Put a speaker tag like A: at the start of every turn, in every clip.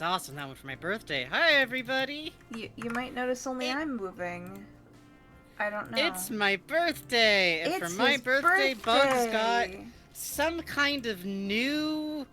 A: awesome. That one for my birthday. Hi, everybody.
B: You might notice only I'm moving. I don't know.
A: It's my birthday, and
B: It's
A: for my
B: his
A: birthday, Bugs got
B: birthday.
A: some kind of new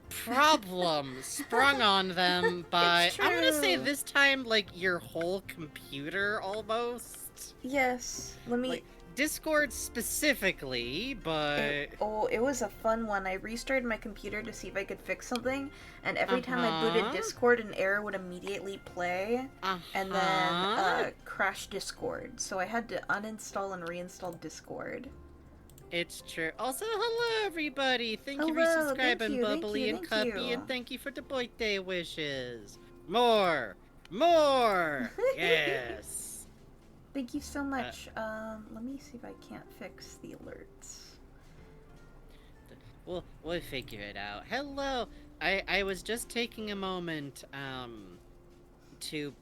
A: problem sprung on them by,
B: It's
A: I'm gonna say
B: true.
A: this time, like, your whole computer, almost.
B: Yes. Let me...
A: Like, Discord specifically, but...
B: It was a fun one. I restarted my computer to see if I could fix something, and every time I booted Discord, an error would immediately play, and then crash Discord. So I had to uninstall and reinstall Discord.
A: It's true. Also, hello, everybody. Thank you for
B: Hello,
A: subscribing, Bubbly and Cuppy, and thank you for the birthday wishes. More! Yes!
B: Thank you so much. Let me see if I can't fix the alerts.
A: We'll figure it out. Hello! I was just taking a moment, to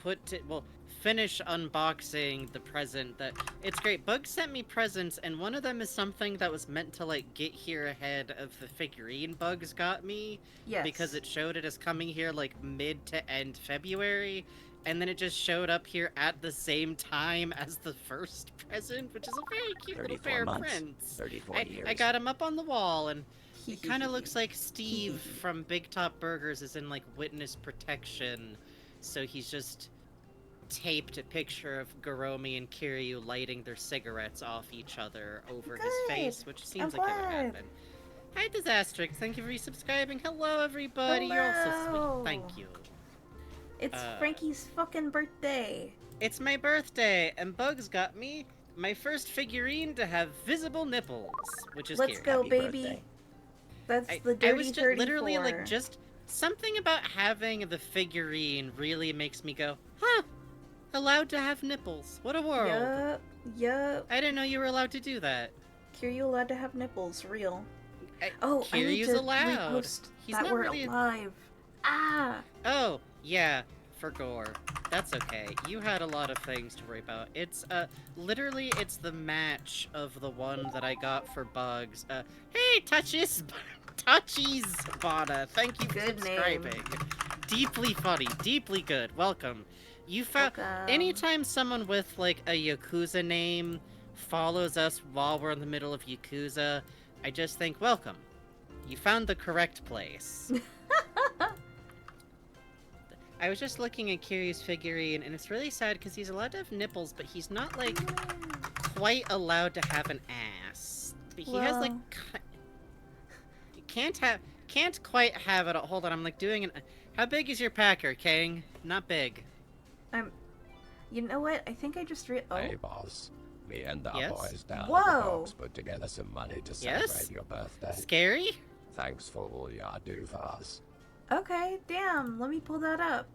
A: finish unboxing the present that... It's great. Bugs sent me presents, and one of them is something that was meant to, like, get here ahead of the figurine Bugs got me.
B: Yes.
A: Because it showed it as coming here, like, mid to end February. And then it just showed up here at the same time as the first present, which is a very cute little pair of prints.
C: 34 years.
A: I got him up on the wall, and it kind of looks like Steve from Big Top Burgers is in, like, witness protection. So he's just taped a picture of Garomi and Kiryu lighting their cigarettes off each other over his face, which seems like it would happen. Hi, Disastrix. Thank you for resubscribing. Hello, everybody.
B: Hello.
A: You're all so sweet. Thank you.
B: It's Frankie's fucking birthday.
A: It's my birthday, and Bugs got me my first figurine to have visible nipples, which is
B: Let's
A: cute.
B: go,
C: Happy
B: baby.
C: birthday.
B: That's the dirty
A: I was just
B: 34.
A: literally like, just something about having the figurine really makes me go, huh, allowed to have nipples. What a world.
B: Yup.
A: I didn't know you were allowed to do that.
B: Kiryu allowed to have nipples, real. I need
A: Kiryu's
B: to
A: allowed.
B: repost
A: He's
B: that
A: not
B: we're
A: really
B: alive.
A: Oh, yeah, for gore. That's okay. You had a lot of things to worry about. It's, literally, it's the match of the one that I got for Bugs. Hey, Touchies Bada. Thank you for subscribing. Deeply funny. Deeply good. Welcome. You found... Anytime someone with, like, a Yakuza name follows us while we're in the middle of Yakuza, I just think, welcome. You found the correct place. I was just looking at Kiryu's figurine, and it's really sad because he's allowed to have nipples, but he's not, like, quite allowed to have an ass. But he has, like, can't quite have it. Hold on, I'm, like, doing an... How big is your packer, King? Not big.
B: You know what? I think I just
C: Hey, boss. Me and our boys down at the box put together some money to celebrate your birthday.
A: Scary?
C: Thanks for all you do for us.
B: Okay, damn. Let me pull that up.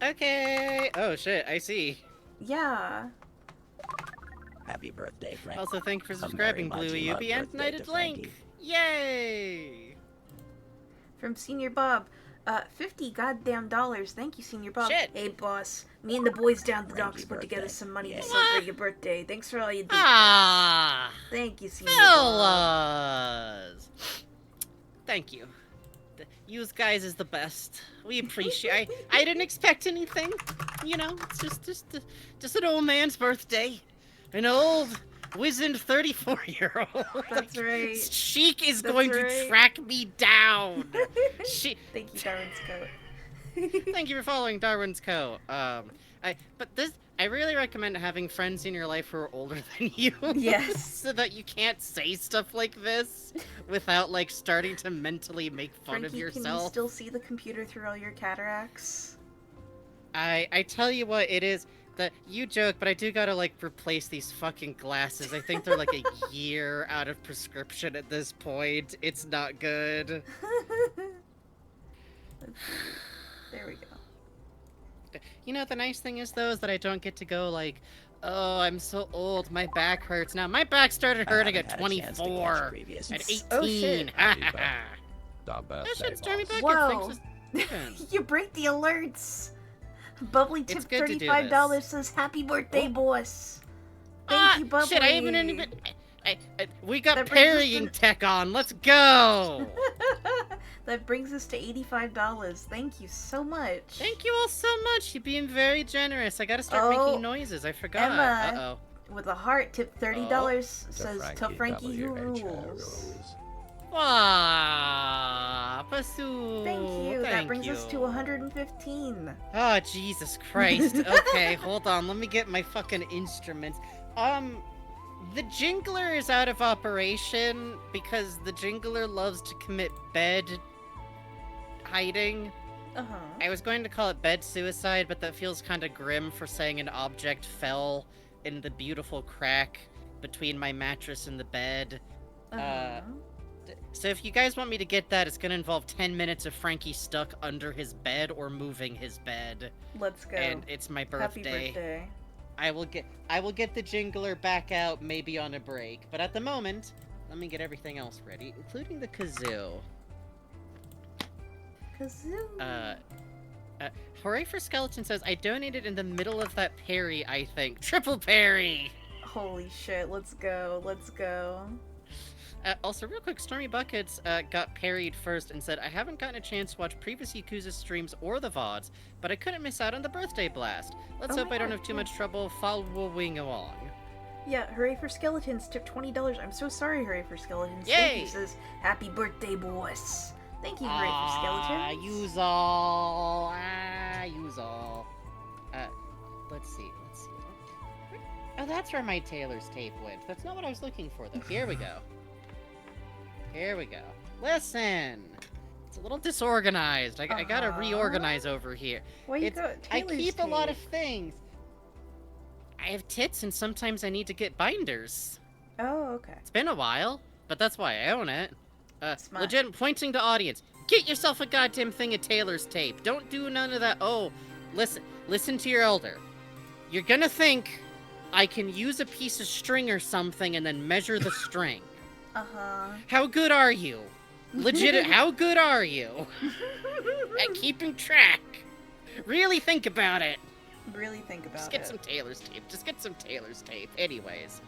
A: Okay. Oh, shit. I see.
B: Yeah.
C: Happy birthday, Frank.
A: Also, thank you for subscribing, Bluey Yubi and Knighted Link. Yay!
B: From Senior Bob. $50 goddamn dollars. Thank you, Senior Bob.
A: Shit.
B: Hey, boss. Me and the boys down at the docks put together some money to celebrate your birthday. Thanks for all you do.
A: Ah!
B: Thank you, Senior Bob.
A: Fellas! Thank you. You guys is the best. We appreciate. I didn't expect anything. You know, it's just an old man's birthday. An old, wizened 34-year-old.
B: That's right.
A: Sheik is going to track me down.
B: Thank you, Darwin's Coat.
A: Thank you for following Darwin's Co. I really recommend having friends in your life who are older than you.
B: Yes.
A: So that you can't say stuff like this without, like, starting to mentally make fun of yourself.
B: Can you still see the computer through all your cataracts?
A: I tell you what, it is that you joke, but I do gotta, like, replace these fucking glasses. I think they're like a year out of prescription at this point. It's not good.
B: There we go.
A: You know, the nice thing is, though, is that I don't get to go, like, oh, I'm so old, my back hurts now. My back started hurting at 24, at 18.
B: Oh, shit.
A: That shit's turning back.
B: Whoa. You break the alerts. Bubbly tip $35 says, happy birthday, boss. Thank you, Bubbly.
A: Shit, I haven't even... we got parrying tech on. Let's go.
B: That brings us to $85. Thank you so much.
A: Thank you all so much. You're being very generous. I gotta start making noises. I forgot.
B: Emma,
A: Uh-oh.
B: with a heart, tip $30, says, to Frankie who rules.
A: Ah, Pasu.
B: Thank you. That brings us to 115.
A: Oh, Jesus Christ. Okay, hold on. Let me get my fucking instruments. The Jingler is out of operation because the Jingler loves to commit bed hiding.
B: Uh-huh.
A: I was going to call it bed suicide, but that feels kind of grim for saying an object fell in the beautiful crack between my mattress and the bed. So if you guys want me to get that, it's going to involve 10 minutes of Frankie stuck under his bed or moving his bed.
B: Let's go.
A: And it's my birthday.
B: Happy birthday.
A: I will get the Jingler back out maybe on a break, but at the moment, let me get everything else ready, including the kazoo.
B: Kazoo.
A: Hooray for Skeleton says, I donated in the middle of that parry, I think. Triple parry!
B: Holy shit, let's go, let's go.
A: Also, real quick, Stormy Buckets got parried first and said, I haven't gotten a chance to watch previous Yakuza streams or the VODs, but I couldn't miss out on the birthday blast. Let's hope I don't have too much trouble following along.
B: Yeah, Hooray for Skeletons tipped $20. I'm so sorry, Hooray for Skeletons.
A: Yay!
B: Thank you, says, happy birthday, boss. Thank you, Hooray for Skeletons.
A: Use all. Use all. Let's see. Oh, that's where my Taylor's tape went. That's not what I was looking for, though. Here we go. Here we go. Listen! It's a little disorganized. I gotta reorganize over here.
B: Why you got Taylor's
A: I keep
B: tape?
A: a lot of things. I have tits, and sometimes I need to get binders.
B: Oh, okay.
A: It's been a while, but that's why I own it.
B: Smart.
A: Legit, pointing to audience. Get yourself a goddamn thing of Taylor's tape. Don't do none of that. Oh, listen to your elder. You're gonna think I can use a piece of string or something and then measure the string.
B: Uh-huh.
A: How good are you? Legit, how good are you at keeping track? Really think about it.
B: Really think about it.
A: Just get some Taylor's tape. Just get some Taylor's tape. Anyways,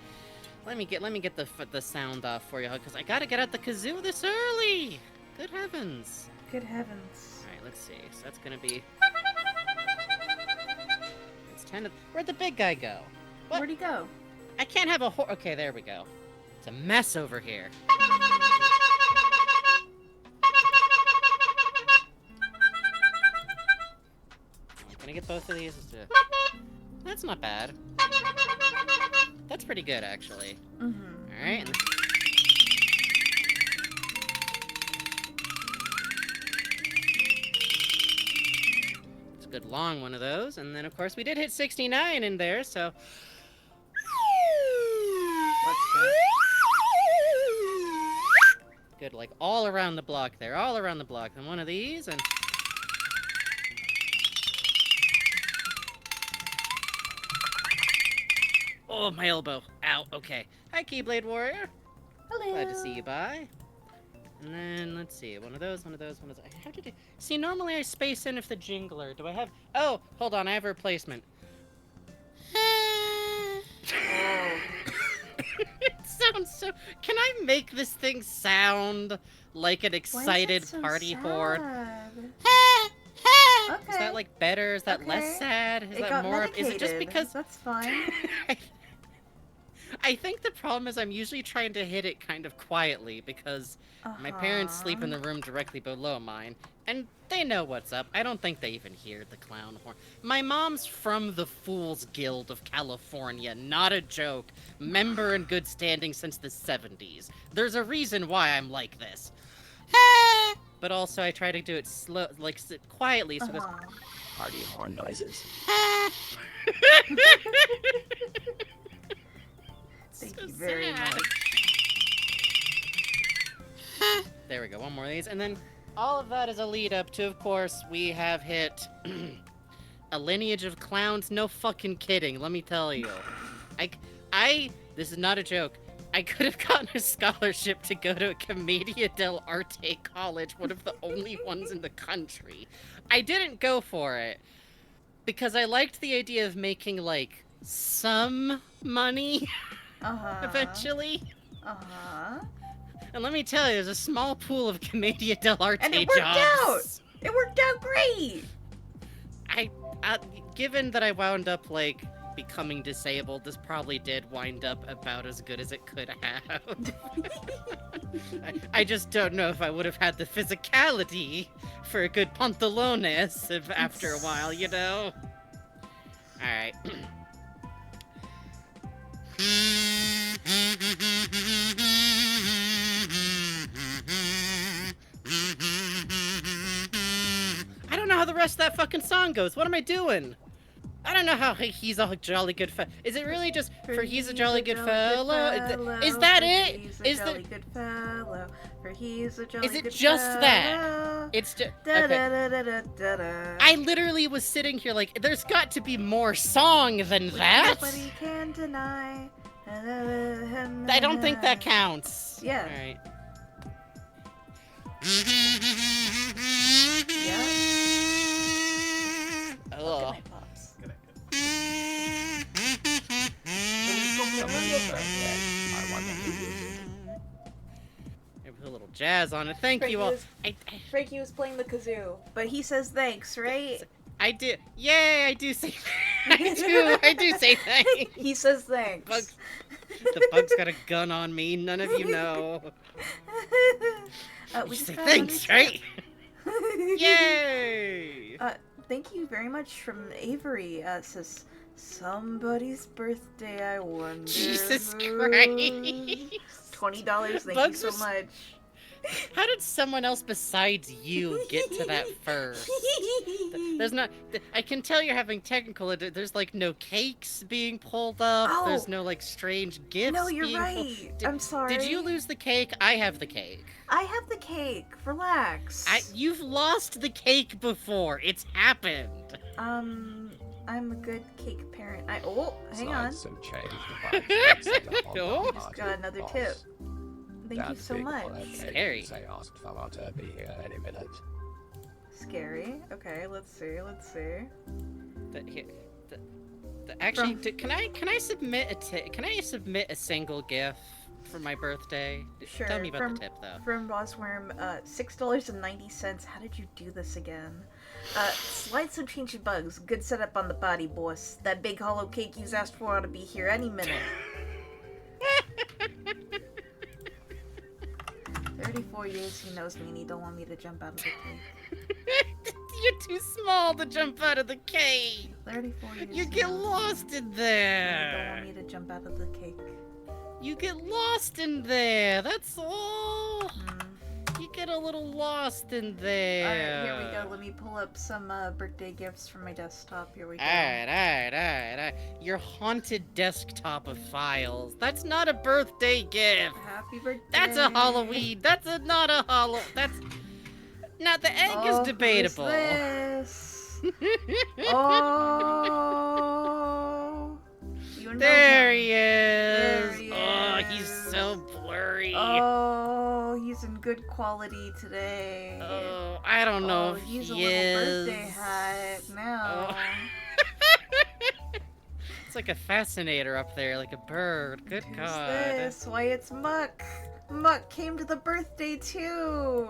A: let me get the sound off for you, because I gotta get out the kazoo this early. Good heavens.
B: Good heavens.
A: All right, let's see. So that's gonna be. It's 10. Where'd the big guy go? What?
B: Where'd he go?
A: I can't have a Okay, there we go. It's a mess over here. I'm gonna get both of these. That's not bad. That's pretty good, actually.
B: Mm-hmm.
A: Alright. It's a good long one of those. And then, of course, we did hit 69 in there, so...
B: Let's go.
A: Good, like, all around the block there. All around the block. And one of these, and... Oh, my elbow. Ow, okay. Hi, Keyblade Warrior.
B: Hello.
A: Glad to see you, bye. And then, let's see, one of those. How did it... See, normally I space in if the Jingler. Do I have... Oh, hold on, I have a replacement. It sounds so... Can I make this thing sound like an excited party horde?
B: Okay.
A: Is that, like, better? Is that less sad? Is that more...
B: Medicated.
A: Is it just because...
B: That's fine.
A: I think the problem is I'm usually trying to hit it kind of quietly because my parents sleep in the room directly below mine, and they know what's up. I don't think they even hear the clown horn. My mom's from the Fools Guild of California, not a joke. Member in good standing since the 70s. There's a reason why I'm like this. But also I try to do it slow, like quietly, so it's...
C: Party horn noises.
B: Thank
A: so
B: you very
A: sad.
B: much.
A: There we go, one more of these, and then all of that is a lead up to, of course, we have hit a lineage of clowns. No fucking kidding, let me tell you. This is not a joke. I could have gotten a scholarship to go to a Commedia dell'arte college, one of the only ones in the country. I didn't go for it because I liked the idea of making, like, some money eventually. And let me tell you, there's a small pool of Commedia dell'arte jobs.
B: And it worked out! It worked out great!
A: Given that I wound up, like, becoming disabled, this probably did wind up about as good as it could have. I just don't know if I would have had the physicality for a good pantalones after a while, you know? Alright. I don't know how the rest of that fucking song goes. What am I doing? I don't know how he's a jolly good fellow. Is it really just for he's a jolly good fellow? Is that it? Is
B: a jolly good fellow? For he's a jolly
A: Is it
B: good
A: just
B: fellow.
A: that? It's just okay. I literally was sitting here like, there's got to be more song than that.
B: Nobody can deny.
A: I don't think that counts.
B: Yeah.
A: All right.
B: Yeah.
A: Oh.
B: Look at my pops.
A: Put a little jazz on it. Thank you all.
B: Frankie was playing the kazoo, but he says thanks, right?
A: I do. Yay! I do say. I do say thanks.
B: He says thanks.
A: The bug's got a gun on me. None of you know.
B: We
A: say thanks, right? Yay!
B: Thank you very much from Avery. It says, somebody's birthday, I wonder.
A: Jesus Christ.
B: $20, thank you so much.
A: How did someone else besides you get to that first? There's not. I can tell you're having technical. There's like no cakes being pulled up.
B: Oh.
A: There's no like strange gifts.
B: No, you're
A: being
B: right. I'm sorry.
A: Did you lose the cake? I have the cake.
B: I have the cake. Relax.
A: You've lost the cake before. It's happened.
B: I'm a good cake parent. Hang on.
C: Some change.
A: Oh.
B: Just got another tip. Thank you so much.
A: Scary.
C: They asked fella to be here any minute.
B: Scary. Okay, let's see.
A: Actually, can I submit a single GIF for my birthday?
B: Sure.
A: Tell me about the tip though.
B: From Bossworm, $6.90. How did you do this again? Slide some change of bugs. Good setup on the body, boss. That big hollow cake you asked for ought to be here any minute. 34 years he knows me and he don't want me to jump out of the cake.
A: You're too small to jump out of the cake.
B: 34 years.
A: You get lost in
B: He
A: there.
B: don't want me to jump out of the cake.
A: You get lost in there. That's all. You get a little lost in there.
B: Alright, here we go. Let me pull up some birthday gifts from my desktop. Here we go.
A: Alright. Your haunted desktop of files. That's not a birthday gift.
B: Happy birthday.
A: That's a Halloween. That's not a That's... Now, the egg is debatable.
B: Who's this? Oh.
A: There he is.
B: There he
A: Oh,
B: is.
A: he's so blurry.
B: Oh, he's in good quality today.
A: Oh, I don't know if
B: he's a
A: he
B: little
A: is.
B: birthday hat now.
A: Oh. It's like a fascinator up there, like a bird. Good
B: Who's
A: God.
B: this? Why, it's Muck. Muck came to the birthday too.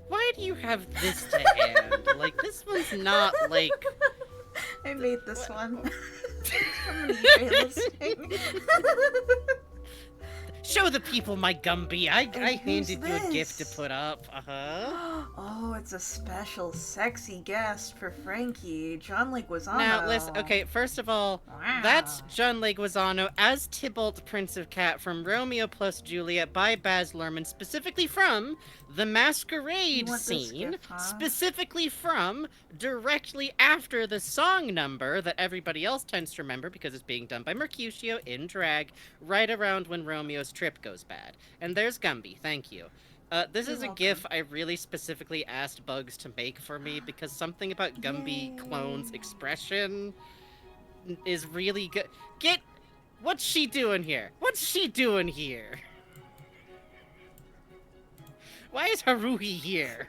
A: Why do you have this to hand? Like, this one's not like...
B: I made this one. From an eBay listing.
A: Show the people my Gumby. I handed you a gift to
B: this?
A: put up.
B: Oh, it's a special sexy guest for Frankie. John Leguizamo.
A: Now, listen, okay, first of all,
B: Wow.
A: that's John Leguizamo as Tybalt, Prince of Cat from Romeo plus Juliet by Baz Luhrmann, specifically from the Masquerade
B: You want this
A: scene,
B: gift, huh?
A: specifically from directly after the song number that everybody else tends to remember because it's being done by Mercutio in drag, right around when Romeo's trip goes bad. And there's Gumby, thank you. This
B: You're
A: is a
B: welcome.
A: GIF I really specifically asked Bugs to make for me because something about Gumby Clone's expression is really good. What's she doing here? What's she doing here? Why is Haruhi here?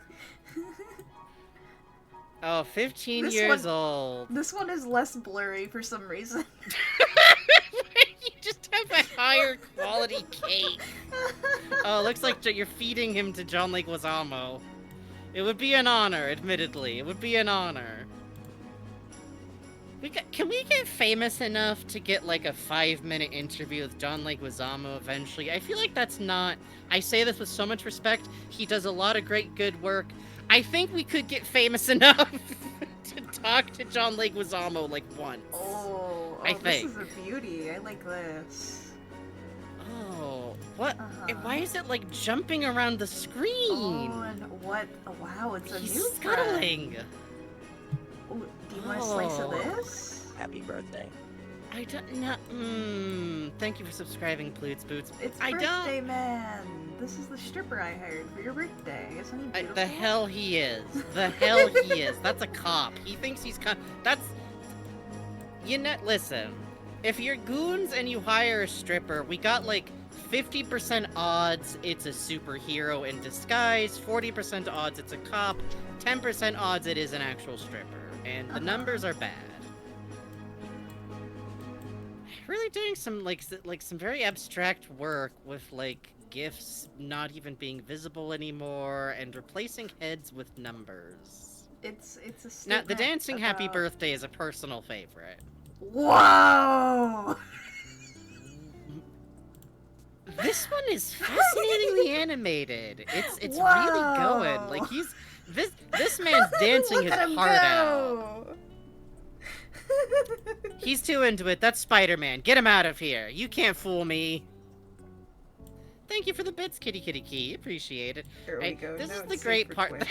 A: Oh, 15 years old.
B: This one is less blurry for some reason.
A: You just have a higher quality cake. Oh, looks like you're feeding him to John Leguizamo. It would be an honor, admittedly. It would be an honor. Can we get famous enough to get, like, a 5-minute interview with John Leguizamo eventually? I feel like that's not... I say this with so much respect. He does a lot of great, good work. I think we could get famous enough to talk to John Leguizamo, like, once. I think.
B: This is a beauty. I like this.
A: Oh, what? Why is it, like, jumping around the screen?
B: Oh, and what? Oh, wow, it's a
A: He's
B: new
A: scuttling.
B: Ooh, do you want a slice of this?
C: Happy birthday.
A: I don't know. Thank you for subscribing, Ploots Boots.
B: It's birthday man. This is the stripper I hired for your birthday. Isn't he beautiful?
A: The hell he is. The hell he is. That's a cop. He thinks he's that's... You know, listen. If you're goons and you hire a stripper, we got like 50% odds it's a superhero in disguise, 40% odds it's a cop, 10% odds it is an actual stripper. And the numbers are bad. Really doing some some very abstract work with like GIFs not even being visible anymore and replacing heads with numbers.
B: It's a statement.
A: Now the dancing happy birthday is a personal favorite.
B: Whoa!
A: This one is fascinatingly animated. It's really going. Like this man's dancing his heart out. He's too into it. That's Spider-Man. Get him out of here. You can't fool me. Thank you for the bits, kitty key. Appreciate it.
B: Here we go.
A: This is the great part.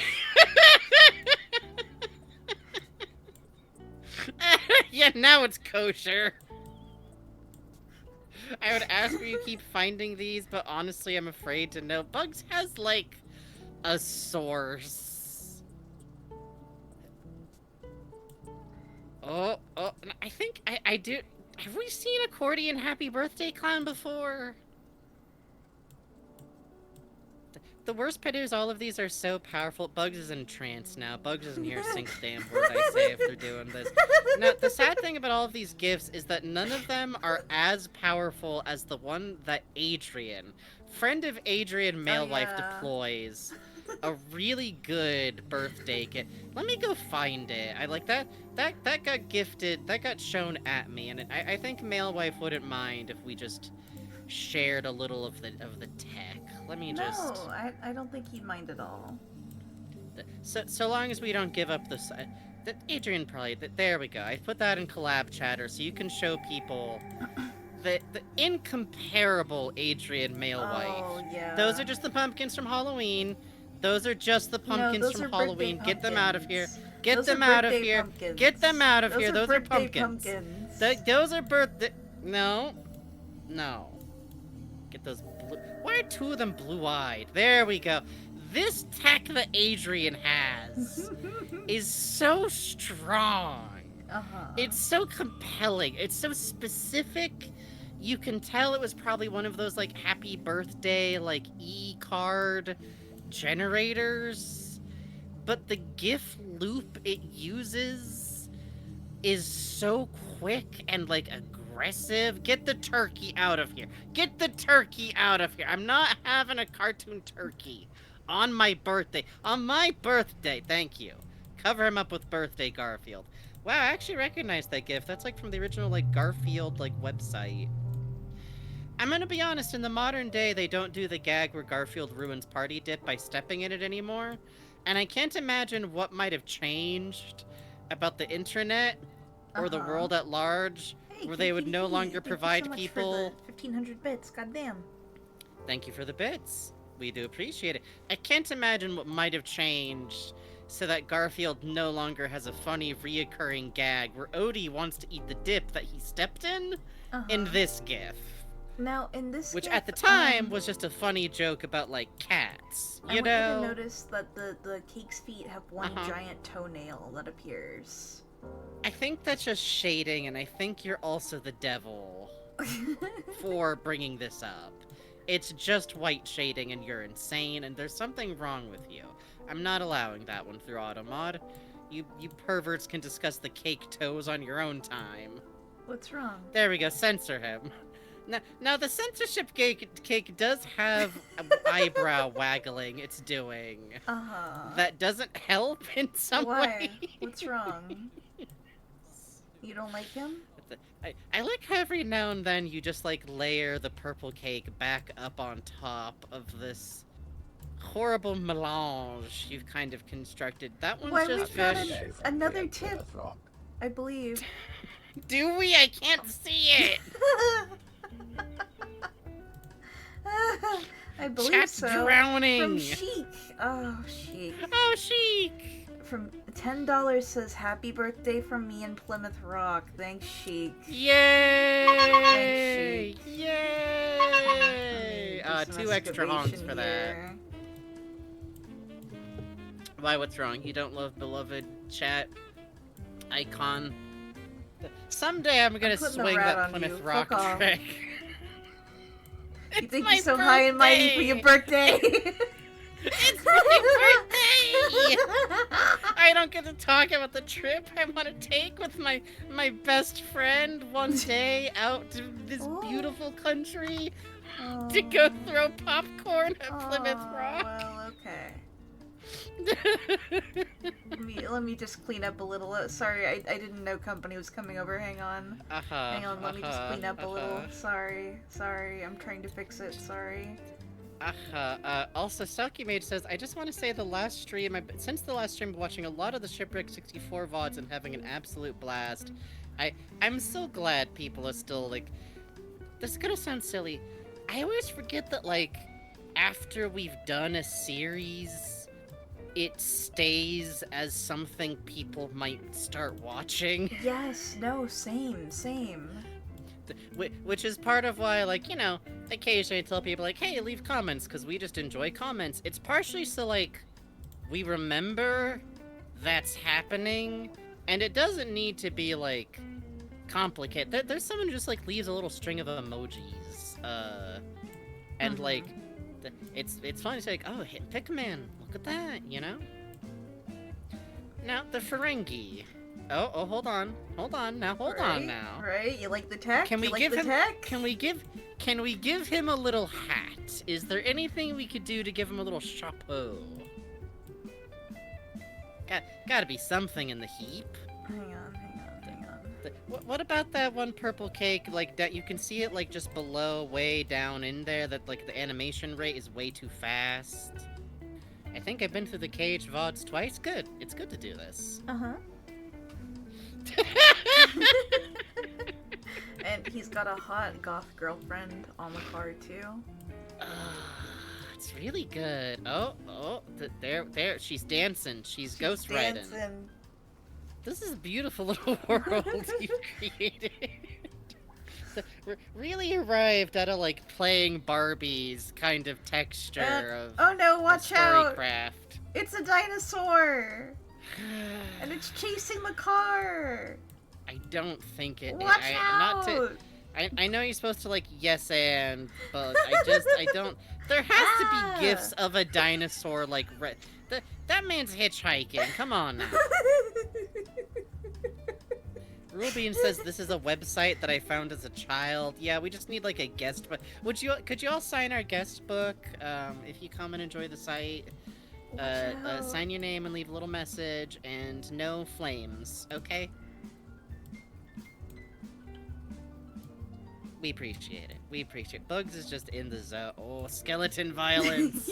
A: Yeah, now it's kosher. I would ask where you keep finding these, but honestly, I'm afraid to know. Bugs has, like, a source. Oh, I think I do. Have we seen Accordion Happy Birthday Clown before? The worst part is all of these are so powerful. Bugs is in trance now. Bugs doesn't hear a single damn word I say if they're doing this. Now, the sad thing about all of these gifts is that none of them are as powerful as the one that Adrian, friend of Adrian Malewife, deploys. A really good birthday gift. Let me go find it. I like that. That got gifted. That got shown at me, and I think Malewife wouldn't mind if we just shared a little of the tech. Let me just...
B: No, I don't think he'd mind at all.
A: So long as we don't give up the... Adrian probably... There we go. I put that in collab chatter so you can show people the incomparable Adrian Malewife.
B: Oh, yeah.
A: Those are just the pumpkins from Halloween. Those are just the pumpkins from Halloween. Get them out of here. Get them out of here. Get them out of here. Those are pumpkins. Those are birthday... No. Get those blue... Why are two of them blue-eyed? There we go. This tech that Adrian has is so strong. It's so compelling. It's so specific. You can tell it was probably one of those, like, happy birthday, like, e-card generators. But the GIF loop it uses is so quick and, like, aggressive. Get the turkey out of here. Get the turkey out of here. I'm not having a cartoon turkey on my birthday. On my birthday. Thank you. Cover him up with birthday Garfield. Wow, I actually recognize that GIF. That's like from the original like Garfield like website. I'm gonna be honest, in the modern day, they don't do the gag where Garfield ruins Party Dip by stepping in it anymore. And I can't imagine what might have changed about the internet or the world at large, where they would no longer provide people...
B: For the 1,500 bits, goddamn.
A: Thank you for the bits. We do appreciate it. I can't imagine what might have changed so that Garfield no longer has a funny reoccurring gag where Odie wants to eat the dip that he stepped in this GIF.
B: Now, in this
A: Which
B: GIF,
A: at the time was just a funny joke about, like, cats, you know?
B: I want you to notice that the cake's feet have one giant toenail that appears.
A: I think that's just shading, and I think you're also the devil for bringing this up. It's just white shading, and you're insane, and there's something wrong with you. I'm not allowing that one through Automod. You perverts can discuss the cake toes on your own time.
B: What's wrong?
A: There we go, censor him. Now the censorship cake does have eyebrow waggling it's doing. That doesn't help in some way.
B: What's wrong? You don't like him?
A: I like how every now and then you just like layer the purple cake back up on top of this horrible melange you've kind of constructed. That one's just fish.
B: Another tip, I believe.
A: Do we? I can't see it.
B: I believe
A: Chat's
B: so.
A: Drowning.
B: From Chic. Oh, Chic.
A: Oh, Chic.
B: From $10 says happy birthday from me in Plymouth Rock. Thanks, Chic.
A: Yay! Thanks, Chic. Yay! 2 extra honks for that. Why? What's wrong? You don't love beloved chat icon? Someday I'm gonna swing that Plymouth Rock trick.
B: You think you're so high and mighty for your birthday?
A: It's my birthday! I don't get to talk about the trip I want to take with my best friend one day out to this beautiful country to go throw popcorn at Plymouth Rock.
B: Well, okay. let me just clean up a little. Sorry, I didn't know company was coming over. Hang on. Hang on, let me just clean up a little. Sorry, I'm trying to fix it. Sorry.
A: Also, Saki Mage says, I just want to say since the last stream, I've been watching a lot of the Shipwreck 64 VODs and having an absolute blast. I'm so glad people are still, like, this is gonna sound silly. I always forget that, like, after we've done a series, it stays as something people might start watching.
B: Yes, no, same.
A: Which is part of why, like, you know, occasionally I tell people, like, hey, leave comments, because we just enjoy comments. It's partially so, like, we remember that's happening, and it doesn't need to be, like, complicated. There's someone who just, like, leaves a little string of emojis, and, like, it's fun to say, like, oh, Pickman, look at that, you know? Now, the Ferengi. Oh, hold on. Hold on now.
B: Right? You like the tech?
A: Can we give him a little hat? Is there anything we could do to give him a little chapeau? Gotta be something in the heap.
B: Hang on.
A: What about that one purple cake, like, that you can see it, like, just below, way down in there, that, like, the animation rate is way too fast? I think I've been through the Cage VODs twice. Good. It's good to do this.
B: And he's got a hot goth girlfriend on the card too.
A: It's really good. Oh, there, she's dancing. She's ghost riding. This is a beautiful little world you've created. Really arrived at a, like, playing Barbies kind of texture of.
B: Oh no! Watch out!
A: Craft.
B: It's a dinosaur. And it's chasing the car!
A: I don't think it...
B: Watch out!
A: I know you're supposed to, like, yes and, but I don't... There has to be gifs of a dinosaur, like, that man's hitchhiking. Come on now. Rubian says this is a website that I found as a child. Yeah, we just need, like, a guest book. Could you all sign our guest book, if you come and enjoy the site? Sign your name and leave a little message, and no flames, okay? We appreciate it. Bugs is just in the zone. Oh, skeleton violence.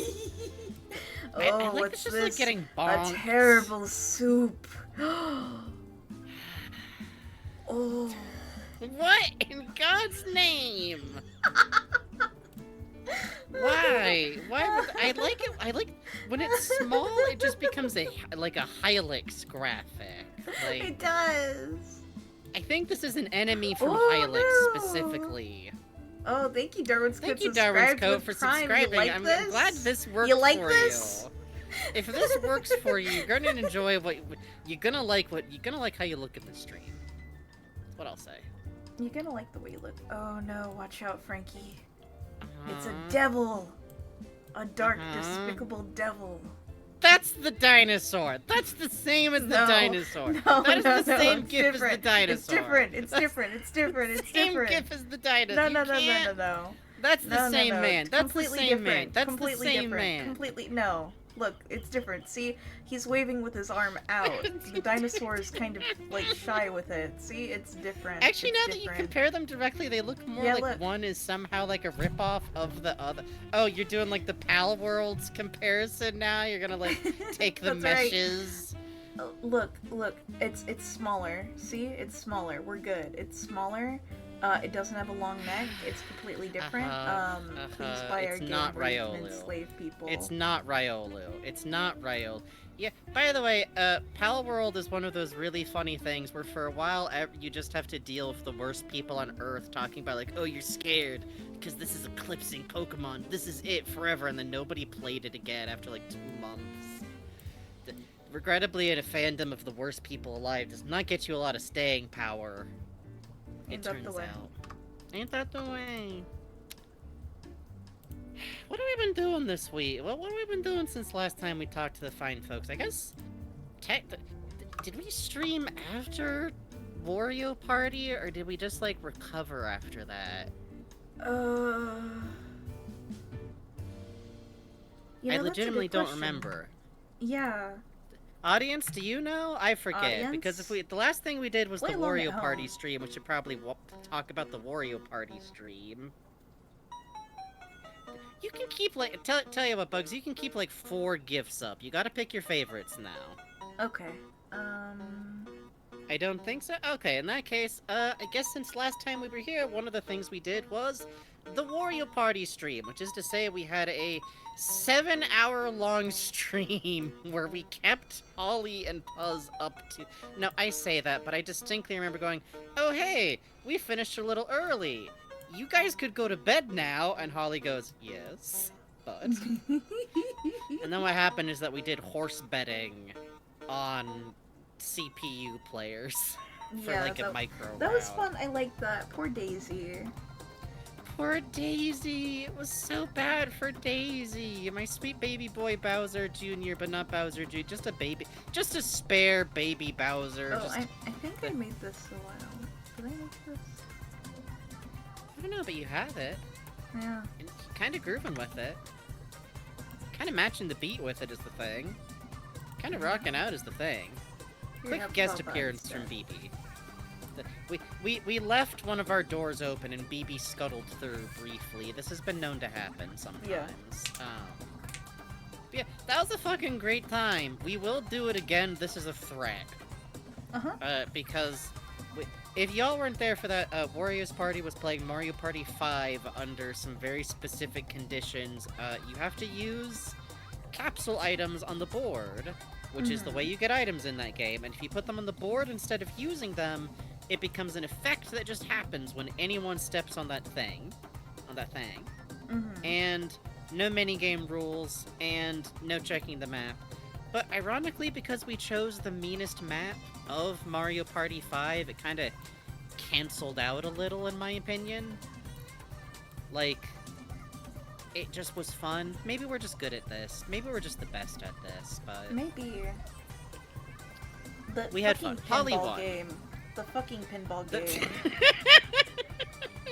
A: I like
B: what's
A: this?
B: Just
A: like getting bonked.
B: A terrible soup. Oh.
A: What in God's name? Why? Why would I like it? I like when it's small. It just becomes like a Hilux graphic. Like,
B: it does.
A: I think this is an enemy from Hilux specifically.
B: Oh, thank you, Darwin's Code.
A: Thank you, Darwin's Code, for subscribing.
B: Like
A: I'm
B: this?
A: glad this worked
B: you like
A: for
B: this?
A: you. If this works for you, you're gonna enjoy you're gonna like how you look at the stream. That's what I'll say.
B: You're gonna like the way you look. Oh no, watch out, Frankie. It's a devil. A dark, despicable devil.
A: That's the dinosaur. That's the same as the dinosaur. That is the same GIF as the dinosaur.
B: It's different. It's different. It's different. It's different.
A: Same GIF as the dinosaur.
B: No.
A: That's the same man. That's the same man. That's
B: completely
A: the same
B: different.
A: man.
B: Completely no. Look, it's different. See, he's waving with his arm out. The dinosaur is kind of like shy with it. See, it's different.
A: Actually, now that you compare them directly, they look more like one is somehow like a ripoff of the other. Oh, you're doing like the Pal Worlds comparison now. You're gonna like take the meshes.
B: Right. Look, it's smaller. See, it's smaller. We're good. It's smaller. It doesn't have a long neck. It's completely different. Please buy our game where you can enslave people.
A: It's not Riolu. It's not Riolu. Yeah, by the way, Pal World is one of those really funny things where for a while you just have to deal with the worst people on Earth talking about like, oh, you're scared because this is eclipsing Pokemon. This is it forever, and then nobody played it again after like 2 months. Regrettably, in a fandom of the worst people alive does not get you a lot of staying power. It turns out. Ain't that the way? What have we been doing this week? What have we been doing since last time we talked to the fine folks? I guess... did we stream after Wario Party, or did we just, like, recover after that? I legitimately don't remember.
B: Yeah.
A: Audience, do you know? I forget. Audience? Because if the last thing we did was the Wario Party stream, we should probably talk about the Wario Party stream. You can keep like tell you what, Bugs. You can keep like 4 gifts up. You gotta pick your favorites now.
B: Okay.
A: I don't think so. Okay, in that case, I guess since last time we were here, one of the things we did was the Wario Party stream, which is to say we had a 7-hour-long stream where we kept Holly and Puzz up to... No, I say that, but I distinctly remember going, oh, hey, we finished a little early. You guys could go to bed now, and Holly goes, yes, but... And then what happened is that we did horse betting on CPU players for like a micro round.
B: That was fun. I liked that. Poor Daisy.
A: Poor Daisy. It was so bad for Daisy. My sweet baby boy Bowser Jr., but not Bowser Jr., just a baby. Just a spare baby Bowser.
B: Oh, I think I made this a while. Did I make this?
A: I don't know, but you have it.
B: Yeah.
A: And kind of grooving with it. Kind of matching the beat with it is the thing. Kind of rocking out is the thing. Quick guest appearance from BB. We left one of our doors open and BB scuttled through briefly. This has been known to happen sometimes.
B: Yeah.
A: Yeah, that was a fucking great time. We will do it again. This is a threat. Because if y'all weren't there for that, Wario's Party was playing Mario Party 5 under some very specific conditions. You have to use capsule items on the board, which is the way you get items in that game. And if you put them on the board instead of using them, it becomes an effect that just happens when anyone steps on that thing. And no minigame rules, and no checking the map. But ironically, because we chose the meanest map of Mario Party 5, it kind of canceled out a little, in my opinion. Like, it just was fun. Maybe we're just good at this. Maybe we're just the best at this, but...
B: Maybe.
A: We had fun. Holly won.
B: The fucking pinball game.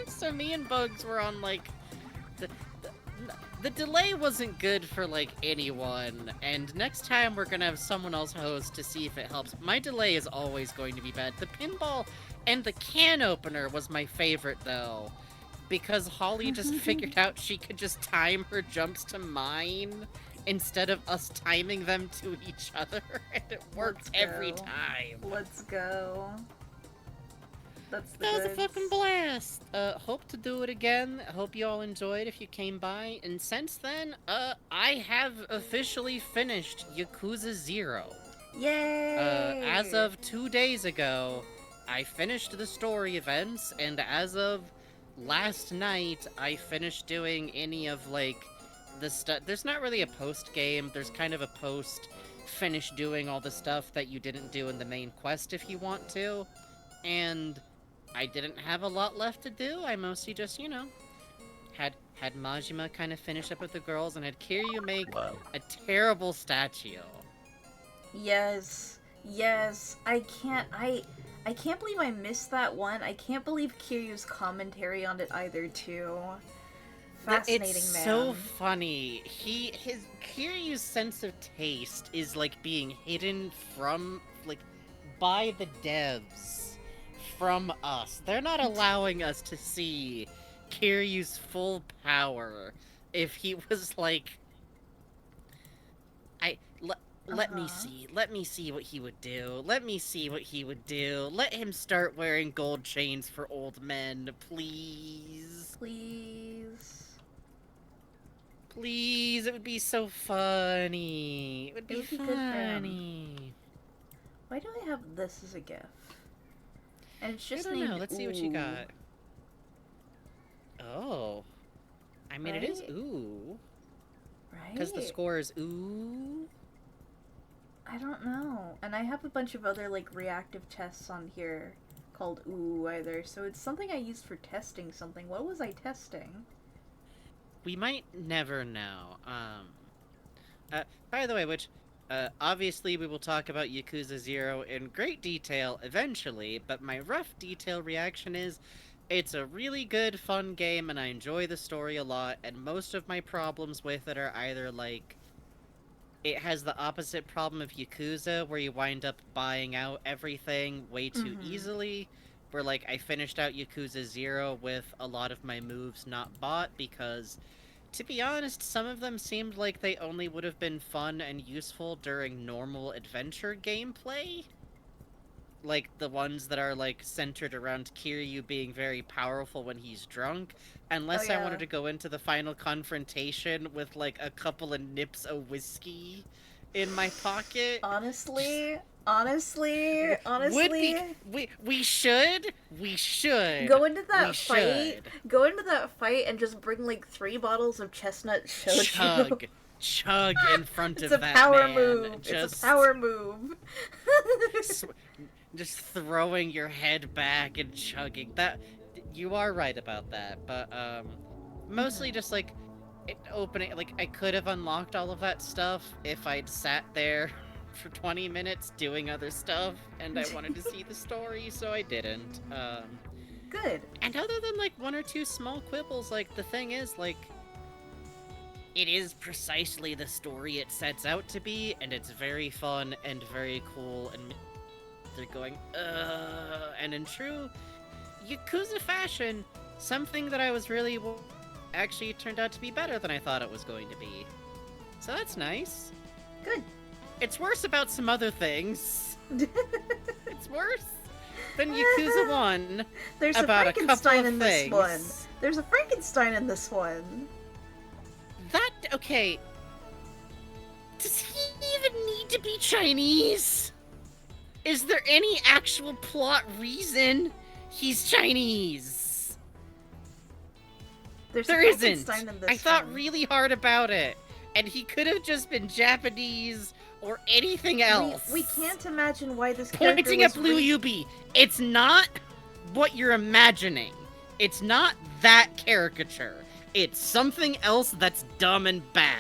A: So me and Bugs were on, like... The delay wasn't good for, like, anyone, and next time we're gonna have someone else host to see if it helps. My delay is always going to be bad. The pinball and the can opener was my favorite, though, because Holly just figured out she could just time her jumps to mine instead of us timing them to each other, and it worked every time.
B: Let's go.
A: That was a fucking blast. Hope to do it again. Hope you all enjoyed if you came by. And since then, I have officially finished Yakuza 0.
B: Yay!
A: As of 2 days ago, I finished the story events, and as of last night, I finished doing any of, like, the stuff. There's not really a post-game. There's kind of a post-finish doing all the stuff that you didn't do in the main quest if you want to. And... I didn't have a lot left to do. I mostly just, you know, had Majima kind of finish up with the girls and had Kiryu make
C: Wow.
A: a terrible statue.
B: Yes. Yes. I can't believe I missed that one. I can't believe Kiryu's commentary on it either, too. Fascinating,
A: it's
B: man.
A: So funny. Kiryu's sense of taste is like being hidden from by the devs from us. They're not allowing us to see Kiryu's full power. If he was like, let me see what he would do. Let me see what he would do. Let him start wearing gold chains for old men, please. Please, it would be so funny. It would be
B: good for him.
A: funny.
B: Why do I have this as a GIF? And it's just
A: I don't know. Let's see what you
B: Ooh.
A: got. Oh. I mean, it is ooh.
B: Right?
A: Because the score is ooh.
B: I don't know. And I have a bunch of other, like, reactive tests on here called ooh either. So it's something I used for testing something. What was I testing?
A: We might never know. By the way, obviously we will talk about Yakuza 0 in great detail eventually, but my rough detail reaction is, it's a really good, fun game, and I enjoy the story a lot, and most of my problems with it are either, like, it has the opposite problem of Yakuza, where you wind up buying out everything way too easily, where, like, I finished out Yakuza 0 with a lot of my moves not bought, because, to be honest, some of them seemed like they only would have been fun and useful during normal adventure gameplay. Like, the ones that are, like, centered around Kiryu being very powerful when he's drunk, unless I wanted to go into the final confrontation with, like, a couple of nips of whiskey in my pocket.
B: Honestly,
A: we should
B: go into that fight and just bring like 3 bottles of chestnut shochu.
A: Chug in front of
B: that man. It's a power move.
A: Just,
B: it's a power move.
A: Just throwing your head back and chugging. That, you are right about that, but mostly just like opening. Like, I could have unlocked all of that stuff if I'd sat there for 20 minutes doing other stuff, and I wanted to see the story, so I didn't.
B: Good.
A: And other than like 1 or 2 small quibbles, like, the thing is, like, it is precisely the story it sets out to be, and it's very fun and very cool, and they're going, and in true Yakuza fashion, something that I was really actually turned out to be better than I thought it was going to be. So that's nice.
B: Good.
A: It's worse about some other things. It's worse than Yakuza 1.
B: There's
A: about
B: a Frankenstein in
A: things.
B: this one. There's a Frankenstein in this one.
A: Okay. Does he even need to be Chinese? Is there any actual plot reason he's Chinese?
B: There
A: isn't.
B: In this
A: I thought
B: one.
A: really hard about it, and he could have just been Japanese or anything else.
B: We can't imagine why this character
A: Pointing at Blue Yubi. It's not what you're imagining. It's not that caricature. It's something else that's dumb and bad.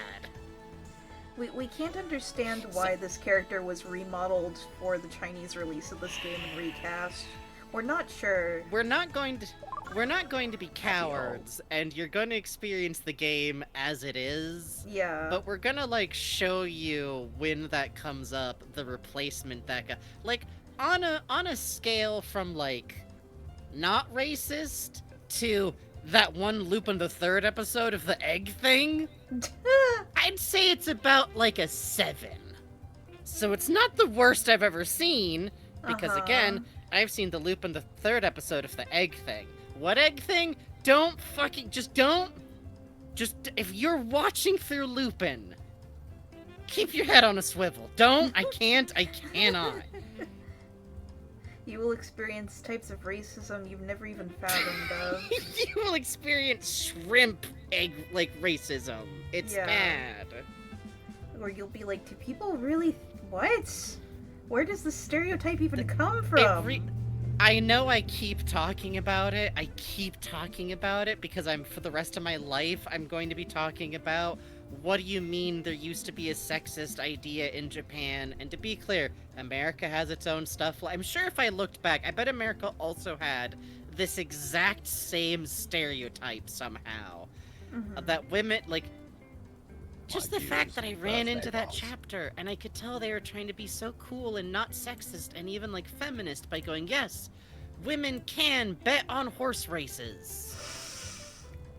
B: We can't understand why this character was remodeled for the Chinese release of this game and recast. We're not sure.
A: We're not going to be cowards, and you're going to experience the game as it is.
B: Yeah.
A: But we're gonna, like, show you when that comes up, the replacement that got, like, on a scale from, like, not racist to that one Lupin the Third episode of the egg thing. I'd say it's about, like, a 7. So it's not the worst I've ever seen, because, again, I've seen the Lupin the Third episode of the egg thing. What egg thing? If you're watching through Lupin, keep your head on a swivel. I cannot.
B: You will experience types of racism you've never even fathomed of.
A: You will experience shrimp egg, like, racism. It's bad.
B: Or you'll be like, do people really... What? Where does this stereotype even come from?
A: I know I keep talking about it. Because for the rest of my life, I'm going to be talking about what do you mean there used to be a sexist idea in Japan? And to be clear, America has its own stuff. I'm sure if I looked back, I bet America also had this exact same stereotype somehow. That women, like, just the fact that I ran into that chapter and I could tell they were trying to be so cool and not sexist and even like feminist by going, yes, women can bet on horse races.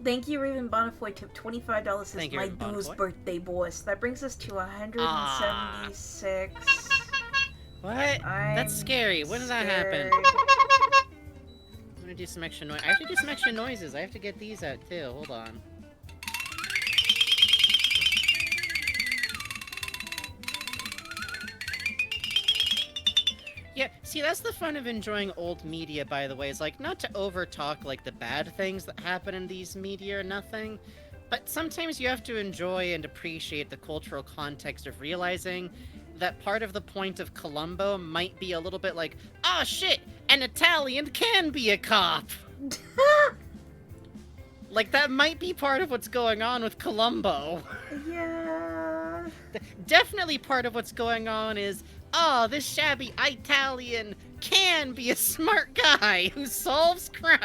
B: Thank you, Raven Bonifoy. Tip $25 says my dude's birthday boss. That brings us to 176.
A: What? That's scary. When did that happen? I'm gonna do some extra noise. I have to do some extra noises. I have to get these out too. Hold on. Yeah, see, that's the fun of enjoying old media, by the way, is, like, not to over-talk, like, the bad things that happen in these media or nothing, but sometimes you have to enjoy and appreciate the cultural context of realizing that part of the point of Columbo might be a little bit like, oh, shit, an Italian can be a cop! Like, that might be part of what's going on with Columbo.
B: Yeah.
A: Definitely part of what's going on is, oh, this shabby Italian can be a smart guy who solves crime.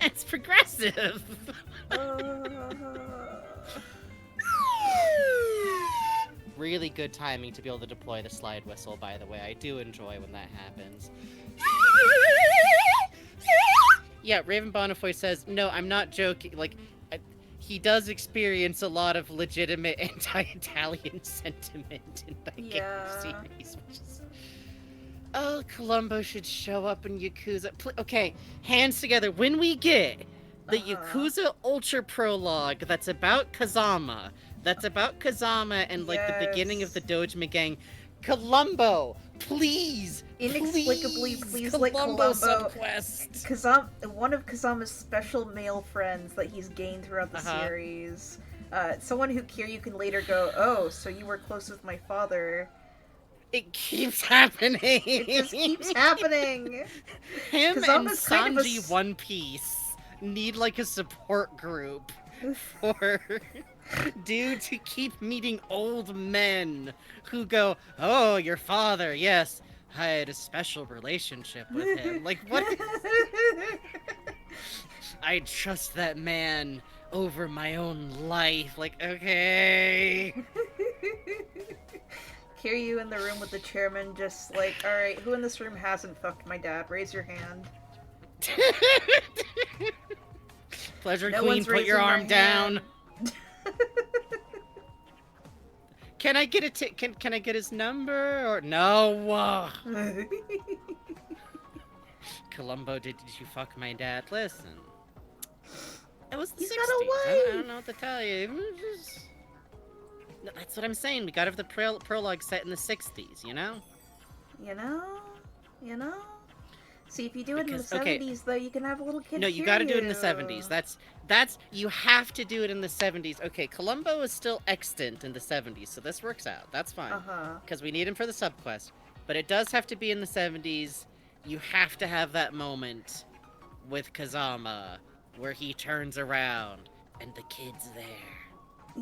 A: It's progressive. Really good timing to be able to deploy the slide whistle, by the way. I do enjoy when that happens. Yeah, Raven Bonifoy says, no, I'm not joking. Like, he does experience a lot of legitimate anti-Italian sentiment in that game series. Which is... Oh, Columbo should show up in Yakuza. Okay, hands together. When we get the Yakuza Ultra Prologue that's about Kazama, and, like, the beginning of the Dojima Gang, Columbo, please!
B: Inexplicably, please let
A: Columbo
B: Columbo...
A: subquest.
B: One of Kazama's special male friends that he's gained throughout the series. Someone who Kiryu can later go, oh, so you were close with my father.
A: It keeps happening!
B: It just keeps happening!
A: Him
B: Kazama's
A: and
B: kind of
A: Sanji One Piece need, like, a support group for dudes who keep meeting old men who go, oh, your father, yes, I had a special relationship with him. Like, what? I trust that man over my own life. Like, okay.
B: Kiryu in the room with the chairman, just like, alright, who in this room hasn't fucked my dad? Raise your hand.
A: Pleasure Queen, put your arm down. Can I get can I get his number or no? Columbo, did you fuck my dad? Listen, it was the 60s.
B: Got away.
A: I don't know what to tell you. That's what I'm saying. We got to have the prologue set in the 60s, you know?
B: You know? See, if you do it in the 70s, though, you can have a little kid.
A: No, you got to do it in the 70s. You have to do it in the 70s. Okay, Columbo is still extant in the 70s, so this works out. That's fine. Because we need him for the subquest. But it does have to be in the 70s. You have to have that moment with Kazama where he turns around and the kid's there.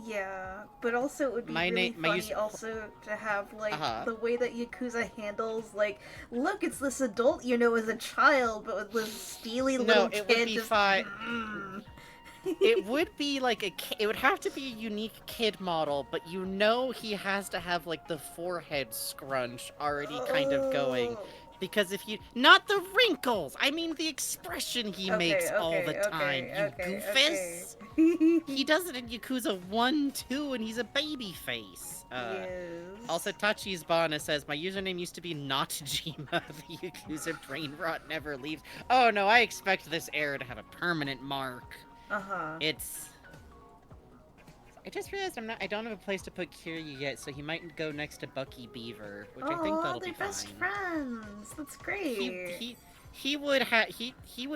B: Yeah, but also it would be really funny also to have, like, the way that Yakuza handles, like, look, it's this adult you know as a child, but with this steely little kid. No, it would be fine.
A: It would be, like, it would have to be a unique kid model, but you know he has to have, like, the forehead scrunch already kind of going. Because if you... Not the wrinkles! I mean the expression he makes all the time, you goofus! He does it in Yakuza 1, 2, and he's a baby face.
B: Yes.
A: Also, Tachi's Bana says, my username used to be not Jima. The Yakuza brain rot never leaves. Oh no, I expect this error to have a permanent mark. I just realized I don't have a place to put Kiryu yet, so he might go next to Bucky Beaver, which I think that'll be fine.
B: They're best friends. That's great.
A: He would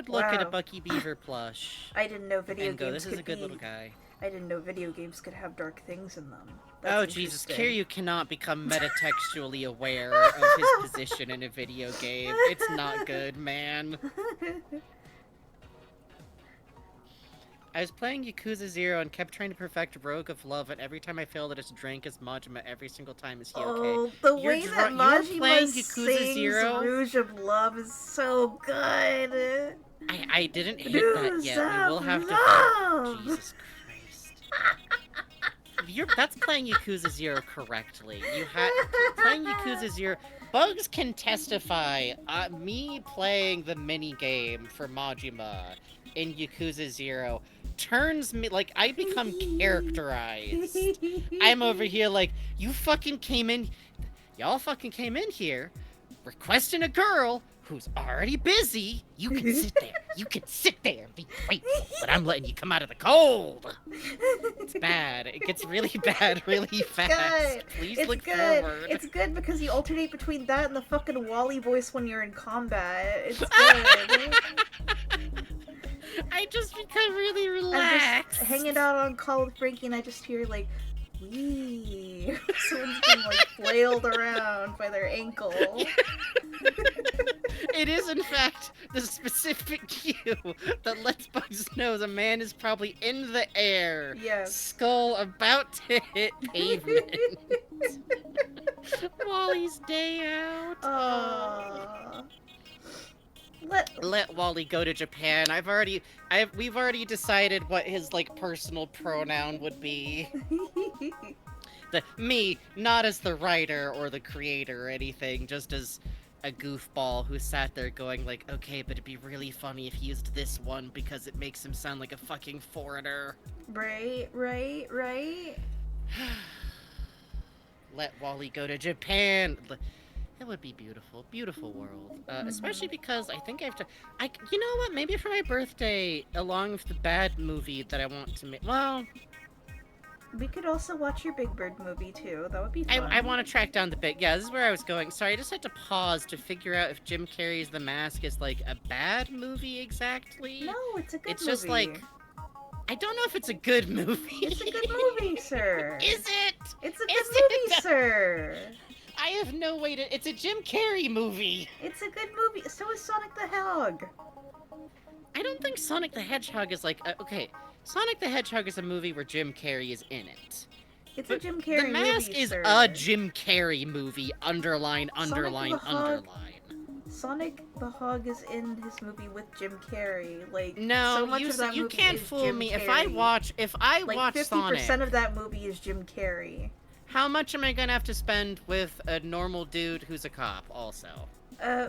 A: look at a Bucky Beaver plush.
B: I didn't know video games
A: this is a good little guy.
B: I didn't know video games could have dark things in them.
A: Oh, Jesus, Kiryu cannot become metatextually aware of his position in a video game. It's not good, man. I was playing Yakuza 0 and kept trying to perfect Rogue of Love, and every time I failed, I just drank as Majima every single time. Is he okay?
B: Oh, the way that Majima sings
A: Zero?
B: Rouge of Love is so good.
A: I didn't hit that yet. We will have to... Jesus Christ. That's playing Yakuza 0 correctly. Playing Yakuza 0... Bugs can testify. Me playing the mini-game for Majima in Yakuza 0 turns me, like, I become characterized. I'm over here like, y'all fucking came in here requesting a girl who's already busy. You can sit there and be grateful, but I'm letting you come out of the cold. It's bad. It gets really bad really fast. Please look forward.
B: It's good because you alternate between that and the fucking Wally voice when you're in combat. It's good.
A: I just become really relaxed.
B: I'm just hanging out on call with Frankie and I just hear like, wee. Someone's being like flailed around by their ankle.
A: It is, in fact, the specific cue that lets Bugs know the man is probably in the air.
B: Yes.
A: Skull about to hit pavement. Wally's day out.
B: Aww.
A: Let Wally go to Japan. We've already decided what his, like, personal pronoun would be. Me, not as the writer or the creator or anything, just as a goofball who sat there going like, okay, but it'd be really funny if he used this one because it makes him sound like a fucking foreigner.
B: Right.
A: Let Wally go to Japan. That would be beautiful. Beautiful world. Especially because I think I have to... you know what? Maybe for my birthday, along with the bad movie that I want to make... Well...
B: We could also watch your Big Bird movie, too. That would be fun.
A: I want to track down the big... Yeah, this is where I was going. Sorry, I just had to pause to figure out if Jim Carrey's The Mask is, like, a bad movie exactly.
B: No, it's a good movie.
A: It's just, like... I don't know if it's a good movie.
B: It's a good movie, sir.
A: Is it?
B: It's a good movie, sir.
A: I have no way to... It's a Jim Carrey movie.
B: It's a good movie. So is Sonic the Hedgehog.
A: I don't think Sonic the Hedgehog is like... okay, Sonic the Hedgehog is a movie where Jim Carrey is in it.
B: It's a Jim Carrey movie,
A: The Mask is a Jim Carrey movie. Underline.
B: Sonic the Hedgehog is in his movie with Jim Carrey. Like,
A: no,
B: so much of that
A: you
B: movie
A: can't
B: is
A: fool
B: Jim
A: me.
B: Carrey.
A: If I watch
B: 50%
A: Sonic,
B: of that movie is Jim Carrey.
A: How much am I gonna have to spend with a normal dude who's a cop, also?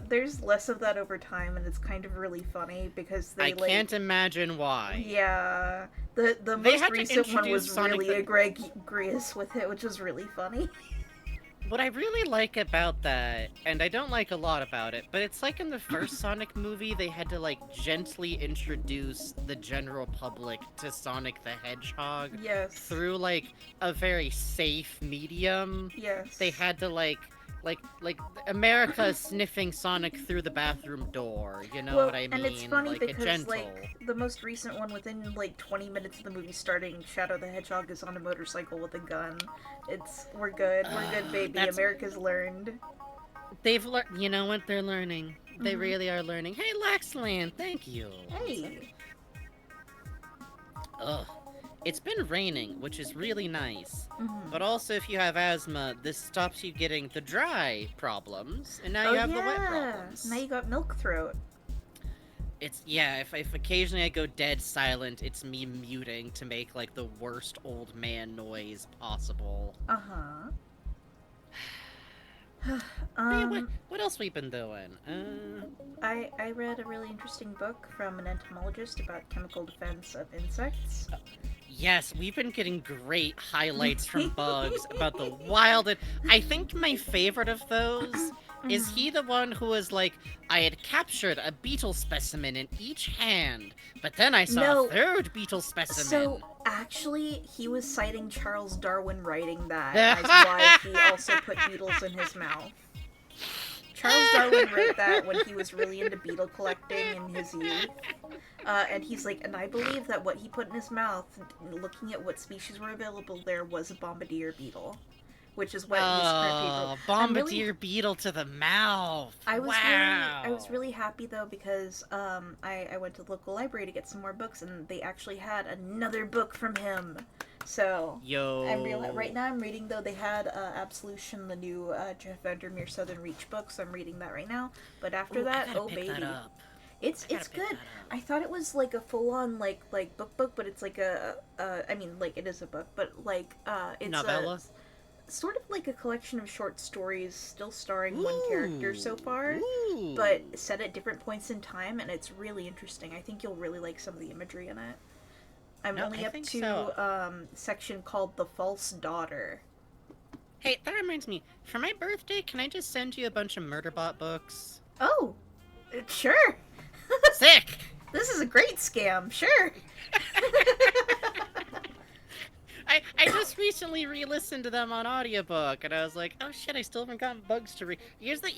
B: There's less of that over time, and it's kind of really funny because they,
A: I can't imagine why.
B: Yeah. The most recent one was really egregious with it, which was really funny.
A: What I really like about that, and I don't like a lot about it, but it's like in the first Sonic movie, they had to, like, gently introduce the general public to Sonic the Hedgehog.
B: Yes.
A: Through, like, a very safe medium.
B: Yes.
A: They had to, like America sniffing Sonic through the bathroom door, you know what I mean?
B: And it's funny
A: like
B: because, like, the most recent one, within, like, 20 minutes of the movie starting, Shadow the Hedgehog is on a motorcycle with a gun. We're good, baby. America's learned.
A: They've learned, you know what? They're learning. They really are learning. Hey, Laxland, thank you.
B: Hey.
A: Ugh. It's been raining, which is really nice. But also, if you have asthma, this stops you getting the dry problems, and now you have the wet problems.
B: Now you got milk throat.
A: If occasionally I go dead silent, it's me muting to make, like, the worst old man noise possible. What else we been doing?
B: I read a really interesting book from an entomologist about chemical defense of insects.
A: Yes, we've been getting great highlights from Bugs about the wild... I think my favorite of those is he the one who was like, I had captured a beetle specimen in each hand, but then I saw a third beetle specimen.
B: So, actually, he was citing Charles Darwin writing that as why he also put beetles in his mouth. Charles Darwin wrote that when he was really into beetle collecting in his youth. And he's like, and I believe that what he put in his mouth, looking at what species were available there, was a bombardier beetle, which is what he's currently.
A: Bombardier beetle to the mouth.
B: I was really happy though because I went to the local library to get some more books, and they actually had another book from him. So right now I'm reading though. They had Absolution, the new Jeff Vandermeer Southern Reach book, so I'm reading that right now. But after that, oh baby. It's good. I thought it was like a full on like book, but it's like I mean like it is a book, but like it's
A: novella.
B: Sort of like a collection of short stories, still starring one character so far, but set at different points in time, and it's really interesting. I think you'll really like some of the imagery in it. I'm only up to section called The False Daughter.
A: Hey, that reminds me. For my birthday, can I just send you a bunch of Murderbot books?
B: Oh, sure.
A: Sick!
B: This is a great scam, sure.
A: I just recently re-listened to them on audiobook, and I was like, oh shit, I still haven't gotten bugs to read. Here's the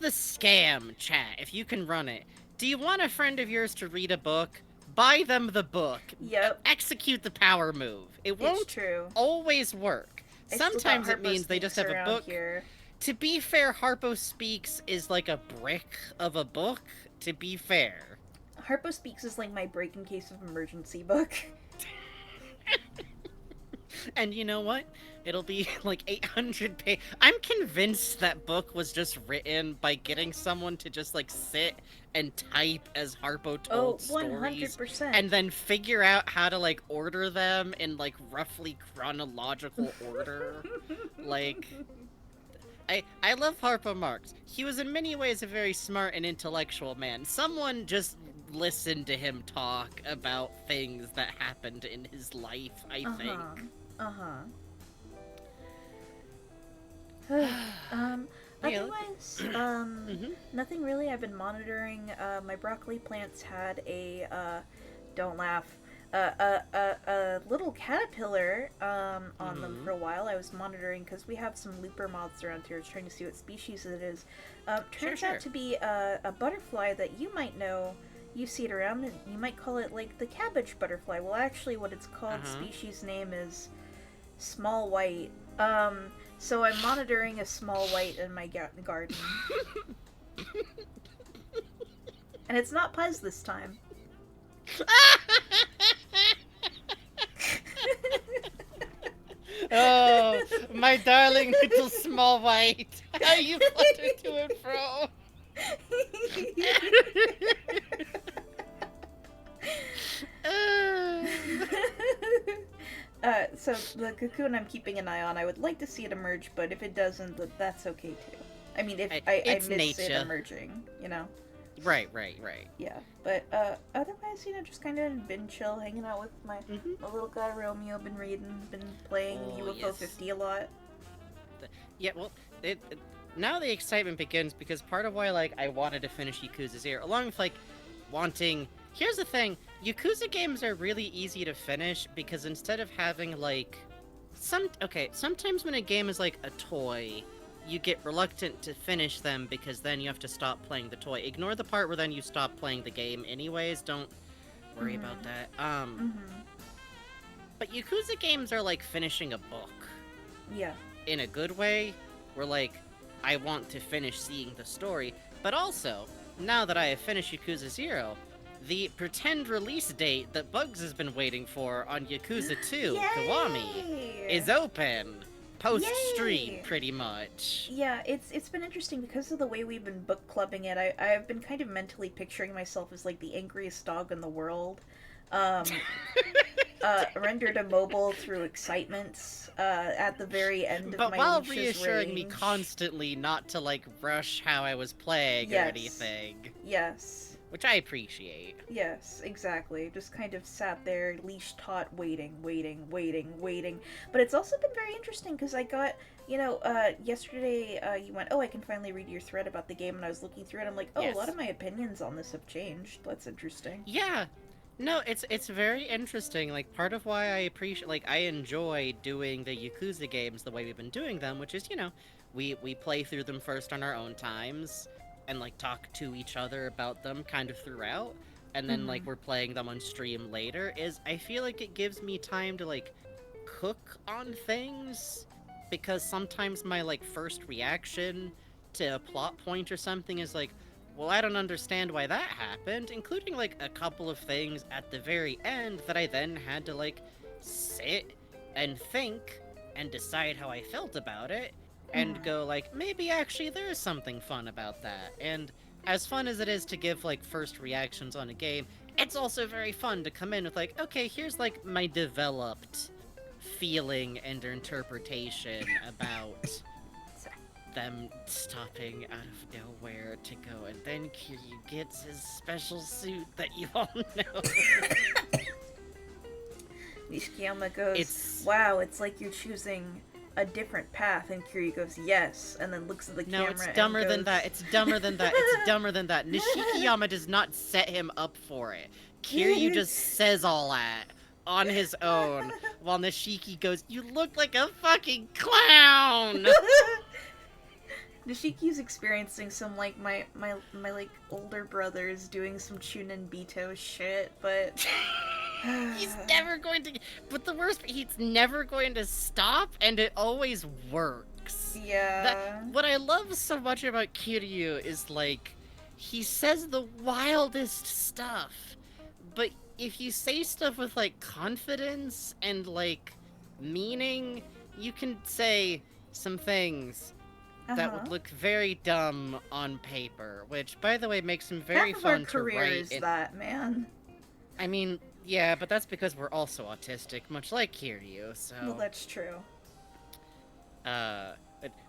A: scam, chat, if you can run it. Do you want a friend of yours to read a book? Buy them the book.
B: Yep.
A: Execute the power move. It won't always work. Sometimes it means they just have a book. Here. To be fair, Harpo Speaks is like a brick of a book, to be fair.
B: Harpo Speaks is like my break in case of emergency book.
A: And you know what? It'll be like 800 pages. I'm convinced that book was just written by getting someone to just like sit and type as Harpo told stories
B: 100%.
A: and then figure out how to like order them in like roughly chronological order. Like, I love Harpo Marx. He was in many ways a very smart and intellectual man. Someone just listened to him talk about things that happened in his life, I think.
B: Otherwise, nothing really. I've been monitoring. My broccoli plants had a, don't laugh, a little caterpillar on them for a while. I was monitoring because we have some looper moths around here. I was trying to see what species it is. Turns out to be a butterfly that you might know. You see it around, and you might call it like the cabbage butterfly. Well, actually, what it's called, species name is small white. So I'm monitoring a small white in my garden. And it's not Puzz this time.
A: Oh, my darling little small white. How you flutter to and fro.
B: So the cocoon I'm keeping an eye on, I would like to see it emerge, but if it doesn't, that's okay too. I mean, if I miss it emerging, you know?
A: Right.
B: Yeah, but otherwise, you know, just kind of been chill, hanging out with my little guy Romeo, been reading, been playing UFO 50 a lot.
A: Yeah, well, now the excitement begins, because part of why, like, I wanted to finish Yakuza 0, along with, like, wanting... Here's the thing, Yakuza games are really easy to finish, because instead of having, like... sometimes when a game is, like, a toy, you get reluctant to finish them, because then you have to stop playing the toy. Ignore the part where then you stop playing the game anyways, don't worry about that. But Yakuza games are like finishing a book.
B: Yeah.
A: In a good way, where, like, I want to finish seeing the story, but also, now that I have finished Yakuza 0, the pretend release date that Bugs has been waiting for on Yakuza 2, Kiwami, is open. Post-stream, pretty much.
B: Yeah, it's been interesting because of the way we've been book clubbing it. I've been kind of mentally picturing myself as, like, the angriest dog in the world. Rendered immobile through excitement at the very end of my
A: But while
B: leash's
A: reassuring me
B: range.
A: constantly not to, like, rush how I was playing or anything.
B: Yes.
A: Which I appreciate.
B: Yes, exactly. Just kind of sat there, leash taut, waiting. But it's also been very interesting because I got, you know, yesterday you went, oh, I can finally read your thread about the game, and I was looking through it, I'm like, oh, a lot of my opinions on this have changed. That's interesting.
A: Yeah. No, it's very interesting. Like, part of why I appreciate, like, I enjoy doing the Yakuza games the way we've been doing them, which is, you know, we play through them first on our own times, and, like, talk to each other about them kind of throughout. and then, like, we're playing them on stream later, is I feel like it gives me time to, like, cook on things, because sometimes my, like, first reaction to a plot point or something is like, well, I don't understand why that happened, including, like, a couple of things at the very end that I then had to, like, sit and think and decide how I felt about it, and go, like, maybe actually there is something fun about that. And as fun as it is to give, like, first reactions on a game, it's also very fun to come in with, like, okay, here's, like, my developed feeling and interpretation about them stopping out of nowhere to go, and then Kiryu gets his special suit that you all know.
B: Nishikiyama goes, wow, it's like you're choosing a different path, and Kiryu goes, yes, and then looks at the camera.
A: No, it's dumber than that. It's dumber than that. It's dumber than that. Nishikiyama does not set him up for it. Kiryu just says all that on his own, while Nishiki goes, you look like a fucking clown!
B: Nishiki's experiencing some, like, my like, older brothers doing some Chunin Bito shit, but...
A: He's never going to... But the worst, he's never going to stop, and it always works.
B: Yeah.
A: What I love so much about Kiryu is, like, he says the wildest stuff, but if you say stuff with, like, confidence and, like, meaning, you can say some things that would look very dumb on paper, which, by the way, makes him very fun to write.
B: Half of our career is that, man.
A: I mean, yeah, but that's because we're also autistic, much like Kiryu, so...
B: Well, that's true.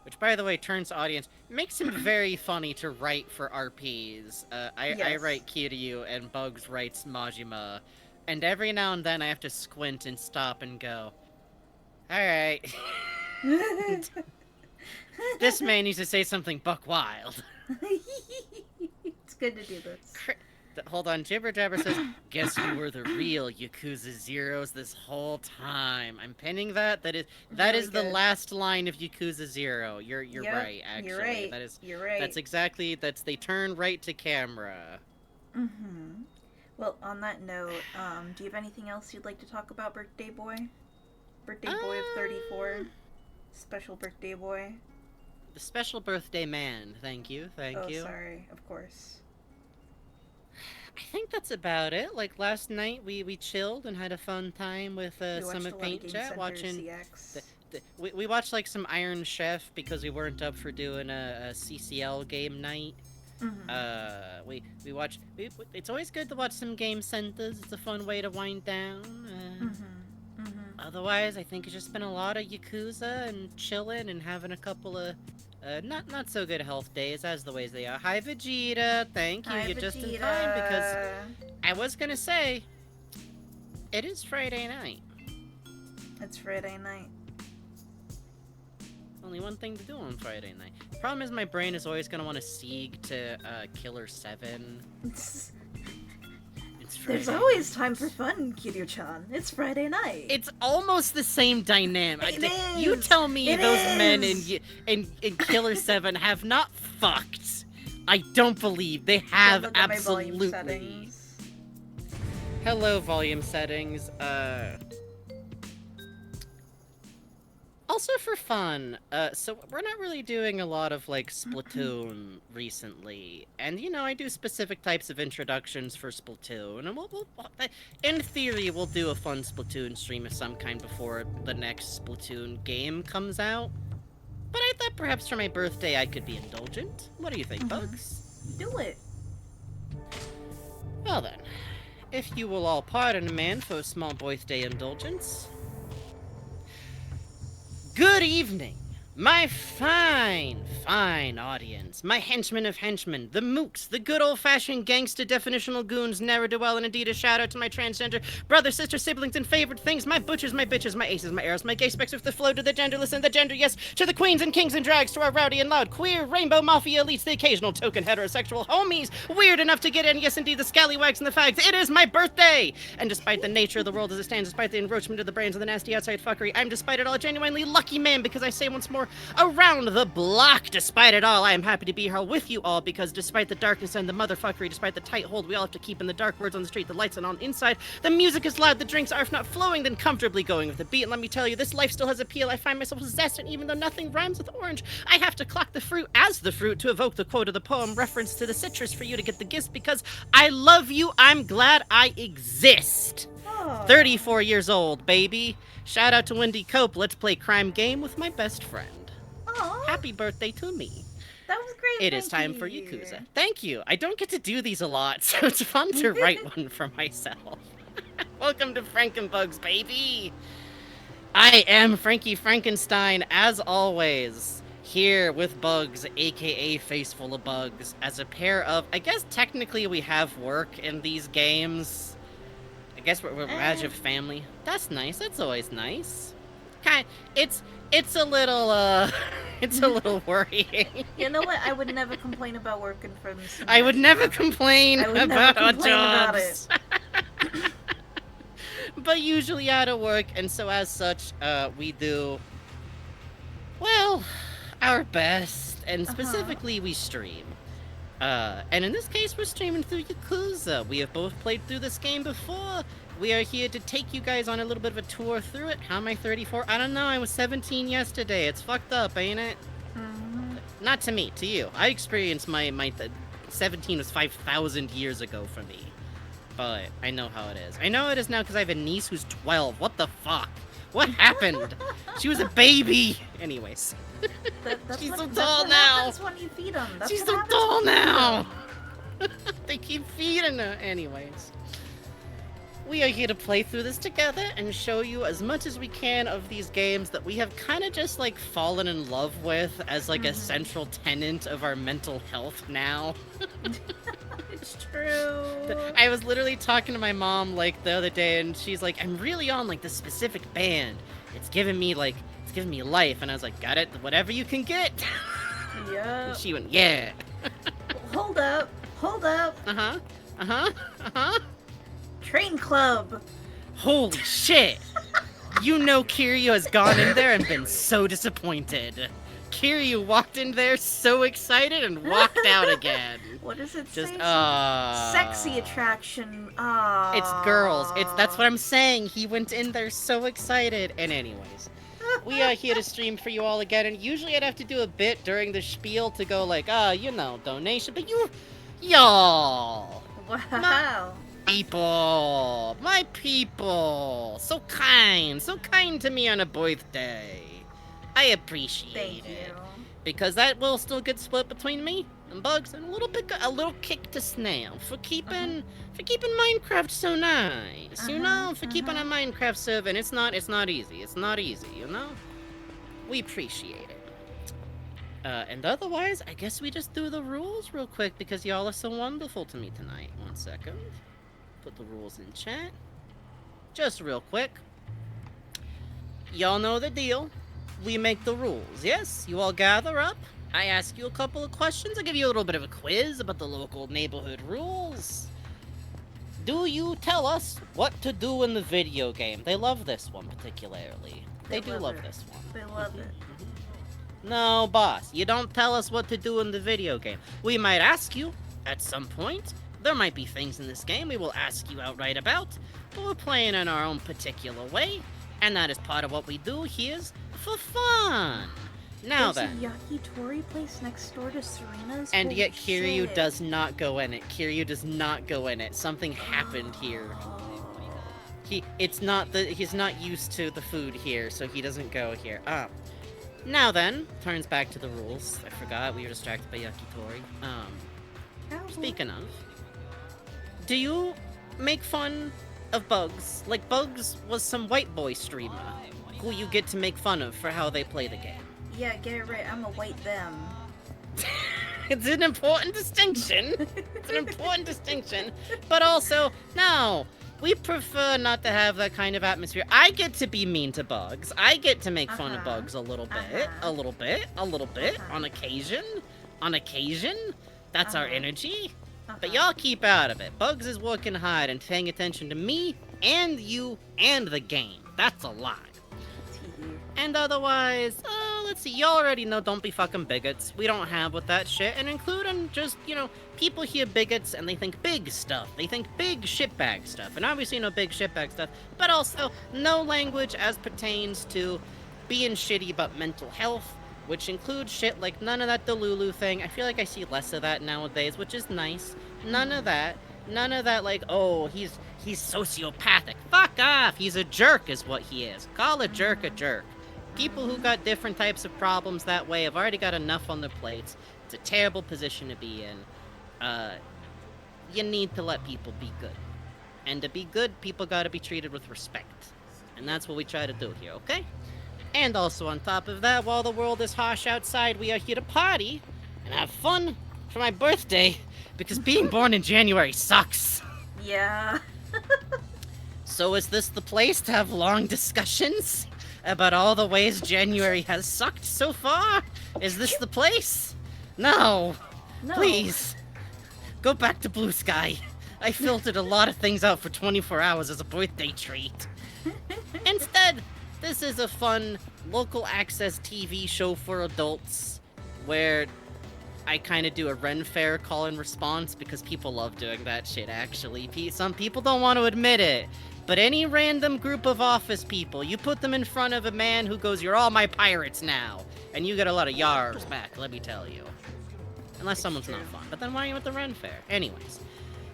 A: Which, by the way, turns to audience, makes him very funny to write for RPs. I write Kiryu, and Bugs writes Majima, and every now and then I have to squint and stop and go, alright. This man needs to say something buck wild.
B: It's good to do this.
A: Hold on, Jibber Jabber says, guess who were the real Yakuza Zeros this whole time? I'm pinning that. That is the last line of Yakuza 0. You're right, actually.
B: You're right. You're right.
A: That's exactly, they turn right to camera.
B: Mm-hmm. Well, on that note, do you have anything else you'd like to talk about, Birthday Boy? Birthday Boy of 34? Special Birthday Boy?
A: The special birthday man. Thank you.
B: Oh, sorry. Of course.
A: I think that's about it. Like, last night we chilled and had a fun time with Summit Paint Chat, watching... We watched, like, some Iron Chef because we weren't up for doing a CCL game night. Mm-hmm. We watch... It's always good to watch some game centers. It's a fun way to wind down. Otherwise, I think it's just been a lot of Yakuza and chilling and having a couple of not so good health days, as the ways they are. Hi, Vegeta. Thank you. You're just in time, because I was gonna say it is Friday night.
B: It's Friday night.
A: Only one thing to do on Friday night. Problem is, my brain is always gonna want to sieg to Killer 7.
B: There's always time for fun, Kiryu-chan. It's Friday night.
A: It's almost the same dynamic.
B: It is.
A: You tell me those men in Killer 7 have not fucked. I don't believe they have. Absolutely. Hello, volume settings. Also for fun, so we're not really doing a lot of, like, Splatoon recently, and, you know, I do specific types of introductions for Splatoon, and we'll in theory, we'll do a fun Splatoon stream of some kind before the next Splatoon game comes out, but I thought perhaps for my birthday I could be indulgent. What do you think, Bugs?
B: Do it.
A: Well then, if you will all pardon a man for a small birthday indulgence... Good evening, my fine audience, my henchmen of henchmen, the mooks, the good old-fashioned gangster definitional goons, ne'er-do-well, and indeed a shout-out to my transgender brothers, sisters, siblings, and favorite things, my butchers, my bitches, my aces, my arrows, my gay specs with the flow, to the genderless and the gender yes, to the queens and kings and drags, to our rowdy and loud queer rainbow mafia elites, the occasional token heterosexual homies, weird enough to get in, yes indeed, the scallywags and the fags, it is my birthday! And despite the nature of the world as it stands, despite the encroachment of the brains and the nasty outside fuckery, I'm despite it all a genuinely lucky man, because I say once more, around the block, despite it all, I am happy happy to be here with you all because despite the darkness and the motherfuckery, despite the tight hold we all have to keep in the dark words on the street, the lights are on inside, the music is loud, the drinks are if not flowing, then comfortably going with the beat. And let me tell you, this life still has appeal. I find myself possessed, and even though nothing rhymes with orange, I have to clock the fruit as the fruit to evoke the quote of the poem reference to the citrus for you to get the gist because I love you. I'm glad I exist. 34 years old, baby. Shout out to Wendy Cope. Let's play crime game with my best friend.
B: Aww.
A: Happy birthday to me.
B: That was great.
A: It is time for Yakuza. Thank you. I don't get to do these a lot, so it's fun to write one for myself. Welcome to Frankenbugs, baby. I am Frankie Frankenstein, as always, here with Bugs, aka Face Full of Bugs, as a pair of, I guess technically we have work in these games. I guess we're a magic family. That's nice. That's always nice. It's a little, it's a little worrying.
B: You know what? I would never complain about working for this.
A: I would never complain about our jobs. But usually out of work, and so as such, we do, well, our best, and specifically we stream. And in this case, we're streaming through Yakuza. We have both played through this game before. We are here to take you guys on a little bit of a tour through it. How am I 34? I don't know. I was 17 yesterday. It's fucked up, ain't it? Not to me, to you. I experienced my 17 was 5,000 years ago for me. But I know how it is. I know it is now because I have a niece who's 12. What the fuck? What happened? She was a baby. Anyways. She's so tall now.
B: That's when you feed them.
A: She's so tall now. They keep feeding her. Anyways. We are here to play through this together and show you as much as we can of these games that we have kind of just like fallen in love with as like a central tenet of our mental health now.
B: It's true.
A: I was literally talking to my mom like the other day and she's like, I'm really on like this specific band. It's giving me life. And I was like, got it, whatever you can get.
B: Yeah.
A: And she went, yeah.
B: Hold up. Train Club.
A: Holy shit. You know Kiryu has gone in there and been so disappointed. Kiryu walked in there so excited and walked out again.
B: What does it say?
A: Just,
B: sexy attraction.
A: It's girls. That's what I'm saying. He went in there so excited. And anyways, we are here to stream for you all again. And usually I'd have to do a bit during the spiel to go like, donation. But y'all.
B: Wow.
A: My people, so kind to me on a birthday. I appreciate it. Because that will still get split between me and Bugs, and a little kick to Snail for keeping Minecraft so nice. For keeping a Minecraft server. And it's not easy. It's not easy, you know. We appreciate it. And otherwise, I guess we just do the rules real quick because y'all are so wonderful to me tonight. 1 second. Put the rules in chat. Just real quick. Y'all know the deal. We make the rules, yes? You all gather up. I ask you a couple of questions. I give you a little bit of a quiz about the local neighborhood rules. Do you tell us what to do in the video game? They love this one particularly. They do love this one.
B: They love it.
A: No, boss. You don't tell us what to do in the video game. We might ask you at some point. There might be things in this game we will ask you outright about, but we're playing in our own particular way, and that is part of what we do here's for fun. Now
B: There's
A: then.
B: a yakitori place next door to Serena's.
A: And yet Kiryu does not go in it. Kiryu does not go in it. Something happened here. He's not used to the food here, so he doesn't go here. Now then, turns back to the rules. I forgot we were distracted by yakitori. Speaking of, do you make fun of Bugs? Like Bugs was some white boy streamer who you get to make fun of for how they play the game.
B: Yeah, get it right. I'm a white them.
A: It's an important distinction. But also, no. We prefer not to have that kind of atmosphere. I get to be mean to Bugs. I get to make fun of Bugs a little bit. On occasion. That's our energy. But y'all keep out of it. Bugs is working hard and paying attention to me and you and the game. That's a lot. And otherwise, let's see, you already know don't be fucking bigots. We don't have with that shit, and including just, people hear bigots and they think big stuff. They think big shitbag stuff, and obviously no big shitbag stuff, but also no language as pertains to being shitty about mental health, which includes shit like none of that Delulu thing. I feel like I see less of that nowadays, which is nice. None of that. None of that, like, oh, he's sociopathic. Fuck off! He's a jerk is what he is. Call a jerk a jerk. People who got different types of problems that way have already got enough on their plates. It's a terrible position to be in. You need to let people be good. And to be good, people gotta be treated with respect. And that's what we try to do here, okay? And also on top of that, while the world is harsh outside, we are here to party and have fun for my birthday, because being born in January sucks.
B: Yeah.
A: So is this the place to have long discussions about all the ways January has sucked so far? Is this the place? No. Please. Go back to Blue Sky. I filtered a lot of things out for 24 hours as a birthday treat. Instead, this is a fun, local access TV show for adults where I kind of do a Ren Fair call and response because people love doing that shit, actually. Some people don't want to admit it, but any random group of office people, you put them in front of a man who goes, "You're all my pirates now," and you get a lot of yars back, let me tell you. Unless someone's not fun, but then why are you at the Ren Fair? Anyways,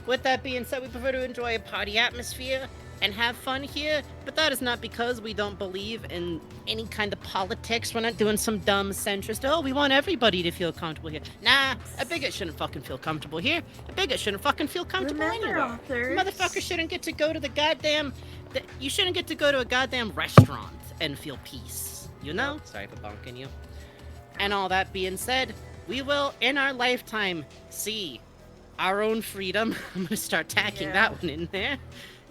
A: with that being said, we prefer to enjoy a party atmosphere and have fun here, but that is not because we don't believe in any kind of politics. We're not doing some dumb centrist, oh, we want everybody to feel comfortable here. Nah, a bigot shouldn't fucking feel comfortable here. A bigot shouldn't fucking feel comfortable anywhere. Motherfucker shouldn't get to go to you shouldn't get to go to a goddamn restaurant and feel peace, you know? Sorry for bonking you. And all that being said, we will, in our lifetime, see our own freedom. I'm gonna start tacking that one in there.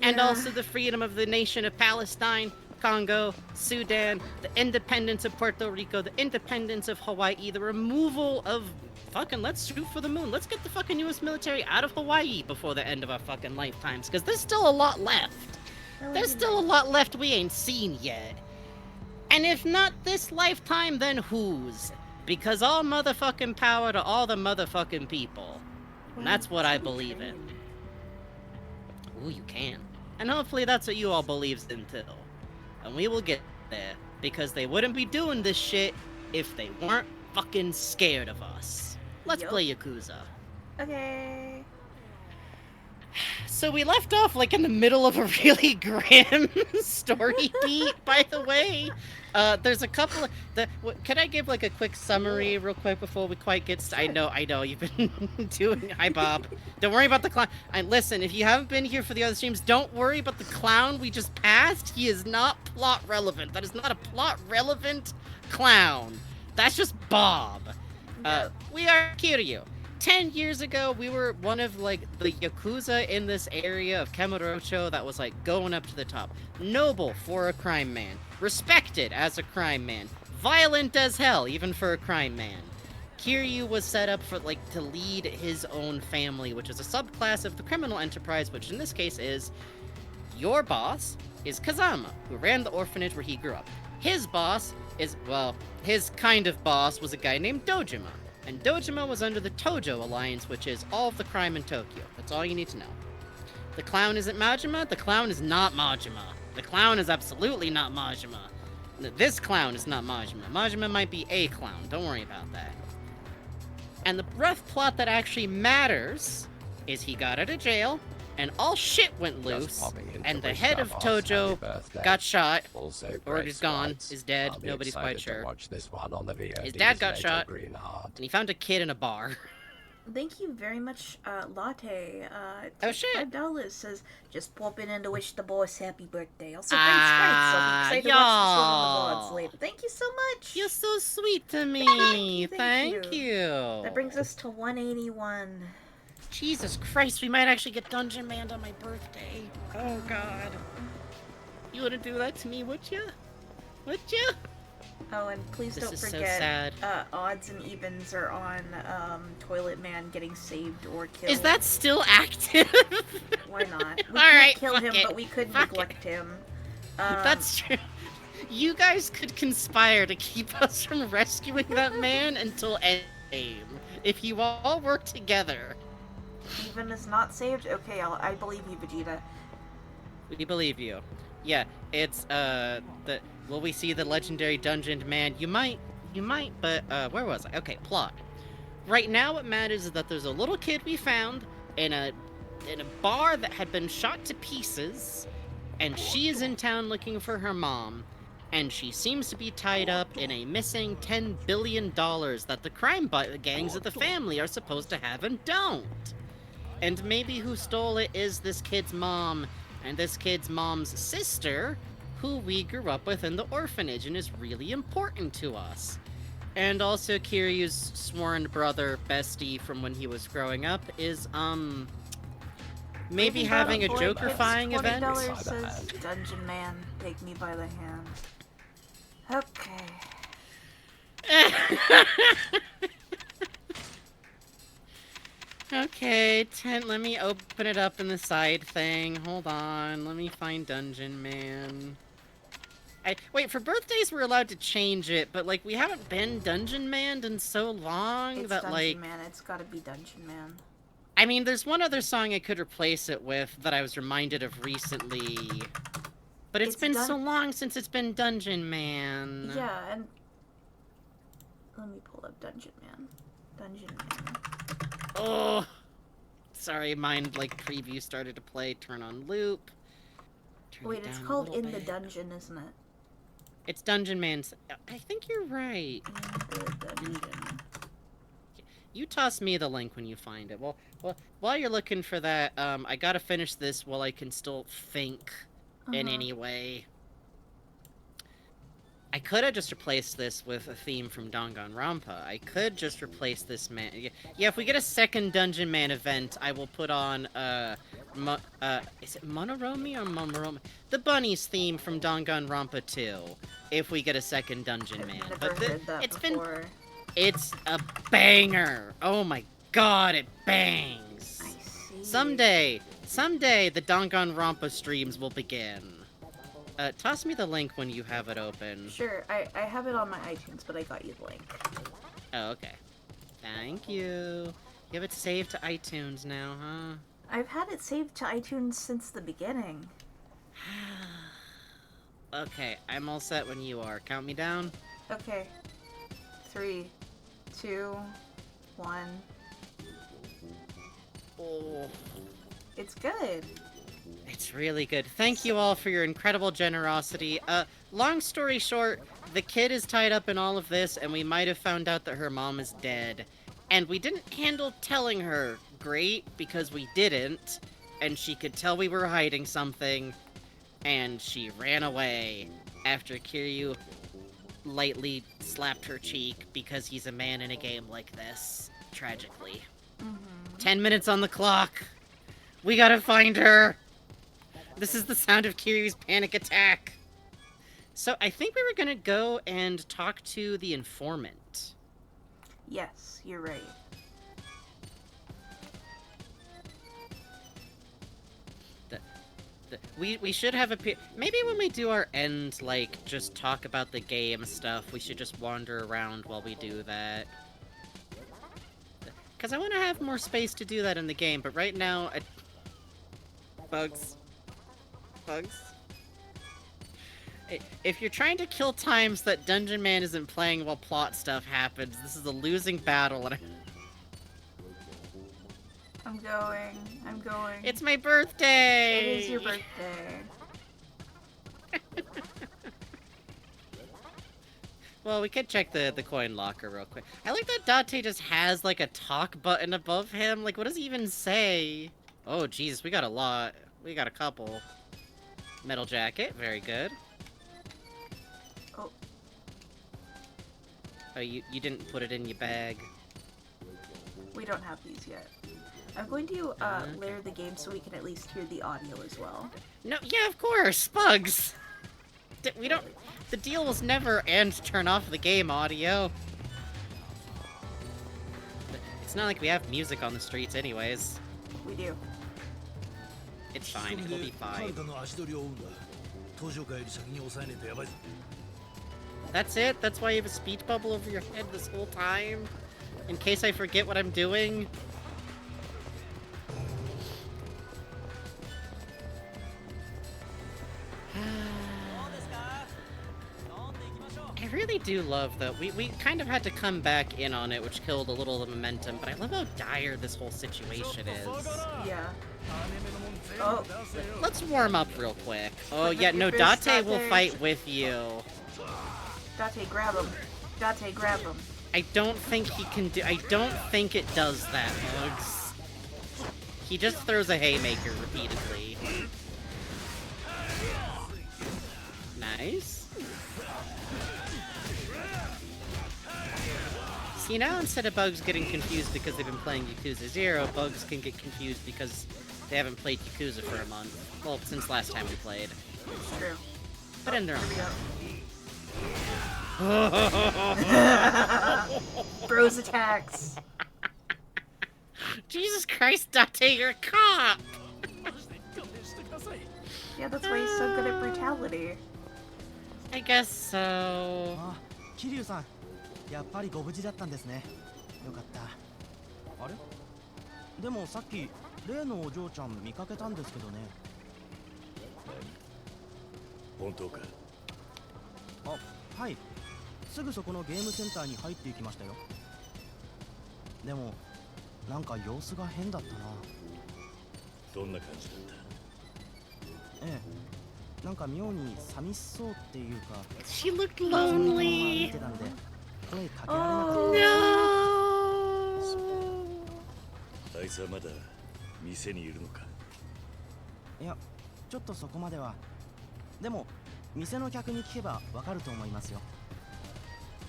A: And also the freedom of the nation of Palestine, Congo, Sudan, the independence of Puerto Rico, the independence of Hawaii, the removal of let's shoot for the moon. Let's get the fucking US military out of Hawaii before the end of our fucking lifetimes, because there's still a lot left. There's still a lot left we ain't seen yet. And if not this lifetime, then whose? Because all motherfucking power to all the motherfucking people. And that's what I believe in. Ooh, you can. And hopefully that's what you all believes in too. And we will get there, because they wouldn't be doing this shit if they weren't fucking scared of us. Let's play Yakuza.
B: Okay.
A: So we left off like in the middle of a really grim story beat, by the way. There's a couple of can I give like a quick summary real quick before we quite get I know you've been doing. Hi Bob. Don't worry about the clown. And listen, if you haven't been here for the other streams, don't worry about the clown we just passed. He is not plot relevant. That is not a plot relevant clown. That's just Bob. We are Kiryu. 10 years ago, we were one of, like, the Yakuza in this area of Kamurocho that was, like, going up to the top. Noble for a crime man. Respected as a crime man. Violent as hell, even for a crime man. Kiryu was set up for, like, to lead his own family, which is a subclass of the criminal enterprise, which in this case is your boss is Kazama, who ran the orphanage where he grew up. His boss is, well, his kind of boss was a guy named Dojima. And Dojima was under the Tojo Alliance, which is all of the crime in Tokyo. That's all you need to know. The clown isn't Majima. The clown is not Majima. The clown is absolutely not Majima. This clown is not Majima. Majima might be a clown. Don't worry about that. And the rough plot that actually matters is he got out of jail, and all shit went loose, and the head of Tojo got shot, or he's gone, is dead, nobody's quite sure. His dad got shot, and he found a kid in a bar.
B: Thank you very much, Latte.
A: Oh shit!
B: $5 says, just popping in to wish the boss happy birthday. Also, thanks, I'll be excited to watch this one on the VODs later. Thank you so much!
A: You're so sweet to me! Thank you!
B: That brings us to 181.
A: Jesus Christ, we might actually get Dungeon Manned on my birthday. Oh god. You wouldn't do that to me, would you? Would you?
B: Oh, and please don't forget,
A: so sad.
B: Odds and evens are on Toilet Man getting saved or killed.
A: Is that still active?
B: Why not? We
A: Alright,
B: can't kill him, but we could neglect him.
A: That's true. You guys could conspire to keep us from rescuing that man until endgame. If you all work together.
B: Even is not saved? Okay, I believe you, Vegeta.
A: We believe you. Yeah, it's, will we see the legendary dungeoned man? You might, but, where was I? Okay, plot. Right now what matters is that there's a little kid we found in a bar that had been shot to pieces, and she is in town looking for her mom, and she seems to be tied up in a missing $10 billion that the crime gangs of the family are supposed to have and don't. And maybe who stole it is this kid's mom, and this kid's mom's sister, who we grew up with in the orphanage and is really important to us. And also Kiryu's sworn brother, bestie from when he was growing up, is, maybe having a jokerifying event?
B: $20 says, Dungeon Man, take me by the hand. Okay.
A: Okay, let me open it up in the side thing. Hold on, let me find Dungeon Man. Wait, for birthdays we're allowed to change it, but, like, we haven't been Dungeon Manned in so long
B: it's
A: that,
B: Dungeon
A: like...
B: Man, it's gotta be Dungeon Man.
A: I mean, there's one other song I could replace it with that I was reminded of recently. But it's been so long since it's been Dungeon Man.
B: Yeah, and... Let me pull up Dungeon Man. Dungeon Man.
A: Oh! Sorry, mine, like, preview started to play. Turn on loop.
B: Wait, it's called In the Dungeon, isn't it?
A: It's Dungeon Man's... I think you're right.
B: In the Dungeon.
A: You toss me the link when you find it. Well, while you're looking for that, I gotta finish this while I can still think in any way. I could have just replaced this with a theme from Danganronpa. I could just replace this man... Yeah, if we get a second Dungeon Man event, I will put on, is it Monoromi or Momoromi? The bunny's theme from Danganronpa 2, if we get a second Dungeon Man.
B: I've never heard that before.
A: It's a banger! Oh my god, it bangs!
B: I see.
A: Someday the Danganronpa streams will begin. Toss me the link when you have it open.
B: Sure, I have it on my iTunes, but I got you the link.
A: Oh, okay. Thank you. You have it saved to iTunes now, huh?
B: I've had it saved to iTunes since the beginning.
A: Okay, I'm all set when you are. Count me down.
B: Okay. 3, 2, 1.
A: Oh.
B: It's good.
A: It's really good. Thank you all for your incredible generosity. Long story short, the kid is tied up in all of this, and we might have found out that her mom is dead. And we didn't handle telling her great, because we didn't, and she could tell we were hiding something, and she ran away after Kiryu lightly slapped her cheek because he's a man in a game like this, tragically. 10 minutes on the clock. We gotta find her. This is the sound of Kiryu's panic attack. So I think we were gonna go and talk to the informant.
B: Yes, you're right.
A: We should have a... Maybe when we do our end, like, just talk about the game stuff, we should just wander around while we do that. Because I want to have more space to do that in the game, but right now... Bugs. If you're trying to kill times that Dungeon Man isn't playing while plot stuff happens, this is a losing battle, and
B: I'm going.
A: It's my birthday!
B: It is your birthday.
A: Well, we could check the coin locker real quick. I like that Date just has, like, a talk button above him. Like, what does he even say? Oh, Jesus, we got a lot. We got a couple. Metal jacket, very good.
B: Oh.
A: Oh, you didn't put it in your bag.
B: We don't have these yet. I'm going to layer the game so we can at least hear the audio as well.
A: No, yeah, of course, Bugs! We don't... The deal was never and turn off the game audio. It's not like we have music on the streets anyways.
B: We do.
A: It's fine, it'll be fine. That's it? That's why you have a speech bubble over your head this whole time? In case I forget what I'm doing? I really do love, though. We kind of had to come back in on it, which killed a little of the momentum, but I love how dire this whole situation is.
B: Yeah. Oh.
A: Let's warm up real quick. Oh, yeah, no, Date will fight with you.
B: Date, grab him. Date, grab him.
A: I don't think he can do... I don't think it does that, Bugs. He just throws a haymaker repeatedly. Nice. See, now instead of Bugs getting confused because they've been playing Yakuza 0, Bugs can get confused because they haven't played Yakuza for a month. Well, since last time we played.
B: It's true.
A: But in their own
B: Bros attacks.
A: Jesus Christ, Date, you're a cop!
B: Yeah, that's why he's so good at brutality.
A: I guess so.
D: 桐生さん、やっぱりご無事だったんですね。よかった。あれ？でもさっき例のお嬢ちゃん見かけたんですけどね。
E: 本当か？
D: あ、はい。すぐそこのゲームセンターに入っていきましたよ。でもなんか様子が変だったな。
E: どんな感じだった？
D: ええ、なんか妙に寂しそうっていうか。
A: She looked lonely.
D: 見てたんで声かけられなかった。
E: あいつはまだ店にいるのか？
D: いや、ちょっとそこまでは。でも店の客に聞けばわかると思いますよ。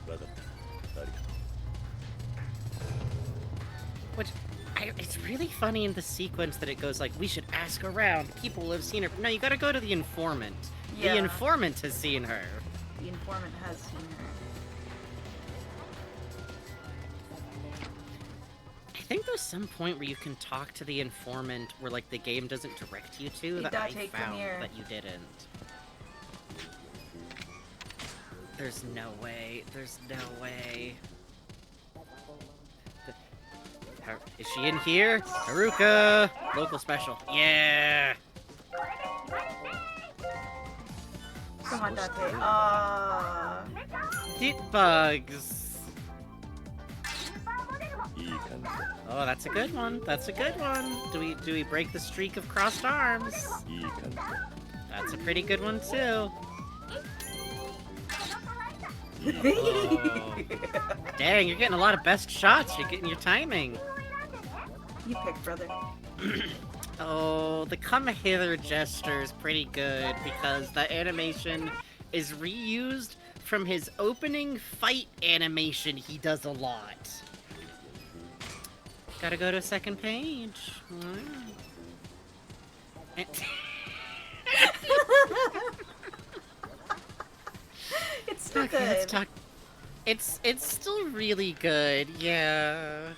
E: わかった。ありがとう。
A: Which, it's really funny in the sequence that it goes like, we should ask around. People will have seen her. No, you gotta go to the informant.
B: Yeah.
A: The informant has seen her.
B: The informant has seen her.
A: I think there's some point where you can talk to the informant where, like, the game doesn't direct you to that I found that you didn't. There's no way. There's no way. Is she in here? Haruka! Local special. Yeah!
B: Come on, Date.
A: Dit bugs.
E: いい感じだ。
A: Oh, that's a good one. That's a good one. Do we break the streak of crossed arms?
E: いい感じだ。
A: That's a pretty good one too. Oh. Dang, you're getting a lot of best shots. You're getting your timing.
B: You pick, brother.
A: Oh, the come hither gesture is pretty good because the animation is reused from his opening fight animation he does a lot. Gotta go to a second page.
B: It's still
A: okay,
B: good.
A: let's talk. It's still really good, yeah.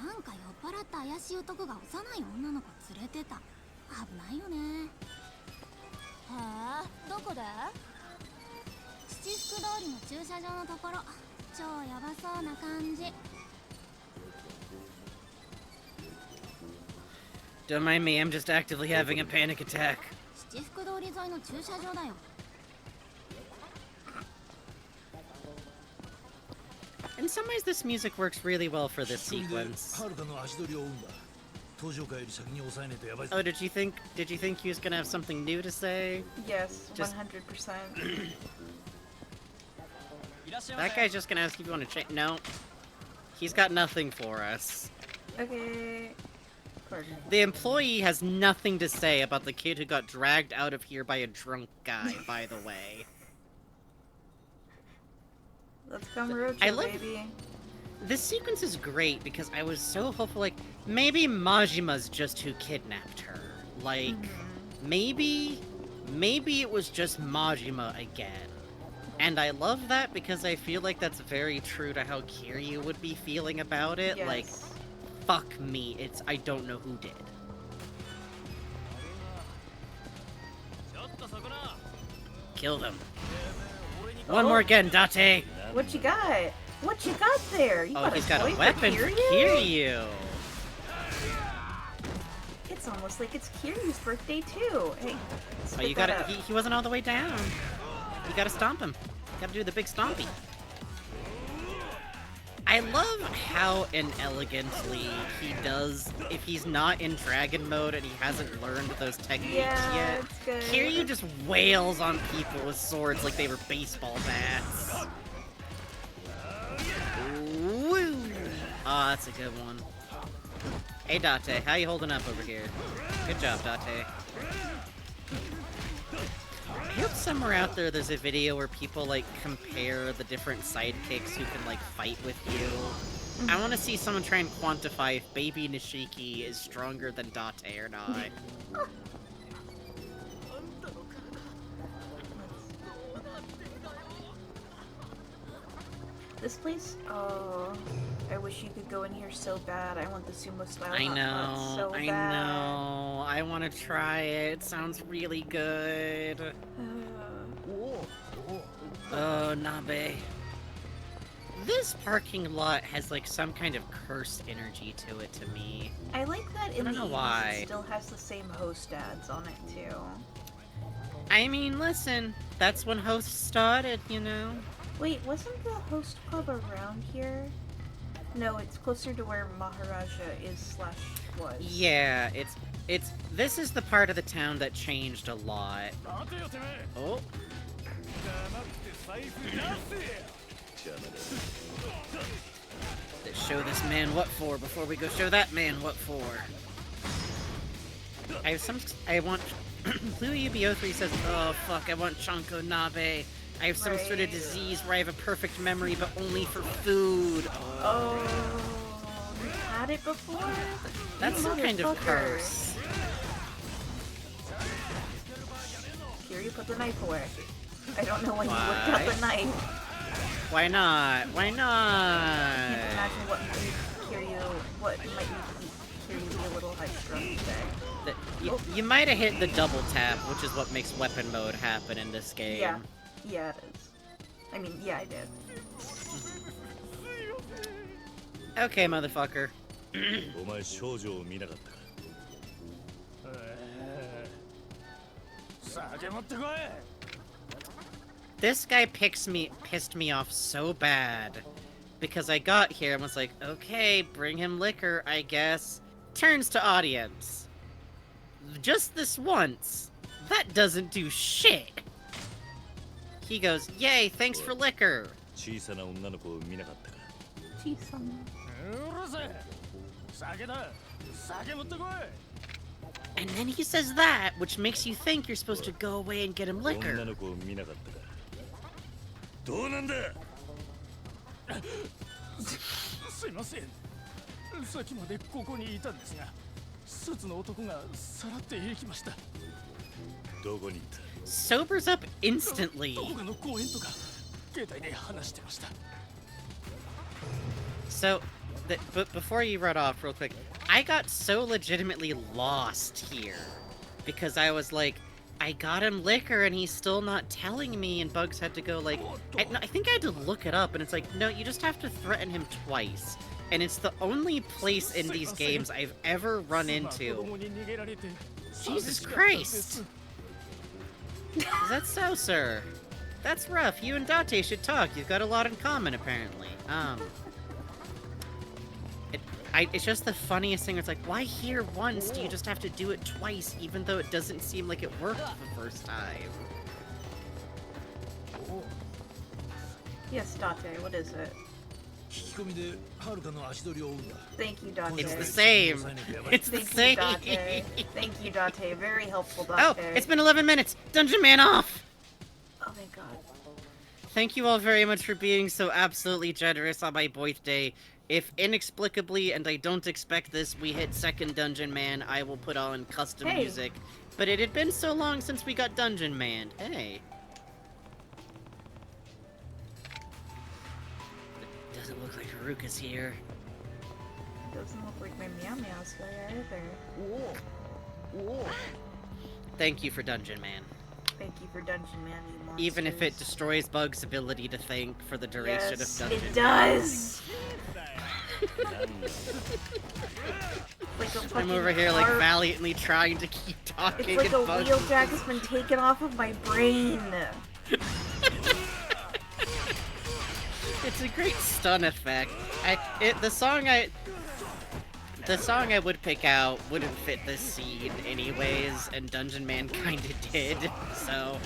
F: なんか酔っ払った怪しい男が幼い女の子連れてた。危ないよね。へえ、どこで？七福通りの駐車場のところ。超ヤバそうな感じ。
A: Don't mind me, I'm just actively having a panic attack.
F: 七福通り沿いの駐車場だよ。
A: In some ways, this music works really well for this sequence. Oh, did you think he was gonna have something new to say?
B: Yes,
A: Just-
B: 100%.
A: That guy's just gonna ask if you want to change. No, he's got nothing for us.
B: Okay. Pardon.
A: The employee has nothing to say about the kid who got dragged out of here by a drunk guy. By the way.
B: Let's come Roach, baby.
A: This sequence is great because I was so hopeful, like, maybe Majima's just who kidnapped her. Like, maybe it was just Majima again. And I love that because I feel like that's very true to how Kiryu would be feeling about it.
B: Yes.
A: Like, fuck me, I don't know who did. Kill them. One more again, Date.
B: What you got? What you got there? You
A: Oh, he's got a weapon for Kiryu.
B: It's almost like it's Kiryu's birthday too. Hey,
A: oh, you gotta. He wasn't all the way down. You gotta stomp him. You gotta do the big stompy. I love how inelegantly he does, if he's not in dragon mode and he hasn't learned those techniques yet.
B: It's good.
A: Kiryu just wails on people with swords like they were baseball bats. Woo! Oh, that's a good one. Hey, Date, how you holding up over here? Good job, Date. I hope somewhere out there's a video where people, like, compare the different sidekicks who can, like, fight with you. I want to see someone try and quantify if Baby Nishiki is stronger than Date or not.
B: This place, oh, I wish you could go in here so bad. I want the sumo style.
A: I know, I know. I want to try it. It sounds really good. Oh, Nabe. This parking lot has like some kind of cursed energy to it to me.
B: I like that in the
A: know
B: East
A: why.
B: it still has the same host ads on it too.
A: I mean, listen, that's when hosts started, you know?
B: Wait, wasn't the host club around here? No, it's closer to where Maharaja is / was.
A: Yeah, this is the part of the town that changed a lot. Oh. Let's show this man what for before we go show that man what for. I want Blue UBO3 says, oh fuck, I want Chanko Nabe. I have some sort of disease where I have a perfect memory, but only for food.
B: Oh, you had it before?
A: That's some kind of curse.
B: Kiryu, put the knife away. I don't know why you whipped out the knife.
A: Why not? Why not?
B: I can't imagine what might make Kiryu be a little high-strung today.
A: You might have hit the double tap, which is what makes weapon mode happen in this game.
B: Yeah. Yeah, it is. I mean, yeah, I did.
A: Okay, motherfucker. This guy pissed me off so bad. Because I got here and was like, okay, bring him liquor, I guess. Turns to audience. Just this once. That doesn't do shit. He goes, yay, thanks for liquor. And then he says that, which makes you think you're supposed to go away and get him liquor. Sobers up instantly. So, but before you run off real quick, I got so legitimately lost here. Because I was like, I got him liquor and he's still not telling me, and Bugs had to go like, I think I had to look it up, and it's like, no, you just have to threaten him twice. And it's the only place in these games I've ever run into. Jesus Christ! Is that so, sir? That's rough. You and Date should talk. You've got a lot in common, apparently. It's just the funniest thing. It's like, why here once? Do you just have to do it twice, even though it doesn't seem like it worked the first time?
B: Yes, Date, what is it? Thank you, Date.
A: It's the same. It's the same.
B: Thank you, Date. Very helpful, Date.
A: Oh, it's been 11 minutes. Dungeon Man off.
B: Oh my god.
A: Thank you all very much for being so absolutely generous on my birthday. If inexplicably, and I don't expect this, we hit second Dungeon Man, I will put on custom music. But it had been so long since we got Dungeon Man. Hey. Doesn't look like Haruka's here.
B: Doesn't look like my Meow Meow's here either.
A: Thank you for Dungeon Man.
B: Thank you for Dungeon Man, you monsters.
A: Even if it destroys Bug's ability to think for the duration of Dungeon
B: it does! Like
A: I'm over here like valiantly trying to keep talking.
B: It's like a wheeljack has been taken off of my brain.
A: It's a great stun effect. The song I would pick out wouldn't fit this scene anyways, and Dungeon Man kinda did, so...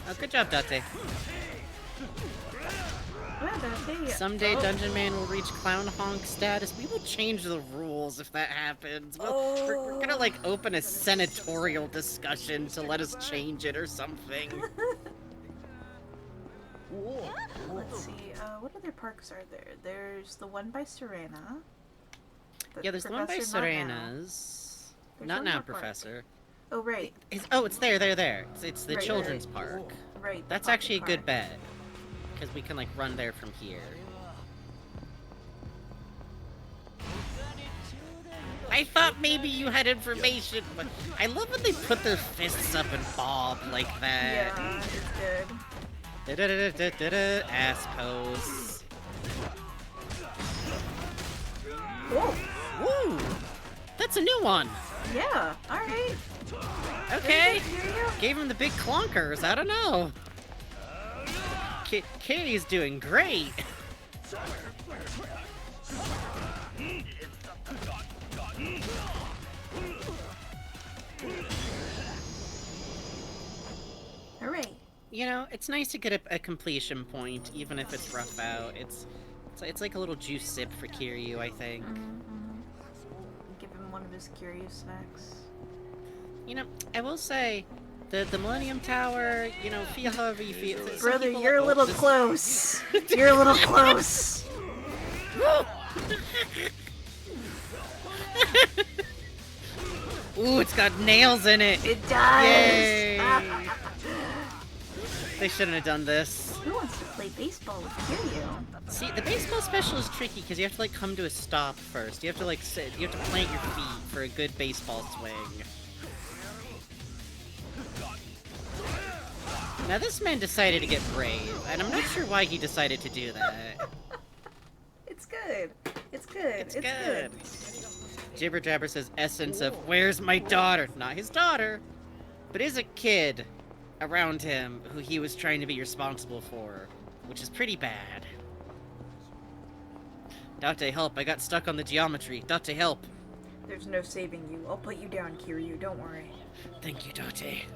A: Oh, good job, Date. Someday Dungeon Man will reach Clown Honk status. We will change the rules if that happens. We're gonna like open a senatorial discussion to let us change it or something.
B: Let's see, what other parks are there? There's the one by Serena.
A: Yeah, there's the one by Serena's. Not now, Professor.
B: Oh, right.
A: It's there. It's the children's park.
B: Right.
A: That's actually a good bet. Because we can, like, run there from here. I thought maybe you had information, but I love when they put their fists up and bob like that.
B: Yeah, it's good.
A: Da-da-da-da-da-da, ass pose.
B: Whoa.
A: Woo! That's a new one.
B: Yeah, alright.
A: Okay. Gave him the big clonkers. I don't know. Katie's doing great.
B: Hooray.
A: You know, it's nice to get a completion point, even if it's rough out. It's like a little juice sip for Kiryu, I think.
B: Give him one of his curious snacks.
A: You know, I will say, the Millennium Tower, you know, feel however you feel.
B: Brother, you're a little close. You're a little close.
A: Ooh, it's got nails in it.
B: It does.
A: Yay. They shouldn't have done this.
B: Who wants to play baseball with Kiryu?
A: See, the baseball special is tricky because you have to like come to a stop first. You have to like sit. You have to plant your feet for a good baseball swing. Now this man decided to get brave, and I'm not sure why he decided to do that.
B: It's good. It's good.
A: It's good. Jibber Jabber says essence of where's my daughter? Not his daughter, but is a kid around him who he was trying to be responsible for, which is pretty bad. Date, help, I got stuck on the geometry. Date, help.
B: There's no saving you. I'll put you down, Kiryu, don't worry.
A: Thank you, Date.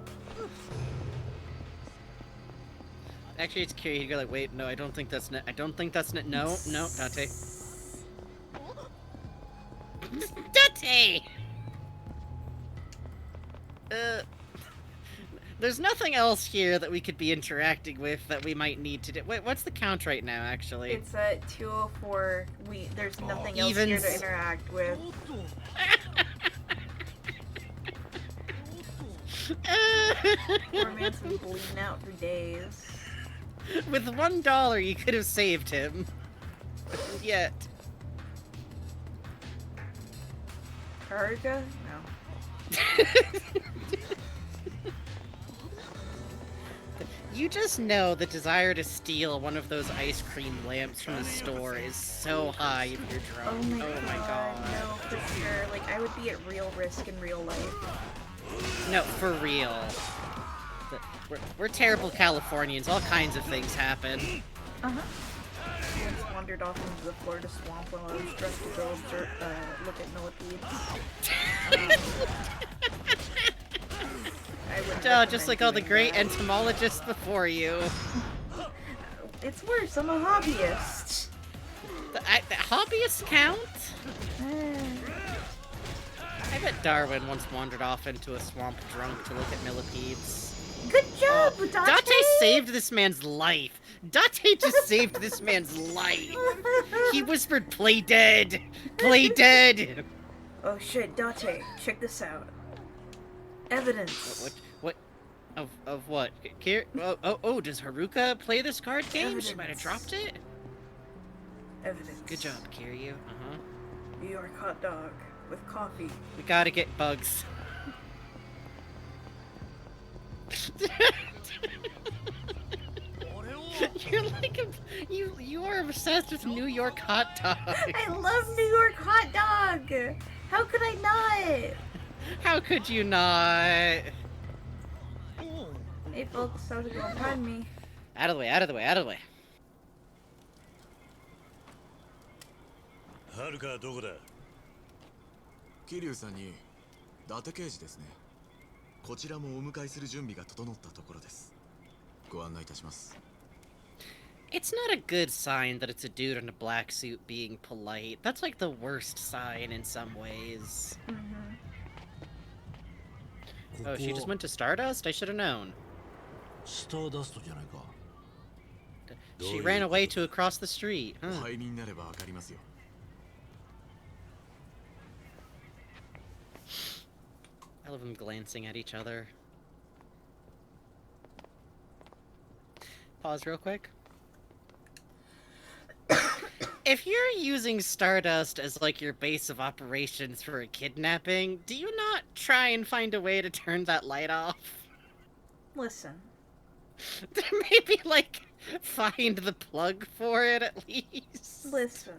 A: Actually, it's Kiryu. You go like, wait, no, I don't think that's I don't think that's no, Date. Date! There's nothing else here that we could be interacting with that we might need to do. Wait, what's the count right now, actually?
B: It's at 204. There's nothing else here to interact with. Poor man's been bleeding out for days.
A: With $1, you could have saved him. Yet.
B: Haruka? No.
A: You just know the desire to steal one of those ice cream lamps from the store is so high if you're drunk.
B: Oh my god. No, for sure. Like, I would be at real risk in real life.
A: No, for real. We're terrible Californians. All kinds of things happen.
B: Uh-huh. I once wandered off into the Florida swamp while I was dressed to go look at millipedes.
A: Just like all the great entomologists before you.
B: It's worse, I'm a hobbyist.
A: The hobbyists count? I bet Darwin once wandered off into a swamp drunk to look at millipedes.
B: Good job, Date!
A: Date saved this man's life. Date just saved this man's life. He whispered, "Play dead! Play dead!"
B: Oh shit, Date, check this out. Evidence.
A: What? Of what? Oh, does Haruka play this card game? Evidence. She might have dropped it?
B: Evidence.
A: Good job, Kiryu. Uh-huh.
B: New York hot dog with coffee.
A: We gotta get Bugs. You're like you are obsessed with New York hot dogs.
B: I love New York hot dog. How could I not?
A: How could you not?
B: Hey folks, how's it going? Pardon me.
A: Out of the way, out of the way, out of the way.
E: はるかはどこだ。
G: 桐生さんに伊達刑事ですね。こちらもお迎えする準備が整ったところです。ご案内いたします。
A: It's not a good sign that it's a dude in a black suit being polite. That's like the worst sign in some ways. Oh, she just went to Stardust? I should have known.
E: スターダストじゃないか。
A: She ran away to across the street.
G: お
A: Huh.
G: 入りになればわかりますよ。
A: I love them glancing at each other. Pause real quick. If you're using Stardust as like your base of operations for a kidnapping, do you not try and find a way to turn that light off?
B: Listen.
A: Maybe like find the plug for it at least.
B: Listen.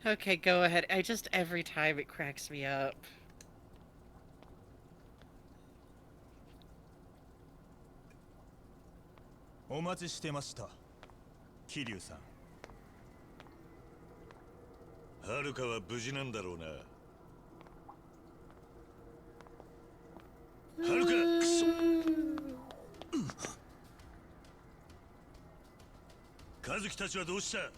A: Okay, go ahead. Every time it cracks me up.
H: お待ちしてました。桐生さん。
E: はるかは無事なんだろうな。はるか、くそ。和樹たちはどうした？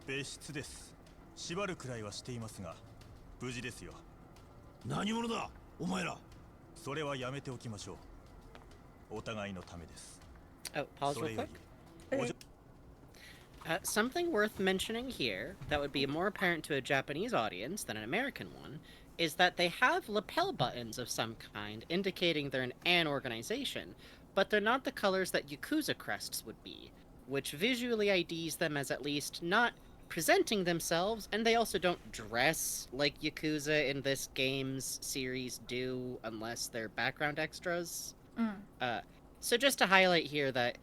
H: 別室です。縛るくらいはしていますが、無事ですよ。
E: 何者だ、お前ら。
H: それはやめておきましょう。お互いのためです。
A: Oh, pause real quick.
B: Okay.
A: Something worth mentioning here that would be more apparent to a Japanese audience than an American one is that they have lapel buttons of some kind indicating they're an organization, but they're not the colors that Yakuza crests would be, which visually IDs them as at least not presenting themselves, and they also don't dress like Yakuza in this game's series do unless they're background extras. So just to highlight here that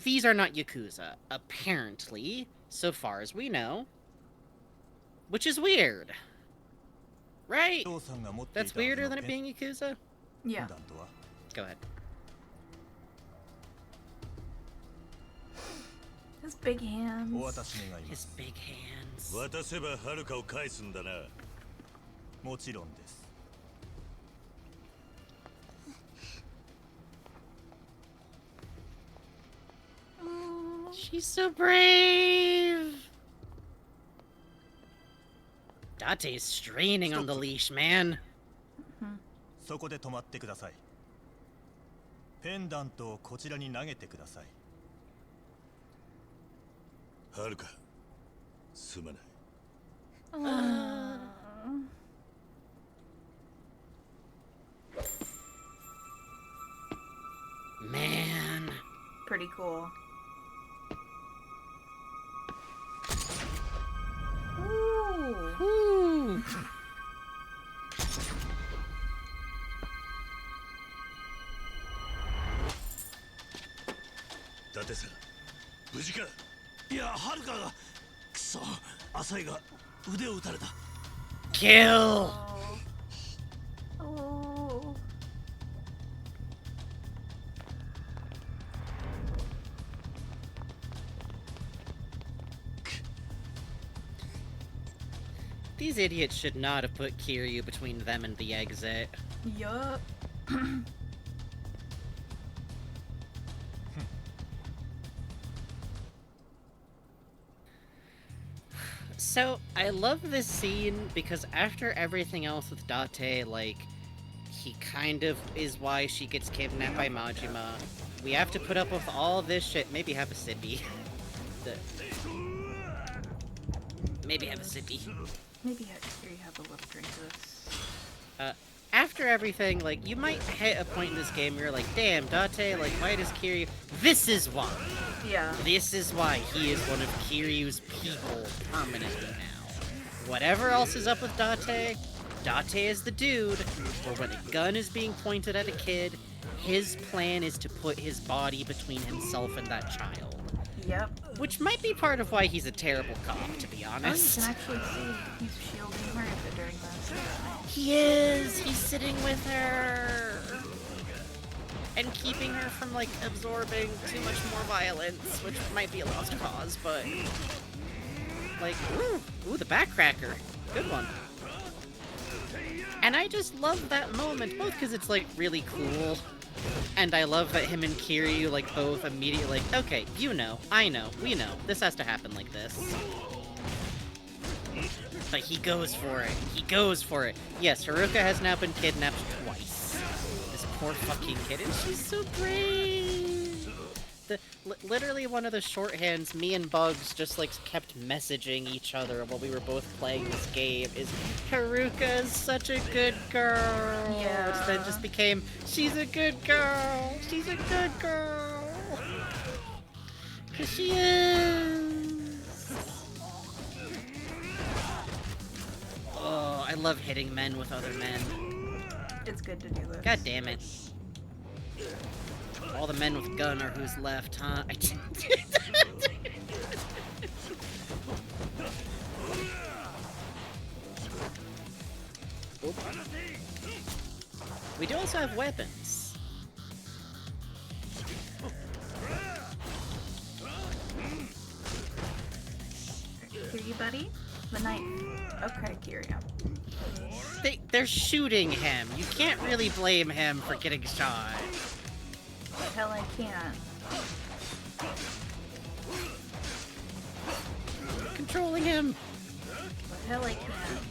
A: these are not Yakuza, apparently, so far as we know. Which is weird. Right? That's weirder than it being Yakuza?
B: Yeah.
A: Go ahead.
B: His big hands.
A: His big hands.
E: 渡せばはるかを返すんだな。
H: もちろんです。
A: She's so brave! Date's straining on the leash, man.
H: そこで止まってください。ペンダントをこちらに投げてください。
E: はるか、すまない。
A: Man.
B: Pretty cool.
A: Ooh.
E: 伊達さん、無事か？いや、はるかが。くそ、浅井が腕を撃たれた。
A: Kill!
B: Oh.
A: These idiots should not have put Kiryu between them and the exit.
B: Yup.
A: So, I love this scene because after everything else with Date, like, he kind of is why she gets kidnapped by Majima. We have to put up with all this shit. Maybe have a sippy. Maybe have a sippy.
B: Maybe here you have a little drink of this.
A: After everything, like, you might hit a point in this game where you're like, damn, Date, like, why does Kiryu... This is why!
B: Yeah.
A: This is why he is one of Kiryu's people permanently now. Whatever else is up with Date is the dude, or when a gun is being pointed at a kid, his plan is to put his body between himself and that child.
B: Yep.
A: Which might be part of why he's a terrible cop, to be
B: Oh, you
A: honest.
B: can actually see he's shielding her during this.
A: He is! He's sitting with her! And keeping her from, like, absorbing too much more violence, which might be a lost cause, but... Like, ooh, the backcracker. Good one. And I just love that moment, both because it's, like, really cool, and I love that him and Kiryu, like, both immediately, like, okay, you know, I know, we know, this has to happen like this. But he goes for it. He goes for it. Yes, Haruka has now been kidnapped twice. This poor fucking kid, and she's so brave! Literally one of the shorthands me and Bugs just, like, kept messaging each other while we were both playing this game is, Haruka is such a good girl!
B: Yeah.
A: Which then just became, she's a good girl! She's a good girl! 'Cause she is! Oh, I love hitting men with other men.
B: It's good to do this.
A: God damn it. All the men with gun are who's left, huh? We do also have weapons.
B: Kiryu, buddy? The knife. Okay, Kiryu.
A: They're shooting him. You can't really blame him for getting shot.
B: The hell I can't.
A: Controlling him.
B: The hell I can't.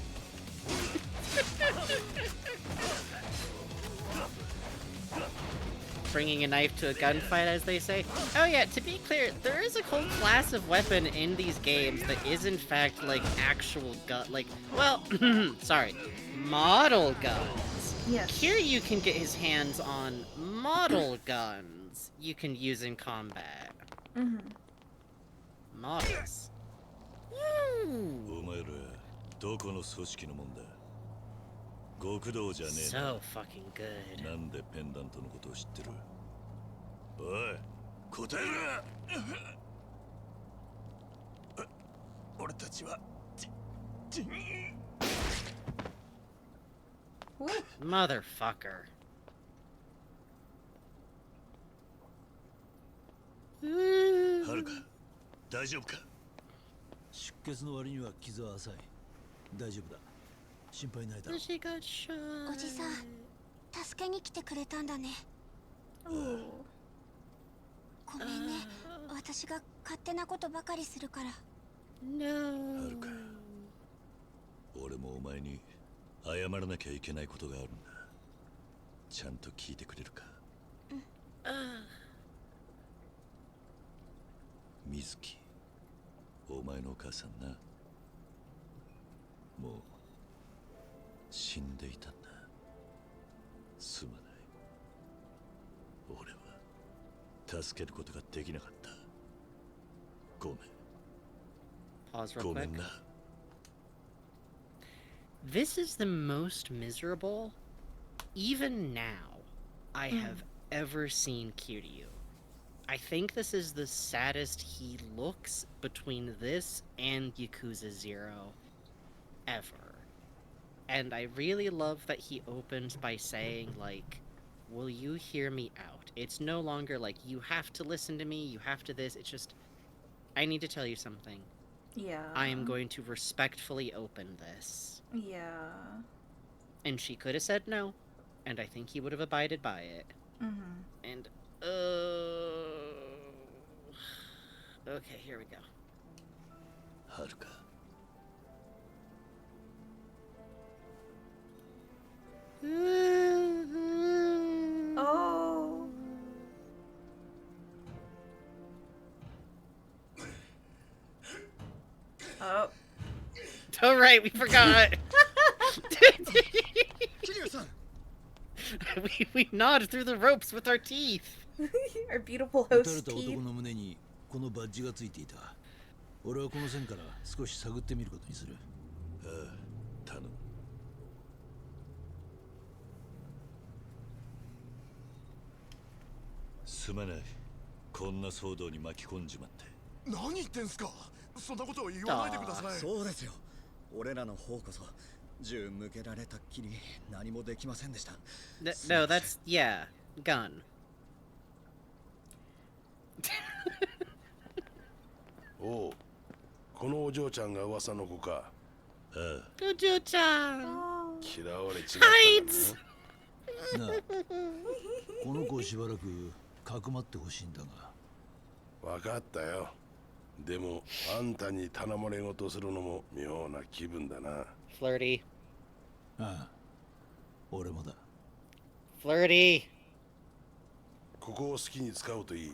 A: Bringing a knife to a gunfight, as they say. Oh yeah, to be clear, there is a whole class of weapon in these games that is in fact, like, actual gun, like, well, sorry, model guns.
B: Yes.
A: Here you can get his hands on model guns you can use in combat.
B: Mm-hmm.
A: Models. So fucking good.
E: なんでペンダントのことを知ってる？おい、答えろ！俺たちは
A: Motherfucker.
E: はるか、大丈夫か？
I: 出血の割には傷は浅い。大丈夫だ。心配ないだろう。
F: おじさん、助けに来てくれたんだね。ごめんね、私が勝手なことばかりするから。
E: はるか、俺もお前に謝らなきゃいけないことがあるんだ。ちゃんと聞いてくれるか？水木、お前のお母さんな、もう死んでいたんだ。すまない。俺は助けることができなかった。ごめん。
A: Pause real
E: ごめ
A: quick.
E: んな。
A: This is the most miserable, even now, I have ever seen Kiryu. I think this is the saddest he looks between this and Yakuza 0 ever. And I really love that he opens by saying, like, will you hear me out? It's no longer like, you have to listen to me, you have to this, it's just, I need to tell you something.
B: Yeah.
A: I am going to respectfully open this.
B: Yeah.
A: And she could have said no, and I think he would have abided by it.
B: Mm-hmm.
A: And, okay, here we go.
E: はるか。
B: Oh. Oh.
A: All right, we forgot. we nod through the ropes with our teeth.
B: Our beautiful
I: 撃た
B: host
I: れた
B: teeth.
I: 男の胸にこのバッジがついていた。俺はこの線から少し探ってみることにする。
E: ああ、頼む。すまない。こんな騒動に巻き込んじまって。
G: 何言ってんすか。そんなことを言わないでください。
D: そうですよ。俺らの方こそ銃向けられたっきり何もできませんでした。
A: No, that's yeah, gun.
J: おう、このお嬢ちゃんが噂の子か。
E: ああ。
A: お嬢ちゃん。
J: 嫌われちまった
I: なあ、この子をしばらくかくまってほしいんだが。
J: 分かったよ。でもあんたに頼まれ事するのも妙な気分だな。
A: Flirty.
I: ああ、俺もだ。
A: Flirty.
J: ここを好きに使おうといい。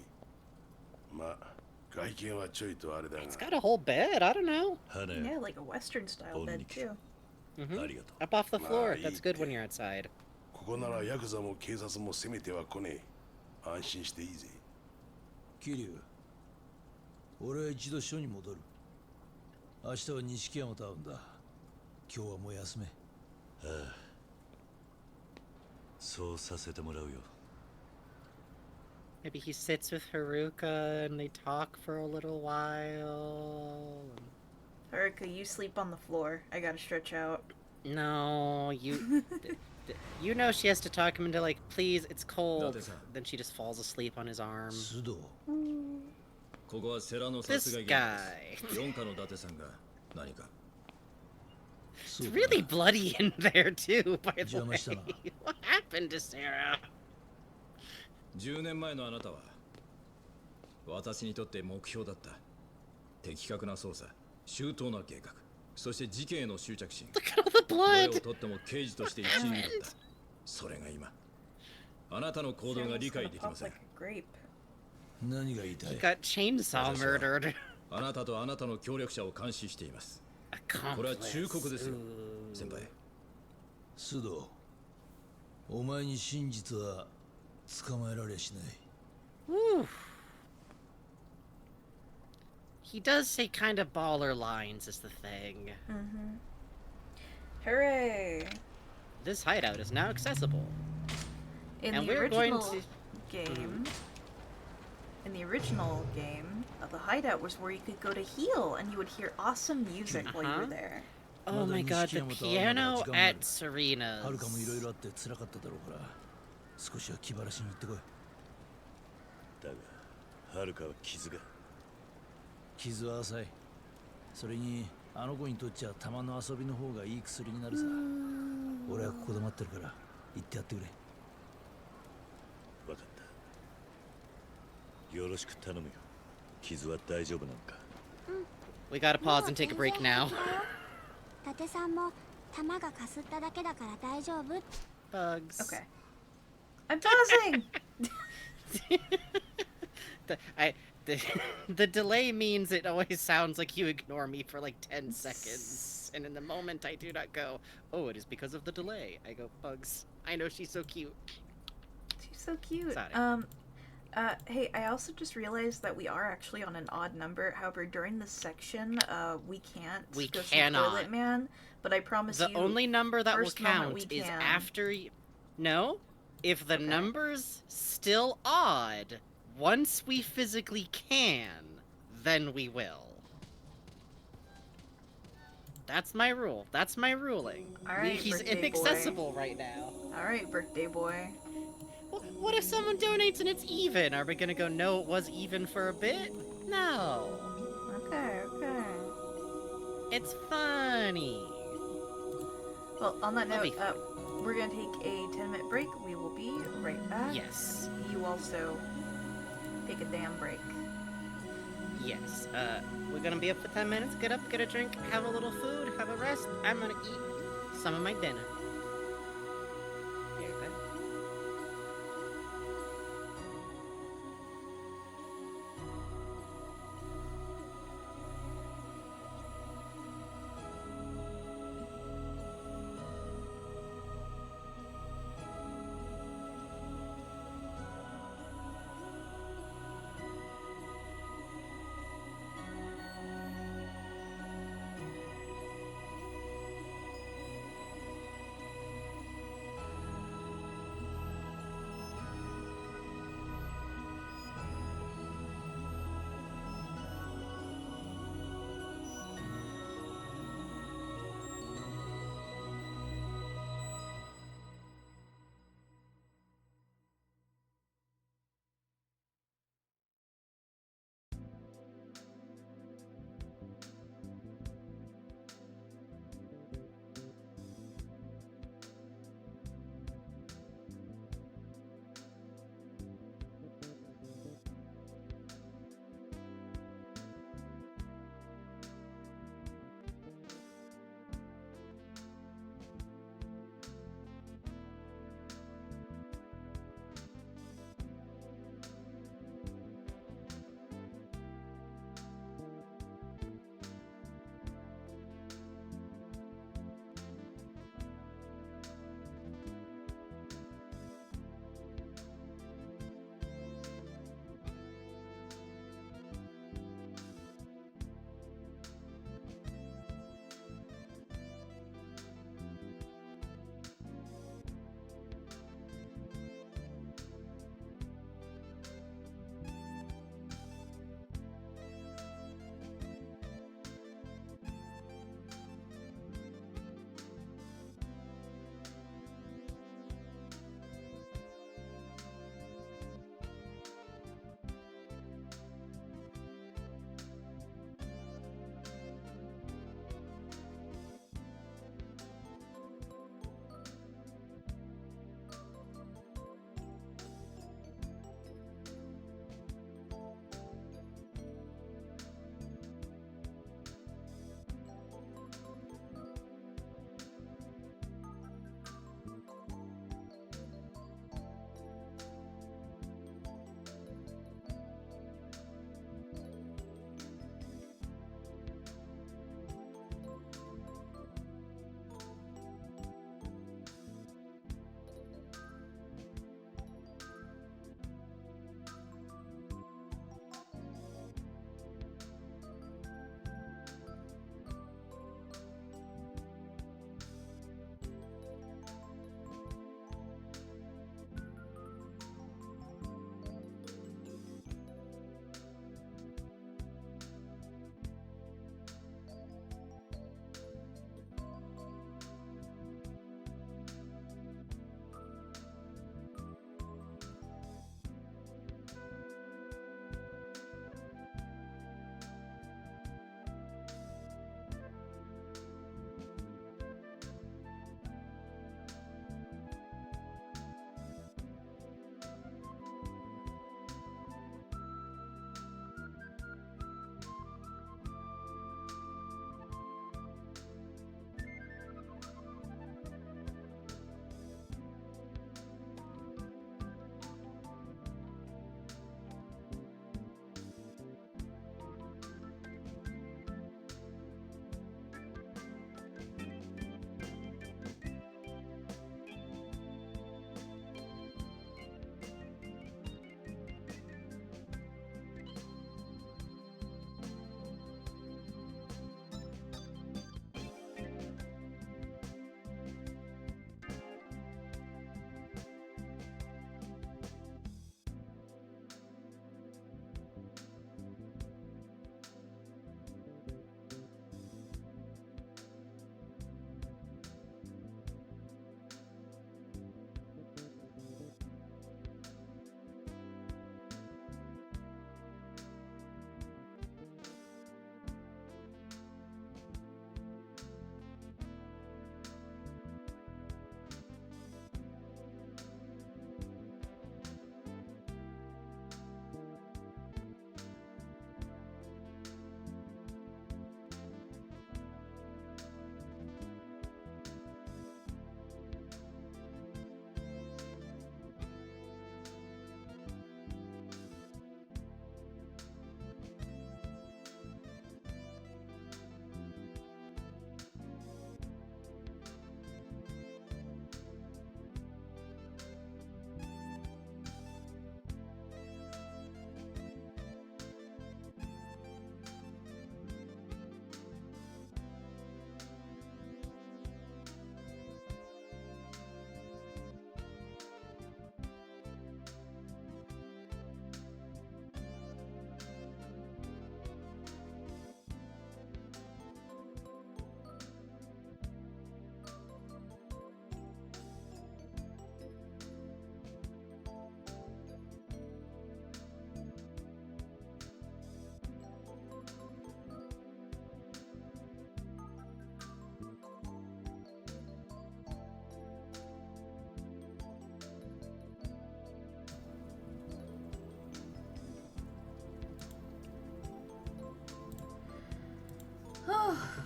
J: まあ外見はちょいとあれだが。
A: It's got a whole bed. I don't know.
B: Yeah, like a Western style bed too.
A: Up off the floor. That's good when you're outside.
J: ここならヤクザも警察も攻めては来ねえ。安心していいぜ。
I: 桐生、俺は一度署に戻る。明日は錦山と会うんだ。今日はもう休め。
E: ああ、そうさせてもらうよ。
A: Maybe he sits with Haruka and they talk for a little while.
B: Haruka, you sleep on the floor. I gotta stretch out.
A: No, you... you know she has to talk him into like, please, it's cold. Then she just falls asleep on his arm. This guy. It's really bloody in there too, by the way. What happened to Sarah?
K: 10年前のあなたは私にとって目標だった。的確な捜査、周到な計画、そして事件への執着心。どれをとっても刑事として一流だった。それが今、あなたの行動が理解できません。
I: 何が言いたい？
A: He got chainsaw murdered.
K: あなたとあなたの協力者を監視しています。これは忠告ですよ、先輩。
I: 須藤、お前に真実は捕まえられしない。
A: He does say kind of baller lines is the thing.
B: Hooray!
A: This hideout is now accessible.
B: In
A: and
B: the
A: we're going
B: original
A: to...
B: game, in the original game, the hideout was where you could go to heal and you would hear awesome music while you were there.
A: Oh my god, the piano at Serena's.
I: はるかもいろいろあって辛かっただろうから、少しは気晴らしに行ってこい。
E: だが、はるかは傷が。
I: 傷は浅い。それにあの子にとっちゃ玉の遊びの方がいい薬になるさ。俺はここで待ってるから行ってやってくれ。
E: 分かった。よろしく頼むよ。傷は大丈夫なのか。
A: We gotta pause and take a break now.
F: 伊達さんも玉がかすっただけだから大丈夫。
A: Bugs.
B: Okay. I'm pausing!
A: The delay means it always sounds like you ignore me for like 10 seconds. And in the moment I do not go, oh, it is because of the delay. I go, Bugs. I know she's so cute.
B: She's so cute.
A: Sorry.
B: Hey, I also just realized that we are actually on an odd number. However, during this section, we can't
A: We
B: go see
A: cannot.
B: Toilet Man, but I promise you...
A: The only number that will
B: first moment
A: count
B: we
A: is
B: can.
A: after you... No. If the number's still odd, once we physically can, then we will. That's my rule. That's my ruling.
B: Alright,
A: He's
B: birthday
A: inaccessible
B: boy.
A: right now.
B: Alright, birthday boy.
A: What if someone donates and it's even? Are we gonna go, no, it was even for a bit? No.
B: Okay, okay.
A: It's funny.
B: Well, on that
A: That'll
B: note, we're gonna take a 10-minute break. We will be right back.
A: Yes.
B: You also take a damn break.
A: Yes. We're gonna be up for 10 minutes. Get up, get a drink, have a little food, have a rest. I'm gonna eat some of my dinner. Here, babe.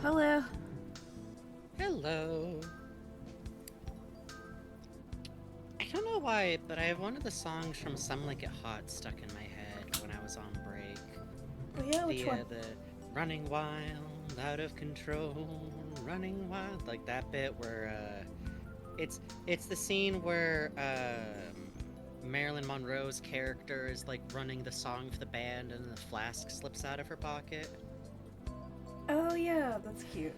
B: hello.
A: Hello. I don't know why, but I have one of the songs from Some Like It Hot stuck in my head when I was on break.
B: Oh yeah, which one?
A: The running wild, out of control, running wild, like that bit where it's the scene where Marilyn Monroe's character is like running the song for the band and the flask slips out of her pocket.
B: Oh yeah, that's cute.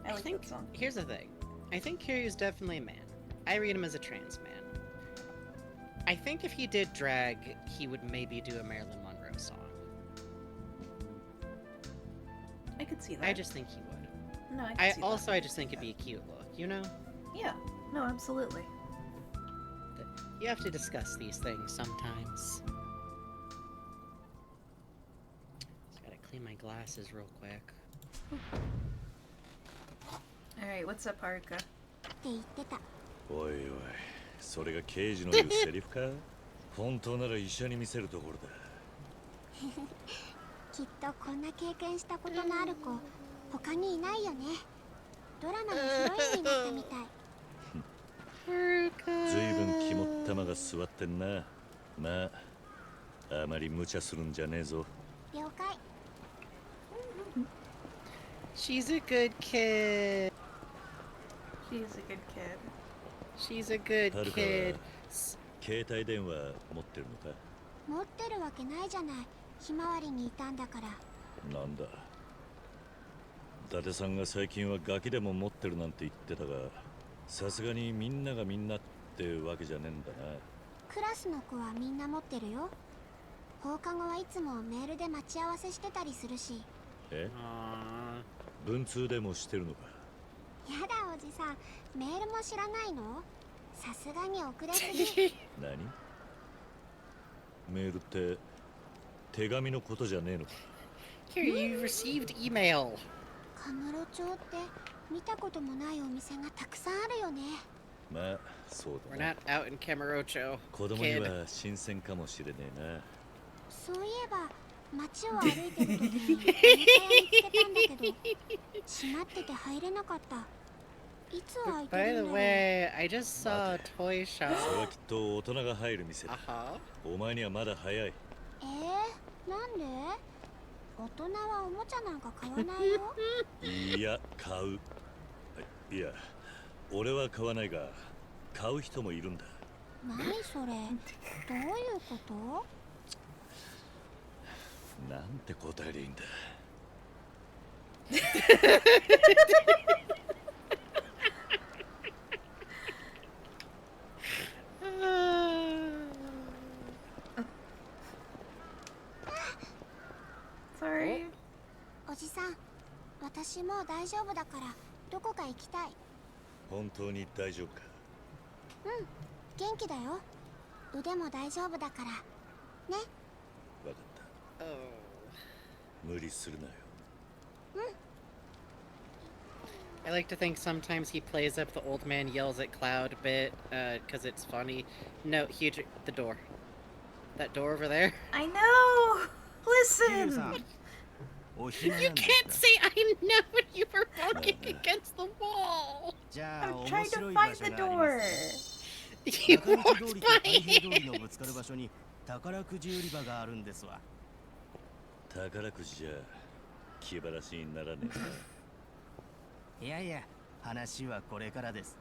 B: I like
A: think
B: that song.
A: Here's the thing. I think Kiryu's definitely a man. I read him as a trans man. I think if he did drag, he would maybe do a Marilyn Monroe song.
B: I could see that.
A: I just think he would.
B: No, I could see that.
A: I just think it'd be a cute look, you know?
B: Yeah. No, absolutely.
A: You have to discuss these things sometimes. Just gotta clean my glasses real quick.
B: Alright, what's up, Haruka?
E: おいおい、それが刑事の言うセリフか？本当なら医者に見せるところだ。
F: きっとこんな経験したことのある子、他にいないよね。ドラマのヒロインになったみたい。
E: ずいぶん肝っ玉が座ってんな。まあ、あまり無茶するんじゃねえぞ。
F: 了解。
A: She's a good kid.
B: She's a good kid.
A: She's a good kid.
E: 携帯電話持ってるのか？
F: 持ってるわけないじゃない。ひまわりにいたんだから。
E: なんだ。伊達さんが最近はガキでも持ってるなんて言ってたが、さすがにみんながみんなってわけじゃねえんだな。
F: クラスの子はみんな持ってるよ。放課後はいつもメールで待ち合わせしてたりするし。
E: え？文通でもしてるのか？
F: やだおじさん、メールも知らないの？さすがに遅れすぎ。
E: 何？メールって手紙のことじゃねえのか？
A: Here, you received email.
F: カムロ町って見たこともないお店がたくさんあるよね。
E: まあ、そうだ
A: We're
E: な。
A: not out in Kamurocho.
E: 子供には新鮮かもしれねえな。
F: そういえば街を歩いてる時にお店を見つけたんだけど、閉まってて入れなかった。いつ開いて
A: By
F: る
A: the
F: んだろう。
A: way, I just saw a toy shop.
E: それはきっと大人が入る店だ。お前にはまだ早い。
F: なんで？大人はおもちゃなんか買わないよ。
E: いや、買う。いや、俺は買わないが、買う人もいるんだ。
F: 何それ？どういうこと？
E: なんて答えりゃいいんだ。
B: Sorry.
F: おじさん、私もう大丈夫だからどこか行きたい。
E: 本当に大丈夫か？
F: うん、元気だよ。腕も大丈夫だからね。
E: わかった。無理するなよ。
A: I like to think sometimes he plays up the old man yells at Cloud bit, cause it's funny. No, huge, the door. That door over there.
B: I know! Listen!
A: You can't say I know when you were walking against the wall!
B: I'm trying to find the door!
A: You walked by it!
D: 宝くじ売り場があるんですわ。
E: 宝くじじゃ気晴らしにならね
D: え。いやいや、話はこれからです。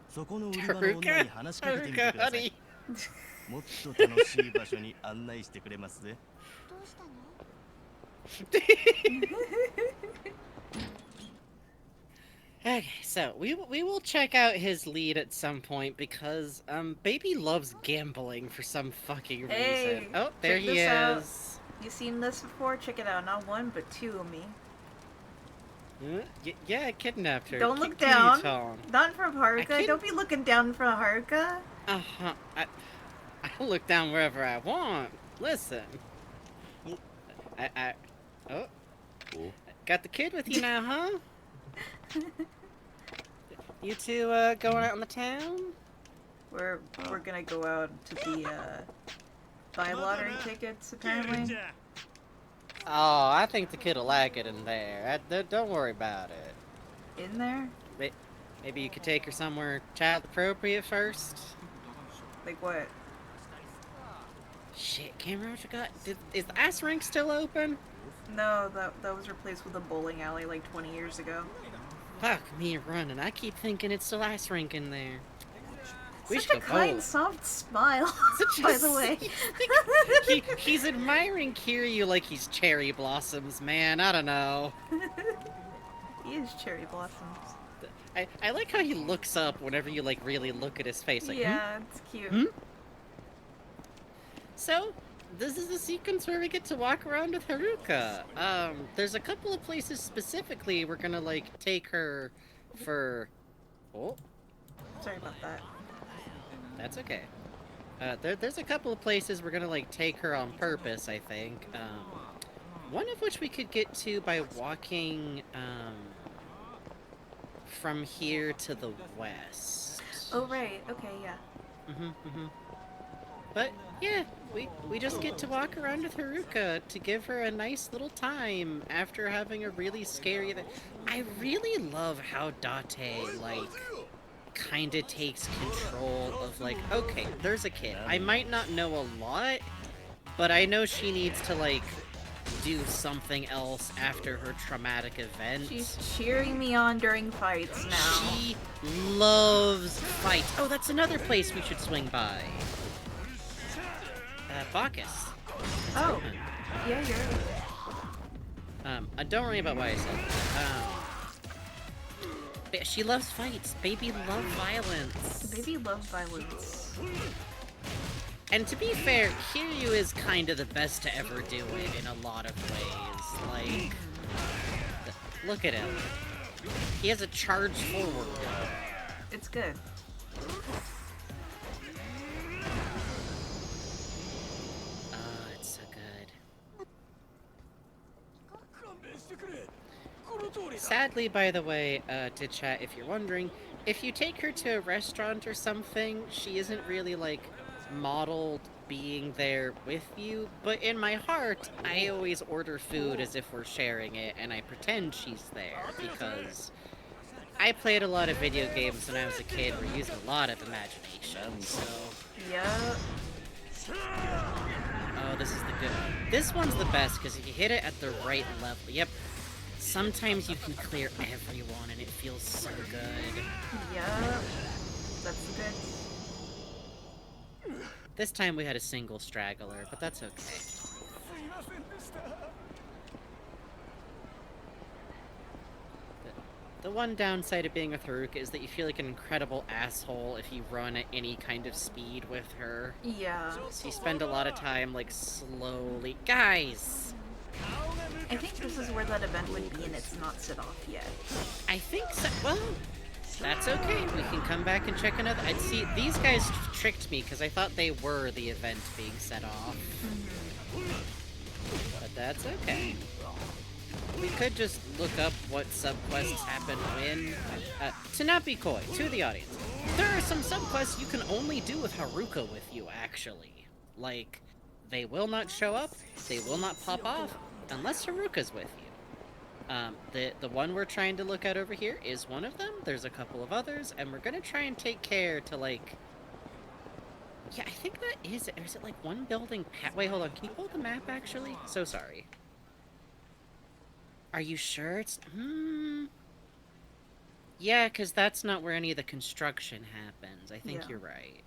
D: そこの売り場の女に話しかけてみてください。もっと楽しい場所に案内してくれますね。
F: どうしたの？Okay,
A: so we will check out his lead at some point because baby loves gambling for some fucking reason.
B: Hey,
A: oh, there
B: check
A: he
B: this out.
A: is.
B: You seen this before? Check it out. Not one, but two of me.
A: Yeah, I kidnapped her.
B: Don't look down.
A: Tone.
B: Not from Haruka. Don't be looking down from Haruka.
A: Uh-huh. I'll look down wherever I want. Listen. Oh. Got the kid with you now, huh? You two going out on the town?
B: We're gonna go out to the buy lottery tickets apparently.
A: Oh, I think the kid'll like it in there. Don't worry about it.
B: In there?
A: Maybe you could take her somewhere child appropriate first.
B: Like what?
A: Shit, can't remember what you got. Is the ice rink still open?
B: No, that was replaced with a bowling alley like 20 years ago.
A: Fuck me running. I keep thinking it's still ice rink in there.
B: Such a kind, soft smile, by the way.
A: He's admiring Kiryu like he's cherry blossoms, man. I don't know.
B: He is cherry blossoms.
A: I like how he looks up whenever you, like, really look at his face. Like,
B: yeah, it's cute.
A: So, this is the sequence where we get to walk around with Haruka. There's a couple of places specifically we're gonna, like, take her for... Oh.
B: Sorry about that.
A: That's okay. There's a couple of places we're gonna, like, take her on purpose, I think. One of which we could get to by walking, from here to the west.
B: Oh, right. Okay, yeah.
A: But, yeah, we just get to walk around with Haruka to give her a nice little time after having a really scary... I really love how Date, like, kinda takes control of, like, okay, there's a kid. I might not know a lot, but I know she needs to, like, do something else after her traumatic event.
B: She's cheering me on during fights now.
A: She loves fights. Oh, that's another place we should swing by. Bacchus.
B: Oh. Yeah, you're right.
A: Don't worry about why I said that. She loves fights. Baby love violence.
B: Baby love violence.
A: And to be fair, Kiryu is kind of the best to ever do it in a lot of ways. Like, look at him. He has a charge forward.
B: It's good.
A: It's so good. Sadly, by the way, to chat, if you're wondering, if you take her to a restaurant or something, she isn't really, like, modeled being there with you, but in my heart, I always order food as if we're sharing it, and I pretend she's there, because I played a lot of video games when I was a kid. We're using a lot of imagination, so...
B: Yeah.
A: Oh, this is the good... This one's the best, because if you hit it at the right level... Yep. Sometimes you can clear everyone, and it feels so good.
B: Yeah. That's good.
A: This time we had a single straggler, but that's okay. The one downside of being with Haruka is that you feel like an incredible asshole if you run at any kind of speed with her.
B: Yeah.
A: So you spend a lot of time, like, slowly... Guys!
B: I think this is where that event would be and it's not set off yet.
A: I think so. Well, that's okay. We can come back and check another... I'd see... These guys tricked me because I thought they were the event being set off. But that's okay. We could just look up what subquests happen when... to not be coy, to the audience. There are some subquests you can only do with Haruka with you, actually. Like, they will not show up, they will not pop off, unless Haruka's with you. The one we're trying to look at over here is one of them. There's a couple of others, and we're gonna try and take care to, like... Yeah, I think that is it. Or is it, like, one building... Wait, hold on. Can you pull the map, actually? So sorry. Are you sure it's... Yeah, because that's not where any of the construction happens. I think you're right.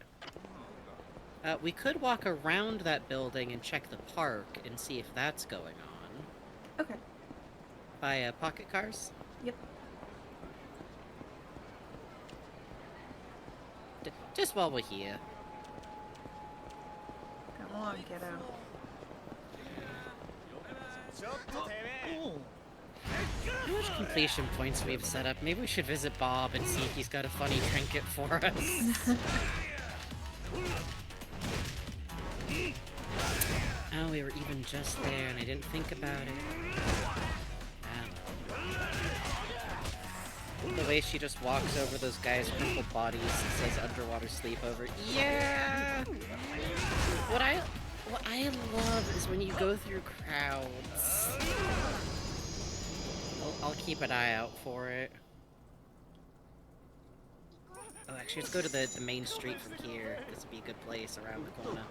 A: We could walk around that building and check the park and see if that's going on.
B: Okay.
A: By pocket cars?
B: Yep.
A: Just while we're here.
B: Come on, kiddo.
A: How much completion points we've set up? Maybe we should visit Bob and see if he's got a funny trinket for us. Oh, we were even just there and I didn't think about it. The way she just walks over those guys' crumpled bodies and says underwater sleepover. Yeah! What I love is when you go through crowds. I'll keep an eye out for it. Oh, actually, let's go to the main street from here. This would be a good place around the corner.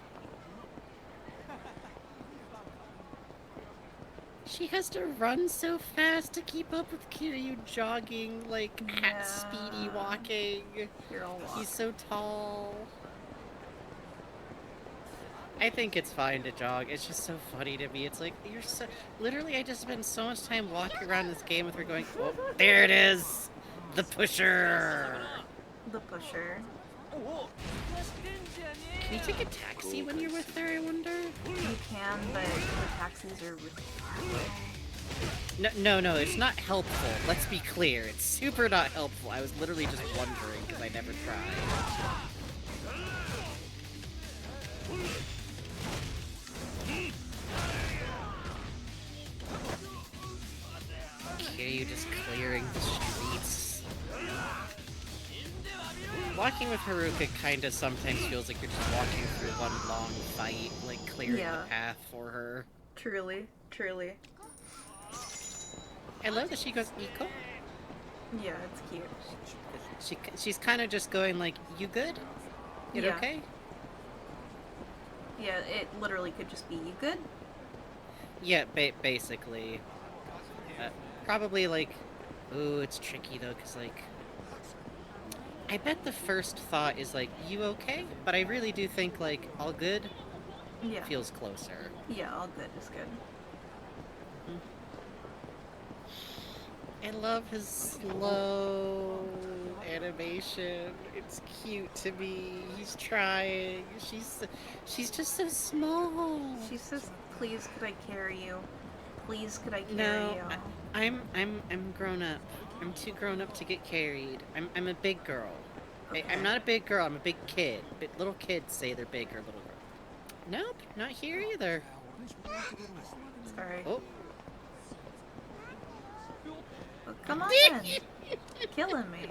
A: She has to run so fast to keep up with Kiryu jogging, like, at speedy walking. He's so tall. I think it's fine to jog. It's just so funny to me. It's like, you're so... Literally, I just spend so much time walking around this game with her going, oh, there it is! The pusher!
B: The pusher.
A: Can you take a taxi when you're with her, I wonder?
B: You can, but the taxis are
A: No, it's not helpful. Let's be clear. It's super not helpful. I was literally just wondering, because I never tried. Here you just clearing the streets. Walking with Haruka kinda sometimes feels like you're just walking through one long fight, like clearing the path for her.
B: Truly.
A: I love that she goes, Iko?
B: Yeah, it's cute.
A: She's kinda just going like, you good? You okay?
B: Yeah, it literally could just be, you good?
A: Yeah, basically. Probably like, ooh, it's tricky though, because like, I bet the first thought is like, you okay? But I really do think like, all good feels closer.
B: Yeah, all good is good.
A: I love his slow animation. It's cute to me. He's trying. She's just so small.
B: She says, please could I carry you? Please could I carry you?
A: No, I'm grown up. I'm too grown up to get carried. I'm a big girl. Okay. I'm not a big girl, I'm a big kid. Little kids say they're big or little girl. Nope, not here either.
B: Sorry.
A: Oh.
B: Come on. Killing me.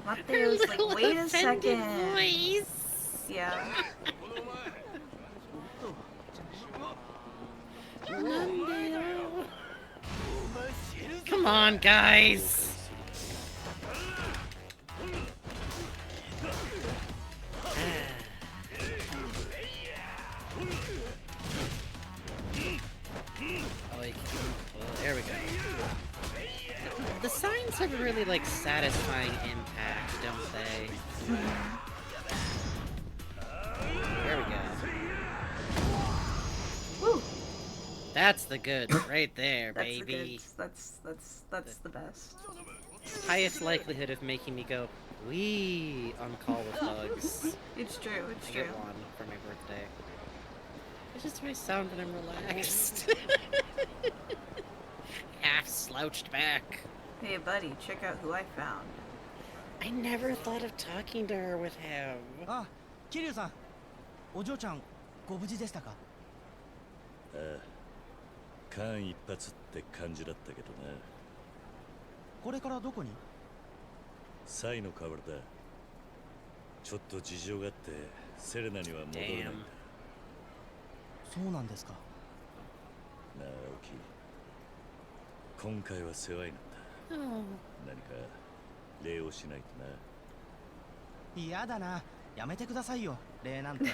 B: Mateo's like, wait a second.
A: Voice.
B: Yeah.
A: Come on, guys. There we go. The signs have a really, like, satisfying impact, don't they? There we go.
B: Woo!
A: That's the goods right there, baby.
B: That's the best.
A: Highest likelihood of making me go, wee, on call with bugs.
B: It's true, it's
A: I
B: true.
A: get one for my birthday. It's just my sound when I'm relaxed. Half slouched back.
B: Hey buddy, check out who I found.
A: I never thought of talking to her with him.
D: Ah, Kiryu-san. Ojo-chan, ご無事でしたか?
E: ああ、間一髪って感じだったけどな。
D: これからどこに?
E: サイの代わりだ。ちょっと事情があってセレナには戻れないんだ。
D: そうなんですか。
E: なあ、青木。今回は世話になった。何か礼をしないとな。
D: 嫌だな。やめてくださいよ。礼なんて。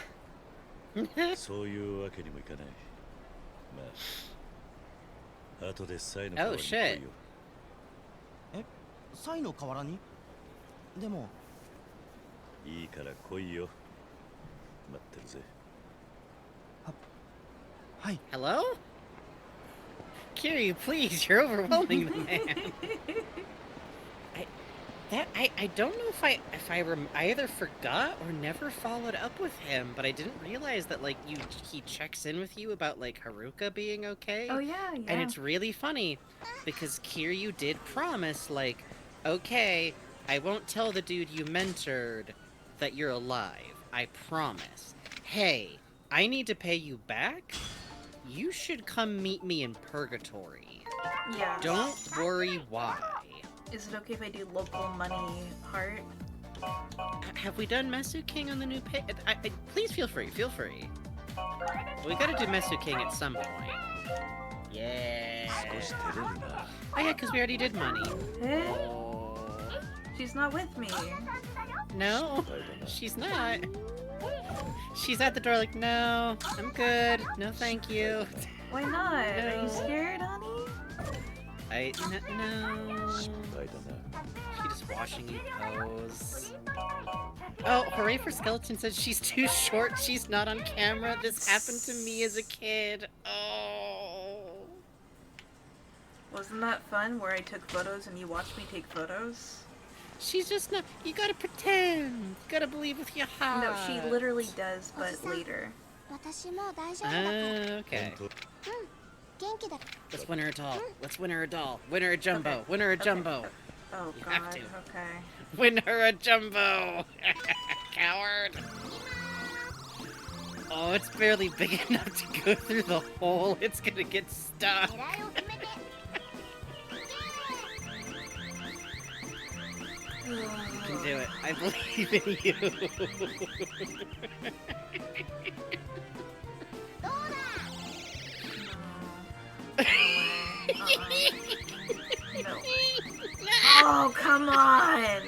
E: そういうわけにもいかない。まあ、後でサイの代わりに来いよ。
D: え、サイの代わらに? でも
E: いいから来いよ。待ってるぜ。
D: はい。
A: Hello? Kiryu, please, you're overwhelming the man. I don't know if I either forgot or never followed up with him, but I didn't realize that like he checks in with you about like Haruka being okay.
B: Oh yeah.
A: And it's really funny because Kiryu did promise like, okay, I won't tell the dude you mentored that you're alive. I promise. Hey, I need to pay you back. You should come meet me in Purgatory.
B: Yeah.
A: Don't worry why.
B: Is it okay if I do local money heart?
A: Have we done Mesu King on the new page? Please feel free, feel free. We gotta do Mesu King at some point. Yeah. Oh yeah, because we already did money.
B: Eh?
A: Oh.
B: She's not with me.
A: No, she's not. She's at the door like, no, I'm good. No, thank you.
B: Why not?
A: No.
B: Are you scared, honey?
A: No. She's just watching you pose. Oh, hooray for Skeleton says she's too short, she's not on camera. This happened to me as a kid. Oh.
B: Wasn't that fun where I took photos and you watched me take photos?
A: She's just not. You gotta pretend. You gotta believe with your heart.
B: No, she literally does, but later.
A: Okay. Let's win her a doll. Let's win her a doll. Win her a jumbo.
B: Okay.
A: Win her a jumbo.
B: Okay. Oh,
A: You
B: God.
A: have to.
B: Okay.
A: Win her a jumbo. Coward. Oh, it's barely big enough to go through the hole. It's gonna get stuck. You can do it. I believe in you.
B: No. Oh, come on!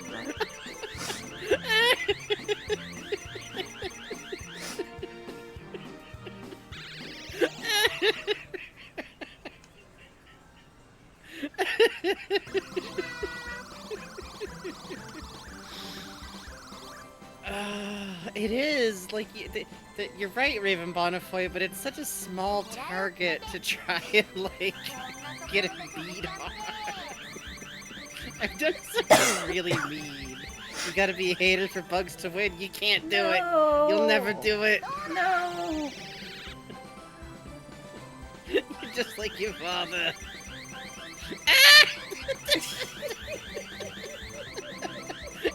A: It is like you're right, Raven Bonifoy, but it's such a small target to try and like get a beat on. I've done something really mean. You gotta be a hater for Bugs to win. You can't do it. You'll never do it.
B: No!
A: You're just like your father.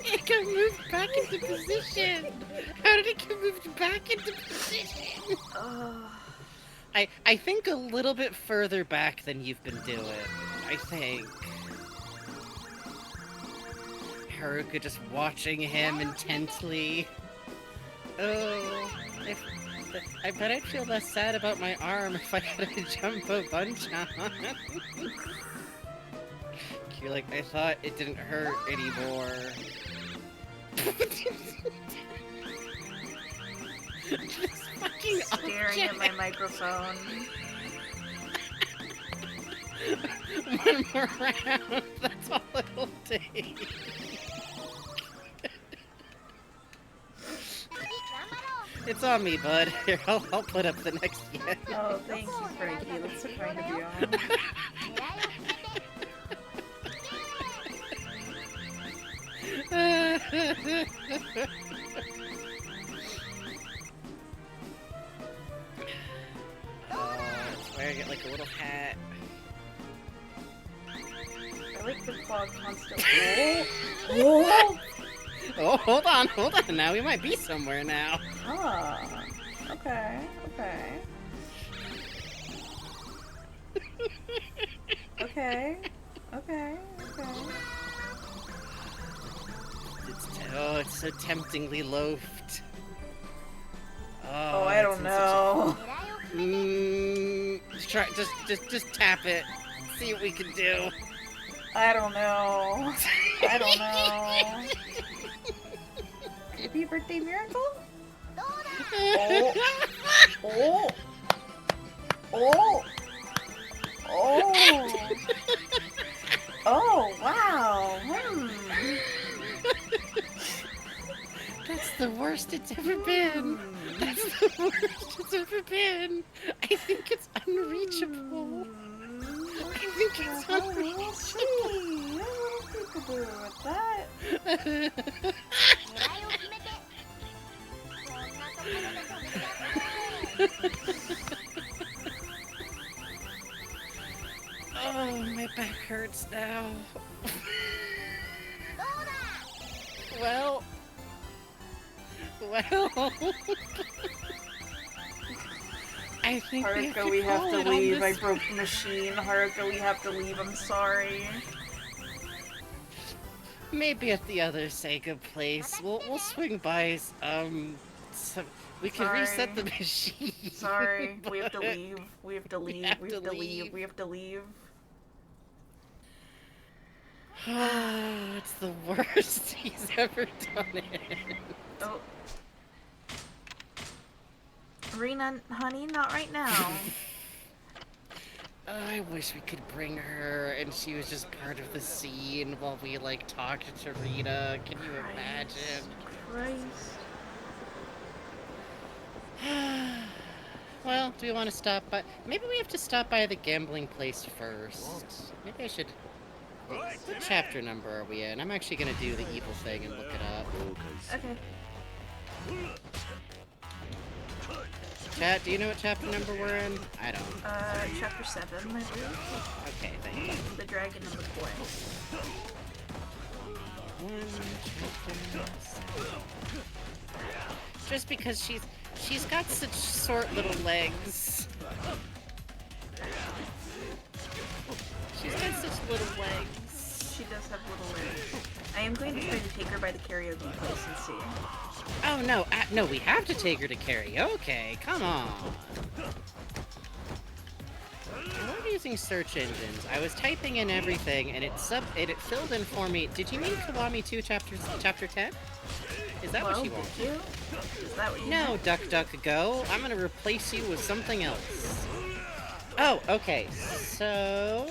A: It got moved back into position. How did it get moved back into position? I think a little bit further back than you've been doing. I think. Haruka just watching him intently. Oh, I bet I'd feel less sad about my arm if I had a jumbo bunch on. You're like, I thought it didn't hurt anymore. This fucking
B: Staring at my microphone.
A: One more round, that's all it'll take. It's on me, bud. Here, I'll put up the next yen.
B: Oh, thank you, Frankie. That's so kind of you.
A: It's wearing it like a little hat.
B: I like the claw constantly. Oh!
A: Oh, hold on. Now we might be somewhere now.
B: Ah, okay.
A: It's so temptingly loafed.
B: Oh, I don't know.
A: Just tap it. See what we can do.
B: I don't know. Happy birthday, Miracle? Oh, wow.
A: That's the worst it's ever been. That's the worst it's ever been. I think it's unreachable. I think it's unreachable.
B: With that.
A: Oh, my back hurts now. Well. I think
B: Haruka, we have to leave. I broke the machine. Haruka, we have to leave. I'm sorry.
A: Maybe at the other Sega place. We'll swing by We can reset the machine.
B: Sorry, we have to leave. We have to leave. We have to leave. We have to leave.
A: It's the worst he's ever done it.
B: Oh. Rena, honey, not right now.
A: I wish we could bring her and she was just part of the scene while we, like, talked to Rita. Can you imagine?
B: Christ.
A: Well, do we want to stop by? Maybe we have to stop by the gambling place first. Maybe I should... What chapter number are we in? I'm actually gonna do the evil thing and look it up.
B: Okay.
A: Chat, do you know what chapter number we're in? I don't.
B: Chapter 7, I believe.
A: Okay, thank you.
B: The dragon and the boy.
A: Just because she's got such short little legs. She's got such little legs.
B: She does have little legs. I am going to try to take her by the karaoke place and see.
A: Oh no, no, we have to take her to karaoke. Come on. I love using search engines. I was typing in everything, and it filled in for me. Did you mean Kiwami 2 chapter 10? Is that what you want?
B: Is that what you
A: No,
B: meant?
A: Duck Duck Go. I'm gonna replace you with something else. Oh, okay. So.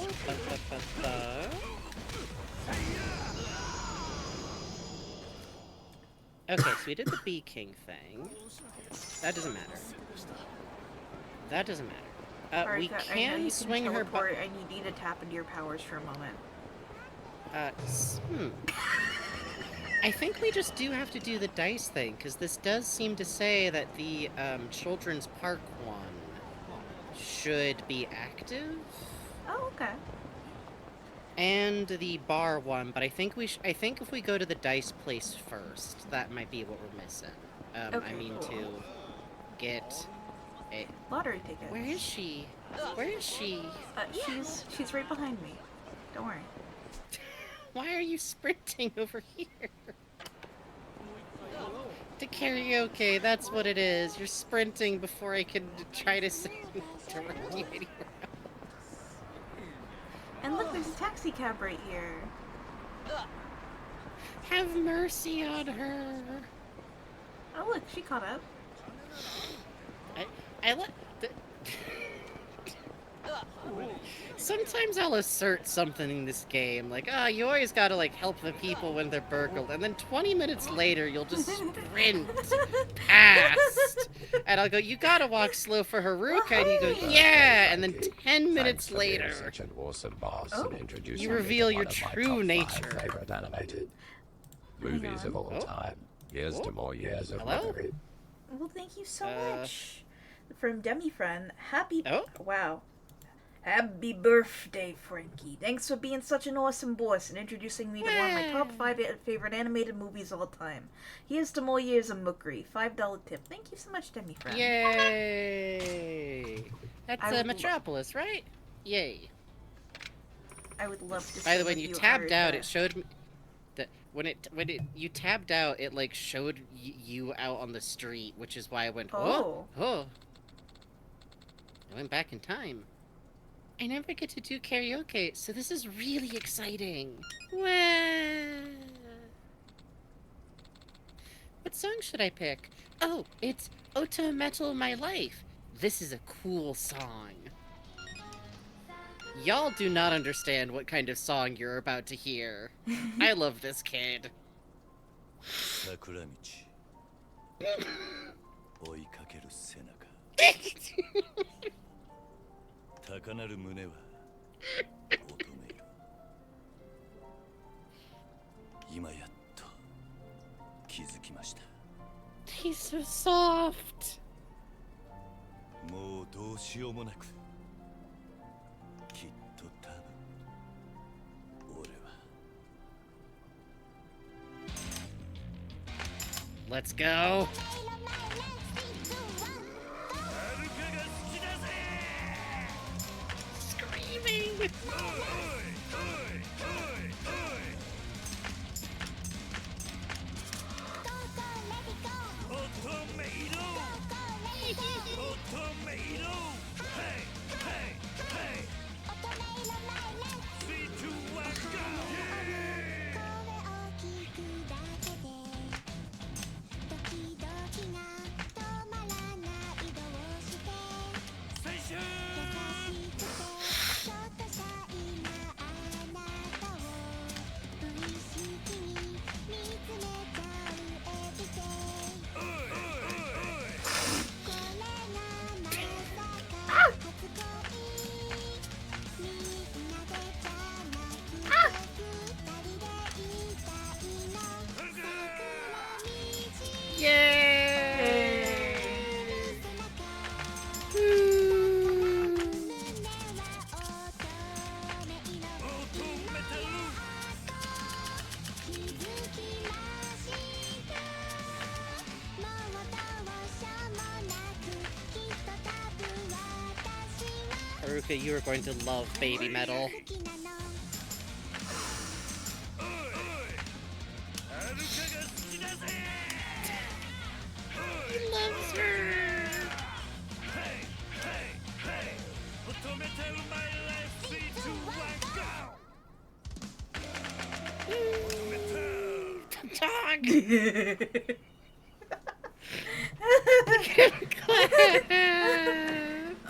A: Okay, so we did the Bee King thing. That doesn't matter. That doesn't matter. We can swing her.
B: I need you to tap into your powers for a moment.
A: I think we just do have to do the dice thing, because this does seem to say that the Children's Park one should be active.
B: Oh, okay.
A: And the bar one, but I think I think if we go to the dice place first, that might be what we're missing.
B: Okay,
A: I mean
B: cool.
A: to get a
B: lottery ticket.
A: Where is she? Where is she?
B: She's right behind me. Don't worry.
A: Why are you sprinting over here? To karaoke, that's what it is. You're sprinting before I can try to sing to run you anywhere else.
B: And look, there's a taxi cab right here.
A: Have mercy on her.
B: Oh look, she caught up.
A: Sometimes I'll assert something in this game, like, you always gotta, like, help the people when they're burgled, and then 20 minutes later, you'll just sprint past, and I'll go, you gotta walk slow for Haruka, and you go, yeah, and then 10 minutes later,
C: such an awesome boss and introduce
A: you
C: me to
A: reveal
C: one
A: your
C: of my
A: true
C: top 5
A: nature.
C: favorite animated movies of all time. Here's to more years of memory.
B: Well, thank you so much. From Demi Friend, wow. Happy birthday, Frankie. Thanks for being such an awesome boss and introducing me to one of my top 5 favorite animated movies of all time. Here's to more years of Mukri. $5 tip. Thank you so much, Demi Friend.
A: Yay! That's Metropolis, right? Yay.
B: I would love to see.
A: By the way, when you tabbed out, it showed me that when you tabbed out, it like showed you out on the street, which is why I went, oh. I went back in time. I never get to do karaoke, so this is really exciting. What song should I pick? Oh, it's Ota Metal My Life. This is a cool song. Y'all do not understand what kind of song you're about to hear. I love this kid. He's so soft. Let's go. Screaming. Haruka, you are going to love baby metal. He loves her! Dog!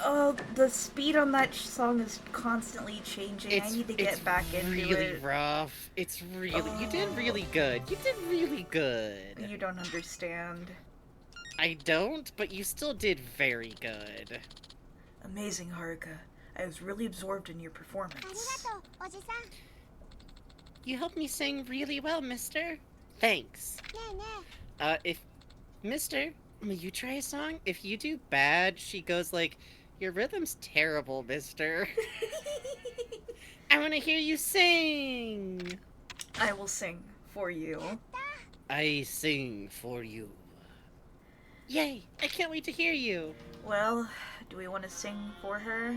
B: Oh, the speed on that song is constantly changing. I need to get back into it.
A: It's really rough. It's really... You did really good. You did really good.
B: You don't understand.
A: I don't, but you still did very good.
B: Amazing, Haruka. I was really absorbed in your performance.
A: You helped me sing really well, mister. Thanks. Mister, will you try a song? If you do bad, she goes like, your rhythm's terrible, mister. I want to hear you sing.
B: I will sing for you.
A: I sing for you. Yay, I can't wait to hear you.
B: Well, do we want to sing for her?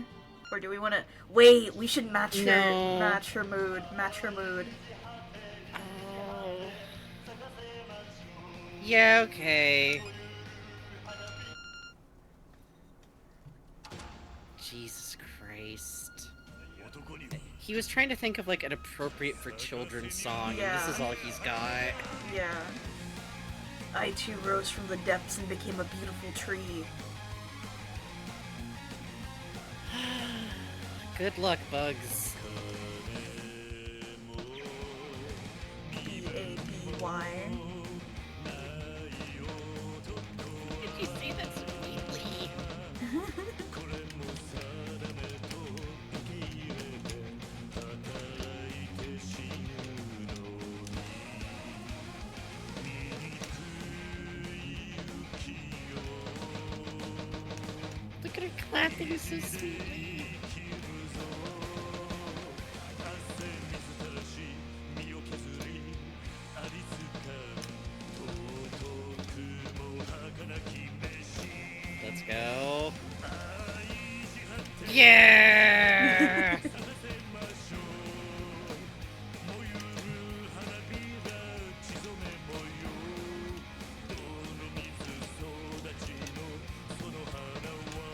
B: Or do we want to... Wait, we should match her mood. Match her mood.
A: Oh. Yeah, okay. Jesus Christ. He was trying to think of like an appropriate for children song, and this is all he's got.
B: Yeah. I too rose from the depths and became a beautiful tree.
A: Good luck, Bugs.
B: B-A-B-Y.
A: Did you say that so neatly? Look at her clapping so sweetly. Let's go. Yeah!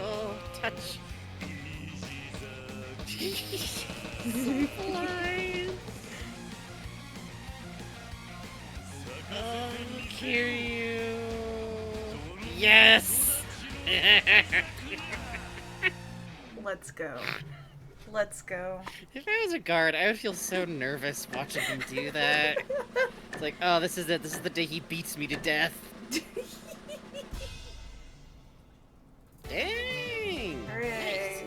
A: Oh, touch. Flies. Oh, carry you. Yes!
B: Let's go. Let's go.
A: If I was a guard, I would feel so nervous watching him do that. It's like, oh, this is it. This is the day he beats me to death. Dang!
B: Hooray.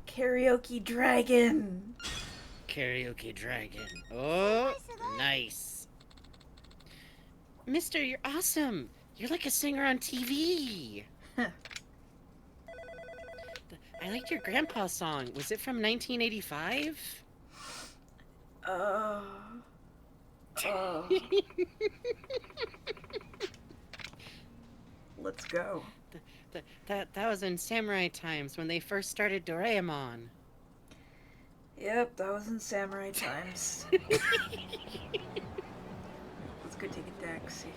B: Karaoke dragon.
A: Karaoke dragon. Oh, nice. Mister, you're awesome. You're like a singer on TV. I liked your grandpa song. Was it from 1985?
B: Let's go.
A: That was in samurai times when they first started Doraemon.
B: Yep, that was in samurai times. Let's go take a taxi.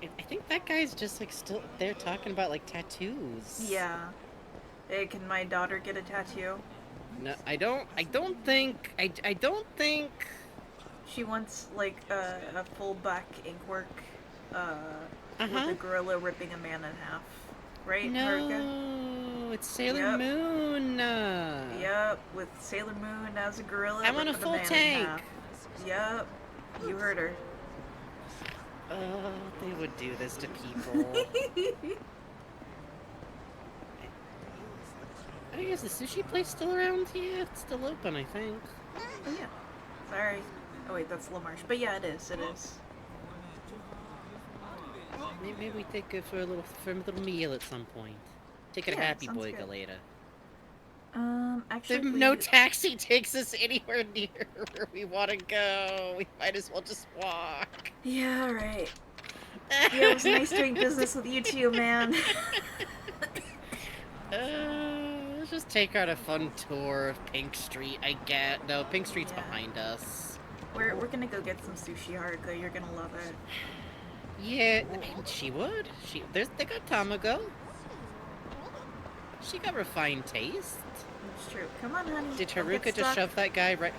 A: I think that guy's just like still there talking about like tattoos.
B: Yeah. Hey, can my daughter get a tattoo?
A: No, I don't think.
B: She wants like a full back inkwork with a gorilla ripping a man in half. Right, Haruka?
A: No, it's Sailor Moon.
B: Yep, with Sailor Moon as a gorilla.
A: I want a full tank.
B: Yep, you heard her.
A: Oh, they would do this to people. I guess the sushi place still around? Yeah, it's still open, I think.
B: Oh yeah. Sorry. Oh wait, that's Lamarche. But yeah, it is. It is.
A: Maybe we take it for a little meal at some point. Take it a Happy Boy later.
B: Actually,
A: no taxi takes us anywhere near where we want to go. We might as well just walk.
B: Yeah, right. Yeah, it was nice doing business with you too, man.
A: Let's just take her on a fun tour of Pink Street, I get. No, Pink Street's behind us.
B: We're gonna go get some sushi, Haruka. You're gonna love it.
A: Yeah, I mean, she would. They got Tamago. She got refined taste.
B: It's true. Come on, honey.
A: Did Haruka just shove that guy right...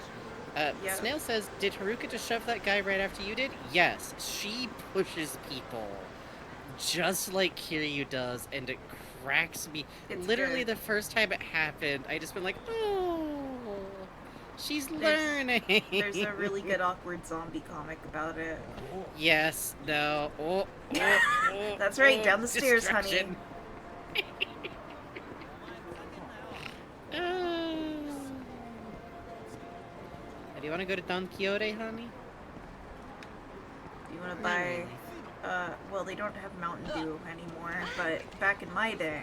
B: Yep.
A: Snail says, did Haruka just shove that guy right after you did? Yes, she pushes people. Just like Kiryu does, and it cracks me.
B: It's
A: Literally
B: good.
A: the first time it happened, I just been like, oh, she's learning.
B: There's a really good awkward zombie comic about it.
A: Yes, no. Oh,
B: That's right, down the stairs, honey.
A: destruction. Do you want to go to Don Quixote, honey?
B: Do you want to buy... well, they don't have Mountain Dew anymore, but back in my day,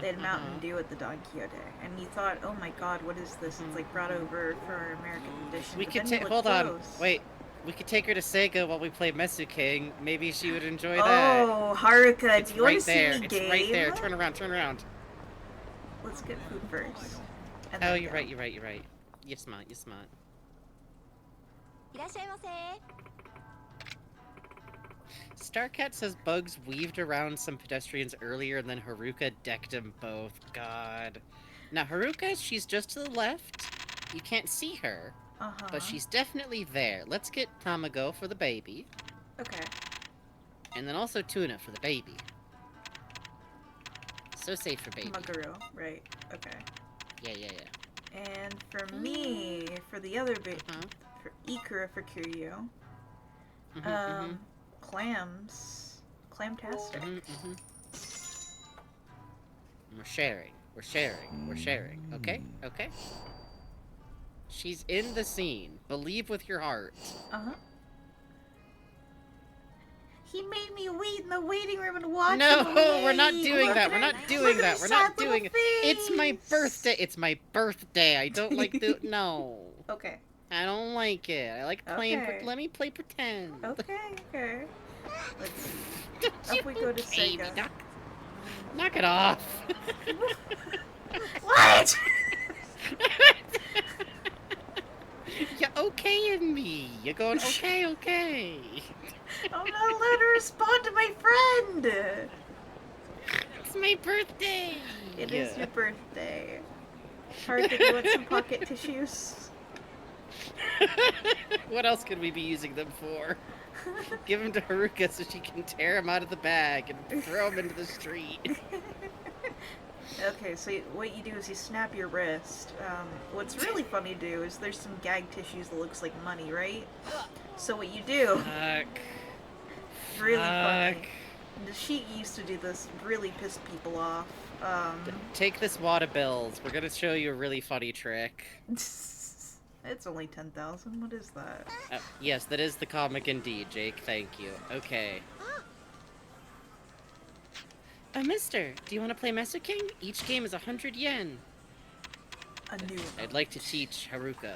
B: they had Mountain Dew at the Don Quixote, and you thought, oh my god, what is this? It's like brought over for our American edition.
A: We
B: But
A: could
B: then you
A: take.
B: look
A: Hold on.
B: close.
A: Wait. We could take her to Sega while we play Mesu King. Maybe she would enjoy that.
B: Oh, Haruka,
A: It's
B: do you want
A: right
B: to see
A: there.
B: me
A: It's
B: game?
A: right there. Turn around. Turn around.
B: Let's get food first. And
A: Oh,
B: then
A: you're
B: go.
A: right. You're right. You're right. You're smart. You're smart. Starcat says Bugs weaved around some pedestrians earlier and then Haruka decked them both. God. Now, Haruka, she's just to the left. You can't see her, but she's definitely there. Let's get Tamago for the baby.
B: Okay.
A: And then also Tuna for the baby. So safe for baby.
B: Magaru, right. Okay.
A: Yeah.
B: And for me, for the other bit, for Ikura for Kiryu, clams. Clamtastic.
A: We're sharing. We're sharing. Okay? Okay? She's in the scene. Believe with your heart.
B: He made me wait in the waiting room and watch
A: No,
B: him
A: we're not
B: wait.
A: doing
B: Look
A: that.
B: at
A: We're
B: her-
A: not doing
B: look at
A: that.
B: her
A: We're
B: sad
A: not doing it.
B: little
A: It's my
B: face.
A: birthday. It's my birthday. I don't like the... No.
B: Okay.
A: I don't like it. I like playing...
B: Okay.
A: Let me play pretend.
B: Okay. Let's see.
A: Don't
B: Up we go to
A: baby,
B: Sega.
A: knock it off.
B: What?
A: You're okaying me. You're going, okay.
B: I'm not allowed to respond to my friend.
A: It's my birthday.
B: It is your birthday. Haruka, do you want some pocket tissues?
A: What else could we be using them for? Give them to Haruka so she can tear them out of the bag and throw them into the street.
B: Okay, so what you do is you snap your wrist. What's really funny to do is there's some gag tissues that looks like money, right? So what you do...
A: Fuck.
B: Really funny. The Sheik used to do this, really pissed people off.
A: Take this wad of bills. We're gonna show you a really funny trick.
B: It's only 10,000. What is that?
A: Yes, that is the comic indeed, Jake. Thank you. Okay. Mister, do you want to play Mesu King? Each game is 100 yen.
B: A new one.
A: I'd like to teach Haruka.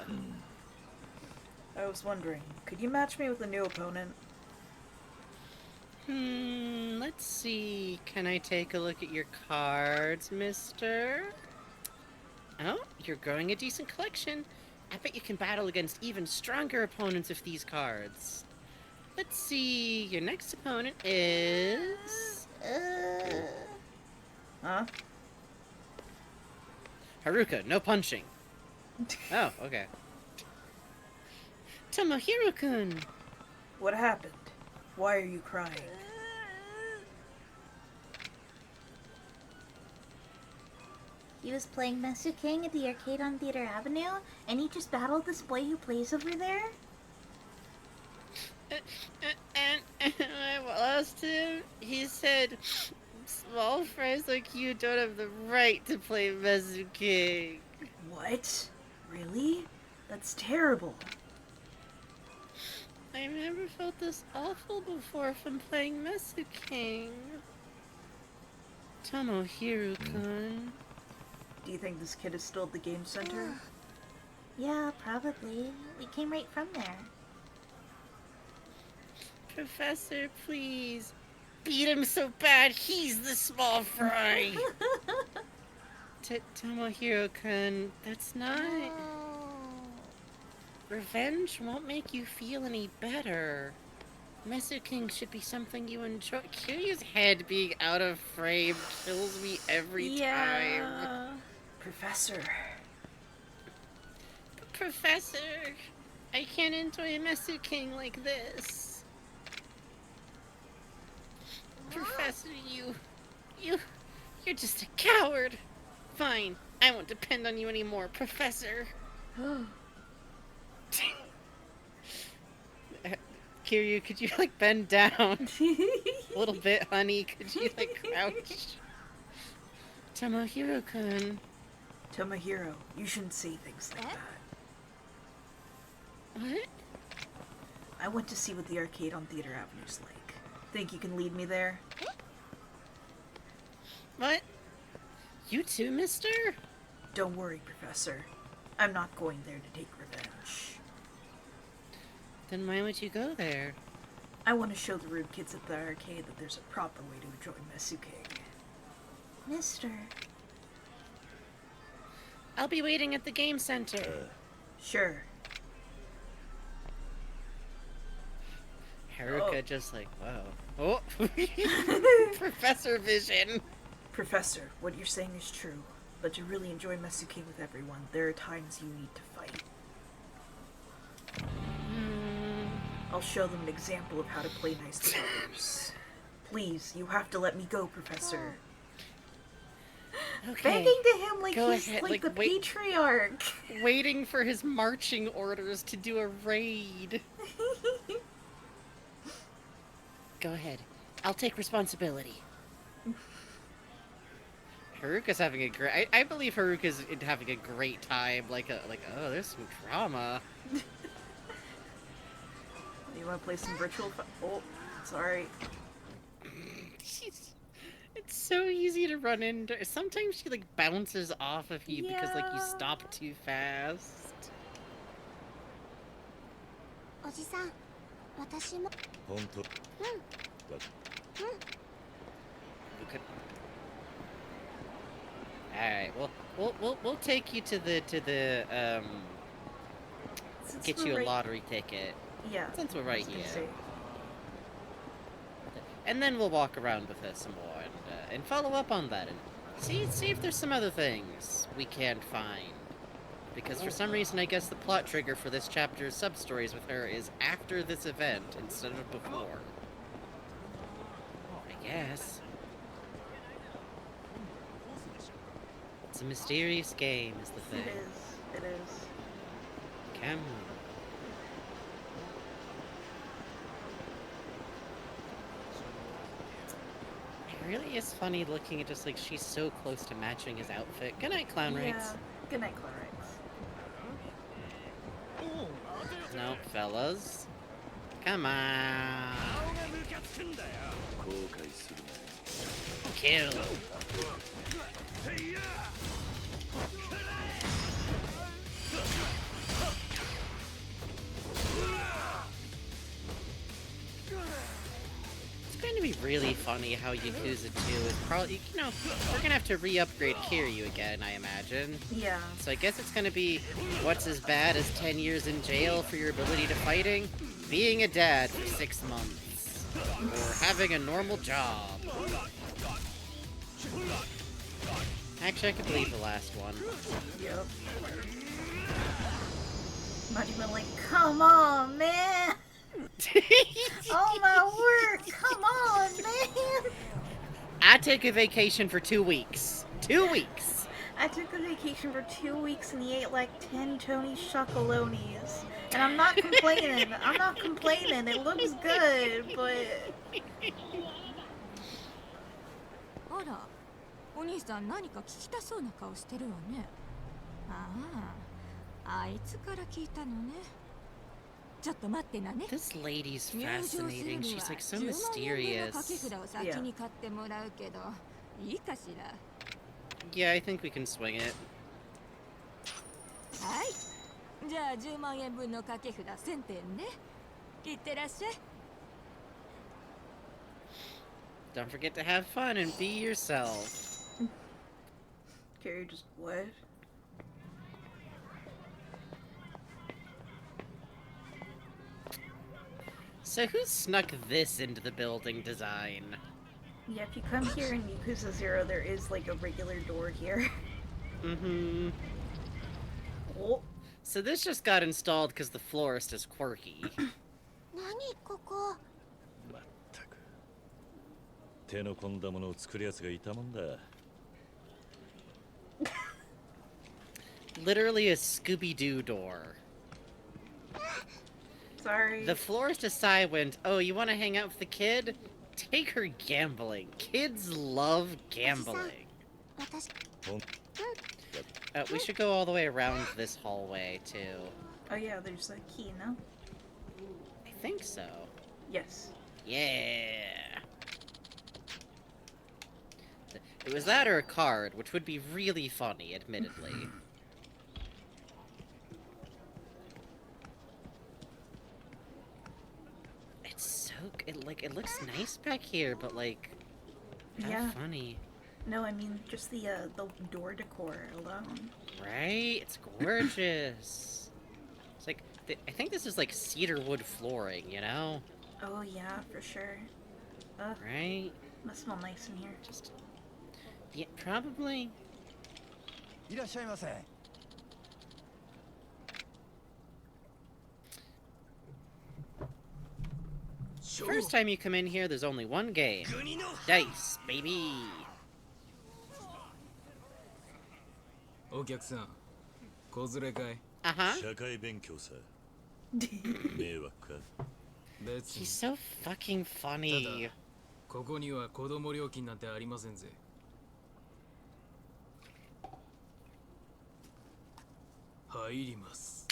B: I was wondering, could you match me with a new opponent?
A: Let's see. Can I take a look at your cards, mister? Oh, you're growing a decent collection. I bet you can battle against even stronger opponents with these cards. Let's see. Your next opponent is...
B: Huh?
A: Haruka, no punching. Oh, okay. Tomohiro-kun!
B: What happened? Why are you crying?
F: He was playing Mesu King at the arcade on Theater Avenue, and he just battled this boy who plays over there?
A: And I lost him. He said, small fries like you don't have the right to play Mesu King.
B: What? Really? That's terrible.
A: I've never felt this awful before from playing Mesu King. Tomohiro-kun.
B: Do you think this kid is still at the game center?
F: Yeah, probably. We came right from there.
A: Professor, please. beat him so bad, he's the small fry. Tomohiro-kun, that's not... Revenge won't make you feel any better. King should be something you enjoy. Kiryu's head being out of frame kills me every time.
B: Professor.
A: Professor, I can't enjoy King like this. Professor, you're just a coward. Fine, I won't depend on you anymore, Professor. Kiryu, could you, like, bend down a little bit, honey? Could you, like, crouch? Tomohiro-kun.
B: Tomohiro, you shouldn't say things like that.
A: What?
B: I went to see what the arcade on Theater Avenue's like. Think you can lead me there?
A: What? You too, mister?
B: Don't worry, Professor. I'm not going there to take revenge.
A: Then why would you go there?
B: I want to show the rude kids at the arcade that there's a proper way to enjoy King. Mister.
A: I'll be waiting at the game center.
B: Sure.
A: Haruka just like, wow. Oh! Professor Vision!
B: Professor, what you're saying is true. But to really enjoy King with everyone, there are times you need to fight. I'll show them an example of how to play nice to others. Please, you have to let me go, Professor.
A: Okay.
B: Begging to him like
A: Go
B: he's
A: ahead,
B: like the patriarch.
A: Waiting for his marching orders to do a raid. Go ahead. I'll take responsibility. Haruka's having a great... I believe Haruka's having a great time. Like, oh, there's some drama.
B: You want to play some virtual... Oh, sorry.
A: It's so easy to run into. Sometimes she, like, bounces off of you because, like, you stop too fast.
F: Oji-san, 私も...
E: 本当?
A: Alright, we'll take you to the get you a lottery ticket.
B: Yeah.
A: Since we're right here. And then we'll walk around with her some more and follow up on that and see if there's some other things we can't find. Because for some reason, I guess the plot trigger for this chapter's sub-stories with her is after this event instead of before. I guess. It's a mysterious game, is the thing.
B: It is.
A: Come on. It really is funny looking at just like she's so close to matching his outfit. Good night, Clown Rigs.
B: Good night, Clown Rigs.
A: No, fellas. Come on. Kill. It's going to be really funny how Yakuza 2 is probably, you know, we're going to have to re-upgrade Kiryu again, I imagine.
B: Yeah.
A: So I guess it's going to be, what's as bad as 10 years in jail for your ability to fighting? Being a dad for 6 months. Or having a normal job. Actually, I could believe the last one.
B: Yep. Majima like, come on, man! All my work, come on, man!
A: I took a vacation for 2 weeks. 2 weeks!
B: I took a vacation for 2 weeks and he ate like 10 Tony Chocolonis. And I'm not complaining. I'm not complaining. It looks good, but...
L: あら、お兄さん何か聞きたそうな顔してるわね。ああ、あいつから聞いたのね。ちょっと待ってなね。
A: This lady's fascinating. She's like so mysterious.
L: 掛け札を先に買ってもらうけど、いいかしら。
A: Yeah, I think we can swing it.
L: はい。じゃあ10万円分の掛け札1000点ね。いってらっしゃい。
A: Don't forget to have fun and be yourself.
B: Carrie just what?
A: So who snuck this into the building design?
B: Yeah, if you come here in Yakuza 0, there is like a regular door here.
A: Mm-hmm.
B: Oh.
A: So this just got installed because the florist is quirky.
F: 何ここ
E: まったく手の込んだものを作るやつがいたもんだ
A: Literally a Scooby-Doo door.
B: Sorry.
A: The florist aside went, oh, you want to hang out with the kid? Take her gambling. Kids love gambling. We should go all the way around this hallway, too.
B: Oh yeah, there's a key, no?
A: I think so.
B: Yes.
A: Yeah. It was that or a card, which would be really funny, admittedly. It's so... It looks nice back here, but, like...
B: Yeah.
A: Funny.
B: No, I mean, just the door decor alone.
A: Right? It's gorgeous. It's like... I think this is, like, cedar wood flooring, you know?
B: Oh, yeah, for sure.
A: Right?
B: Must smell nice in here.
A: Just... Yeah, probably. First time you come in here, there's only one game. Dice, baby.
K: お客さん、子連れかい？
E: 社会勉強さ。迷惑か？
A: He's so fucking funny.
K: ここには子供料金なんてありませんぜ。入ります。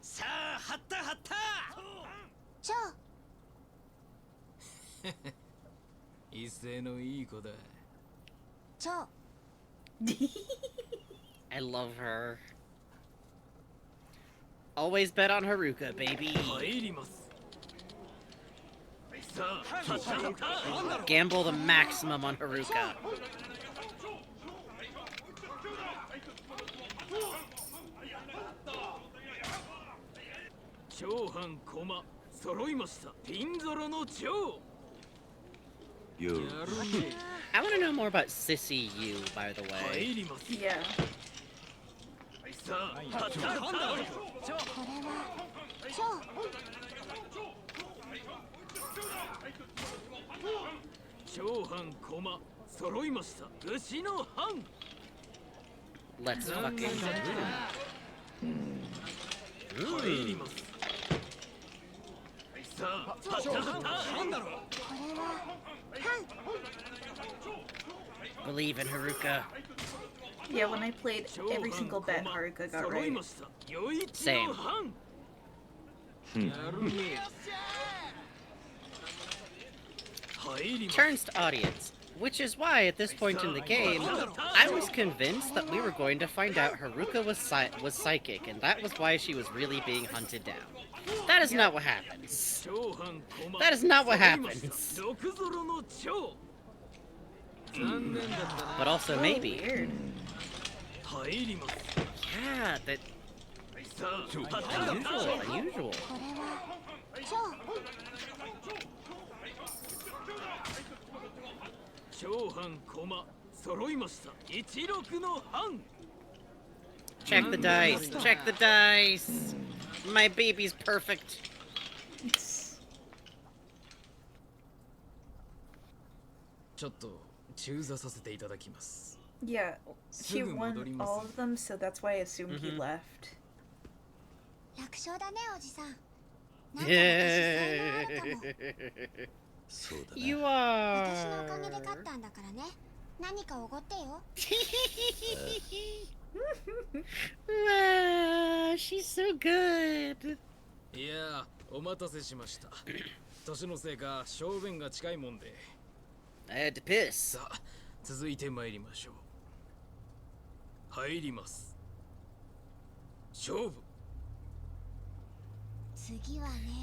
D: さあ、張った張った。
F: じゃあ。
K: 威勢のいい子だ。
F: じゃあ。
A: I love her. Always bet on Haruka, baby.
K: 入ります。
A: Gamble the maximum on Haruka.
K: 長半駒揃いました。ピンゾロの蝶。
A: I want to know more about Sissy You, by the way.
B: Yeah.
F: これはじゃあ。
K: 長半駒揃いました。牛の半。
A: Let's fucking
K: 入ります。さあ、これは
A: believe in Haruka.
B: Yeah, when I played every single bet, Haruka got right.
A: Same. Turns to audience, which is why at this point in the game, I was convinced that we were going to find out Haruka was psychic, and that was why she was really being hunted down. That is not what happens. That is not what happens. But also maybe. Yeah, that... Unusual.
K: 長半駒揃いました。16の半。
A: Check the dice. Check the dice. My baby's perfect.
K: ちょっと中座させていただきます。
B: Yeah, she won all of them, so that's why I assumed he left.
F: 楽勝だね、おじさん。
A: You
F: 私のお
A: are.
F: かげで勝ったんだからね。何かおごってよ。
A: She's so good.
K: いや、お待たせしました。年のせいか小便が近いもんで。
A: I had to piss.
K: さあ、続いて参りましょう。入ります。勝負。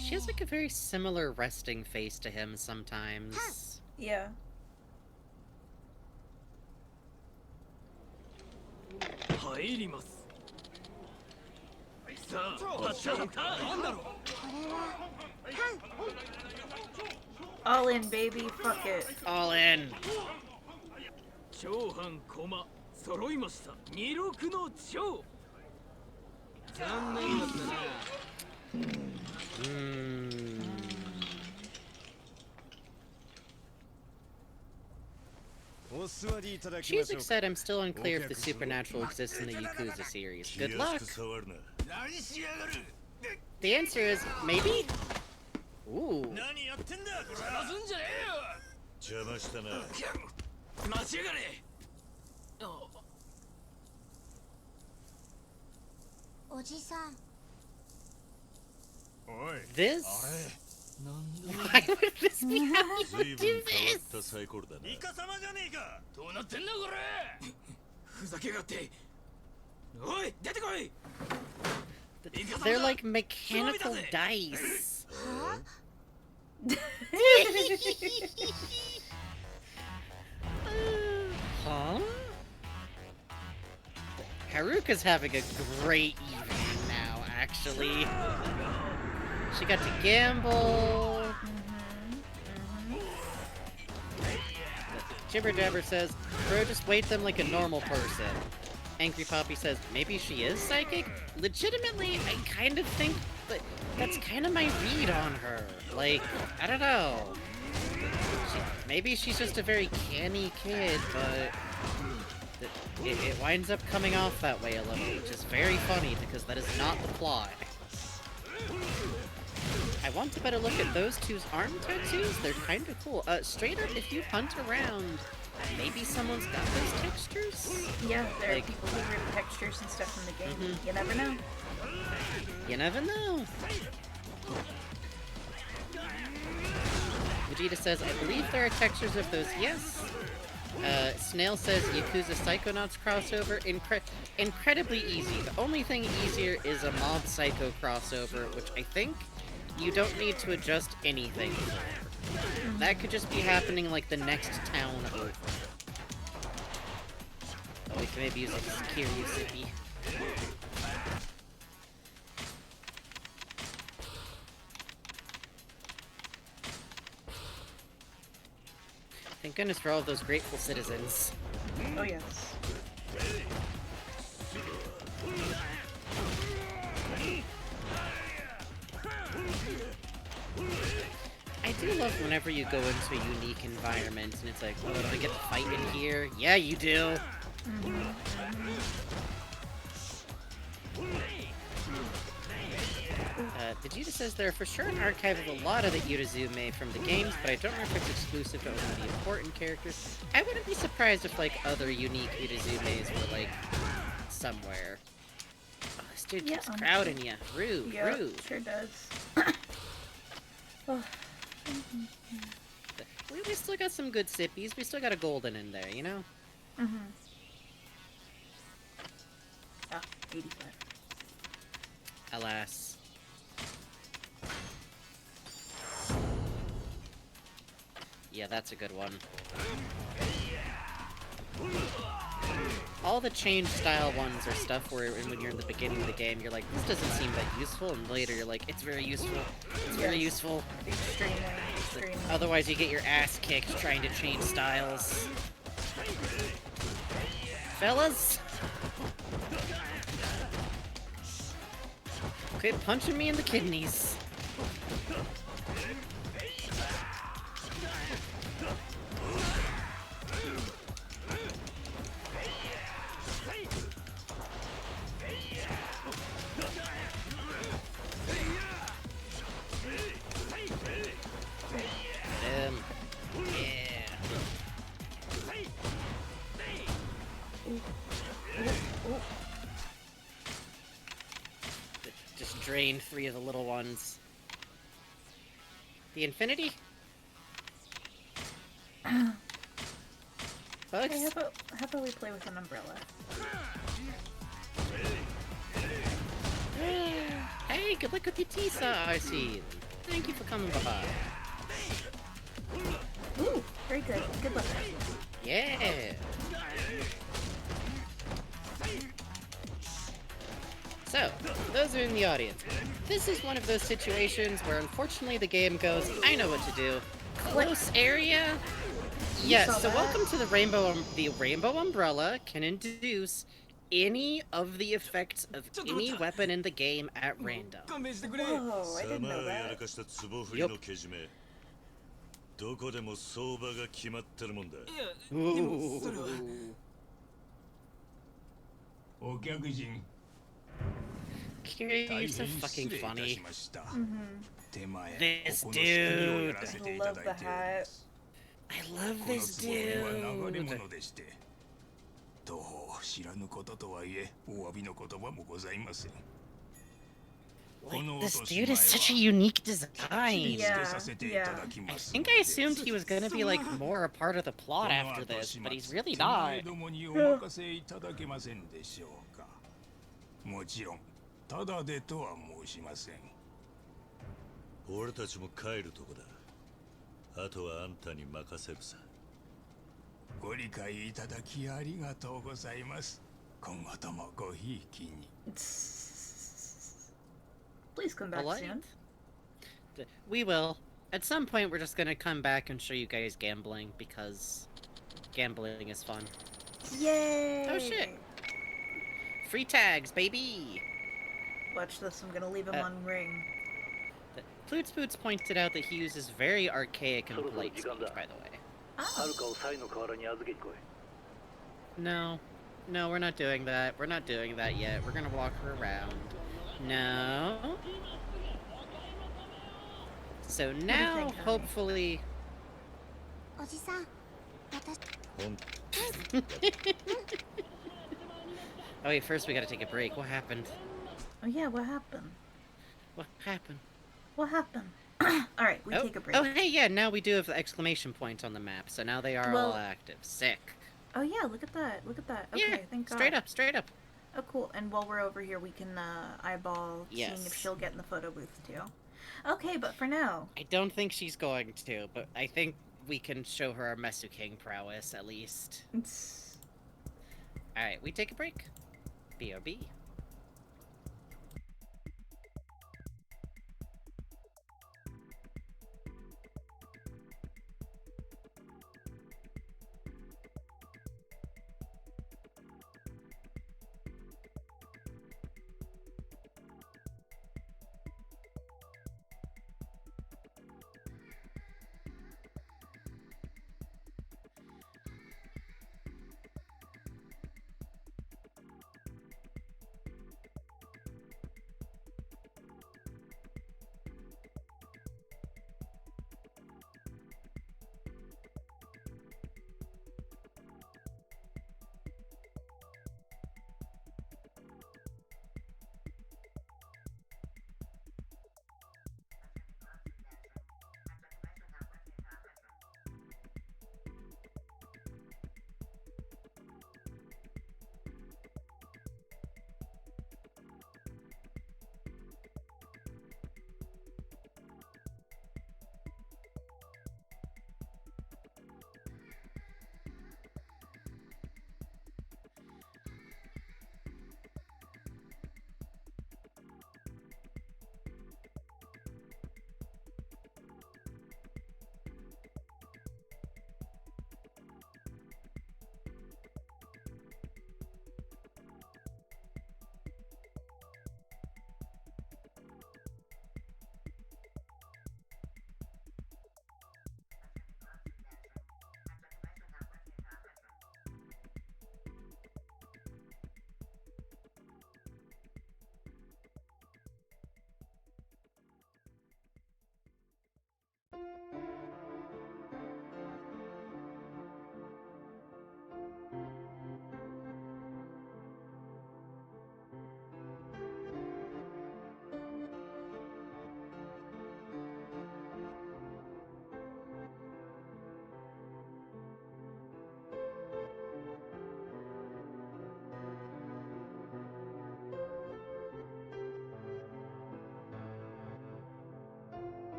A: She has like a very similar resting face to him sometimes.
B: Yeah. All in, baby. Fuck it.
A: All in. Shizuku said I'm still unclear if the supernatural exists in the Yakuza series. Good luck. The answer is maybe? Ooh. This? Why would this be how you would do this? They're like mechanical dice. Huh? Haruka's having a great evening now, actually. She got to gamble. Jibber Jabber says, bro, just wait them like a normal person. Angry Poppy says, maybe she is psychic? Legitimately, I kind of think that that's kind of my read on her. Like, I don't know. Maybe she's just a very canny kid, but it winds up coming off that way a little, which is very funny because that is not the plot. I want to better look at those two's arm tattoos. They're kind of cool. Straight up, if you hunt around, maybe someone's got those textures?
B: Yeah, there are people who rip textures and stuff from the game. You never know.
A: You never know. Vegeta says, I believe there are textures of those, yes. Snail says, Yakuza Psychonauts crossover, incredibly easy. The only thing easier is a Mob Psycho crossover, which I think you don't need to adjust anything for. That could just be happening like the next town over. Oh, we can maybe use like a Kiryu Sippy. Thank goodness for all of those grateful citizens.
B: Oh, yes.
A: I do love whenever you go into a unique environment and it's like, oh, do I get to fight in here? Yeah, you do. Vegeta says there are for sure an archive of a lot of the Urazume from the games, but I don't know if it's exclusive to only the important characters. I wouldn't be surprised if, like, other unique Urazumes were, like, somewhere. Oh, this dude keeps crowding you. Rude, rude.
B: Sure does.
A: We still got some good sippies. We still got a golden in there, you know?
B: Ah, 85.
A: Alas. Yeah, that's a good one. All the change style ones are stuff where when you're in the beginning of the game, you're like, this doesn't seem that useful, and later you're like, it's very useful. It's very useful.
B: Extremely.
A: Otherwise you get your ass kicked trying to change styles. Fellas? Quit punching me in the kidneys. Just drain 3 of the little ones. The infinity? Bugs?
B: Hey, how about we play with an umbrella?
A: Hey, hey, good luck with your Tisa, RC. Thank you for coming by.
B: Ooh, very good. Good luck.
A: Yeah. So, for those who are in the audience, this is one of those situations where unfortunately the game goes, I know what to do. Close area? Yes, so welcome to the Rainbow Umbrella can induce any of the effects of any weapon in the game at random.
B: Whoa, I didn't know that.
A: Yup. Kira, you're so fucking funny. This dude.
B: I love the hat.
A: I love this dude. Like, this dude is such a unique design.
B: Yeah.
A: I think I assumed he was gonna be like more a part of the plot after this, but he's really not.
H: もちろんただでとは申しません。
E: 俺たちも帰るとこだ。あとはあんたに任せるさ。
H: ご理解いただきありがとうございます。今後ともごひいきに。
B: Please come back soon.
A: We will. At some point, we're just gonna come back and show you guys gambling, because gambling is fun.
B: Yay!
A: Oh shit! Free tags, baby!
B: Watch this, I'm gonna leave him on ring.
A: Ploots Boots pointed out that he uses very archaic and polite speech, by the way.
B: Oh.
A: No. No, we're not doing that. We're not doing that yet. We're gonna walk her around. No. So now, hopefully... Oh wait, first we gotta take a break. What happened?
B: Oh yeah, what happened?
A: What happened?
B: What happened? Alright, we take a break.
A: Oh hey, yeah, now we do have the exclamation points on the map, so now they are all active. Sick.
B: Oh yeah, look at that. Look at that. Okay,
A: yeah,
B: thank God.
A: Straight up, straight up.
B: Oh cool, and while we're over here we can eyeball seeing if she'll get in the photo booth too. Okay, but for now...
A: I don't think she's going to, but I think we can show her our Mesu King prowess, at least. Alright, we take a break. BRB.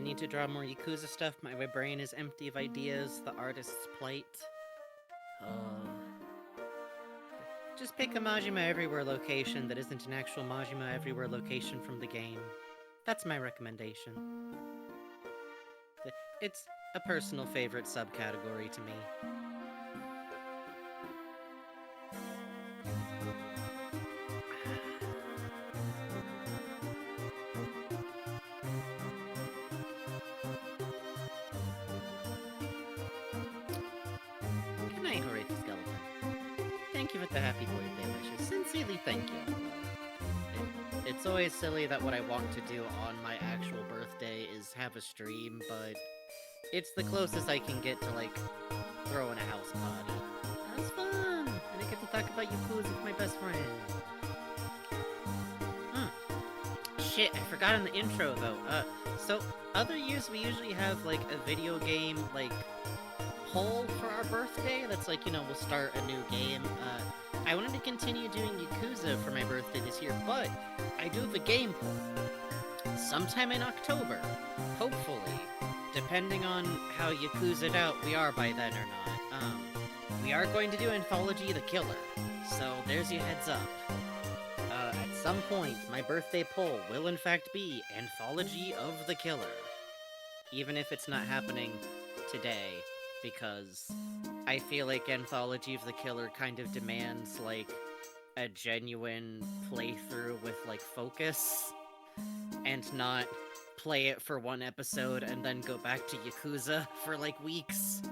A: need to draw more Yakuza stuff. My brain is empty of ideas. The artist's plight. Just pick a Majima Everywhere location that isn't an actual Majima Everywhere location from the game. That's my recommendation. It's a personal favorite subcategory to me. Good night, Horatio Skeleton. Thank you for the happy birthday wishes. Sincerely, thank you. It's always silly that what I want to do on my actual birthday is have a stream, but it's the closest I can get to, like, throwing a house party. That's fun! And I get to talk about Yakuza with my best friend. Shit, I forgot in the intro, though. So, other years we usually have, like, a video game, like, poll for our birthday that's like, you know, we'll start a new game. I wanted to continue doing Yakuza for my birthday this year, but I do have a game poll. Sometime in October, hopefully, depending on how Yakuza'd out we are by then or not. We are going to do Anthology the Killer, so there's your heads up. At some point, my birthday poll will in fact be Anthology of the Killer. Even if it's not happening today, because I feel like Anthology of the Killer kind of demands, like, a genuine playthrough with, like, focus, and not play it for one episode and then go back to Yakuza for, like, weeks.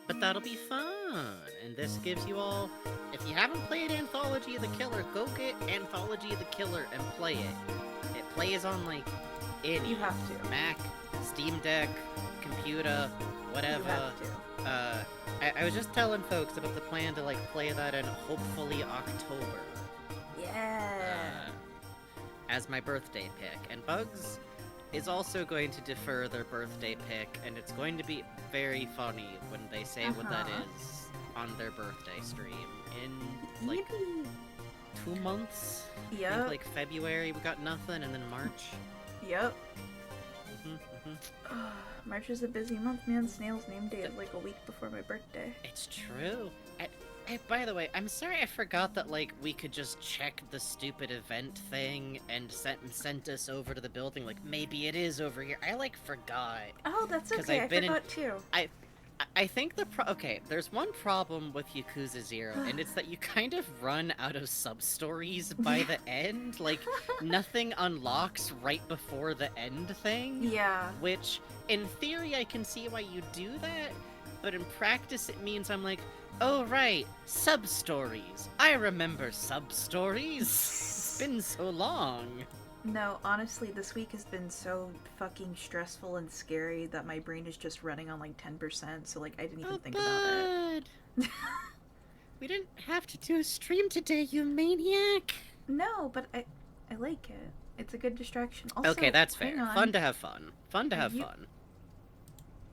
A: But that'll be fun, and this gives you all... If you haven't played Anthology of the Killer, go get Anthology of the Killer and play it. It plays on, like, any...
B: You have to.
A: Mac, Steam Deck, computer, whatever.
B: You have to.
A: I was just telling folks about the plan to, like, play that in hopefully October.
B: Yeah.
A: As my birthday pick. And Bugs is also going to defer their birthday pick, and it's going to be very funny when they say what that is on their birthday stream. In, like, 2 months?
B: Yep.
A: I think, like, February we got nothing, and then March.
B: Yep. March is a busy month, man. Snail's name day is like a week before my birthday.
A: It's true. By the way, I'm sorry I forgot that, like, we could just check the stupid event thing and sent us over to the building. Like, maybe it is over here. I, like, forgot.
B: Oh, that's okay. I forgot too.
A: I think okay, there's one problem with Yakuza 0, and it's that you kind of run out of sub-stories by the end. Like, nothing unlocks right before the end thing.
B: Yeah.
A: Which, in theory, I can see why you do that, but in practice it means I'm like, oh right, sub-stories. I remember sub-stories. It's been so long.
B: No, honestly, this week has been so fucking stressful and scary that my brain is just running on like 10%, so like I didn't even think about it.
A: We didn't have to do a stream today, you maniac!
B: No, but I like it. It's a good distraction. Also,
A: okay, that's fair. Fun to have fun. Fun to have fun.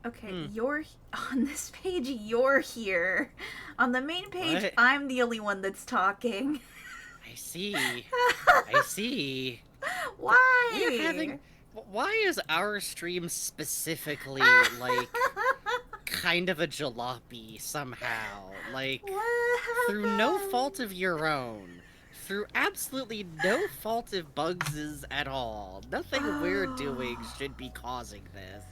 B: Okay, you're... On this page, you're here. On the main page,
A: what?
B: I'm the only one that's talking.
A: I see. I see.
B: Why?
A: Why is our stream specifically, like, kind of a jalopy somehow? Like, through no fault of your own. Through absolutely no fault of Bugs's at all. Nothing we're doing should be causing this.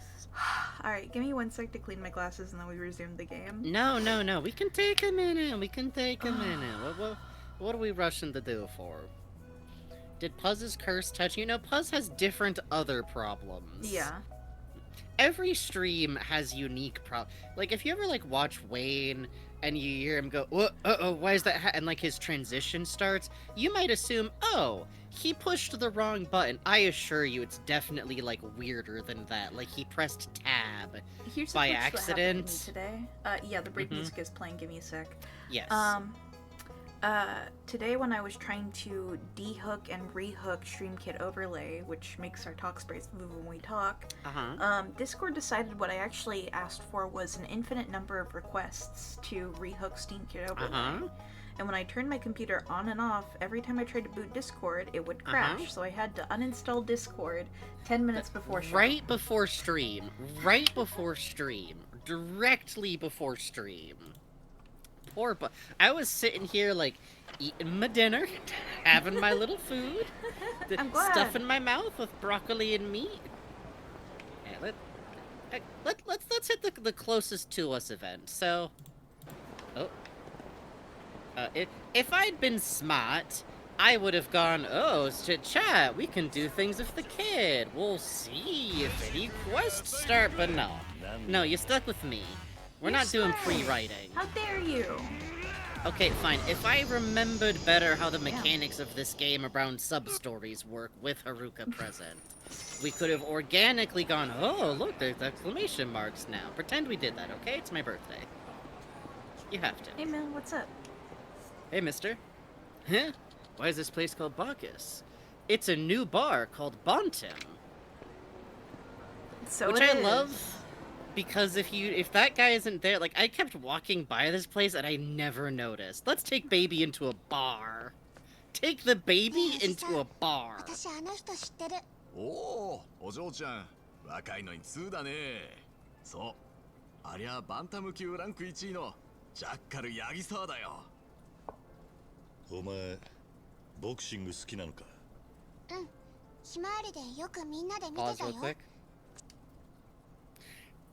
B: Alright, give me 1 sec to clean my glasses and then we resume the game.
A: No. We can take a minute. What are we rushing to do for? Did Puzz's curse touch you? No, Puzz has different other problems.
B: Yeah.
A: Every stream has unique like, if you ever, like, watch Wayne and you hear him go, uh-oh, why is that and, like, his transition starts, you might assume, oh, he pushed the wrong button. I assure you it's definitely, like, weirder than that. Like, he pressed tab by accident.
B: Today. Yeah, the break music is playing. Give me a sec.
A: Yes.
B: Today when I was trying to dehook and rehook StreamKit overlay, which makes our talk sprays move when we talk, Discord decided what I actually asked for was an infinite number of requests to rehook StreamKit overlay. And when I turned my computer on and off, every time I tried to boot Discord, it would crash. So I had to uninstall Discord 10 minutes before stream.
A: Right before stream. Right before stream. Directly before stream. Poor I was sitting here, like, eating my dinner, having my little food, stuff in my mouth with broccoli and meat. Yeah, let's hit the closest to us event. So, if I'd been smart, I would have gone, oh, chat, we can do things with the kid. We'll see if any quests start, but no. No, you're stuck with me. We're not doing pre-writing.
B: How dare you?
A: Okay, fine. If I remembered better how the mechanics of this game around sub-stories work with Haruka present, we could have organically gone, oh, look, there's exclamation marks now. Pretend we did that, okay? It's my birthday. You have to.
B: Hey, man, what's up?
A: Hey, mister. Huh? Why is this place called Bacchus? It's a new bar called Bontim.
B: So
A: which I love. Because if that guy isn't there, like, I kept walking by this place and I never noticed. Let's take baby into a bar. Take the baby into a bar.
G: おお、お嬢ちゃん、若いのに通だね。そう、ありゃバンタム級ランク1位のジャッカルヤギサーだよ。
E: お前、ボクシング好きなのか？
F: うん、ひまわりでよくみんなで見てたよ。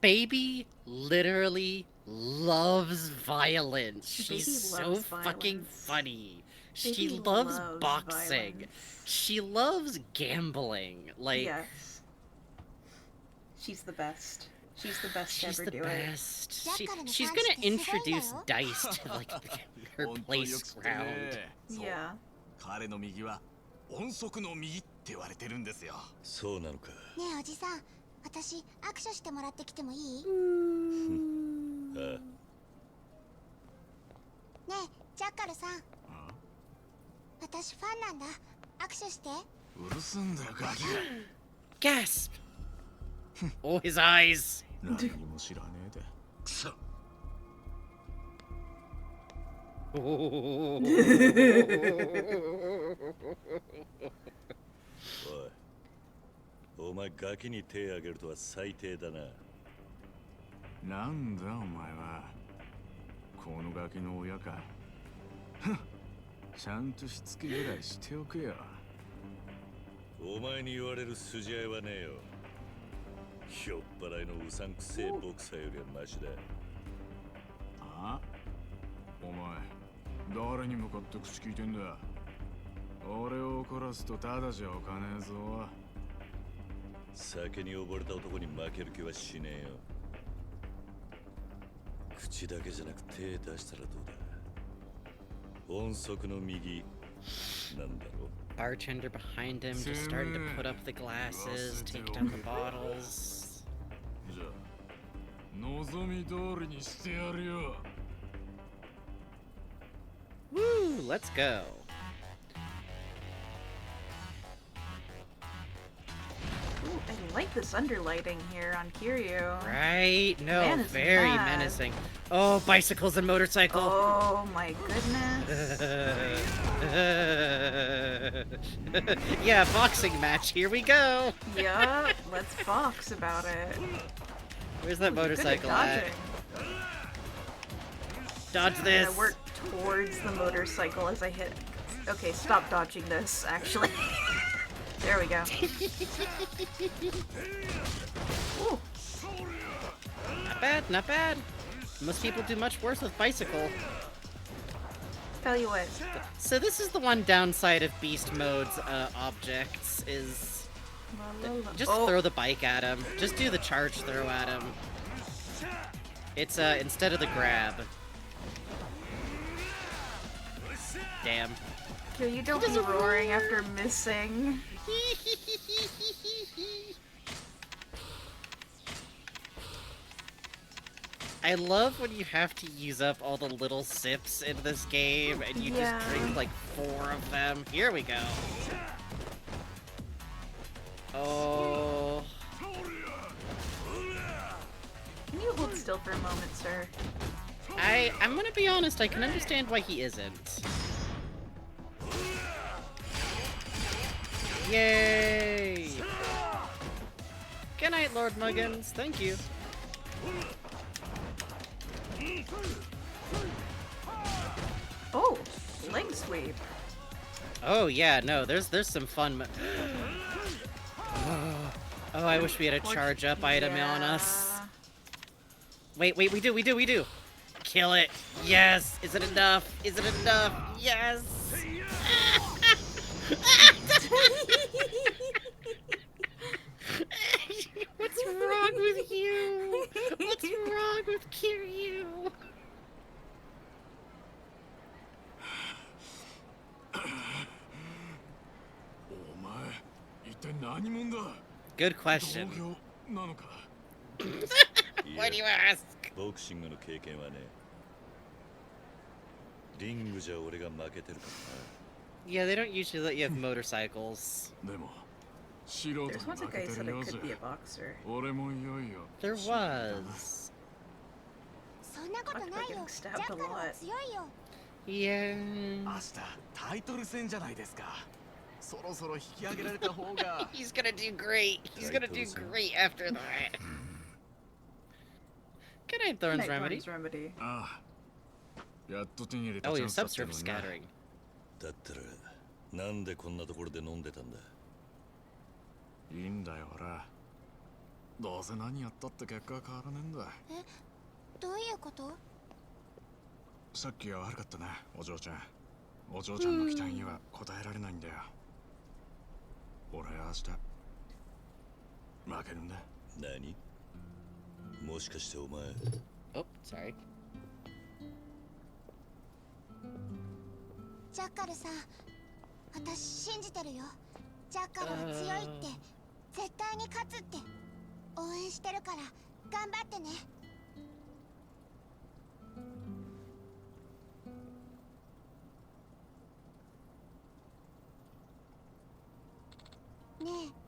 A: Baby literally loves violence. She's so fucking funny. She loves boxing. She loves gambling. Like,
B: yes. She's the best. She's the best
A: she's
B: to
A: the
B: ever do
A: best. She's gonna introduce dice to like her place ground.
B: Yeah.
G: 彼の右は音速の右って言われてるんですよ。
E: そうなのか。
F: ねえおじさん。私握手してもらってきてもいい？ねえジャッカルさん。私ファンなんだ。握手して。
G: うるすんだよガキ
A: が。Gasp! Oh, his eyes.
G: 何も知らねえで。くそ。
E: おい。お前ガキに手あげるとは最低だな。
G: なんだお前は。このガキの親か。ちゃんとしつけぐらいしておけよ。
E: お前に言われる筋合いはねえよ。ひょっぱらいのうさんくせえボクサーよりはマシだ。
G: あ？お前、誰に向かって口聞いてんだ。俺を怒らすとただじゃおかねえぞ。
E: 酒に溺れた男に負ける気はしねえよ。口だけじゃなく手出したらどうだ。音速の右なんだろ。
A: Bartender behind him, just starting to put up the glasses, take down the bottles.
G: じゃあ、望み通りにしてやるよ。
A: Woo, let's go.
B: Ooh, I like this underlighting here on Kiryu.
A: Right? No, very menacing. Oh, bicycles and motorcycle.
B: Oh my goodness.
A: Yeah, boxing match. Here we go.
B: Yup, let's box about it.
A: Where's that motorcycle at? Dodge this.
B: I work towards the motorcycle as I hit. Okay, stop dodging this, actually. There we go. Ooh.
A: Not bad, not bad. Most people do much worse with bicycle.
B: Tell you what.
A: So this is the one downside of beast mode's objects is just throw the bike at him. Just do the charge throw at him. It's instead of the grab. Damn.
B: You don't be roaring after missing.
A: I love when you have to use up all the little sips in this game, and you just drink like 4 of them. Here we go. Oh.
B: Can you hold still for a moment, sir?
A: I'm gonna be honest, I can understand why he isn't. Yay! Good night, Lord Muggins. Thank you.
B: Oh, leg sweep.
A: Oh yeah, no, there's some fun. Oh, I wish we had a charge up item on us. Wait, we do. Kill it. Yes. Is it enough? Is it enough? Yes. What's wrong with you? What's wrong with Kiryu? Good question. Why do you ask?
E: ボクシングの経験はね、リングじゃ俺が負けてるからな。
A: Yeah, they don't usually let you have motorcycles.
B: There's once a guy who said I could be a boxer.
A: There was.
F: そんなことないよ。ジャッカルは強いよ。
A: Yeah.
G: 明日タイトル戦じゃないですか。そろそろ引き上げられた方が。
A: He's gonna do great. He's gonna do great after that. Good night, Thorn's Remedy. Oh, your subsurf scattering.
E: だったらなんでこんなところで飲んでたんだ。
G: いいんだよほら。どうせ何やったって結果は変わらねえんだ。
F: どういうこと？
G: さっきは悪かったね、お嬢ちゃん。お嬢ちゃんの期待には応えられないんだよ。俺は明日負けるんだ。
E: 何？もしかしてお前。
A: Oh, sorry.
F: ジャッカルさん、私信じてるよ。ジャッカルは強いって、絶対に勝つって応援してるから頑張ってね。ねえ。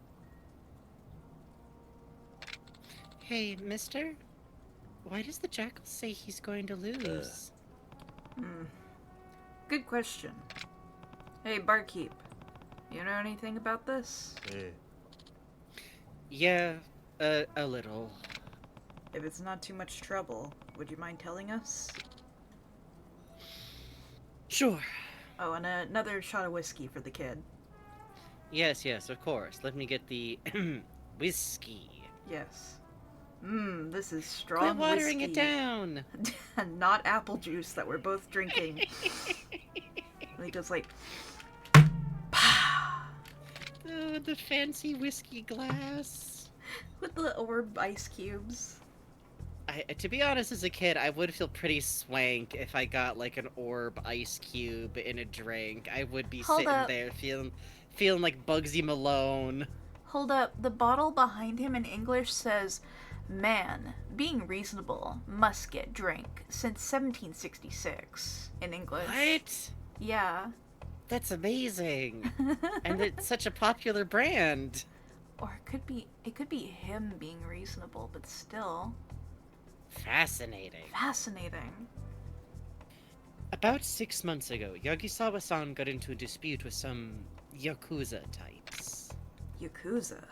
A: Hey, mister? Why does the jackal say he's going to lose?
B: Good question. Hey, barkeep. You know anything about this?
A: Yeah, a little.
B: If it's not too much trouble, would you mind telling us?
A: Sure.
B: Oh, and another shot of whiskey for the kid.
A: Yes, of course. Let me get the whiskey.
B: Yes. This is strong
A: Quit watering
B: whiskey.
A: it down.
B: Not apple juice that we're both drinking. They just like...
A: Oh, the fancy whiskey glass.
B: With the orb ice cubes.
A: To be honest, as a kid, I would feel pretty swank if I got like an orb ice cube in a drink. I would be sitting there feeling like Bugsy Malone.
B: Hold up, the bottle behind him in English says, "Man, being reasonable, must get drink since 1766." In English.
A: What?
B: Yeah.
A: That's amazing. And it's such a popular brand.
B: Or it could be him being reasonable, but still.
A: Fascinating. About 6 months ago, Yagisawa-san got into a dispute with some Yakuza types.
B: Yakuza?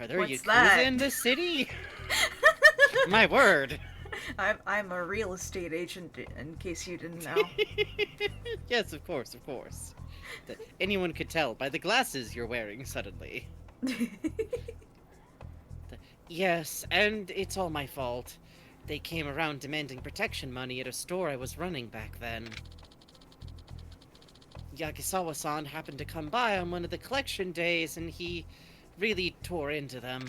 A: Are there
B: What's
A: Yakuza
B: that?
A: in the city? My word.
B: I'm a real estate agent, in case you didn't know.
A: Yes, of course. Anyone could tell by the glasses you're wearing suddenly. Yes, and it's all my fault. They came around demanding protection money at a store I was running back then. Yagisawa-san happened to come by on one of the collection days, and he really tore into them.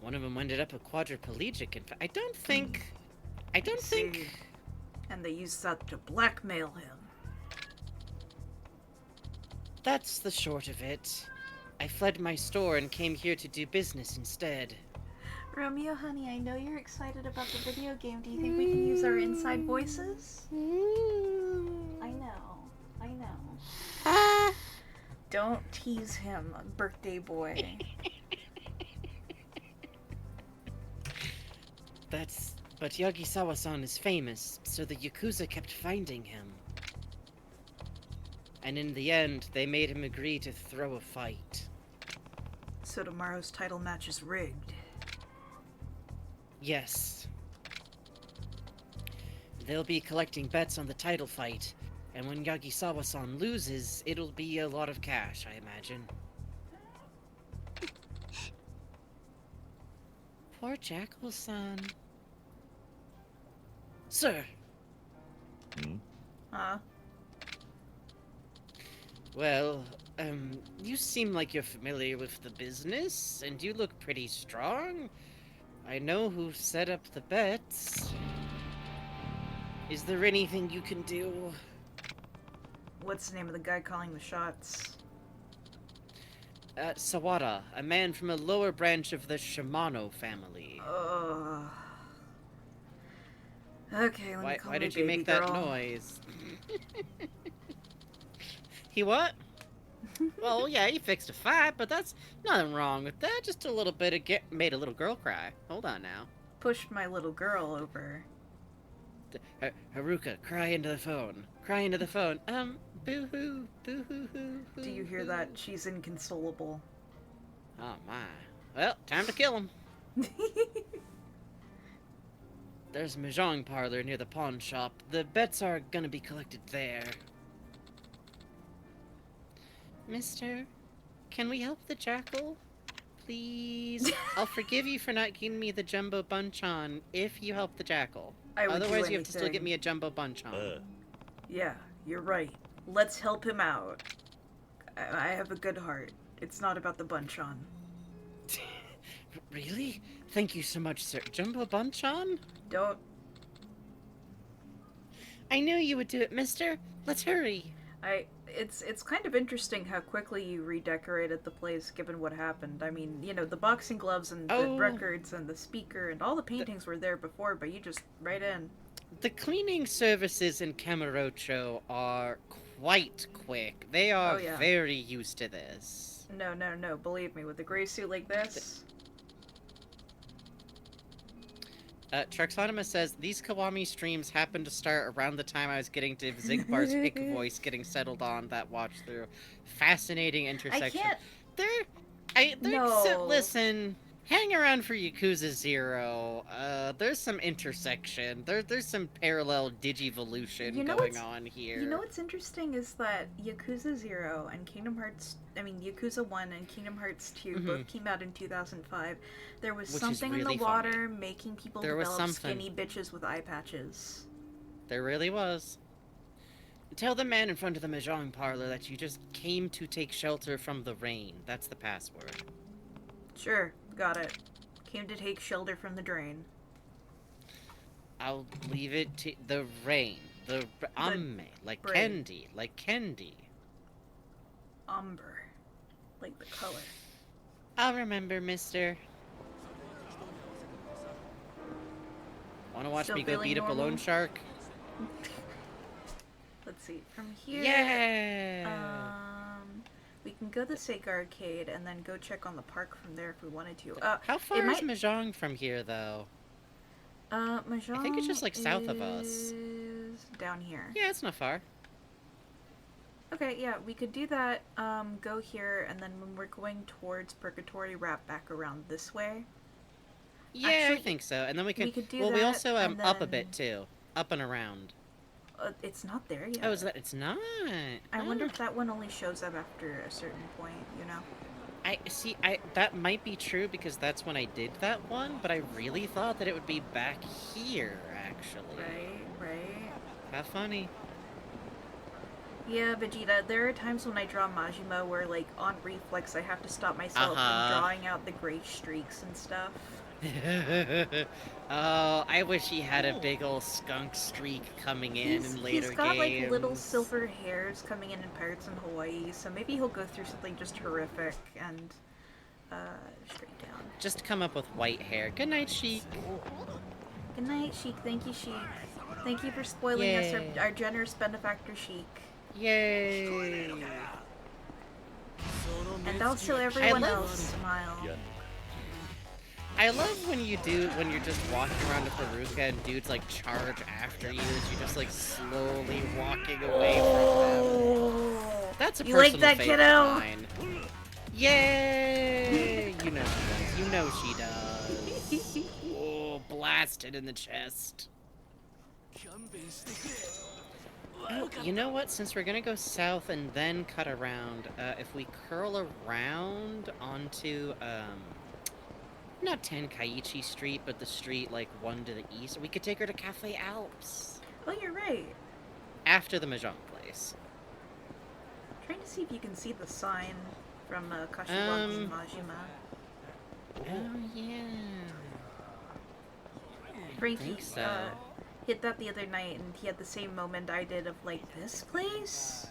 A: One of them ended up a quadriplegic. I don't think.
B: And they used that to blackmail him.
A: That's the short of it. I fled my store and came here to do business instead.
B: Romeo, honey, I know you're excited about the video game. Do you think we can use our inside voices? I know. Don't tease him, birthday boy.
A: But Yagisawa-san is famous, so the Yakuza kept finding him. And in the end, they made him agree to throw a fight.
B: So tomorrow's title match is rigged.
A: Yes. They'll be collecting bets on the title fight, and when Yagisawa-san loses, it'll be a lot of cash, I imagine. Poor Jackal-san. Sir! Well, you seem like you're familiar with the business, and you look pretty strong. I know who set up the bets. Is there anything you can do?
B: What's the name of the guy calling the shots?
A: Sawada, a man from a lower branch of the Shimano family.
B: Okay, let me call
A: why
B: my
A: did you
B: baby
A: make
B: girl.
A: that noise? He what? Well, yeah, he fixed a fight, but that's nothing wrong with that. Just a little bit of made a little girl cry. Hold on now.
B: Pushed my little girl over.
A: Haruka, cry into the phone. Cry into the phone. Boo-hoo, boo-hoo-hoo.
B: Do you hear that? She's inconsolable.
A: Oh my. Well, time to kill him. There's a mahjong parlor near the pawn shop. The bets are gonna be collected there. Mister, can we help the jackal? Please? I'll forgive you for not giving me the jumbo bunchon if you help the jackal. Otherwise, you have to still get me a jumbo bunchon.
B: Yeah, you're right. Let's help him out. I have a good heart. It's not about the bunchon.
A: Really? Thank you so much, sir. Jumbo bunchon?
B: Don't.
A: I knew you would do it, mister. Let's hurry.
B: It's kind of interesting how quickly you redecorated the place given what happened. I mean, you know, the boxing gloves and the records and the speaker and all the paintings were there before, but you just right in.
A: The cleaning services in Kamurocho are quite quick. They are very used to this.
B: No, believe me, with a gray suit like this.
A: Traxonima says, these Kawami streams happened to start around the time I was getting to Zigbar's hick voice getting settled on that watch through. Fascinating intersection. Listen, hang around for Yakuza 0. There's some intersection. There's some parallel digivolution going on here.
B: You know what's interesting is that Yakuza 0 and Yakuza 1 and Kingdom Hearts 2 both came out in 2005. There was something in the water making people develop skinny bitches with eye patches.
A: There really was. Tell the man in front of the mahjong parlor that you just came to take shelter from the rain. That's the password.
B: Sure, got it. Came to take shelter from the drain.
A: I'll leave it to the rain. The like candy. Like candy.
B: Umber. Like the color.
A: I'll remember, mister. Wanna watch me go beat up a loan shark?
B: Let's see. From here...
A: Yeah!
B: We can go to the Sega Arcade and then go check on the park from there if we wanted to.
A: How far is Mahjong from here, though?
B: Mahjong
A: I think it's just, like, south of us.
B: Down here.
A: Yeah, it's not far.
B: Okay, yeah, we could do that, go here, and then when we're going towards Purgatory, wrap back around this way.
A: Yeah, actually, I think so. And then we could do that, we also, up a bit, too. Up and around.
B: It's not there yet.
A: Oh, is that? It's not?
B: I wonder if that one only shows up after a certain point, you know?
A: That might be true because that's when I did that one, but I really thought that it would be back here, actually.
B: Right.
A: How funny.
B: Yeah, Vegeta, there are times when I draw Majima where, like, on reflex I have to stop myself from drawing out the gray streaks and stuff.
A: Oh, I wish he had a big ol' skunk streak coming in later games.
B: He's got, like, little silver hairs coming in Pirates in Hawaii, so maybe he'll go through something just horrific, and Straight down.
A: Just come up with white hair. Good night, Sheik.
B: Good night, Sheik. Thank you, Sheik. Thank you for spoiling us, our generous benefactor, Sheik.
A: Yay!
B: And also everyone else, smile.
A: I love when you're just walking around to Haruka and dudes like charge after you as you're just like slowly walking away from them. That's a personal
B: like that,
A: favorite
B: kiddo?
A: of mine. Yay! You know she does. You know she does. Oh, blasted in the chest. Oh, you know what? Since we're gonna go south and then cut around, if we curl around onto, not Tenkaichi Street, but the street, like, one to the east, we could take her to Cafe Alps.
B: Oh, you're right.
A: After the Mahjong place.
B: I'm trying to see if you can see the sign from Kashiwagi Majima.
A: Oh, yeah.
B: Frankie,
A: So.
B: hit that the other night, and he had the same moment I did of, like, this place?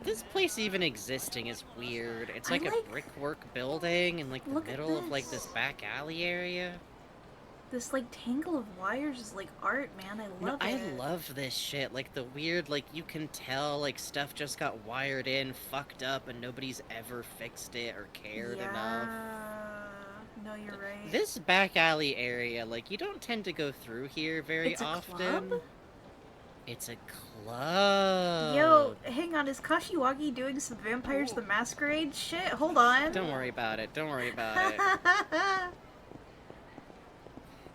A: This place even existing is weird. It's like a brickwork building in, like, the middle of, like, this back alley area.
B: This, like, tangle of wires is, like, art, man. I love it.
A: I love this shit. Like, the weird, like, you can tell, like, stuff just got wired in, fucked up, and nobody's ever fixed it or cared enough.
B: No, you're right.
A: This back alley area, like, you don't tend to go through here very often.
B: Club?
A: It's a club.
B: Yo, hang on. Is Kashiwagi doing some Vampires the Masquerade shit? Hold on.
A: Don't worry about it. Don't worry about it.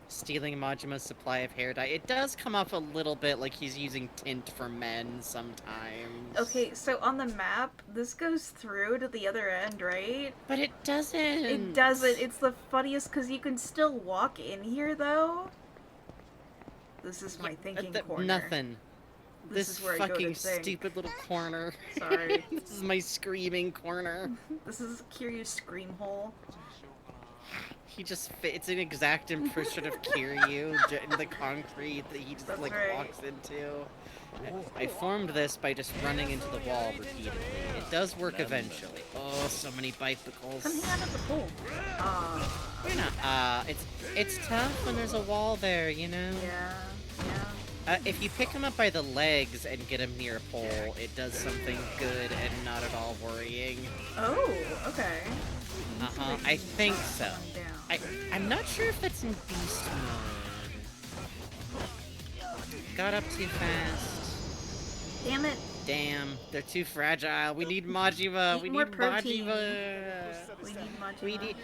A: Stealing Majima's supply of hair dye. It does come off a little bit like he's using tint for men sometimes.
B: Okay, so on the map, this goes through to the other end, right?
A: But it doesn't.
B: It doesn't. It's the funniest because you can still walk in here, though. This is my thinking corner.
A: Nothing.
B: This is where I go to
A: fucking
B: think.
A: stupid little corner.
B: Sorry.
A: This is my screaming corner.
B: This is Kiryu's scream hole.
A: He just it's an exact impression of Kiryu in the concrete that he just walks into. I formed this by just running into the wall repeatedly. It does work eventually. Oh, so many bicycles.
B: Come hang out at the pool.
A: You're not. It's tough when there's a wall there, you know.
B: Yeah.
A: If you pick him up by the legs and get him near a pole, it does something good and not at all worrying.
B: Oh, okay.
A: I think so. I'm not sure if that's in beast mode. Got up too fast.
B: Damn it.
A: Damn, they're too fragile. We need Majima. We need Majima. We need.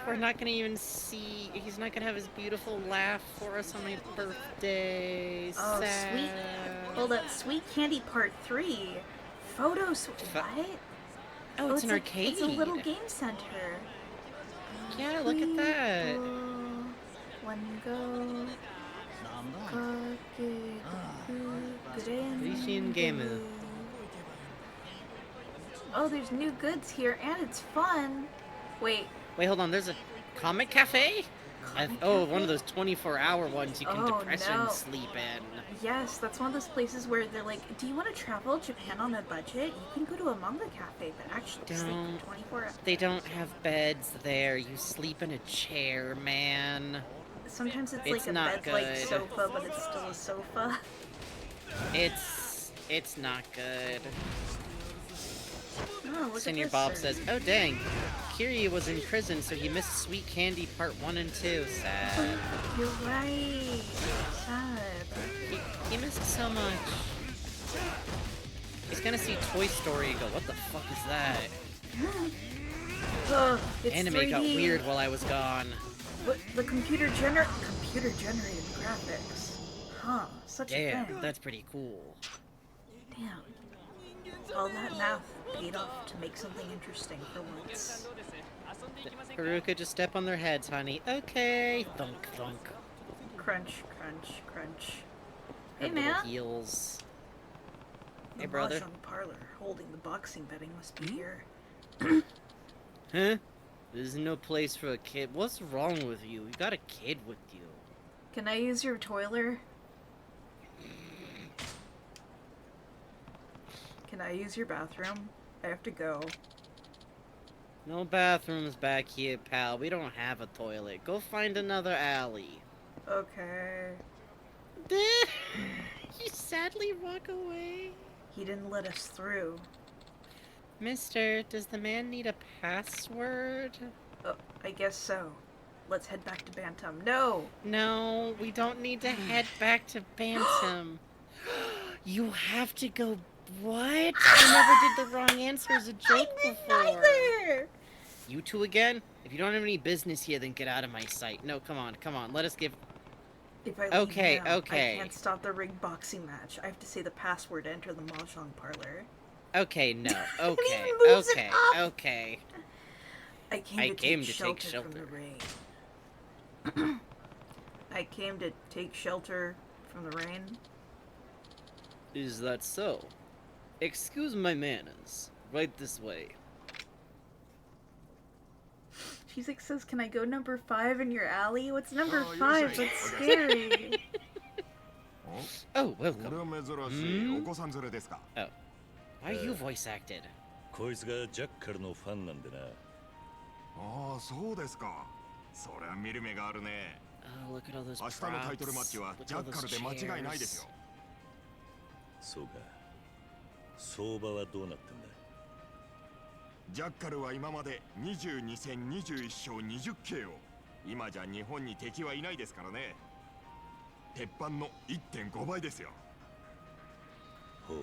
A: We're not gonna even see. He's not gonna have his beautiful laugh for us on my birthday.
B: Oh,
A: sad.
B: sweet. Hold up. Sweet Candy Part 3. Photos. What?
A: Oh, it's an arcade.
B: It's a little game center.
A: Yeah, look at that.
B: One go. Oh, there's new goods here, and it's fun. Wait,
A: hold on. There's a comic cafe? One of those 24-hour ones you can depression sleep in.
B: Yes, that's one of those places where they're like, do you want to travel Japan on a budget? You can go to a manga cafe, but actually sleep for 24 hours.
A: They don't have beds there. You sleep in a chair, man.
B: Sometimes it's like a bed-like sofa, but it's still a sofa.
A: It's not good.
B: Oh,
A: Senior Bob says, oh dang, Kiryu was in prison, so he missed Sweet Candy Part 1 and 2. Sad.
B: You're right. Sad.
A: He missed so much. He's gonna see Toy Story and go, what the fuck is that? Anime
B: 3D.
A: got weird while I was gone.
B: What? The computer-generated graphics. Huh, such a thing.
A: Damn, that's pretty cool.
B: Damn. All that math paid off to make something interesting for once.
A: Haruka, just step on their heads, honey. Okay. Thunk, thunk.
B: Crunch, crunch, crunch.
A: Her
B: Hey, man.
A: Heels. Hey,
B: The
A: brother.
B: Mahjong parlor holding the boxing betting must be here.
A: Huh? There's no place for a kid. What's wrong with you? You got a kid with you.
B: Can I use your toiler? Can I use your bathroom? I have to go.
A: No bathrooms back here, pal. We don't have a toilet. Go find another alley.
B: Okay.
A: You sadly walk away.
B: He didn't let us through.
A: Mister, does the man need a password?
B: Oh, I guess so. Let's head back to Bantam. No!
A: No, we don't need to head back to Bantam. You have to go... What? I never did the wrong answer as a joke before.
B: Neither!
A: You two again? If you don't have any business here, then get out of my sight. No, come on. Let us give...
B: If I leave now, I can't stop the rigged boxing match. I have to say the password to enter the mahjong parlor.
A: Okay, no. Okay, okay.
B: I came to take shelter from the rain. I came to take shelter from the rain.
A: Is that so? Excuse my manners. Right this way.
B: Cheezik says, can I go number 5 in your alley? What's number 5? That's scary.
A: Oh, welcome. Oh. Why are you voice acted?
E: こいつがジャッカルのファンなんでな。
G: ああ、そうですか。そりゃ見る目があるね。
A: Oh, look at all those
G: 明日のタイトルマッチはジャッカルで間違いないですよ。
E: そうか。相場はどうなってんだ。
G: ジャッカルは今まで22戦21勝20KO。今じゃ日本に敵はいないですからね。鉄板の 1.5 倍ですよ。
E: ほう。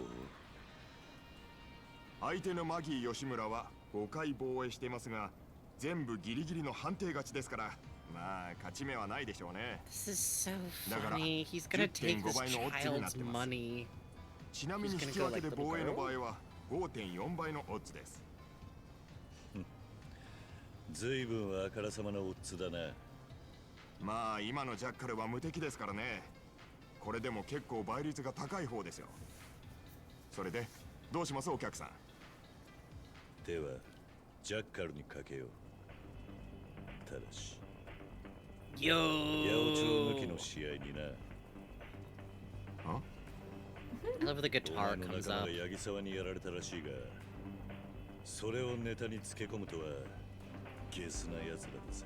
G: 相手のマギー吉村は5回防衛していますが、全部ギリギリの判定勝ちですから、まあ勝ち目はないでしょうね。
A: This is so funny. He's gonna take this child's money.
G: ちなみに引き分けで防衛の場合は 5.4 倍のオッズです。
E: ずいぶんあからさまなオッズだな。
G: まあ今のジャッカルは無敵ですからね。これでも結構倍率が高い方ですよ。それでどうしますお客さん。
E: ではジャッカルにかけよう。ただし
A: 八百
E: 長抜きの試合にな。
A: I love the guitar comes up.
E: 八木沢にやられたらしいが、それをネタにつけ込むとはゲスな奴らだぜ。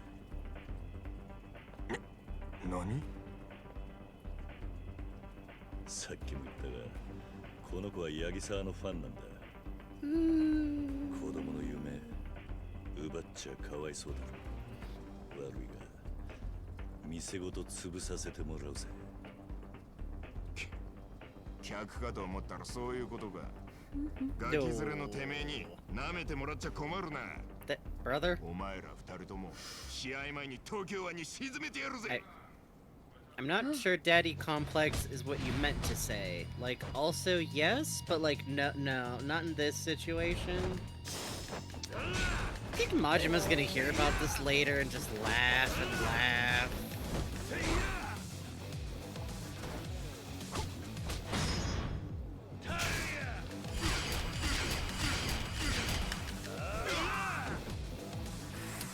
G: 何？
E: さっきも言ったが、この子は八木沢のファンなんだ。子供の夢奪っちゃかわいそうだろ。悪いが店ごと潰させてもらうぜ。
G: 客かと思ったらそういうことか。ガキ連れのてめえに舐めてもらっちゃ困るな。
A: Brother?
G: お前ら二人とも試合前に東京湾に沈めてやるぜ。
A: I'm not sure daddy complex is what you meant to say. Like, also yes, but like, no, not in this situation. I think Majima's gonna hear about this later and just laugh and laugh.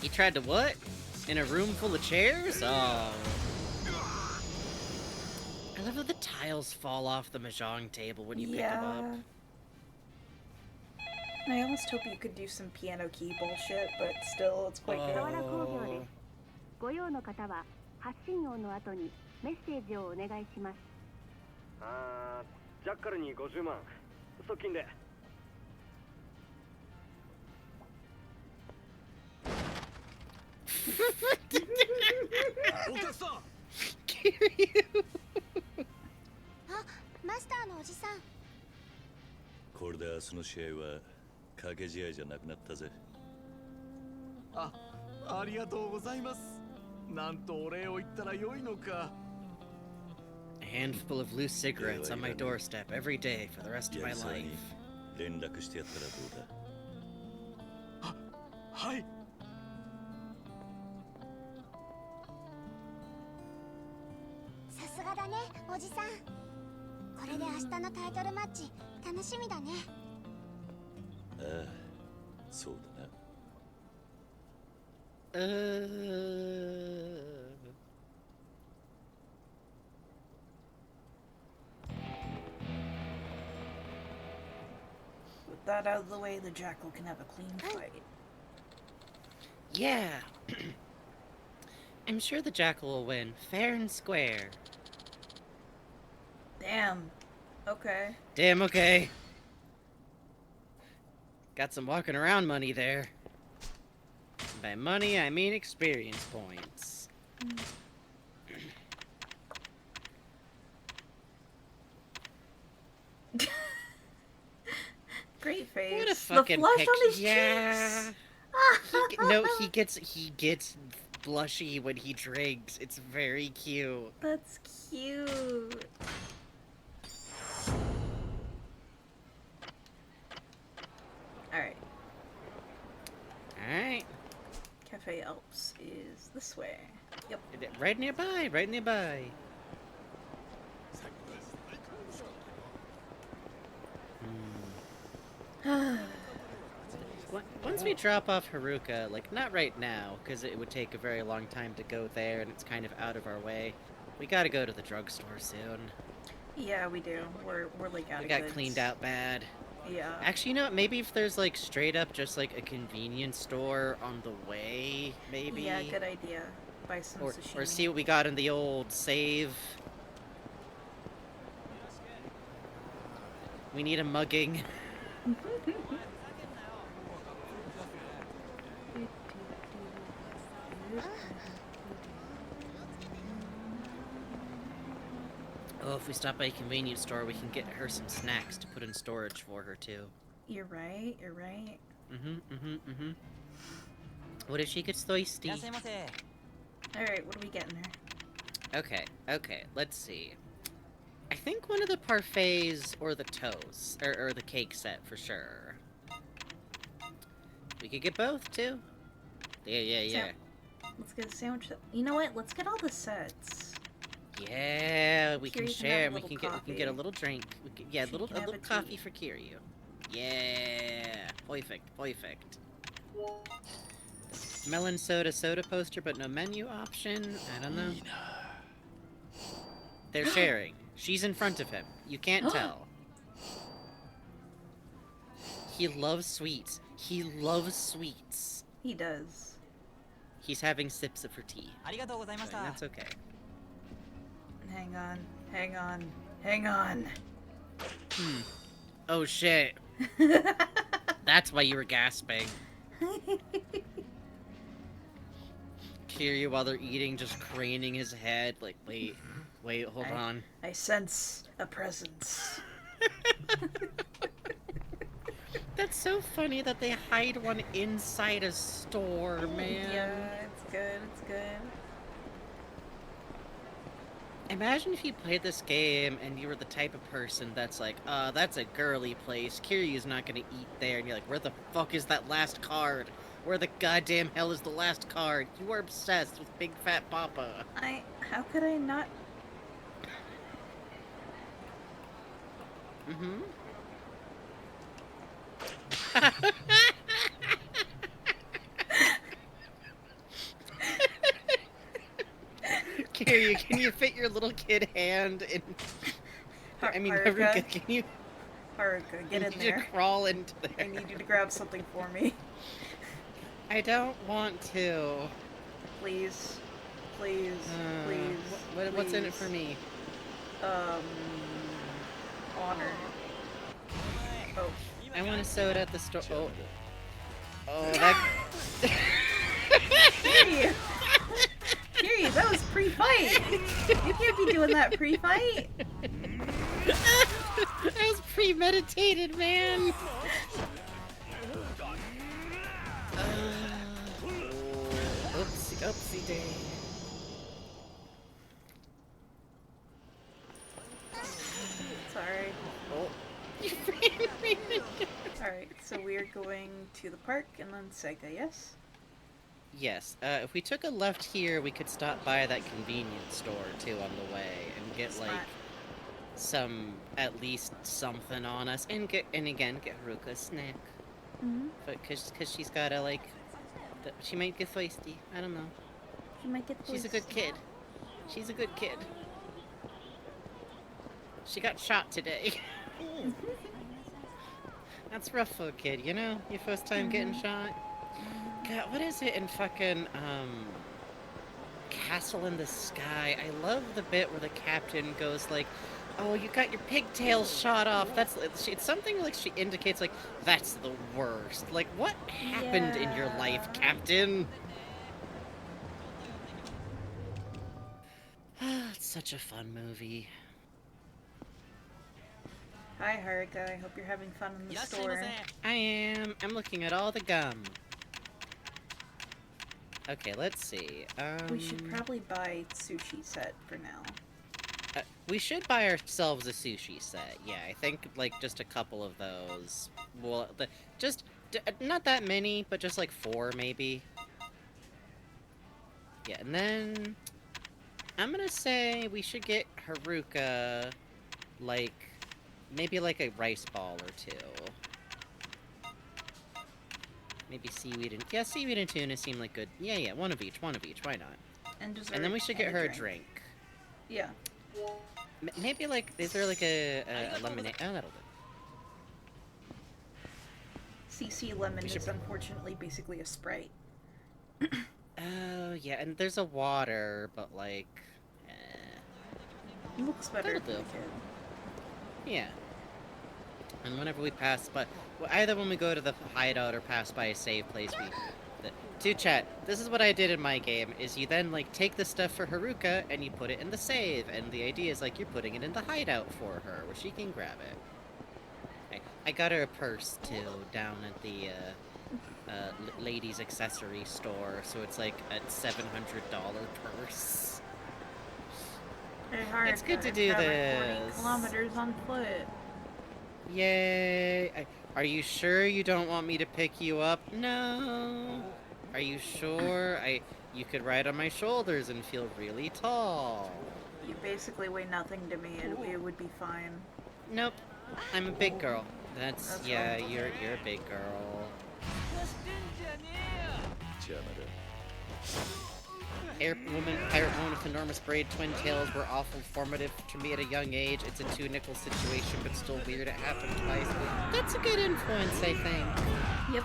A: He tried to what? In a room full of chairs? Oh. I love how the tiles fall off the mahjong table when you pick them up.
B: I almost hope you could do some piano key bullshit, but still, it's quite good.
M: ご用の方は発信音の後にメッセージをお願いします。
N: ジャッカルに50万。側近で。
G: お客さん。
F: あ、マスターのおじさん。
E: これで明日の試合は賭け試合じゃなくなったぜ。
G: ありがとうございます。なんとお礼を言ったらよいのか。
A: A handful of loose cigarettes on my doorstep every day for the rest of my life.
E: 連絡してやったらどうだ。
G: はい。
F: さすがだね、おじさん。これで明日のタイトルマッチ楽しみだね。
E: ああ、そうだな。
B: With that out of the way, the jackal can have a clean fight.
A: Yeah. I'm sure the jackal will win, fair and square.
B: Damn. Okay.
A: Damn, okay. Got some walking around money there. By money, I mean experience points.
B: Great face.
A: What a fucking
B: the flush
A: pic.
B: on his
A: yeah.
B: cheeks.
A: he gets blushy when he drinks. It's very cute.
B: That's cute. Alright.
A: Alright.
B: Cafe Alps is this way. Yep.
A: Right nearby, right nearby. Once we drop off Haruka, like, not right now, because it would take a very long time to go there, and it's kind of out of our way. We gotta go to the drugstore soon.
B: Yeah, we do. We're like out of
A: We got
B: goods.
A: cleaned out bad.
B: Yeah.
A: Actually, you know what? Maybe if there's, like, straight up just, like, a convenience store on the way, maybe?
B: Yeah, good idea. Buy some sashimi.
A: Or see what we got in the old save. We need a mugging. Oh, if we stop by a convenience store, we can get her some snacks to put in storage for her, too.
B: You're right, you're right.
A: What if she gets thirsty?
B: Alright, what are we getting her?
A: Okay, let's see. I think one of the parfaits or the toast, or the cake set for sure. We could get both, too. Yeah.
B: Let's get a sandwich. You know what? Let's get all the sets.
A: Yeah, we can
B: Kiryu
A: share, and
B: have
A: we
B: a
A: can
B: little
A: get a little drink. A little
B: have a
A: coffee
B: tea.
A: for Kiryu. Yeah, perfect. Melon soda poster, but no menu option. I don't know. They're sharing. She's in front of him. You can't tell. He loves sweets. He
B: does.
A: He's having sips of her tea. And that's okay.
B: Hang on.
A: Oh shit. That's why you were gasping. Kiryu, while they're eating, just craning his head, like, wait, hold on.
B: I sense a presence.
A: That's so funny that they hide one inside a store, man.
B: Yeah, it's good.
A: Imagine if you played this game and you were the type of person that's like, that's a girly place. Kiryu's not gonna eat there. And you're like, where the fuck is that last card? Where the goddamn hell is the last card? You are obsessed with Big Fat Papa.
B: How could I not?
A: Kiryu, can you fit your little kid hand in... Haruka, can you...
B: Haruka, get in there.
A: You need to crawl into there.
B: I need you to grab something for me.
A: I don't want to.
B: Please.
A: What's in it for me?
B: Honor. Oh.
A: I want a soda at the store. Oh, that...
B: Kiryu, that was pre-fight! You can't be doing that pre-fight!
A: That was premeditated, man! Oopsie day.
B: Sorry.
A: Oh.
B: Alright, so we're going to the park and then Sega, yes?
A: Yes, if we took a left here, we could stop by that convenience store, too, on the way, and get,
B: Smart.
A: like, some, at least something on us, and again, get Haruka a snack. But, cause she's gotta, like, she might get thirsty, I don't know.
B: She might get
A: She's a good kid. She's a good kid. She got shot today. That's rough for a kid, you know? Your first time getting shot. God, what is it in fucking, Castle in the Sky? I love the bit where the captain goes like, oh, you got your pigtails shot off. It's something like she indicates like, that's the worst. Like, what happened in your life, Captain? It's such a fun movie.
B: Hi, Haruka. I hope you're having fun in the store.
A: I am. I'm looking at all the gum. Okay, let's see.
B: We should probably buy sushi set for now.
A: We should buy ourselves a sushi set. Yeah, I think like just a couple of those. Well, not that many, but just like 4 maybe. Yeah, and then I'm gonna say we should get Haruka like maybe like a rice ball or 2. Maybe seaweed and... Yeah, seaweed and tuna seem like good. Yeah, one of each, why not?
B: And dessert.
A: And then we should get her a drink.
B: Yeah.
A: Maybe like... Is there like a lemonade? Oh, that'll do.
B: CC lemon is unfortunately basically a Sprite.
A: Oh, yeah, and there's a water, but like...
B: It looks better if we could.
A: Yeah. And whenever we pass by... Either when we go to the hideout or pass by a safe place, to chat, this is what I did in my game, is you then, like, take the stuff for Haruka, and you put it in the save, and the idea is, like, you're putting it in the hideout for her, where she can grab it. I got her a purse, too, down at the, ladies' accessory store, so it's, like, a $700 purse.
B: Hey, Haruka,
A: it's good to do this.
B: 40 kilometers on foot.
A: Yay! Are you sure you don't want me to pick you up? No. Are you sure? You could ride on my shoulders and feel really tall.
B: You basically weigh nothing to me. It would be fine.
A: Nope. I'm a big girl. That's yeah. You're a big girl. Pirate woman with enormous braid twin tails were awful formative to me at a young age. It's a 2-nickel situation, but still weird it happened twice. That's a good influence, I think.
B: Yep.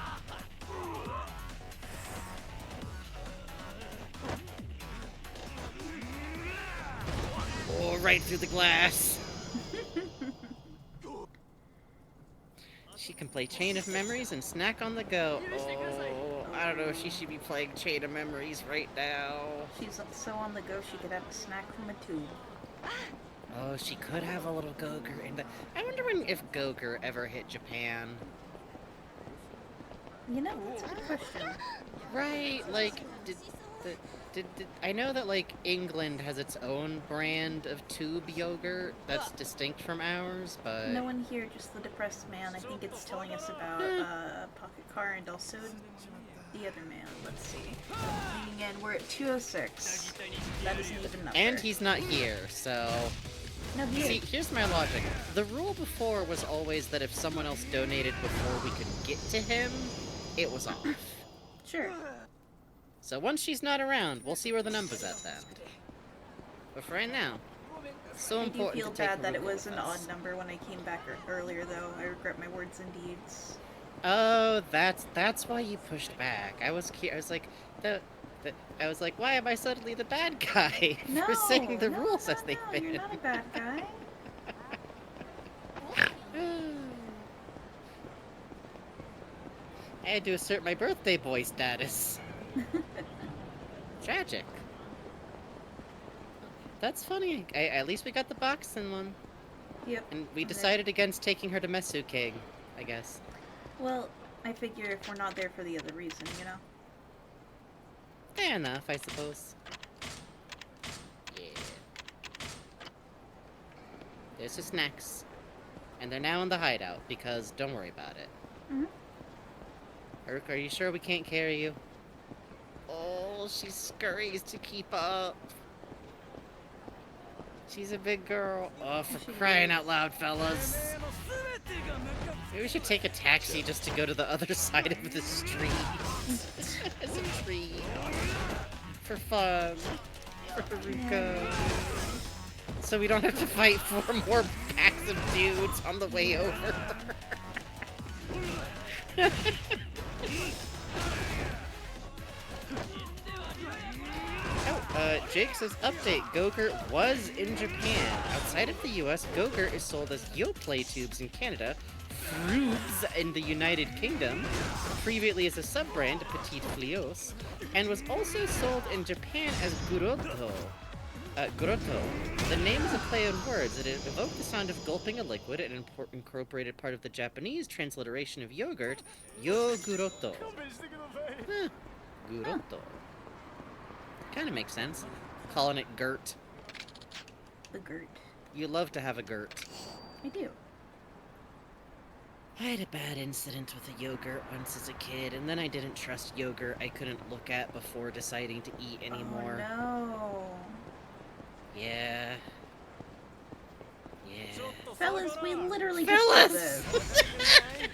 A: Oh, right through the glass. She can play Chain of Memories and snack on the go. Oh, I don't know if she should be playing Chain of Memories right now.
B: She's so on the go she could have a snack from a tube.
A: Oh, she could have a little Gogurt in the... I wonder if Gogurt ever hit Japan.
B: You know, that's a good question.
A: Right, like, I know that, like, England has its own brand of tube yogurt that's distinct from ours, but...
B: No one here, just the depressed man. I think it's telling us about Pocket Car and also the other man. Let's see. Again, we're at 206. That is an even number.
A: And he's not here, so...
B: No,
A: see, here's my logic. The rule before was always that if someone else donated before we could get to him, it was off.
B: Sure.
A: So once she's not around, we'll see where the number's at then. But for right now, it's so important to take...
B: I do feel bad that it was an odd number when I came back earlier, though. I regret my words and deeds.
A: Oh, that's why you pushed back. I was like, I was like, why am I suddenly the bad guy for saying the rules as they've been?
B: You're not a bad guy.
A: I had to assert my birthday boy status. Tragic. That's funny. At least we got the boxing one.
B: Yep.
A: And we decided against taking her to Mesu King, I guess.
B: Well, I figure if we're not there for the other reason, you know?
A: Fair enough, I suppose. Yeah. There's the snacks. And they're now in the hideout, because don't worry about it.
B: Mm-hmm.
A: Urk, are you sure we can't carry you? Oh, she scurries to keep up. She's a big girl. Oh, for crying out loud, fellas. Maybe we should take a taxi just to go to the other side of the street. As a treat. For fun. For Haruka. So we don't have to fight 4 more packs of dudes on the way over. Jake says, update, Go-Gurt was in Japan. Outside of the US, Go-Gurt is sold as Yoplait tubes in Canada, Frubes in the United Kingdom, previously as a sub-brand, Petit Flios, and was also sold in Japan as Gurotto. Grotto. The name is a play on words. It evoked the sound of gulping a liquid and incorporated part of the Japanese transliteration of yogurt, Yogurotto. Huh. Gurotto. Kind of makes sense. Calling it Gurt.
B: The Gurt.
A: You love to have a Gurt.
B: I do.
A: I had a bad incident with a yogurt once as a kid, and then I didn't trust yogurt I couldn't look at before deciding to eat anymore.
B: Oh, no.
A: Yeah. Yeah.
B: Fellas, we literally
A: Fellas!
B: just did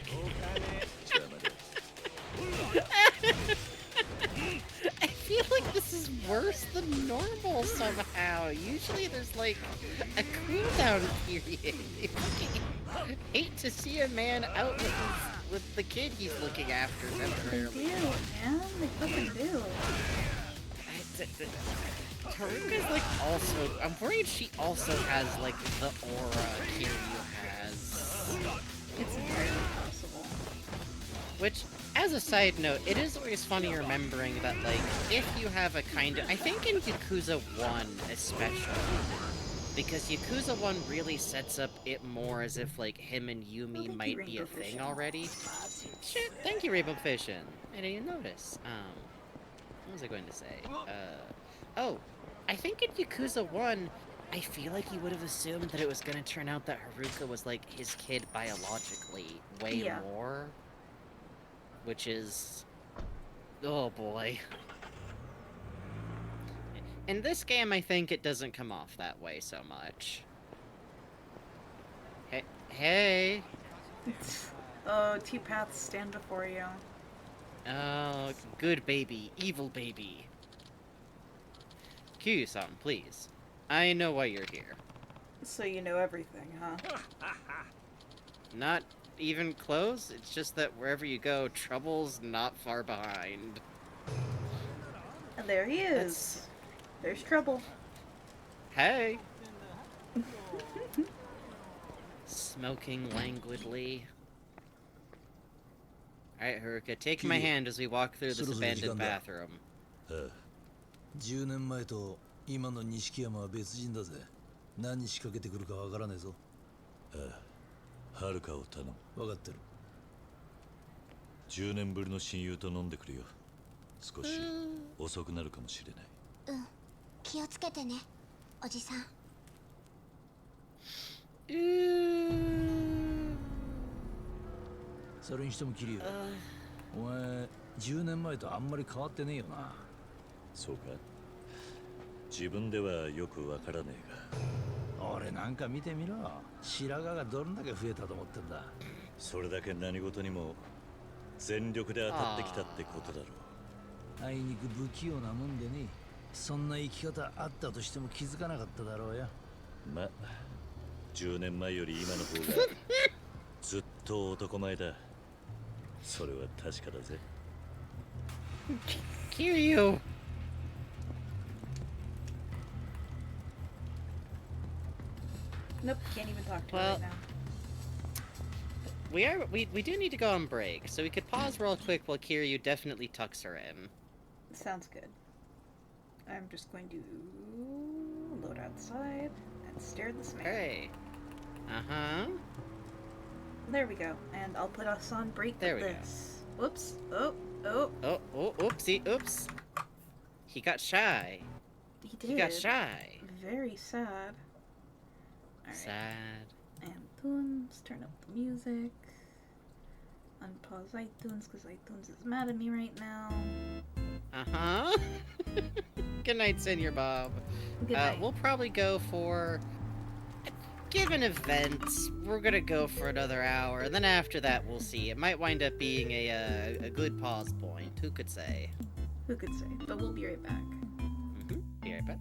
A: I feel like this is worse than normal somehow. Usually there's like a cooldown period. I hate to see a man out with the kid he's looking after temporarily.
B: They do, man. They fucking do.
A: Taruka's like also, I'm worried she also has like the aura Kiryu has.
B: It's entirely possible.
A: Which, as a side note, it is always funny remembering that like, if you have a kind of, I think in Yakuza 1 especially, because Yakuza 1 really sets up it more as if like him and Yumi might be a thing already. Shit, thank you Rainbow Fishin'. I didn't even notice. What was I going to say? Oh, I think in Yakuza 1, I feel like you would have assumed that it was going to turn out that Haruka was, like, his kid biologically way more. Which is... oh, boy. In this game, I think it doesn't come off that way so much. Hey!
B: Oh, T-Paths stand before you.
A: Oh, good baby. Evil baby. Kiryu-san, please. I know why you're here.
B: So you know everything, huh?
A: Not even close? It's just that wherever you go, trouble's not far behind.
B: And there he is. There's trouble.
A: Hey! Smoking languidly. Alright, Haruka, take my hand as we walk through this abandoned bathroom.
I: 10年前と今の錦山は別人だぜ。何仕掛けてくるかわからねえぞ。
E: はるかを頼む。
I: わかってる。
E: 10年ぶりの親友と飲んでくるよ。少し遅くなるかもしれない。
F: うん。気をつけてね、おじさん。
I: それにしてもキリよ。お前10年前とあんまり変わってねえよな。
E: そうか。自分ではよくわからねえが。
I: 俺なんか見てみろ。白髪がどんだけ増えたと思ってんだ。
E: それだけ何事にも全力で当たってきたってことだろ
I: う。あいにく不器用なもんでね。そんな生き方あったとしても気づかなかっただろうよ。
E: まあ、10年前より今の方がずっと男前だ。それは確かだぜ。
A: Kiryu!
B: Nope, can't even talk to her right now.
A: We do need to go on break, so we could pause real quick while Kiryu definitely tucks her in.
B: Sounds good. I'm just going to load outside and stare at this man.
A: Hey. Uh-huh.
B: There we go. And I'll put us on break
A: there
B: with
A: we
B: this. Go. Whoops. Oh. Oh.
A: Oh, oh, oopsie, oops. He got shy.
B: He did.
A: He got shy.
B: Very sad.
A: Right. Sad.
B: And iTunes, turn up the music. Unpause iTunes because iTunes is mad at me right now.
A: Uh-huh. Good night, Senior Bob.
B: Good night.
A: We'll probably go for... Given events, we're gonna go for another hour, and then after that we'll see. It might wind up being a good pause point. Who could say?
B: Who could say? But we'll be right back.
A: Mm-hmm. Be right back.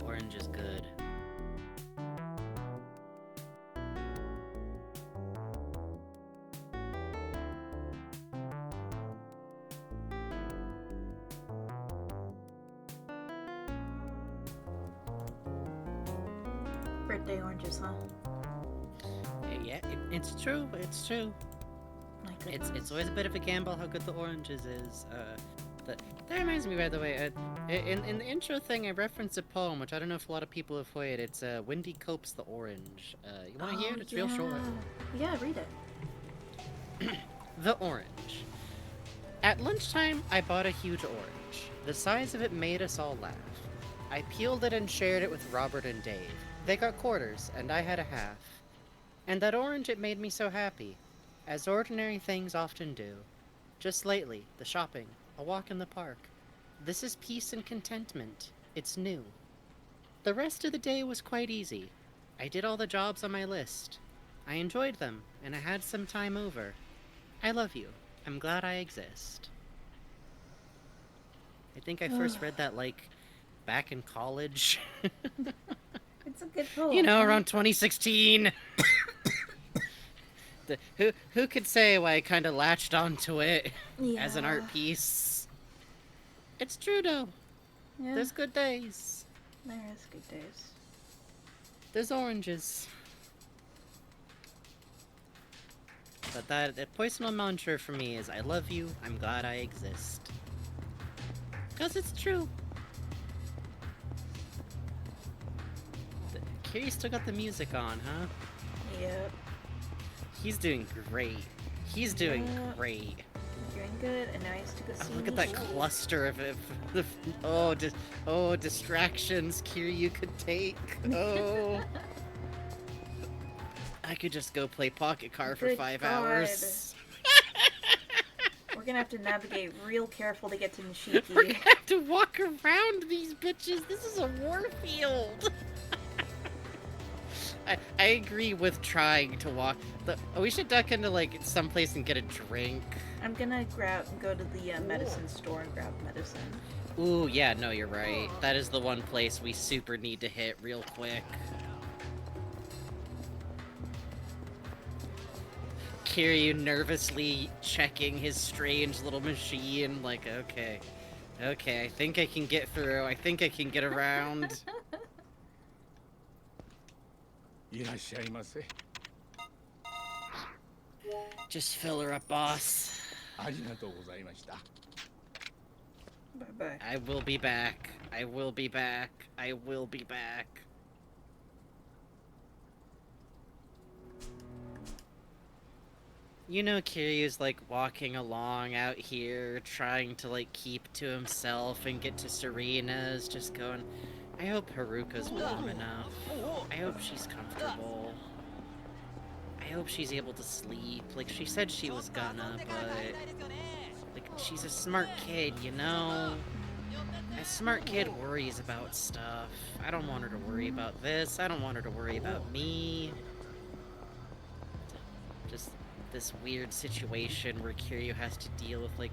A: Orange is good.
B: Birthday oranges, huh?
A: Yeah, it's true. It's true.
B: My
A: It's always a bit of a gamble how good the oranges is. That reminds me, by the way, in the intro thing, I referenced a poem, which I don't know if a lot of people have played. It's Wendy Cope's The Orange. You want to hear it? It's real short.
B: Yeah, read it.
A: The Orange. At lunchtime, I bought a huge orange. The size of it made us all laugh. I peeled it and shared it with Robert and Dave. They got quarters, and I had a half. And that orange, it made me so happy, as ordinary things often do. Just lately, the shopping, a walk in the park. This is peace and contentment. It's new. The rest of the day was quite easy. I did all the jobs on my list. I enjoyed them, and I had some time over. I love you. I'm glad I exist. I think I first read that, like, back in college.
B: It's a good poem.
A: You know, around 2016. Who could say why I kind of latched onto it as an art piece? It's true, though.
B: Yeah.
A: There's good days.
B: There is good days.
A: There's oranges. But that personal mantra for me is, I love you, I'm glad I exist. 'Cause it's true. Kiryu still got the music on, huh?
B: Yep.
A: He's doing great. He's doing great.
B: Doing good, and now he has to go see
A: Look at that cluster of distractions Kiryu could take. Oh. I could just go play Pocket Car for 5 hours.
B: We're gonna have to navigate real careful to get to Nishiki.
A: We're gonna have to walk around these bitches. This is a war field. I agree with trying to walk. We should duck into like someplace and get a drink.
B: I'm gonna go to the medicine store and grab medicine.
A: Ooh, yeah, no, you're right. That is the one place we super need to hit real quick. Kiryu nervously checking his strange little machine, like, okay, I think I can get through. I think I can get around. Just fill her up, boss.
B: Bye-bye.
A: I will be back. I will be back. I will be back. You know, Kiryu's like walking along out here, trying to like keep to himself and get to Serena's, just going, I hope Haruka's warm enough. I hope she's comfortable. I hope she's able to sleep. Like, she said she was gonna, but like, she's a smart kid, you know? A smart kid worries about stuff. I don't want her to worry about this. I don't want her to worry about me. Just this weird situation where Kiryu has to deal with, like,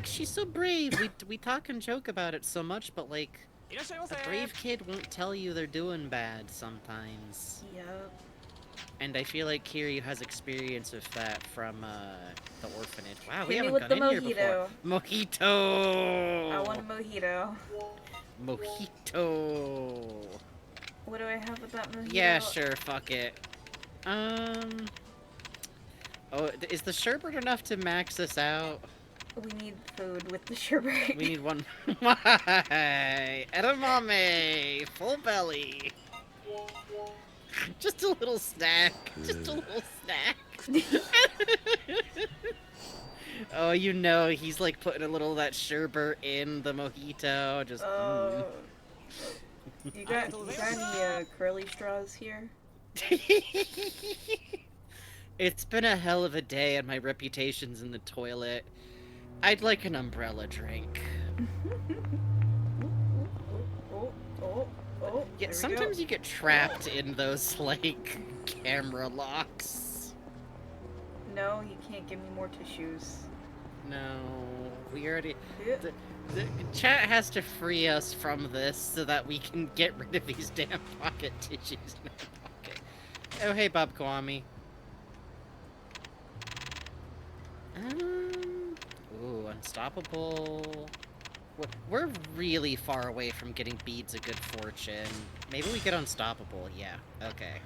A: she's so brave. We talk and joke about it so much, but, like, a brave kid won't tell you they're doing bad sometimes.
B: Yep.
A: And I feel like Kiryu has experience with that from, the orphanage. Wow, we
B: Hit me
A: haven't
B: with
A: gone
B: the
A: in here before. Mojito!
B: I want a mojito.
A: Mojito!
B: What do I have with that mojito?
A: Yeah, sure, fuck it. Oh, is the sherbet enough to max us out?
B: We need food with the sherbet.
A: We need one. Why? Edamame! Full belly! Just a little snack. Just a little snack. Oh, you know, he's like putting a little of that sherbet in the mojito. Just.
B: You got any curly straws here?
A: It's been a hell of a day and my reputation's in the toilet. I'd like an umbrella drink. Yeah, sometimes you get trapped in those, like, camera locks.
B: No, you can't give me more tissues.
A: No, we already... The chat has to free us from this so that we can get rid of these damn pocket tissues in our pocket. Oh, hey, Bob Kwame. Ooh, unstoppable. We're really far away from getting beads of good fortune. Maybe we get unstoppable. Yeah. Okay.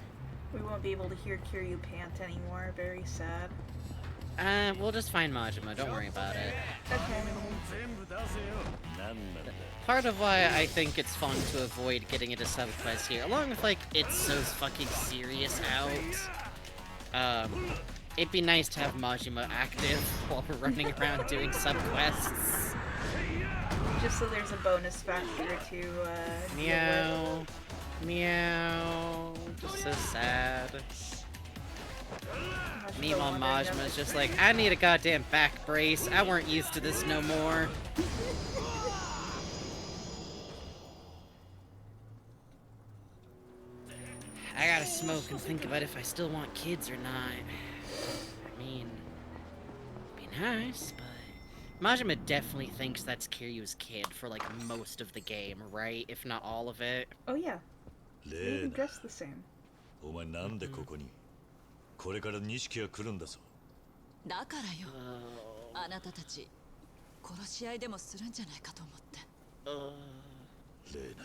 B: We won't be able to hear Kiryu pant anymore. Very sad.
A: We'll just find Majima, don't worry about it.
B: Okay.
A: Part of why I think it's fun to avoid getting into subquests here, along with, like, it's so fucking serious out, it'd be nice to have Majima active while we're running around doing subquests.
B: Just so there's a bonus factor to,
A: Meow. Meow. Just so sad. Meanwhile, Majima's just like, I need a goddamn back brace. I weren't used to this no more. I gotta smoke and think about if I still want kids or not. I mean, it'd be nice, but... Majima definitely thinks that's Kiryu's kid for, like, most of the game, right? If not all of it.
B: Oh, yeah. They even dress the same.
E: お前なんでここにこれから錦が来るんだぞ
O: だからよあなたたち殺し合いでもするんじゃないかと思って
E: レイナ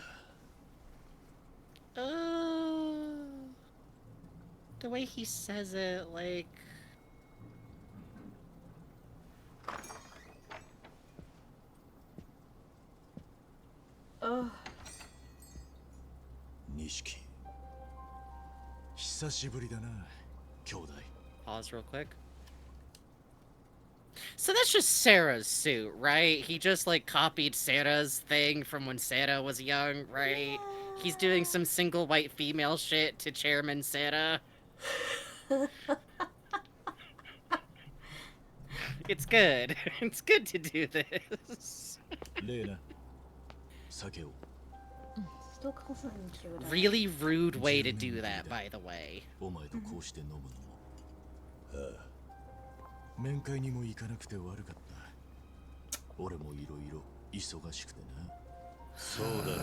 A: The way he says it, like...
B: Ugh.
E: 錦久しぶりだな兄弟
A: Pause real quick. So that's just Sarah's suit, right? He just, like, copied Sarah's thing from when Sarah was young, right? Yeah. He's doing some single white female shit to Chairman Sarah. It's good. It's good to do this.
E: Lena, sake.
B: Still calls him Kyoto.
A: Really rude way to do that, by the way.
E: 面会にも行かなくて悪かった俺もいろいろ忙しくてなそうだな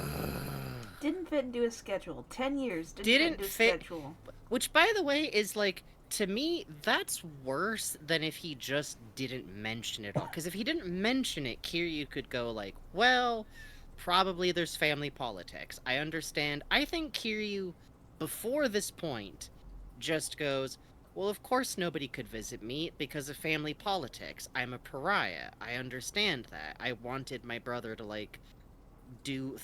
B: Didn't fit into a schedule. 10 years didn't fit into a schedule.
A: Which, by the way, is like, to me, that's worse than if he just didn't mention it all. Because if he didn't mention it, Kiryu could go like, well, probably there's family politics. I understand. I think Kiryu, before this point, just goes, well, of course nobody could visit me because of family politics. I'm a pariah. I understand that. I wanted my brother to, like,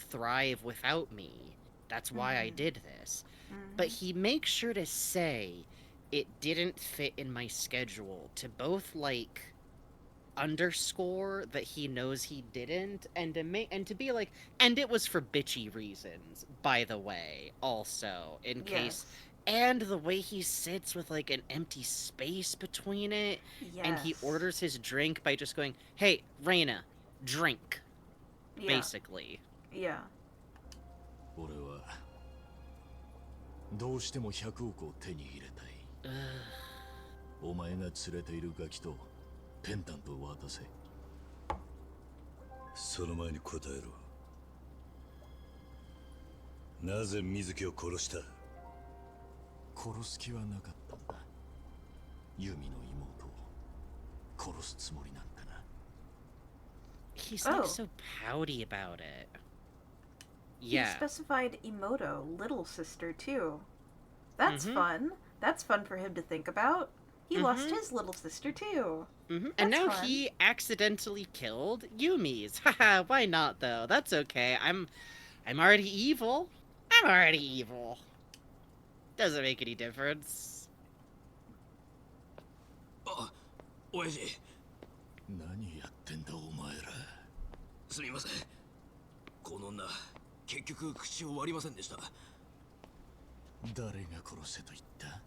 A: thrive without me. That's why I did this. But he makes sure to say it didn't fit in my schedule to both, like, underscore that he knows he didn't, and to be like, and it was for bitchy reasons, by the way, also, in case... And the way he sits with, like, an empty space between it, and he orders his drink by just going, hey, Reina, drink. Basically.
B: Yeah.
E: 俺はどうしても100億を手に入れたいお前が連れているガキとペンダントを渡せその前に答えろなぜ水木を殺した殺す気はなかったんだユミの妹を殺すつもりなんだな
A: He's like so pouty about it.
B: He specified Emoto, little sister, too. That's fun. That's fun for him to think about. He lost his little sister, too.
A: And now he accidentally killed Yumi's. Haha, why not, though? That's okay. I'm already evil. I'm already evil. Doesn't make any difference.
E: 親父何やってんだお前らすみませんこの女結局口を割りませんでした誰が殺せと言った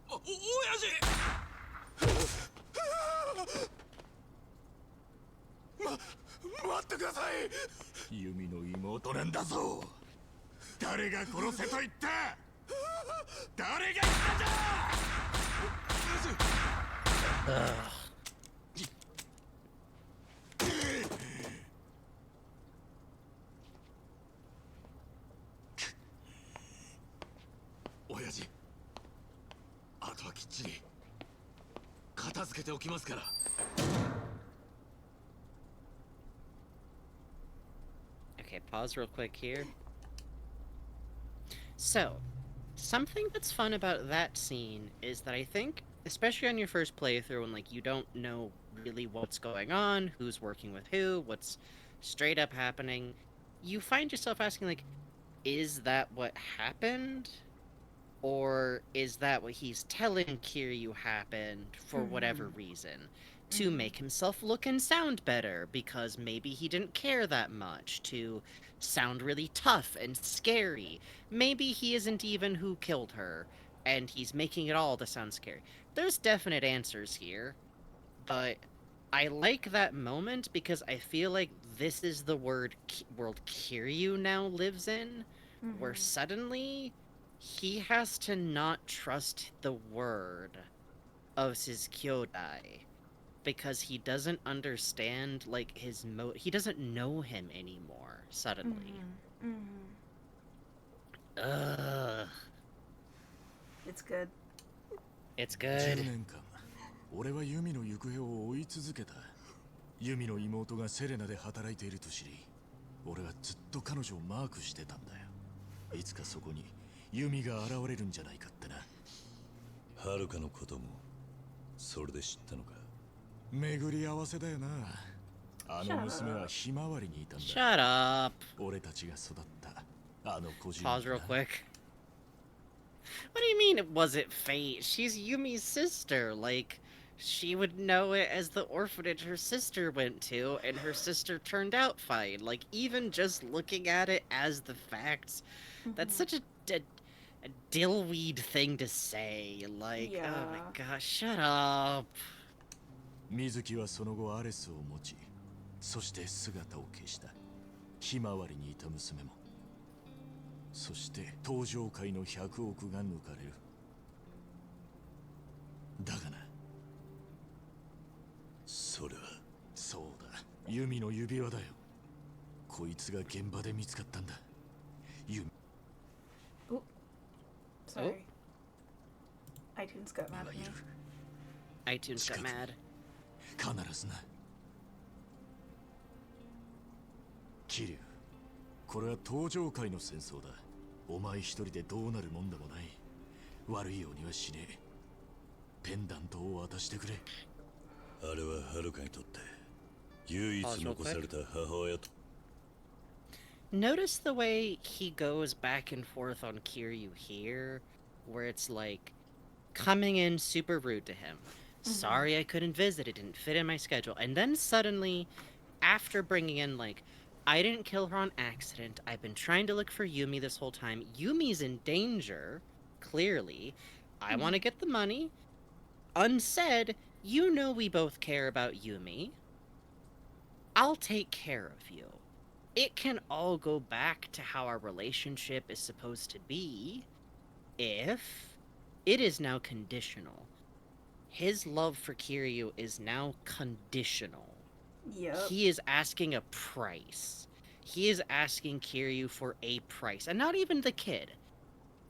E: 親父待ってくださいユミの妹なんだぞ誰が殺せと言った誰が言ったんだ親父あとはきっちり片付けておきますから
A: Okay, pause real quick here. So, something that's fun about that scene is that I think especially on your first playthrough when, like, you don't know really what's going on, who's working with who, what's straight up happening, you find yourself asking, like, is that what happened? Or is that what he's telling Kiryu happened for whatever reason? To make himself look and sound better, because maybe he didn't care that much, to sound really tough and scary. Maybe he isn't even who killed her, and he's making it all to sound scary. There's definite answers here, but I like that moment because I feel like this is the world Kiryu now lives in, where suddenly he has to not trust the word of his kyodai because he doesn't understand, like, he doesn't know him anymore, suddenly. Ugh.
B: It's good.
A: It's good.
G: 10年間俺はユミの行方を追い続けた。ユミの妹がセレナで働いていると知り、俺はずっと彼女をマークしてたんだよ。いつかそこにユミが現れるんじゃないかってな。
E: はるかのこともそれで知ったのか。
G: 巡り合わせだよな。あの娘はひまわりにいたんだ。
A: Shut up.
G: 俺たちが育ったあの孤児。
A: Pause real quick. What do you mean, was it fate? She's Yumi's sister. Like, she would know it as the orphanage her sister went to, and her sister turned out fine. Like, even just looking at it as the facts, that's such a dillweed thing to say. Like, oh my gosh, shut up.
G: 水木はその後アレスを持ち、そして姿を消した。ひまわりにいた娘も。そして登場界の100億が抜かれる。だがな、
E: それは
G: そうだ、ユミの指輪だよ。こいつが現場で見つかったんだ。ユミ。
B: Oh, sorry. iTunes got mad at me.
A: iTunes got mad.
G: 必ずな。桐生、これは登場界の戦争だ。お前一人でどうなるもんでもない。悪いようにはしねえ。ペンダントを渡してくれ。
E: あれははるかにとって唯一残された母親と。
A: Notice the way he goes back and forth on Kiryu here, where it's like coming in super rude to him. Sorry I couldn't visit, it didn't fit in my schedule. And then suddenly, after bringing in, like, I didn't kill her on accident, I've been trying to look for Yumi this whole time. Yumi's in danger, clearly. I want to get the money. Unsaid, you know we both care about Yumi. I'll take care of you. It can all go back to how our relationship is supposed to be if it is now conditional. His love for Kiryu is now conditional.
B: Yep.
A: He is asking a price. He is asking Kiryu for a price. And not even the kid.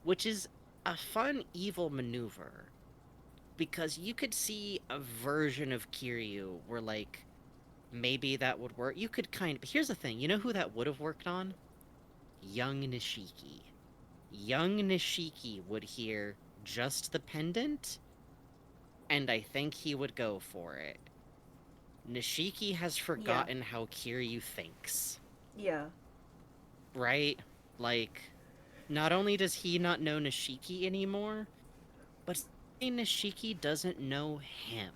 A: Which is a fun, evil maneuver. Because you could see a version of Kiryu where, like, maybe that would work. You could kind of... Here's the thing. You know who that would have worked on? Young Nishiki. Young Nishiki would hear just the pendant, and I think he would go for it. Nishiki has forgotten how Kiryu thinks.
B: Yeah.
A: Right? Like, not only does he not know Nishiki anymore, but Nishiki doesn't know him.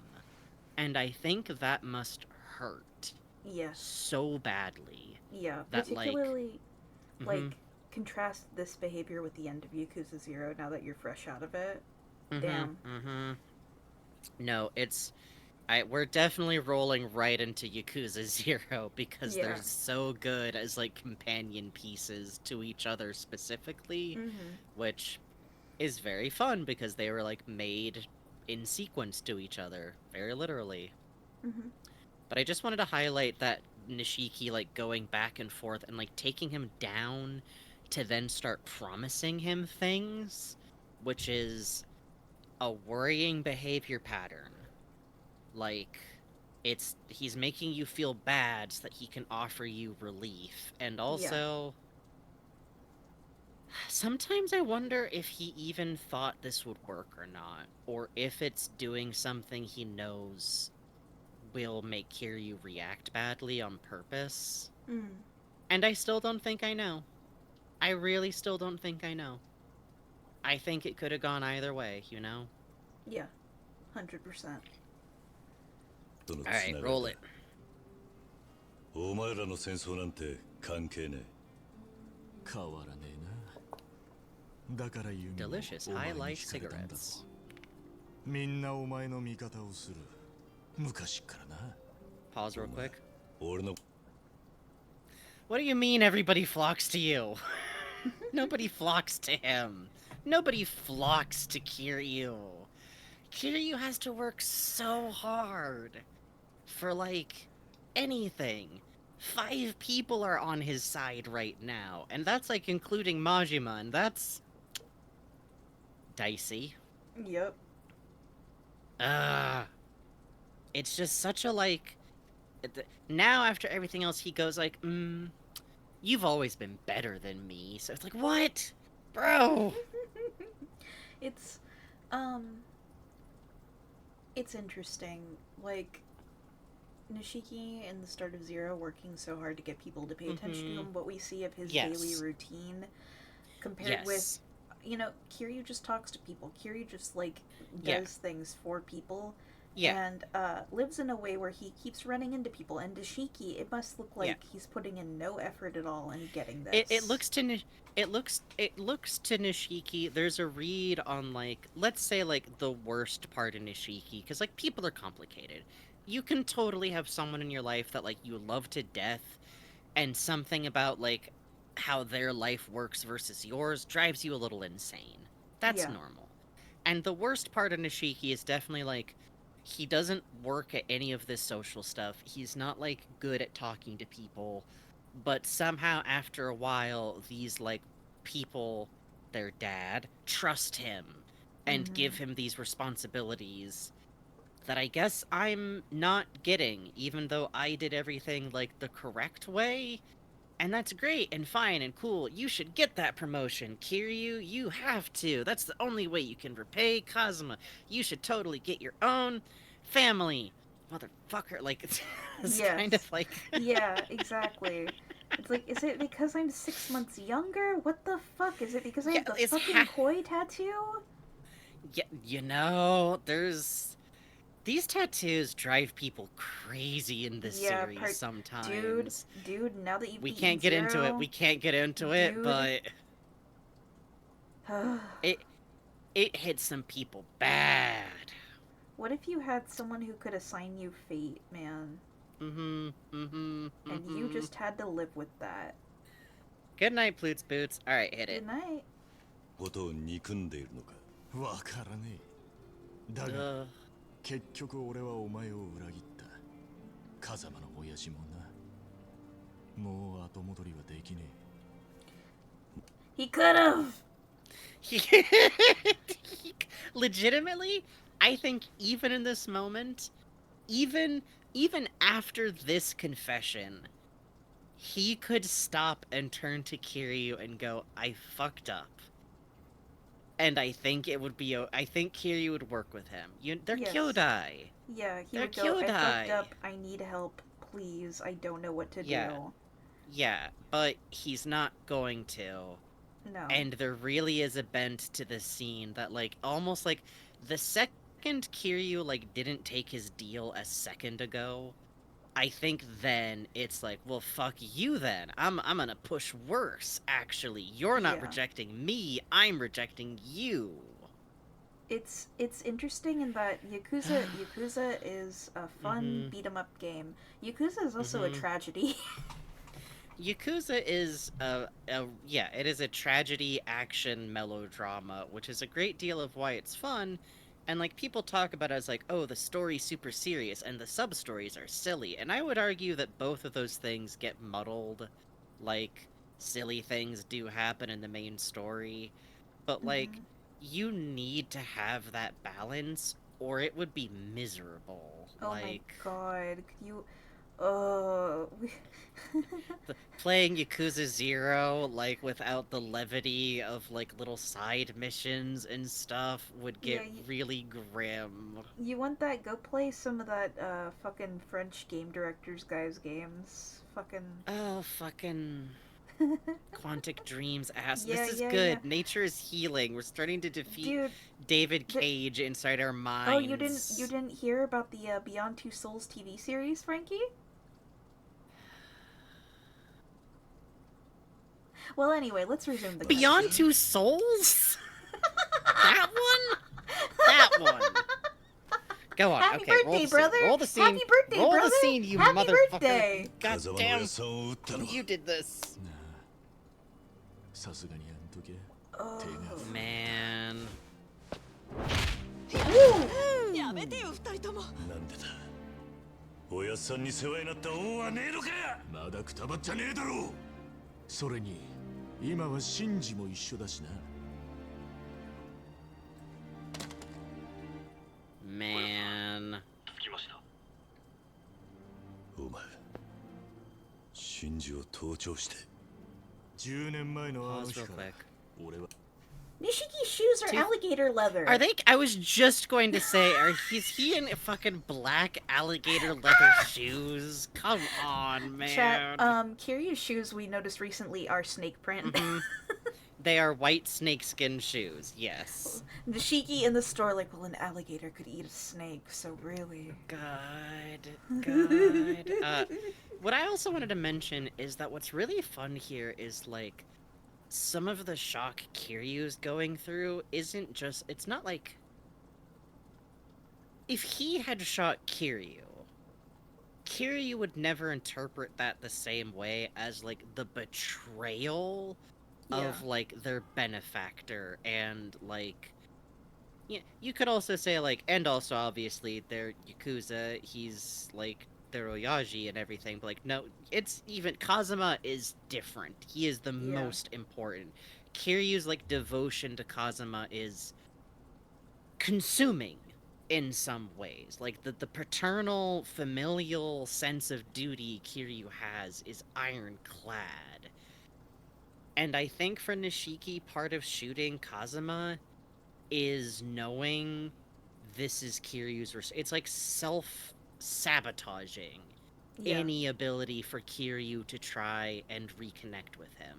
A: And I think that must hurt.
B: Yeah.
A: So badly.
B: Yeah,
A: that,
B: particularly, like, contrast this behavior with the end of Yakuza 0 now that you're fresh out of it. Damn.
A: No, it's... we're definitely rolling right into Yakuza 0 because they're so good as, like, companion pieces to each other specifically, which is very fun because they were, like, made in sequence to each other, very literally. But I just wanted to highlight that Nishiki, like, going back and forth and, like, taking him down to then start promising him things, which is a worrying behavior pattern. Like, he's making you feel bad so that he can offer you relief. And also, Sometimes I wonder if he even thought this would work or not, or if it's doing something he knows will make Kiryu react badly on purpose. And I still don't think I know. I really still don't think I know. I think it could have gone either way, you know?
B: Yeah, 100%.
A: Alright, roll it.
E: お前らの戦争なんて関係ねえ。
G: 変わらねえな。だからユミもお前に惹かれたんだぞ。みんなお前の味方をする。昔からな。
A: Pause real quick. What do you mean everybody flocks to you? Nobody flocks to him. Nobody flocks to Kiryu. Kiryu has to work so hard for, like, anything. 5 people are on his side right now, and that's, like, including Majima, and that's dicey.
B: Yep.
A: It's just such a, like... Now, after everything else, he goes like, you've always been better than me. So it's like, what? Bro!
B: It's interesting. Like, Nishiki in the start of Zero working so hard to get people to pay attention to him, what we see of his daily routine compared with, you know, Kiryu just talks to people. Kiryu just, like, does things for people. And lives in a way where he keeps running into people. And Nishiki, it must look like he's putting in no effort at all in getting this.
A: It looks to Nishiki. There's a read on, like, let's say, like, the worst part of Nishiki, because, like, people are complicated. You can totally have someone in your life that, like, you love to death, and something about, like, how their life works versus yours drives you a little insane. That's normal. And the worst part of Nishiki is definitely, like, he doesn't work at any of this social stuff. He's not, like, good at talking to people. But somehow, after a while, these, like, people, their dad, trust him and give him these responsibilities that I guess I'm not getting, even though I did everything, like, the correct way. And that's great and fine and cool. You should get that promotion, Kiryu. You have to. That's the only way you can repay Kazuma. You should totally get your own family. Motherfucker, like, it's kind of like...
B: Yeah, exactly. It's like, is it because I'm 6 months younger? What the fuck? Is it because I have the fucking koi tattoo?
A: Yeah, you know, there's... These tattoos drive people crazy in this series sometimes.
B: Dude, now that you've
A: We can't get into it, but... it hits some people bad.
B: What if you had someone who could assign you fate, man? And you just had to live with that.
A: Good night, Ploots Boots. Alright, hit it.
B: Good night.
E: ことを憎んでいるのか。
G: わからねえ。だが、結局俺はお前を裏切った。風間の親父もな。もう後戻りはできね
B: え。He could've!
A: Legitimately, I think even in this moment, even after this confession, he could stop and turn to Kiryu and go, I fucked up. And I think it would be... I think Kiryu would work with him. They're kyodai.
B: Yeah, he would go, I fucked up, I need help, please, I don't know what to do.
A: Yeah, but he's not going to.
B: No.
A: And there really is a bent to this scene that, like, almost, like, the second Kiryu, like, didn't take his deal a second ago, I think then it's like, well, fuck you then. I'm gonna push worse, actually. You're not rejecting me, I'm rejecting you.
B: It's interesting in that Yakuza is a fun beat-em-up game. Yakuza is also a tragedy.
A: Yakuza is it is a tragedy action melodrama, which is a great deal of why it's fun. And, like, people talk about it as, like, oh, the story's super serious, and the sub-stories are silly. And I would argue that both of those things get muddled. Like, silly things do happen in the main story. But, like, you need to have that balance, or it would be miserable.
B: Oh my god.
A: Playing Yakuza 0, like, without the levity of, like, little side missions and stuff would get really grim.
B: You want that? Go play some of that, fucking French game directors guys' games. Fucking...
A: Oh, fucking... Quantic Dreams ass. This is good.
B: Yeah.
A: Nature is healing. We're starting to defeat David Cage inside our minds.
B: Oh, you didn't hear about the Beyond Two Souls TV series, Frankie? Well, anyway, let's resume the
A: Beyond Two Souls? That one? That one. Go on.
B: Happy
A: okay,
B: birthday, brother.
A: Roll the scene.
B: Happy birthday,
A: roll
B: brother.
A: The scene, you
B: Happy
A: motherfucker.
B: Birthday.
A: God damn. You did this.
B: Oh,
A: man.
D: やめてよ、二人とも。
E: なんでだ。おやっさんに世話になった恩はねえのか。
G: まだくたばっちゃねえだろう。それに今はシンジも一緒だしな。
A: Man.
E: お前、シンジを盗聴して。
G: 10年前のあの日から
A: Pause real quick.
G: 俺は
B: Nishiki's shoes are alligator leather.
A: Are they? I was just going to say, is he in fucking black alligator leather shoes? Come on, man.
B: Chat, Kiryu's shoes we noticed recently are snake print.
A: They are white snakeskin shoes, yes.
B: Nishiki in the store like, well, an alligator could eat a snake, so really.
A: God. What I also wanted to mention is that what's really fun here is, like, some of the shock Kiryu's going through isn't just... It's not like... If he had shot Kiryu would never interpret that the same way as, like, the betrayal of, like, their benefactor, and, like... Yeah, you could also say, like, and also, obviously, they're Yakuza, he's, like, they're Oyaji and everything, but, like, no, it's even... Kazuma is different. He is the most important. Kiryu's, like, devotion to Kazuma is consuming in some ways. Like, the paternal, familial sense of duty Kiryu has is ironclad. And I think for Nishiki, part of shooting Kazuma is knowing this is Kiryu's... It's like self-sabotaging any ability for Kiryu to try and reconnect with him.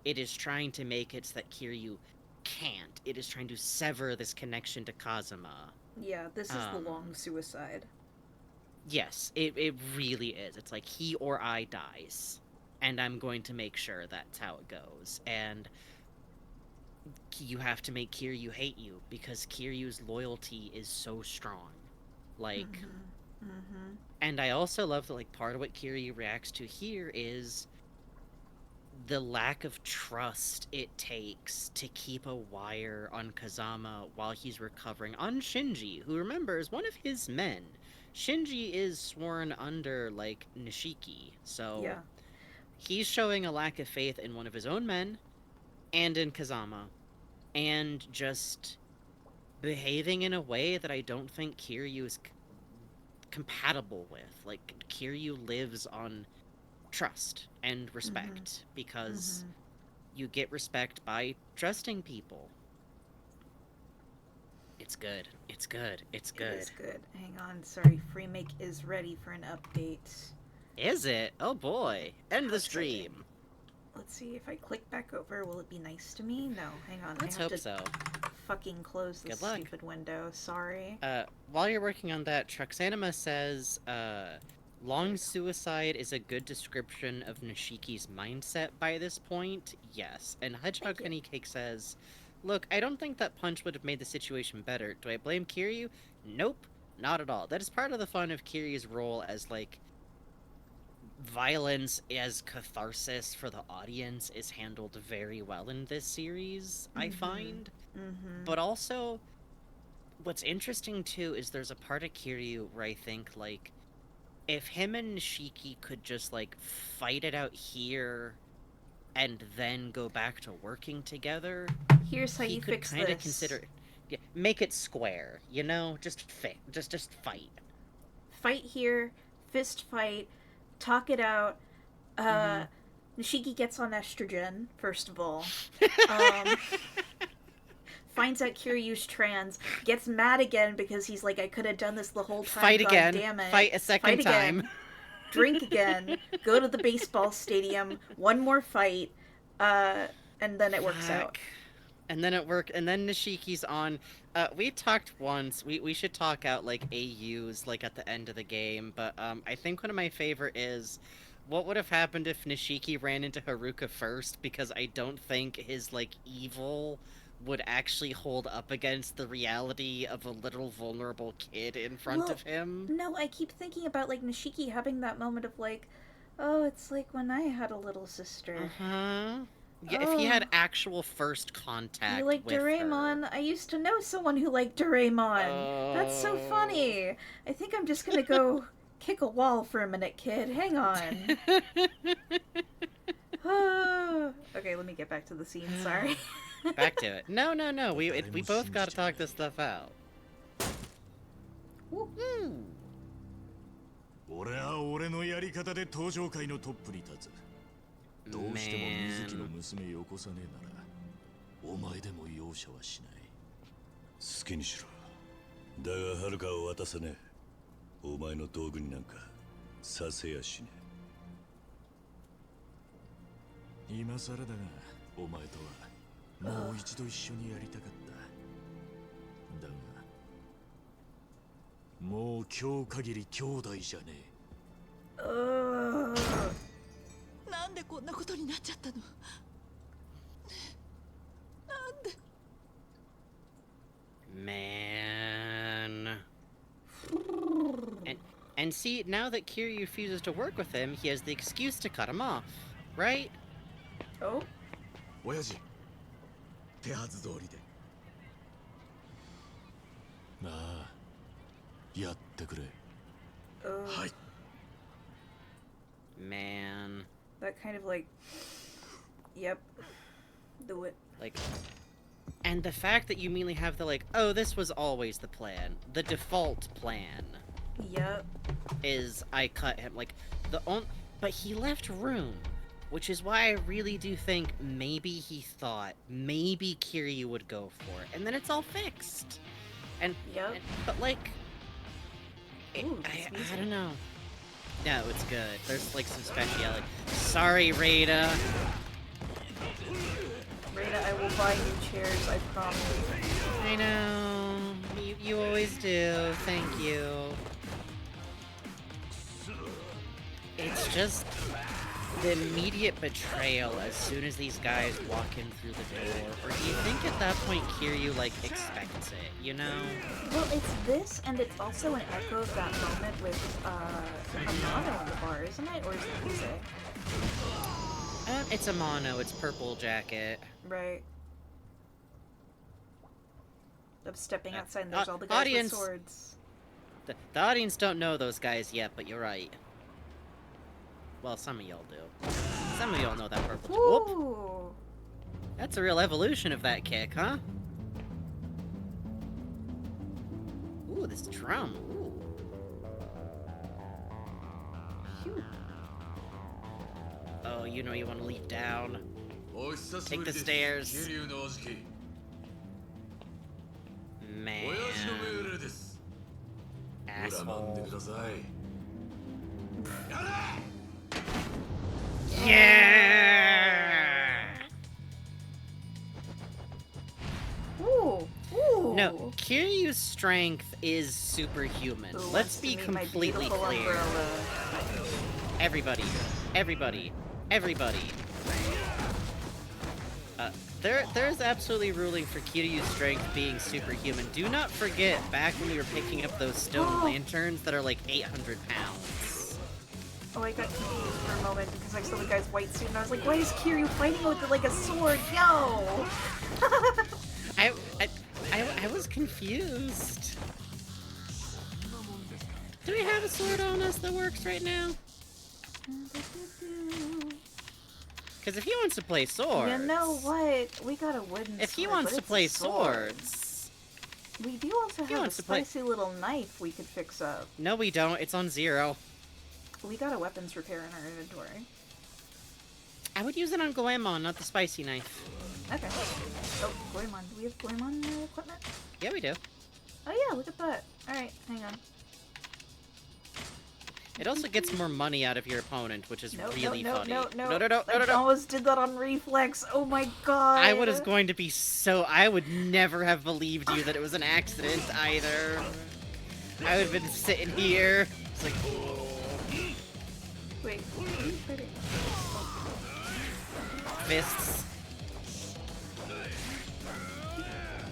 A: It is trying to make it so that Kiryu can't. It is trying to sever this connection to Kazuma.
B: Yeah, this is the long suicide.
A: Yes, it really is. It's like he or I dies. And I'm going to make sure that's how it goes. And you have to make Kiryu hate you, because Kiryu's loyalty is so strong. Like... And I also love that, like, part of what Kiryu reacts to here is the lack of trust it takes to keep a wire on Kazama while he's recovering on Shinji, who, remember, is one of his men. Shinji is sworn under, like, Nishiki, so he's showing a lack of faith in one of his own men and in Kazama, and just behaving in a way that I don't think Kiryu is compatible with. Like, Kiryu lives on trust and respect, because you get respect by trusting people. It's good. It's good. It's good.
B: It is good. Hang on, sorry. Freemake is ready for an update.
A: Is it? Oh boy. End the stream.
B: Let's see, if I click back over, will it be nice to me? No, hang on.
A: Let's
B: I have
A: hope
B: to
A: so.
B: Fucking close this stupid window. Sorry.
A: While you're working on that, Truxanima says, long suicide is a good description of Nishiki's mindset by this point. Yes. And Hedgehog Honeycake says, look, I don't think that punch would have made the situation better. Do I blame Kiryu? Nope. Not at all. That is part of the fun of Kiryu's role as, like, violence as catharsis for the audience is handled very well in this series, I find. But also, what's interesting too is there's a part of Kiryu where I think, like, if him and Nishiki could just, like, fight it out here and then go back to working together,
B: here's how you fix
A: kind of
B: this.
A: consider, make it square, you know, just fight.
B: Fight here, fist fight, talk it out. Nishiki gets on estrogen, first of all. Finds out Kiryu's trans, gets mad again because he's like, I could have done this the whole time.
A: Fight again.
B: Damn it.
A: Fight a second time.
B: Again, drink again. Go to the baseball stadium. One more fight. And then it works out.
A: And then it worked. And then Nishiki's on. We talked once. We should talk out like AUs like at the end of the game. But I think one of my favorite is, what would have happened if Nishiki ran into Haruka first? Because I don't think his like evil would actually hold up against the reality of a little vulnerable kid in front of him.
B: No, I keep thinking about like Nishiki having that moment of like, oh, it's like when I had a little sister.
A: Yeah, if he had actual first contact
B: you like
A: with
B: Doraemon?
A: her.
B: I used to know someone who liked Doraemon. That's so funny. I think I'm just gonna go kick a wall for a minute, kid. Hang on. Okay, let me get back to the scene. Sorry.
A: Back to it. No. We both got to talk this stuff out.
B: Woo-hoo.
G: 俺は俺のやり方で登場界のトップに立つ。どうしても水木の娘よこさねえなら、お前でも容赦はしない。
E: 好きにしろ。だが遥を渡さねえ。お前の道具になんかさせやしね
G: え。今更だが、お前とはもう一度一緒にやりたかった。だが、もう今日限り兄弟じゃねえ。
O: なんでこんなことになっちゃったの？なんで？
A: Man. And see, now that Kiryu refuses to work with him, he has the excuse to cut him off, right?
B: Oh?
G: 親父、手はず通りで。なあ、やってくれ。はい。
A: Man.
B: That kind of like, yep, do it.
A: Like, and the fact that you immediately have the like, oh, this was always the plan, the default plan.
B: Yep.
A: Is I cut him, like, but he left room, which is why I really do think maybe he thought maybe Kiryu would go for it, and then it's all fixed. And,
B: yep.
A: But like,
B: Ooh,
A: I don't know. No, it's good. There's like some speciality. Sorry, Rada.
B: Rada, I will buy new chairs, I promise.
A: I know. You always do. Thank you. It's just the immediate betrayal as soon as these guys walk in through the door. Or do you think at that point Kiryu, like, expects it, you know?
B: Well, it's this, and it's also an echo of that moment with, Amano in the bar, isn't it? Or is it Kuse?
A: It's Amano, it's Purple Jacket.
B: Right. Of stepping outside and there's all the guys with swords.
A: The audience don't know those guys yet, but you're right. Well, some of y'all do. Some of y'all know that purple. Whoop. That's a real evolution of that kick, huh? Ooh, this drum. Ooh. Oh, you know you want to leap down. Take the stairs. Man. Asshole. Yeah!
B: Ooh. Ooh.
A: No, Kiryu's strength is superhuman. Let's be completely clear. Everybody. There's absolutely ruling for Kiryu's strength being superhuman. Do not forget back when we were picking up those stone lanterns that are like 800 pounds.
B: Oh, I got confused for a moment because I saw the guy's white suit and I was like, why is Kiryu fighting with like a sword? Yo!
A: I was confused. Do we have a sword on us that works right now? Because if he wants to play swords...
B: You know what? We got a wooden
A: If he
B: sword,
A: wants
B: but
A: to
B: it's
A: play
B: a sword.
A: swords...
B: We do also have a spicy little knife we could fix up.
A: No, we don't. It's on 0.
B: We got a weapons repair in our inventory.
A: I would use it on Goemon, not the spicy knife.
B: Okay. Oh, Goemon. Do we have Goemon equipment?
A: Yeah, we do.
B: Oh yeah, look at that. Alright, hang on.
A: It also gets more money out of your opponent, which is really funny.
B: No.
A: No.
B: I almost did that on reflex. Oh my god.
A: I was going to be so... I would never have believed you that it was an accident, either. I would have been sitting here. It's like...
B: Wait.
A: Fists.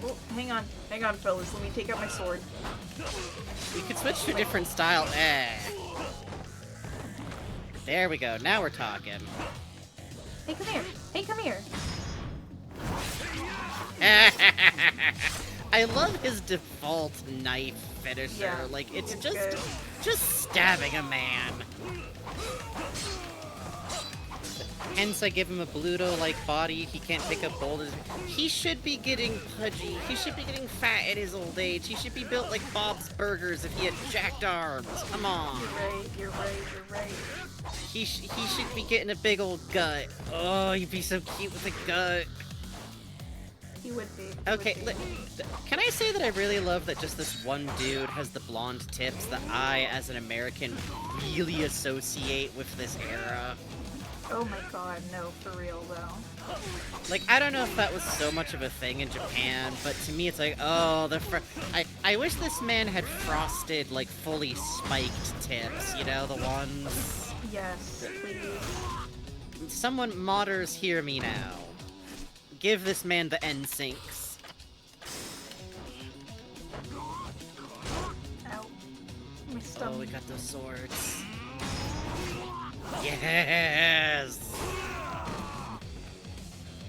B: Oh, hang on, fellas. Let me take out my sword.
A: You could switch to a different style. There we go. Now we're talking.
B: Hey, come here. Hey, come here.
A: I love his default knife finisher.
B: Yeah,
A: like, it's
B: good.
A: just stabbing a man. Hence, I give him a Bluto-like body. He can't pick up boulders. He should be getting pudgy. He should be getting fat at his old age. He should be built like Bob's Burgers if he had jacked arms. Come on.
B: You're right.
A: He should be getting a big old gut. Oh, he'd be so cute with a gut.
B: He would be.
A: Okay, can I say that I really love that just this one dude has the blonde tips that I, as an American, really associate with this era?
B: Oh my god, no, for real though.
A: Like, I don't know if that was so much of a thing in Japan, but to me it's like, oh, I wish this man had frosted, like, fully spiked tips, you know, the ones...
B: Yes, please.
A: Someone modders hear me now. Give this man the NSYNCs.
B: Ow. My stomach.
A: Oh, we got those swords. Yes!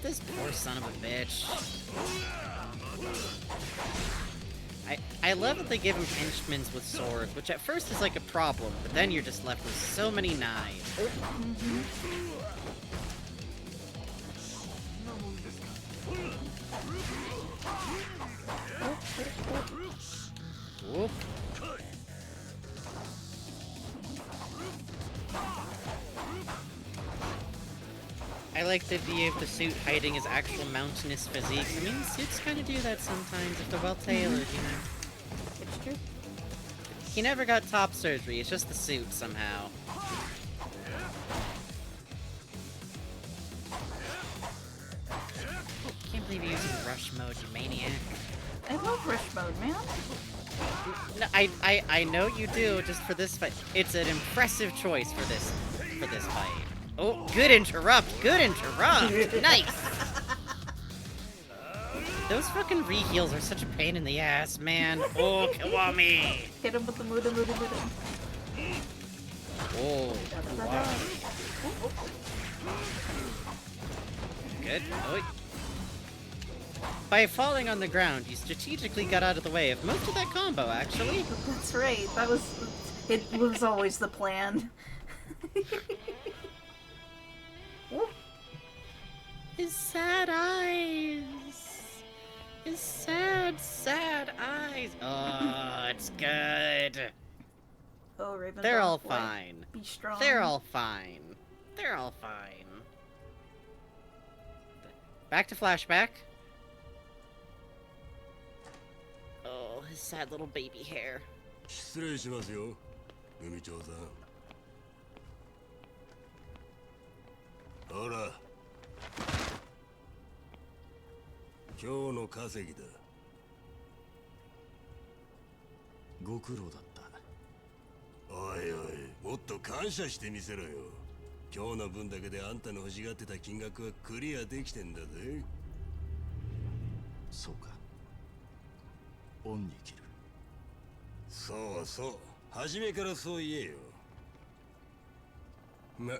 A: This poor son of a bitch. I love that they give him henchmen with swords, which at first is like a problem, but then you're just left with so many knives. Whoop. I like the idea of the suit hiding his actual mountainous physique. I mean, suits kind of do that sometimes if they're well tailored, you know.
B: It's true.
A: He never got top surgery, it's just the suit somehow. Can't believe you're using rush mode, you maniac.
B: I love rush mode, man.
A: No, I know you do, just for this fight. It's an impressive choice for this fight. Oh, good interrupt! Nice! Those fucking re-heals are such a pain in the ass, man. Oh, Kiwami!
B: Hit him with the Muda.
A: Oh, wow. Good. Oh. By falling on the ground, you strategically got out of the way of most of that combo, actually.
B: That's right. It was always the plan.
A: His sad eyes. His sad eyes. Oh, it's good.
B: Oh, Raven.
A: They're all fine.
B: Be strong.
A: They're all fine. Back to flashback. Oh, his sad little baby hair.
G: 失礼しますよ、組長さん。ほら。今日の稼ぎだ。ご苦労だった。おいおい、もっと感謝してみせろよ。今日の分だけであんたの欲しがってた金額はクリアできてんだぜ。そうか。恩に着る。そうそう、初めからそう言えよ。ま、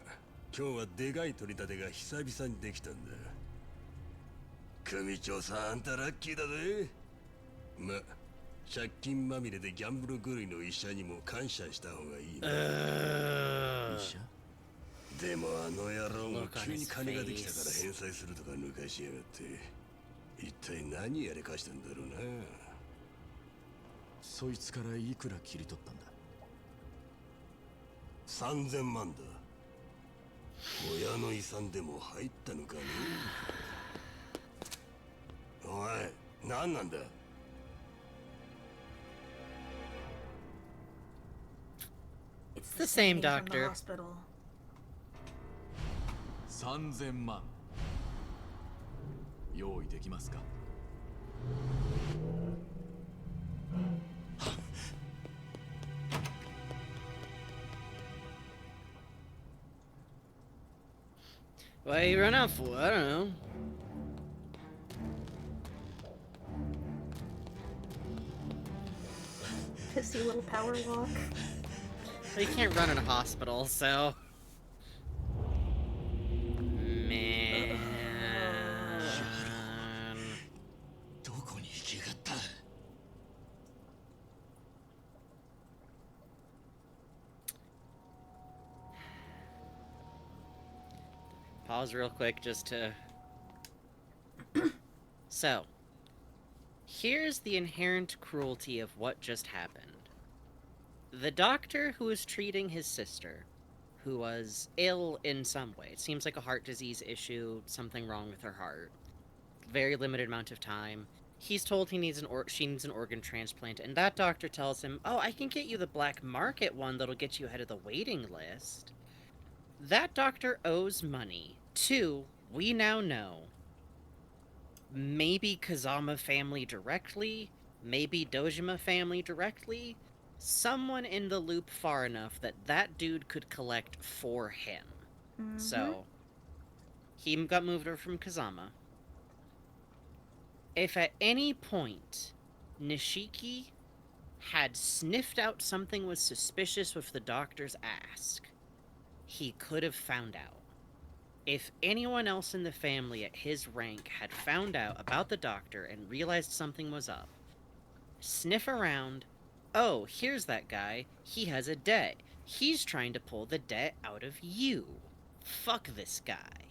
G: 今日はでかい取り立てが久々にできたんだ。組長さん、あんたラッキーだぜ。ま、借金まみれでギャンブル狂いの医者にも感謝した方がいいな。医者？でもあの野郎も急に金ができたから返済するとか抜かしやがって、一体何やりかしたんだろうな。そいつからいくら切り取ったんだ。
J: 3000万だ。親の遺産でも入ったのかね。おい、何なんだ。
A: It's the same doctor.
G: 3000万用意できますか。
A: What you run out for? I don't know.
B: Pissy little power walk.
A: Well, you can't run in a hospital, so. Man. Pause real quick just to... So, here's the inherent cruelty of what just happened. The doctor who was treating his sister, who was ill in some way, it seems like a heart disease issue, something wrong with her heart, very limited amount of time, he's told she needs an organ transplant, and that doctor tells him, oh, I can get you the black market one that'll get you ahead of the waiting list. That doctor owes money to, we now know, maybe Kazama family directly, maybe Dojima family directly, someone in the loop far enough that that dude could collect for him. So, he got moved over from Kazama. If at any point Nishiki had sniffed out something was suspicious with the doctor's ask, he could have found out. If anyone else in the family at his rank had found out about the doctor and realized something was up, sniff around, oh, here's that guy, he has a debt. He's trying to pull the debt out of you. Fuck this guy.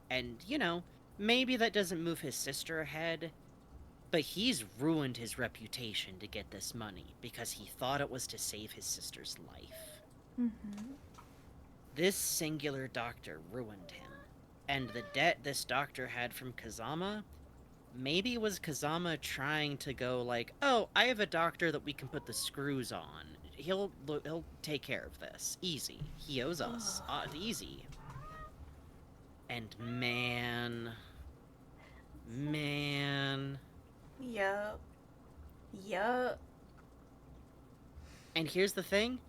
A: And, you know, maybe that doesn't move his sister ahead, but he's ruined his reputation to get this money because he thought it was to save his sister's life. This singular doctor ruined him. And the debt this doctor had from Kazama, maybe was Kazama trying to go like, oh, I have a doctor that we can put the screws on. He'll take care of this. Easy. He owes us. Easy. And man...
B: Yup. Yup.
A: And here's the thing.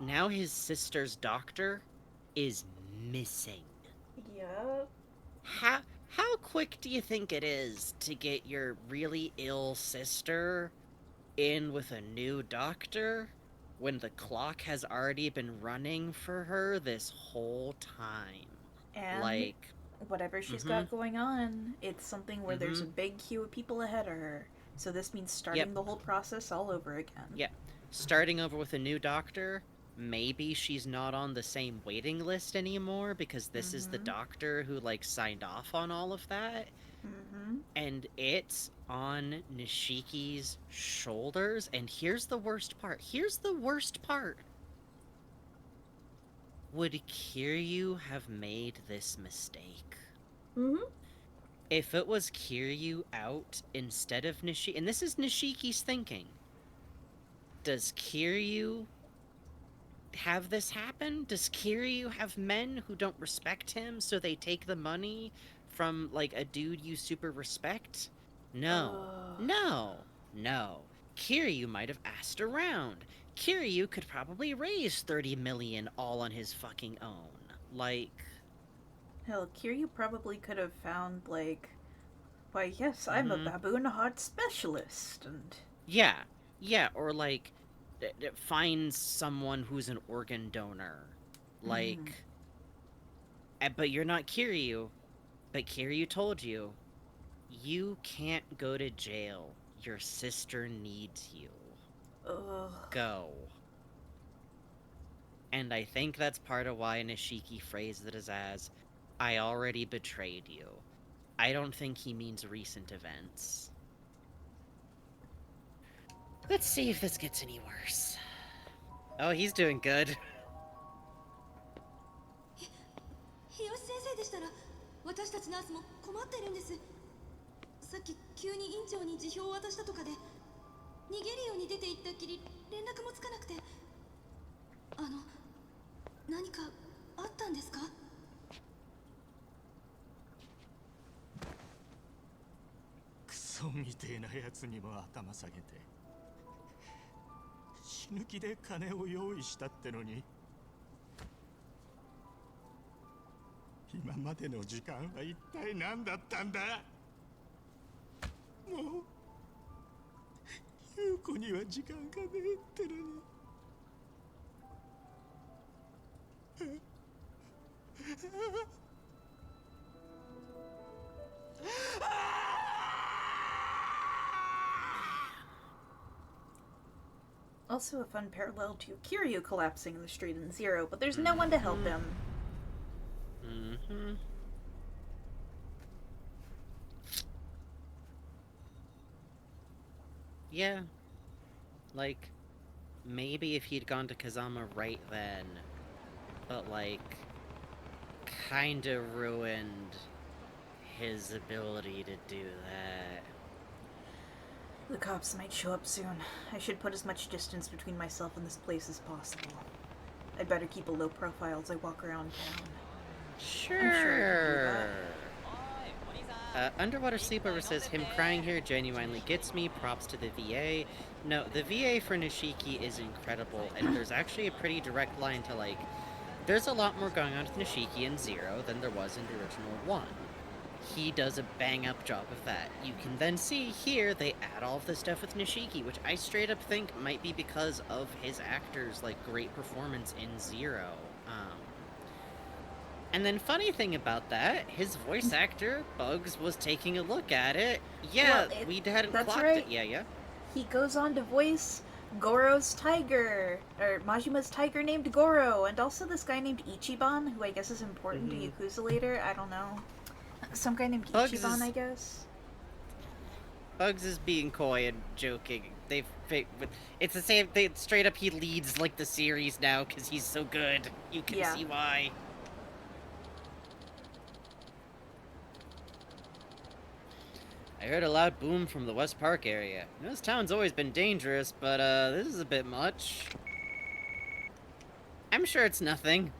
A: Now his sister's doctor is missing.
B: Yup.
A: How quick do you think it is to get your really ill sister in with a new doctor when the clock has already been running for her this whole time?
B: And
A: like,
B: whatever she's got going on, it's something where there's a big queue of people ahead of her. So this means starting the whole process all over again.
A: Yeah. Starting over with a new doctor. Maybe she's not on the same waiting list anymore because this is the doctor who, like, signed off on all of that. And it's on Nishiki's shoulders. And here's the worst part. Would Kiryu have made this mistake? If it was Kiryu out instead of Nishiki... And this is Nishiki's thinking. Does Kiryu have this happen? Does Kiryu have men who don't respect him, so they take the money from, like, a dude you super respect? No. No. Kiryu might have asked around. Kiryu could probably raise 30 million all on his fucking own. Like...
B: Hell, Kiryu probably could have found, like... Why, yes, I'm a baboon heart specialist, and...
A: Yeah, or, like... finds someone who's an organ donor. Like... But you're not Kiryu. But Kiryu told you, you can't go to jail. Your sister needs you. Go. And I think that's part of why Nishiki phrased it as, I already betrayed you. I don't think he means recent events. Let's see if this gets any worse. Oh, he's doing good.
L: 日吉先生でしたら私たちナースも困ってるんです。さっき急に院長に辞表を渡したとかで逃げるように出て行ったっきり連絡もつかなくて。何かあったんですか？
G: クソみてえなやつにも頭下げて死ぬ気で金を用意したってのに、今までの時間は一体何だったんだ。もう優子には時間がねえってのに。
B: Also a fun parallel to Kiryu collapsing in the street in Zero, but there's no one to help him.
A: Mm-hmm. Yeah. Like, maybe if he'd gone to Kazama right then, but like, kinda ruined his ability to do that.
B: The cops might show up soon. I should put as much distance between myself and this place as possible. I better keep a low profile as I walk around town.
A: Sure.
B: I'm sure I can do that.
A: Underwater Sleepover says, him crying here genuinely gets me. Props to the VA. No, the VA for Nishiki is incredible, and there's actually a pretty direct line to, like, there's a lot more going on with Nishiki in Zero than there was in the original 1. He does a bang-up job of that. You can then see here they add all of the stuff with Nishiki, which I straight up think might be because of his actor's, like, great performance in Zero. And then funny thing about that, his voice actor, Bugs, was taking a look at it. Yeah,
B: well,
A: we hadn't
B: that's
A: clocked
B: right.
A: it. Yeah.
B: He goes on to voice Goro's tiger, or Majima's tiger named Goro, and also this guy named Ichiban, who I guess is important to Yakuza later. I don't know. Some guy named Ichiban, I guess.
A: Bugs is being coy and joking. It's the same thing. Straight up, he leads like the series now because he's so good. You can see why. I heard a loud boom from the West Park area. This town's always been dangerous, but this is a bit much. I'm sure it's nothing.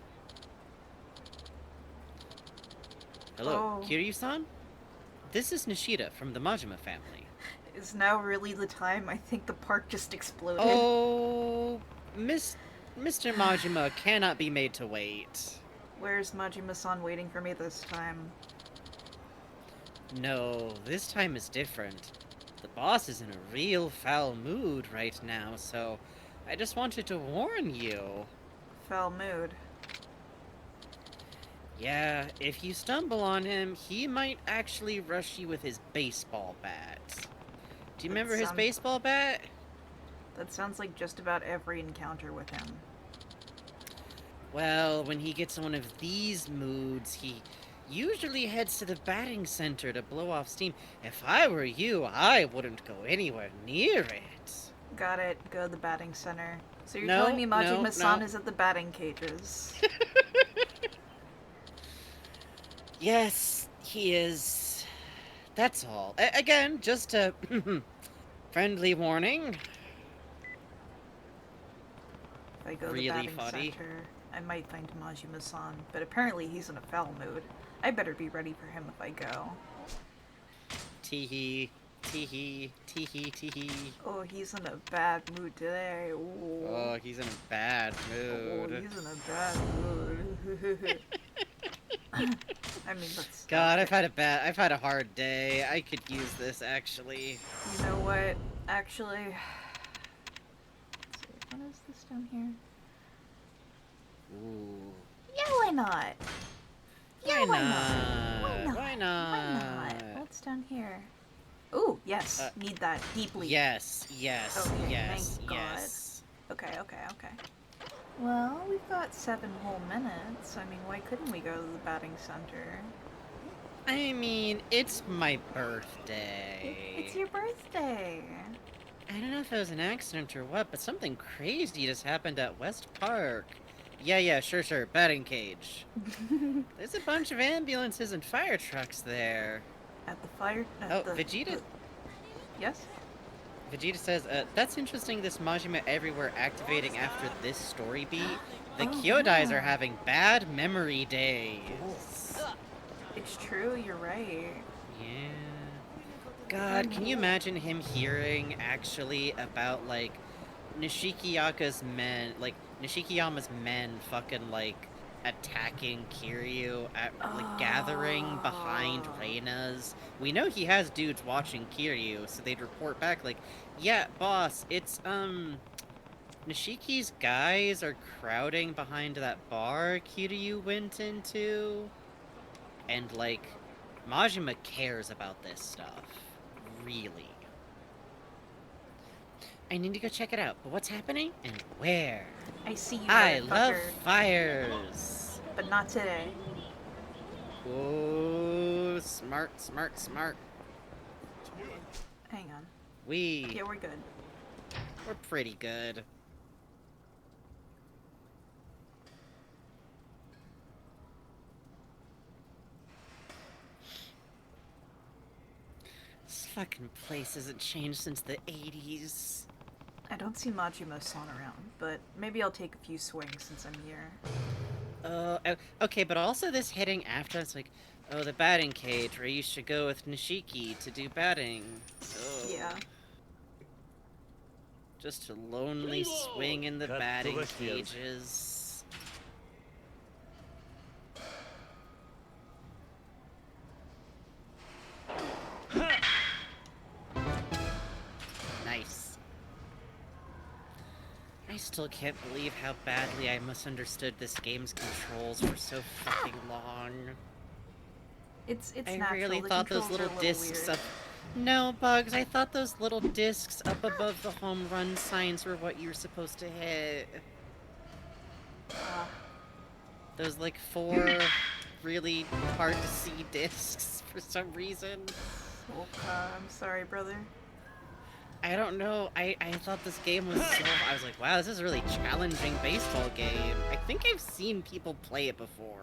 A: Hello, Kiryu-san? This is Nishida from the Majima family.
B: Is now really the time? I think the park just exploded.
A: Oh, Mr. Majima cannot be made to wait.
B: Where's Majima-san waiting for me this time?
A: No, this time is different. The boss is in a real foul mood right now, so I just wanted to warn you.
B: Foul mood?
A: Yeah, if you stumble on him, he might actually rush you with his baseball bat. Do you remember his baseball bat?
B: That sounds like just about every encounter with him.
A: Well, when he gets in one of these moods, he usually heads to the batting center to blow off steam. If I were you, I wouldn't go anywhere near it.
B: Got it. Go to the batting center. So you're telling me Majima-san is at the batting cages?
A: Yes, he is. That's all. Again, just a friendly warning.
B: If I go to the batting center, I might find Majima-san, but apparently he's in a foul mood. I better be ready for him if I go.
A: Teehee, teehee, teehee, teehee.
B: Oh, he's in a bad mood today. Ooh.
A: Oh, he's in a bad mood.
B: Oh, he's in a bad mood. I mean, let's.
A: God, I've had a hard day. I could use this actually.
B: You know what? Actually, let's see. What is this down here?
A: Ooh.
B: Yeah, why not? Yeah, why not?
A: Why not?
B: What's down here? Ooh, yes. Need that deeply.
A: Yes.
B: Okay,
A: yes.
B: thank God. Okay. Well, we've got 7 whole minutes. I mean, why couldn't we go to the batting center?
A: I mean, it's my birthday.
B: It's your birthday.
A: I don't know if it was an accident or what, but something crazy just happened at West Park. Yeah, sure. Batting cage. There's a bunch of ambulances and fire trucks there.
B: At the fire...
A: Vegeta...
B: Yes?
A: Vegeta says, that's interesting, this Majima everywhere activating after this story beat. The Kyodais are having bad memory days.
B: It's true, you're right.
A: Yeah. God, can you imagine him hearing, actually, about, like, Nishikiyama's men fucking, like, attacking Kiryu at, like, gathering behind Reina's. We know he has dudes watching Kiryu, so they'd report back, like, yeah, boss, it's, Nishiki's guys are crowding behind that bar Kiryu went into. And, like, Majima cares about this stuff. Really. I need to go check it out, but what's happening and where?
B: I see you,
A: I love fires!
B: But not today.
A: Oh, smart.
B: Hang on.
A: Yeah,
B: we're good.
A: We're pretty good. This fucking place hasn't changed since the 80s.
B: I don't see Majima-san around, but maybe I'll take a few swings since I'm here.
A: Okay, but also this hitting after, it's like, oh, the batting cage, where you should go with Nishiki to do batting. Oh.
B: Yeah.
A: Just a lonely swing in the batting cages. Nice. I still can't believe how badly I misunderstood this game's controls for so fucking long.
B: It's
A: I
B: natural.
A: really
B: the
A: thought those
B: controls
A: little
B: are a
A: discs
B: weird.
A: up... No, Bugs, I thought those little discs up above the home run signs were what you were supposed to hit. Those, like, 4 really hard to see discs for some reason.
B: I'm sorry, brother.
A: I don't know. I thought this game was so... I was like, wow, this is a really challenging baseball game. I think I've seen people play it before.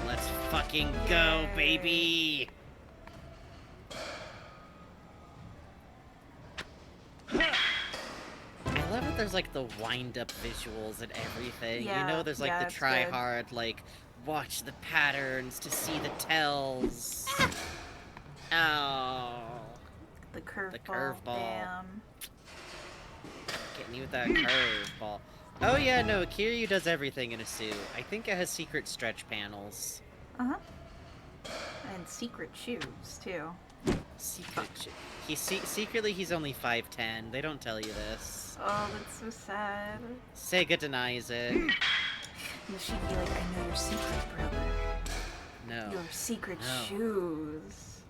A: Let's fucking go, baby! I love it there's like the wind-up visuals and everything.
B: Yeah,
A: you know, there's like
B: yeah,
A: the
B: it's
A: try-hard, like, watch the patterns to see the tells. Oh.
B: The curveball.
A: The curveball.
B: Damn.
A: Getting you with that curveball. Oh yeah, no, Kiryu does everything in a suit. I think it has secret stretch panels.
B: Uh-huh. And secret shoes, too.
A: Secret shoes. Secretly, he's only 5'10". They don't tell you this.
B: Oh, that's so sad.
A: Sega denies it.
B: Nishiki, like, I know your secret, brother.
A: No.
B: Your secret
A: No.
B: shoes.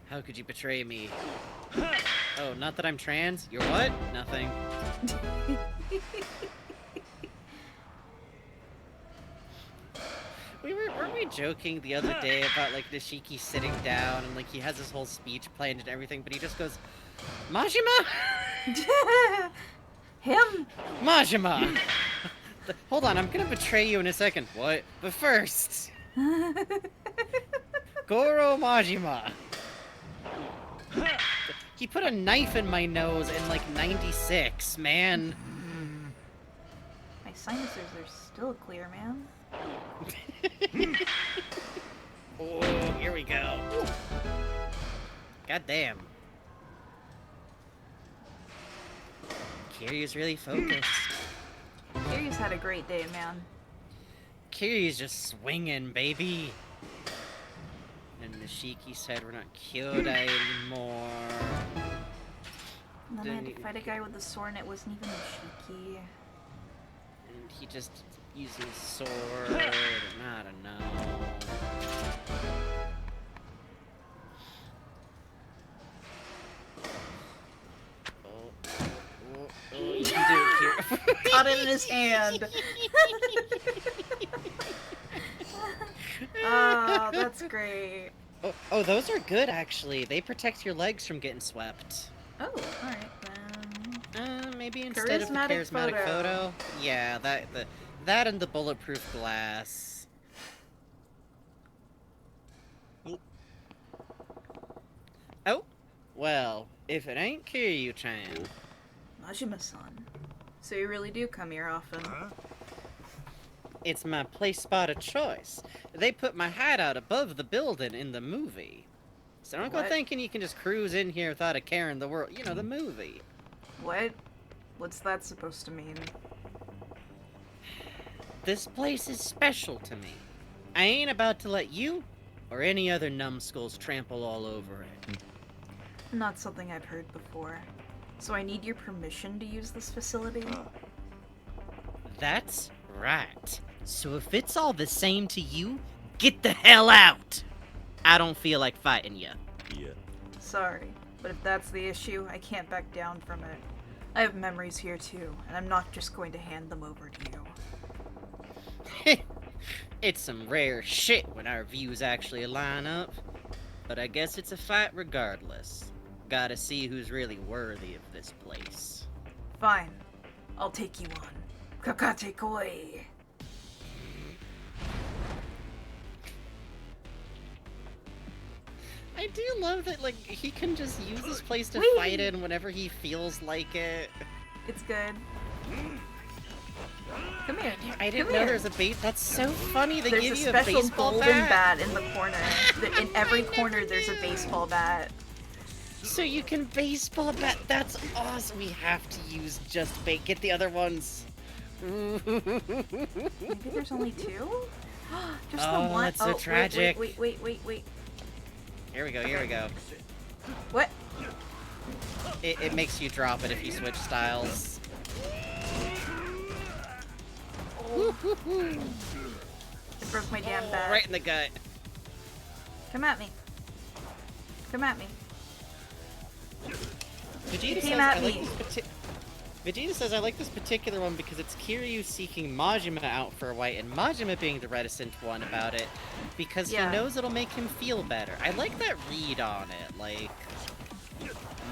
A: How could you betray me? Oh, not that I'm trans? You're what? Nothing. Weren't we joking the other day about, like, Nishiki sitting down and, like, he has his whole speech planned and everything, but he just goes, Majima?
B: Him?
A: Majima! Hold on, I'm gonna betray you in a second. What? But first... Goro Majima! He put a knife in my nose in, like, 96, man.
B: My sinuses are still clear, man.
A: Oh, here we go. God damn. Kiryu's really focused.
B: Kiryu's had a great day, man.
A: Kiryu's just swinging, baby. And Nishiki said we're not Kyodai anymore.
B: And then I had to fight a guy with a sword and it wasn't even Nishiki.
A: And he just using a sword, and I don't know. Oh, you can do it here.
B: Caught it in his hand. Oh, that's great.
A: Oh, those are good, actually. They protect your legs from getting swept.
B: Oh, alright then.
A: Maybe instead of the charismatic photo? Yeah, that and the bulletproof glass. Oh, well, if it ain't Kiryu-chan.
B: Majima-san. So you really do come here often?
A: It's my place spot of choice. They put my hideout above the building in the movie. So don't go thinking you can just cruise in here without a care in the world. You know, the movie.
B: What? What's that supposed to mean?
A: This place is special to me. I ain't about to let you or any other numbskulls trample all over it.
B: Not something I've heard before. So I need your permission to use this facility?
A: That's right. So if it's all the same to you, get the hell out! I don't feel like fighting you.
E: Yeah.
B: Sorry, but if that's the issue, I can't back down from it. I have memories here too, and I'm not just going to hand them over to you.
A: It's some rare shit when our views actually line up. But I guess it's a fight regardless. Gotta see who's really worthy of this place.
B: Fine. I'll take you on. Kakate koi!
A: I do love that, like, he can just use this place to fight in whenever he feels like it.
B: It's good. Come here.
A: I didn't know there's a bait. That's so funny. They give you a
B: special
A: baseball
B: golden
A: bat.
B: bat in the corner. In every corner, there's a baseball bat.
A: So you can baseball bat. That's awesome. We have to use just bait. Get the other ones.
B: Maybe there's only two? Just the one?
A: That's so tragic.
B: Wait.
A: Here we go.
B: What?
A: It makes you drop it if you switch styles.
B: Oh. It broke my damn bat.
A: Right in the gut.
B: Come at me.
A: Vegeta says, I like this particular one because it's Kiryu seeking Majima out for a white, and Majima being the reticent one about it, because he knows it'll make him feel better. I like that read on it, like,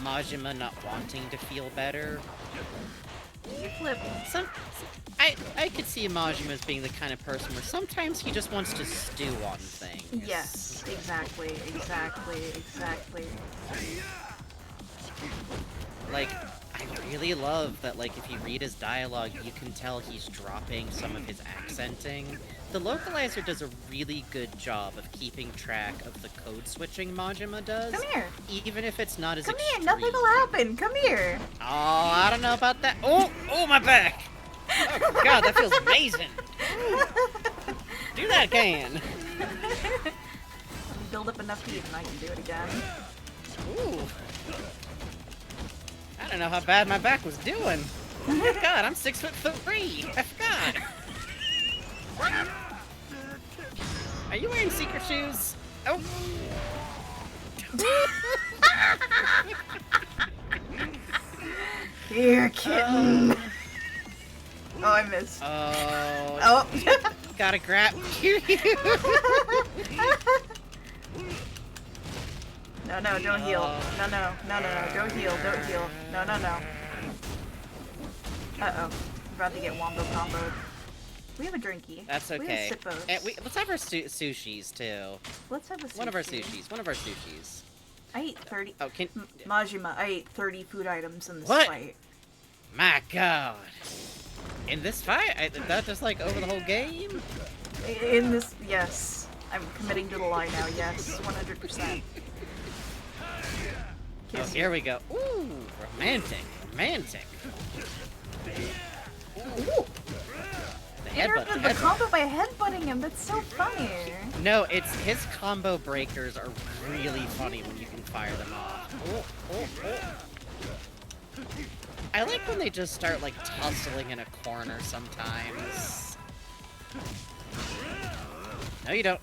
A: Majima not wanting to feel better. I could see Majima as being the kind of person where sometimes he just wants to stew on things.
B: Yes, exactly.
A: Like, I really love that, like, if you read his dialogue, you can tell he's dropping some of his accenting. The localizer does a really good job of keeping track of the code switching Majima does.
B: Come here.
A: Even if it's not as
B: Come
A: extreme.
B: here, nothing will happen. Come here.
A: Oh, I don't know about that. Oh, my back. Oh, God, that feels amazing. Do that again.
B: Build up enough heat and I can do it again.
A: Ooh. I don't know how bad my back was doing. Oh, God, I'm 6'3". I forgot. Are you wearing secret shoes? Oh.
B: Here, kitten. Oh, I missed.
A: Oh. Gotta grab you.
B: No, don't heal. No, don't heal. No. Uh-oh. We're about to get wombo comboed. We have a drinky.
A: That's okay.
B: We have sippos.
A: And let's have our sushis, too.
B: Let's have a sushi.
A: One of our sushis.
B: I ate 30...
A: Oh,
B: Majima, I ate 30 food items in this fight.
A: My God. In this fight? That just, like, over the whole game?
B: In this... Yes. I'm committing to the lie now, yes. 100%.
A: Oh, here we go. Ooh, romantic.
B: Ooh. The combo by headbutting him, that's so funny.
A: No, it's his combo breakers are really funny when you can fire them off. I like when they just start, like, tussling in a corner sometimes. No, you don't.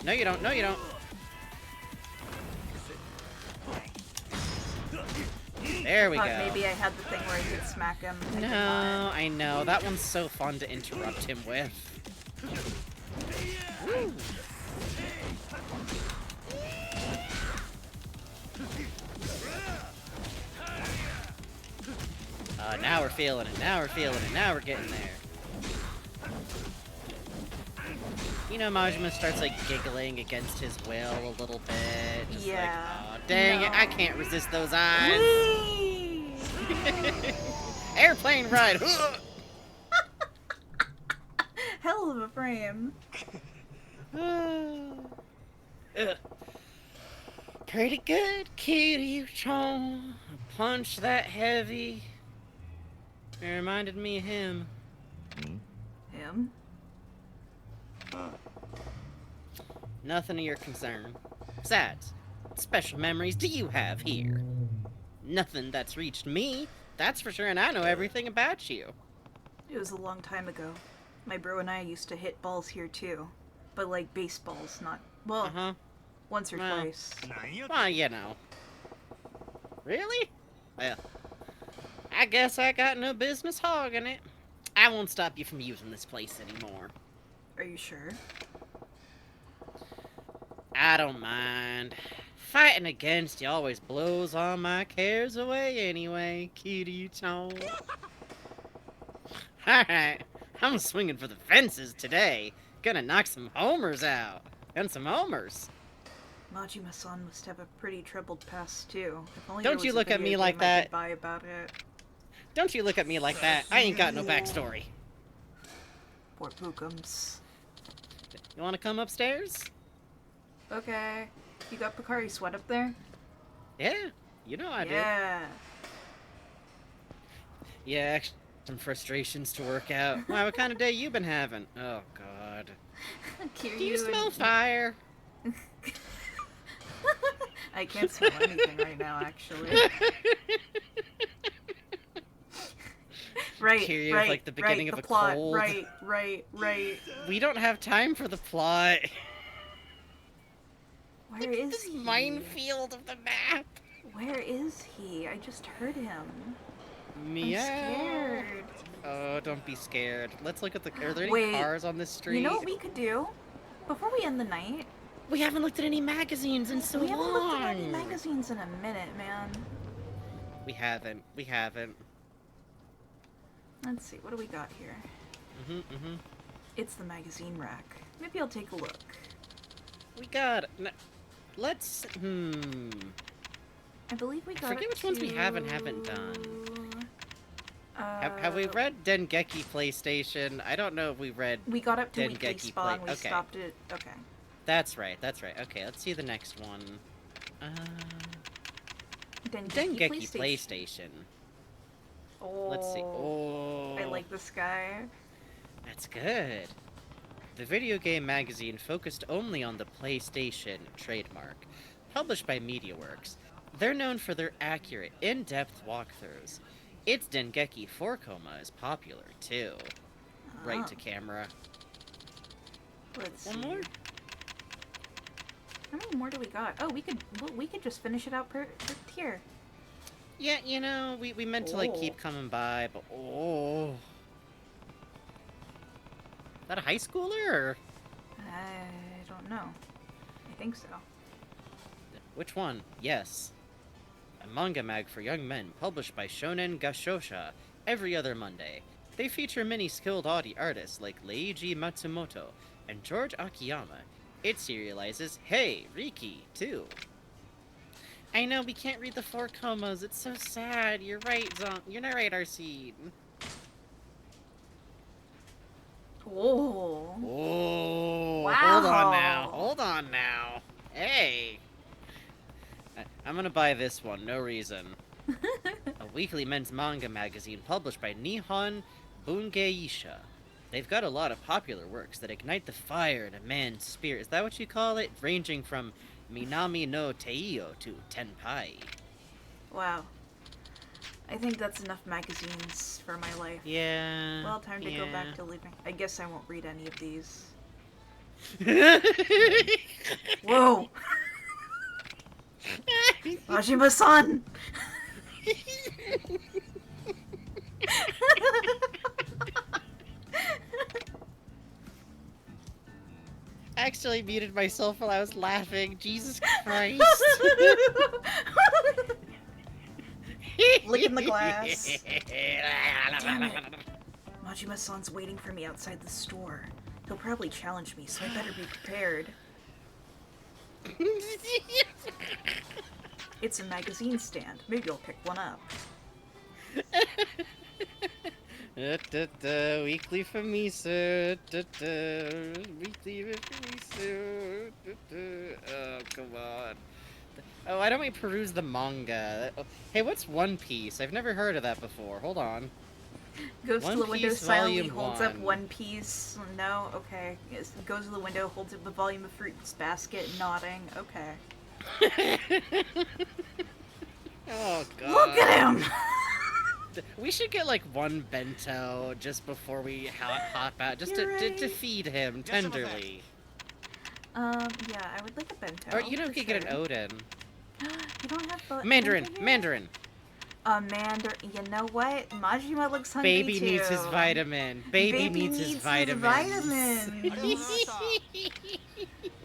A: There we go.
B: Maybe I had the thing where I could smack him.
A: No, I know. That one's so fun to interrupt him with. Woo. Now we're feeling it. Now we're feeling it. Now we're getting there. You know, Majima starts, like, giggling against his will a little bit. Just like, oh, dang it, I can't resist those eyes. Airplane ride.
B: Hell of a frame.
A: Pretty good, Kiryu-chan. A punch that heavy. It reminded me of him.
B: Him?
A: Nothing of your concern. Besides, what special memories do you have here? Nothing that's reached me, that's for sure, and I know everything about you.
B: It was a long time ago. My bro and I used to hit balls here too. But like baseballs, not... Well, once or twice.
A: Well, you know. Really? Well, I guess I got no business hogging it. I won't stop you from using this place anymore.
B: Are you sure?
A: I don't mind. Fighting against you always blows all my cares away anyway, Kiryu-chan. Alright, I'm swinging for the fences today. Gonna knock some homers out. And some homers.
B: Majima-san must have a pretty troubled past too. If only
A: Don't you look at me like that.
B: buy about it.
A: Don't you look at me like that. I ain't got no backstory.
B: Poor Pookums.
A: You wanna come upstairs?
B: Okay. You got Pocari Sweat up there?
A: Yeah, you know I do.
B: Yeah.
A: Yeah, actually, some frustrations to work out. Wow, what kind of day you been having? Oh, God. Do you smell fire?
B: I can't smell anything right now, actually. Right,
A: Kiryu,
B: right,
A: like the beginning
B: right,
A: of
B: the
A: a
B: plot,
A: cold.
B: right.
A: We don't have time for the plot.
B: Where is he?
A: Minefield of the map.
B: Where is he? I just heard him.
A: Meow.
B: I'm scared.
A: Oh, don't be scared. Let's look at the... Are there any
B: Wait,
A: cars on this street?
B: You know what we could do? Before we end the night...
A: We haven't looked at any magazines in so long.
B: We haven't looked at any magazines in a minute, man.
A: We haven't.
B: Let's see, what do we got here? It's the magazine rack. Maybe I'll take a look.
A: We got... Let's...
B: I believe we got
A: I forget which ones we have and haven't done. Have we read Dengeki PlayStation? I don't know if we read
B: We got up to
A: Dengeki
B: Weekly Spa and we stopped it. Okay.
A: That's right. Okay, let's see the next one.
B: Dengeki
A: PlayStation.
B: Oh.
A: Let's see. Oh.
B: I like this guy.
A: That's good. The video game magazine focused only on the PlayStation trademark. Published by MediaWorks, they're known for their accurate, in-depth walkthroughs. Its Dengeki 4 Coma is popular, too. Right to camera.
B: Let's
A: One
B: see.
A: more?
B: How many more do we got? Oh, we could just finish it out per tier.
A: Yeah, you know, we meant to, like, keep coming by, but... Oh. Is that a high schooler, or...?
B: I don't know. I think so.
A: Which one? Yes. A manga mag for young men, published by Shonen Gashosha, every other Monday. They feature many skilled artists like Leiji Matsumoto and George Akiyama. It serializes Hey, Riki, too. I know, we can't read the 4 comas, it's so sad. You're right, You're not right, Arcene.
B: Whoa.
A: Whoa.
B: Wow.
A: Hold on now. Hey. I'm gonna buy this one, no reason. A weekly men's manga magazine published by Nihon Bungeisha. They've got a lot of popular works that ignite the fire in a man's spirit. Is that what you call it? Ranging from Minami no Teiyo to Tenpai.
B: Wow. I think that's enough magazines for my life.
A: Yeah.
B: Well, time to go back to living. I guess I won't read any of these. Whoa! Majima-san!
A: I actually muted myself while I was laughing. Jesus Christ.
B: Look at in the glass. Damn it. Majima-san's waiting for me outside the store. He'll probably challenge me, so I better be prepared. It's a magazine stand. Maybe I'll pick one up.
A: Weekly from Misu. Weekly from Misu. Oh, come on. Oh, why don't we peruse the manga? Hey, what's One Piece? I've never heard of that before. Hold on.
B: Goes to the window, silently holds
A: Volume
B: up
A: 1.
B: One Piece. No? Okay. Yes, goes to the window, holds up the volume of Fruits Basket, nodding. Okay.
A: Oh, God.
B: Look at him!
A: We should get, like, one bento just before we hop out, just to feed him tenderly.
B: Yeah, I would like a bento.
A: Or, you know, we could get an Odin.
B: You don't have
A: Mandarin!
B: bento yet?
A: Mandarin!
B: You know what? Majima looks hungry
A: Baby
B: too.
A: needs his vitamin. Baby needs his vitamins.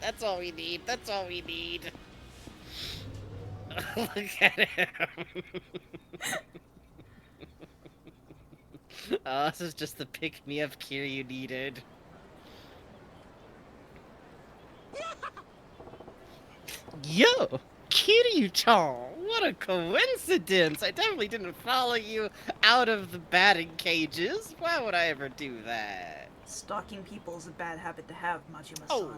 A: That's all we need. That's all we need. Look at him. Oh, this is just the pick-me-up Kiryu needed. Yo! Kiryu-chan! What a coincidence! I definitely didn't follow you out of the batting cages. Why would I ever do that?
B: Stalking people is a bad habit to have, Majima-san.
A: Oh.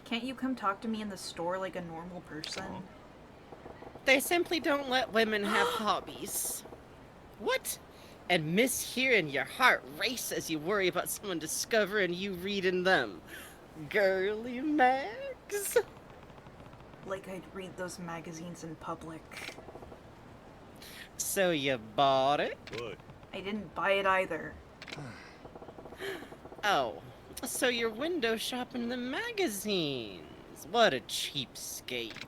B: Can't you come talk to me in the store like a normal person?
A: They simply don't let women have hobbies. What? And miss hearing your heart race as you worry about someone discovering you reading them. Girly mags?
B: Like I'd read those magazines in public.
A: So you bought it?
E: What?
B: I didn't buy it either.
A: Oh, so you're window shopping the magazines. What a cheapskate.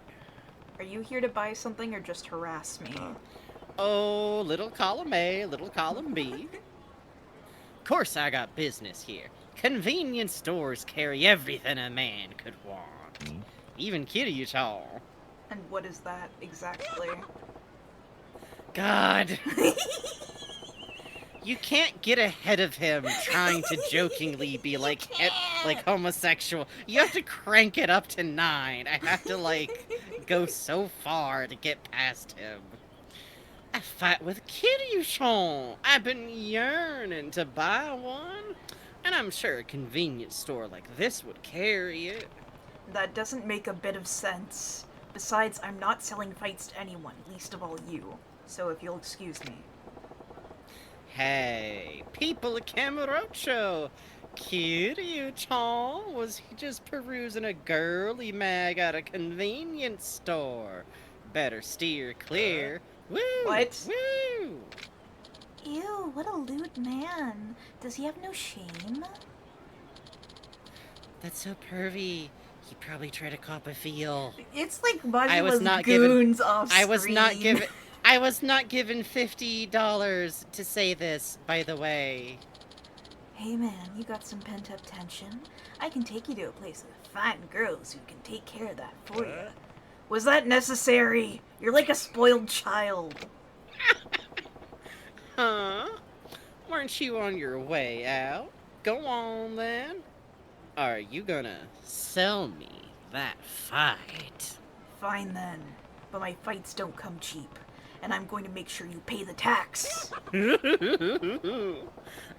B: Are you here to buy something or just harass me?
A: Oh, little column A, little column B. Course I got business here. Convenience stores carry everything a man could want. Even Kiryu-chan.
B: And what is that exactly?
A: God. You can't get ahead of him trying to jokingly be like homosexual. You have to crank it up to 9. I have to like go so far to get past him. A fight with Kiryu-chan. I've been yearning to buy one, and I'm sure a convenience store like this would carry it.
B: That doesn't make a bit of sense. Besides, I'm not selling fights to anyone, least of all you. So if you'll excuse me.
A: Hey, people of Kamurocho! Kiryu-chan, was he just perusing a girly mag at a convenience store? Better steer clear. Woo!
B: What?
A: Woo!
B: Ew, what a lewd man. Does he have no shame?
A: That's so pervy. He probably tried to cop a feel.
B: It's like Majima's goons off screen.
A: I was not given $50 to say this, by the way.
B: Hey man, you got some pent-up tension? I can take you to a place with fine girls who can take care of that for you. Was that necessary? You're like a spoiled child.
A: Huh? Weren't you on your way out? Go on then. Are you gonna sell me that fight?
B: Fine then, but my fights don't come cheap, and I'm going to make sure you pay the tax.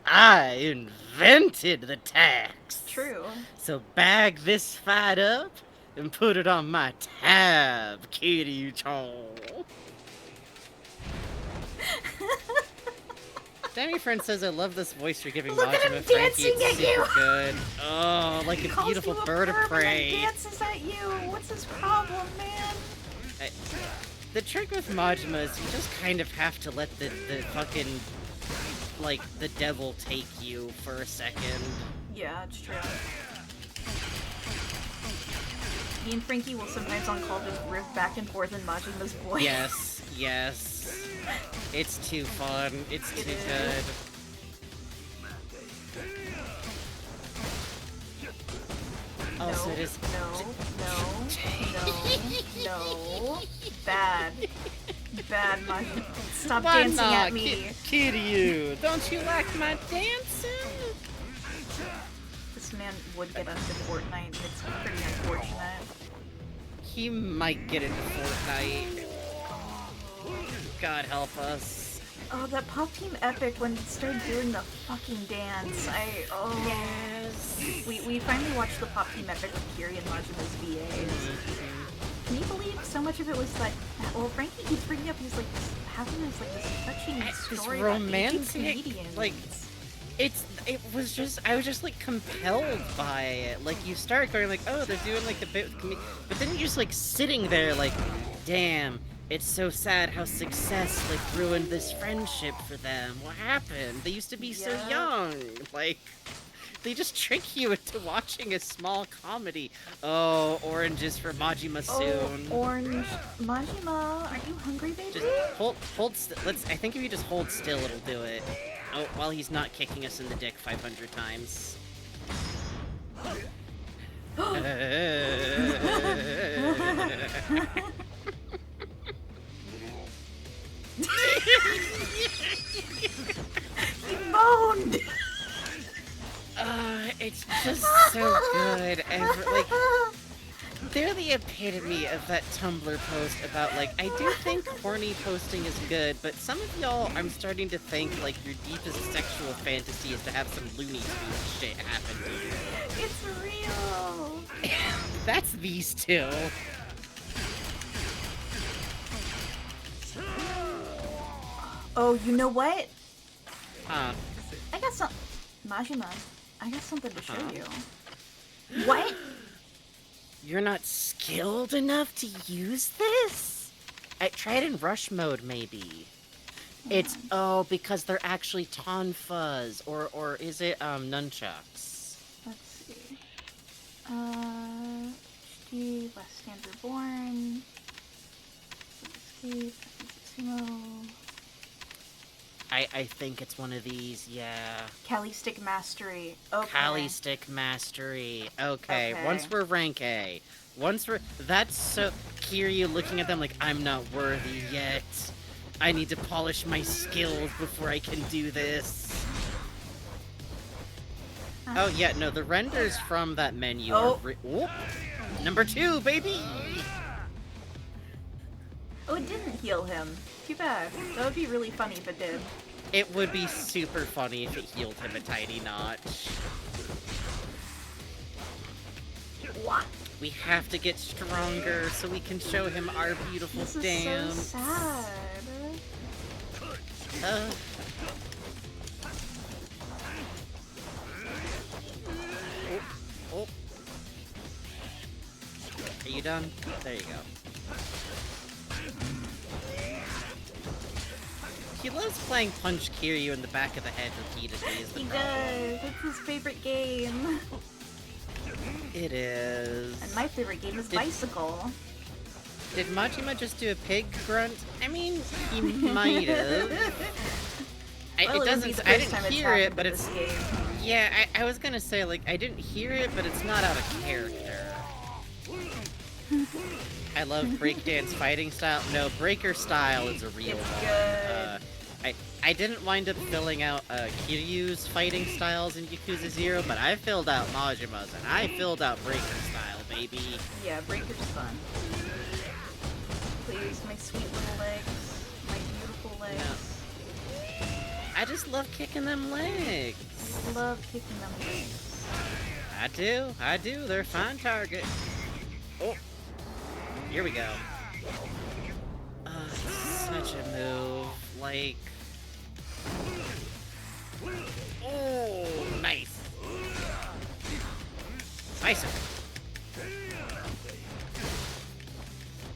A: I invented the tax.
B: True.
A: So bag this fight up and put it on my tab, Kiryu-chan. Demi friend says, I love this voice you're giving Majima, Frankie. It's super good. Oh, like a beautiful bird of prey.
B: He dances at you. What's his problem, man?
A: The trick with Majima is you just kind of have to let the fucking, like, the devil take you for a second.
B: Yeah, it's true. Me and Frankie will sometimes on call just riff back and forth in Majima's voice.
A: Yes, yes. It's too fun. It's too good.
B: No,
A: Also, it is.
B: no. Bad. Bad Majima. Stop
A: Why
B: dancing
A: not?
B: at me.
A: Kiryu, don't you like my dancing?
B: This man would get into Fortnite. It's pretty unfortunate.
A: He might get into Fortnite. God help us.
B: Oh, that Pop Team Epic when it started doing the fucking dance.
A: Yes.
B: We finally watched the Pop Team Epic with Kiri and Majima's VAs. Can you believe so much of it was like, well, Frankie keeps bringing up, he's like, having this touching story about aging comedians.
A: Like, it was just, I was just like compelled by it. Like, you start going like, oh, they're doing like the bit with but then you're just like sitting there like, damn, it's so sad how success like ruined this friendship for them. What happened? They used to be so young. Like, they just trick you into watching a small comedy. Oh, oranges for Majima soon.
B: Oh, orange. Majima, are you hungry, baby?
A: Just hold I think if you just hold still, it'll do it. Oh, while he's not kicking us in the dick 500 times.
B: He moaned!
A: It's just so good. Like, they're the epitome of that Tumblr post about, like, I do think horny posting is good, but some of y'all, I'm starting to think, like, your deepest sexual fantasy is to have some Looney Tunes shit happen to you.
B: It's real!
A: That's these two.
B: Oh, you know what?
A: Huh.
B: I got some... Majima, I got something to show you. What?
A: You're not skilled enough to use this? I tried in rush mode, maybe. It's, oh, because they're actually tonfas, or is it, nunchucks?
B: Let's see. HD, West Stand Reborn. Escape, Sumo.
A: I think it's one of these, yeah.
B: Kali Stick Mastery. Okay.
A: Kali Stick Mastery. Okay, once we're rank A. That's so... Kiryu looking at them like, I'm not worthy yet. I need to polish my skills before I can do this. Oh, yeah, no, the renders from that menu are... Whoop! Number 2, baby!
B: Oh, it didn't heal him. Too bad. That would be really funny if it did.
A: It would be super funny if it healed him a tiny notch.
B: What?
A: We have to get stronger so we can show him our beautiful
B: this
A: dance.
B: This is so sad.
A: Oh. Are you done? There you go. He loves playing Punch Kiryu in the back of the head repeatedly.
B: He does. It's his favorite game.
A: It is.
B: And my favorite game is Bicycle.
A: Did Majima just do a pig grunt? I mean, he might have.
B: Well,
A: it doesn't. I didn't hear it, but it's.
B: Game.
A: Yeah, I was gonna say, like, I didn't hear it, but it's not out of character. I love breakdance fighting style. No, breaker style is a real one. I didn't wind up filling out Kiryu's fighting styles in Yakuza 0, but I filled out Majima's, and I filled out breaker style, baby.
B: Yeah, breaker's fun. Please, my sweet little legs. My beautiful legs.
A: Yeah. I just love kicking them legs.
B: I love kicking them legs.
A: I do. They're a fine target. Oh. Here we go. Such a move. Like... Oh, nice. Bicycle.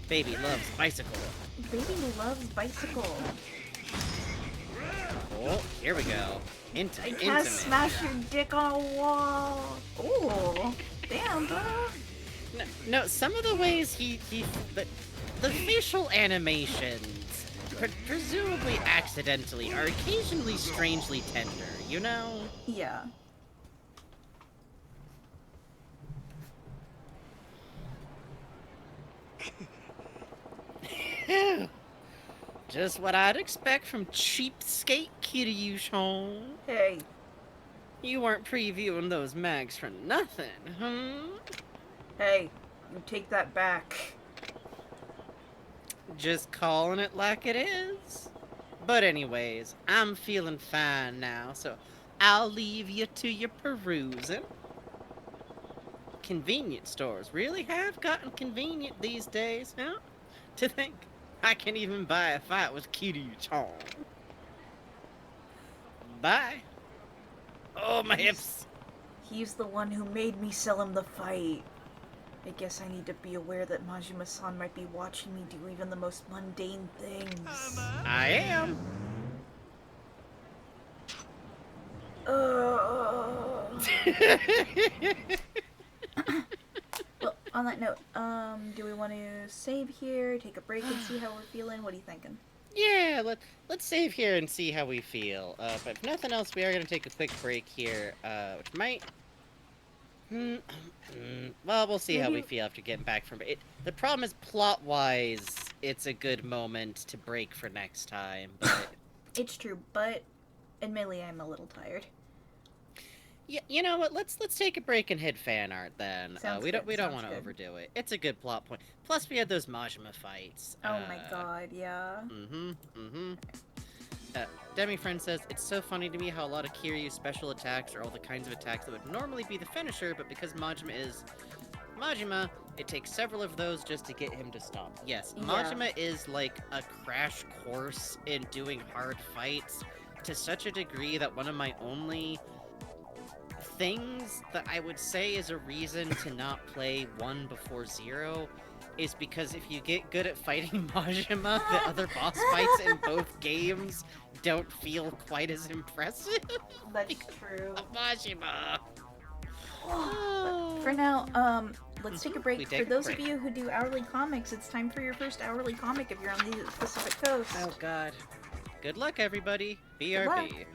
A: Baby loves bicycle.
B: Baby loves bicycle.
A: Oh, here we go.
B: I can't smash your dick on a wall. Ooh, damn, bro.
A: No, some of the ways the facial animations, presumably accidentally, are occasionally strangely tender, you know?
B: Yeah.
A: Just what I'd expect from cheapskate Kiryu-san.
B: Hey.
A: You weren't previewing those mags for nothing, huh?
B: Hey, you take that back.
A: Just calling it like it is. But anyways, I'm feeling fine now, so I'll leave you to your perusing. Convenience stores really have gotten convenient these days, huh? To think I can even buy a fight with Kiryu-chan. Bye. Oh, my hips.
B: He's the one who made me sell him the fight. I guess I need to be aware that Majima-san might be watching me do even the most mundane things.
A: I am.
B: Well, on that note, do we want to save here, take a break and see how we're feeling? What are you thinking?
A: Yeah, let's save here and see how we feel. But if nothing else, we are going to take a quick break here, which might... well, we'll see how we feel after getting back from it. The problem is, plot-wise, it's a good moment to break for next time, but...
B: It's true, but admittedly, I'm a little tired.
A: Yeah, you know what? Let's take a break and hit fan art then. We don't want to
B: good.
A: overdo it. It's a good plot point. Plus, we had those Majima fights.
B: Oh my god, yeah.
A: Demi Friend says, it's so funny to me how a lot of Kiryu's special attacks are all the kinds of attacks that would normally be the finisher, but because Majima is Majima, it takes several of those just to get him to stop. Yes, Majima is like a crash course in doing hard fights to such a degree that one of my only things that I would say is a reason to not play 1 before 0 is because if you get good at fighting Majima, the other boss fights in both games don't feel quite as impressive.
B: That's true.
A: Majima.
B: But for now, let's take a break. For those of you who do hourly comics, it's time for your first hourly comic if you're on the Pacific Coast.
A: Oh god. Good luck, everybody. BRB.
B: Good luck.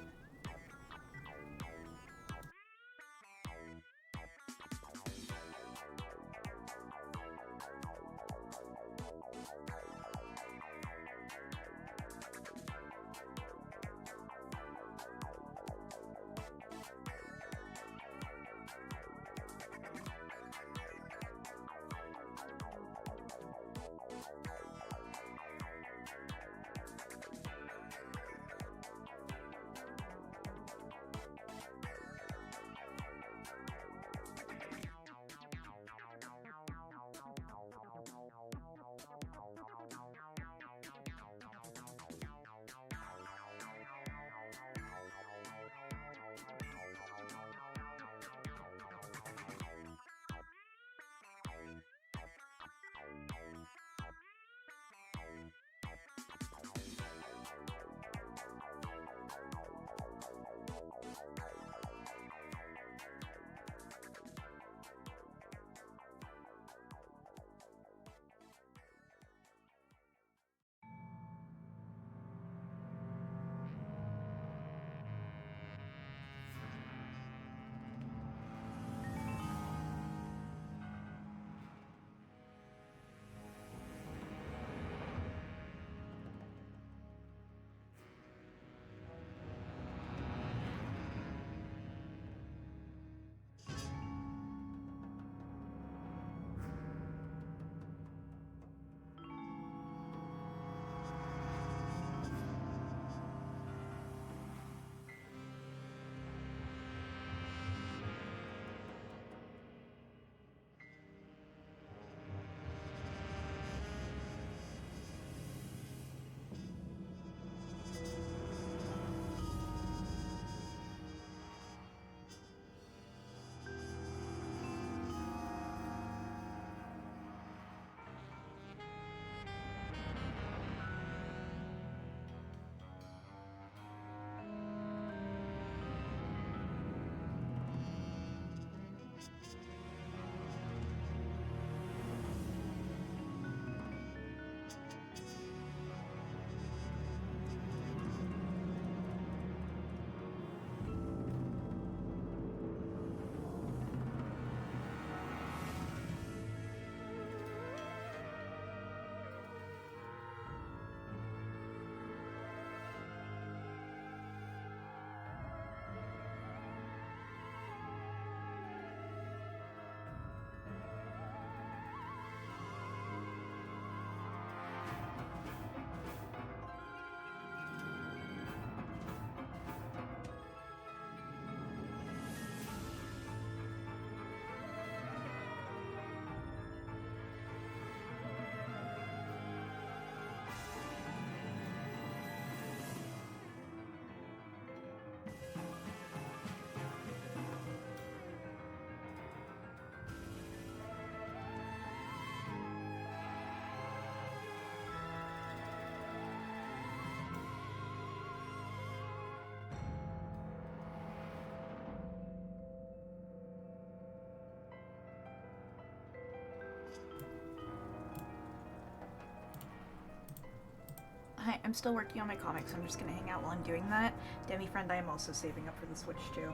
B: Hi, I'm still working on my comics. I'm just gonna hang out while I'm doing that. Demi friend, I am also saving up for the Switch too.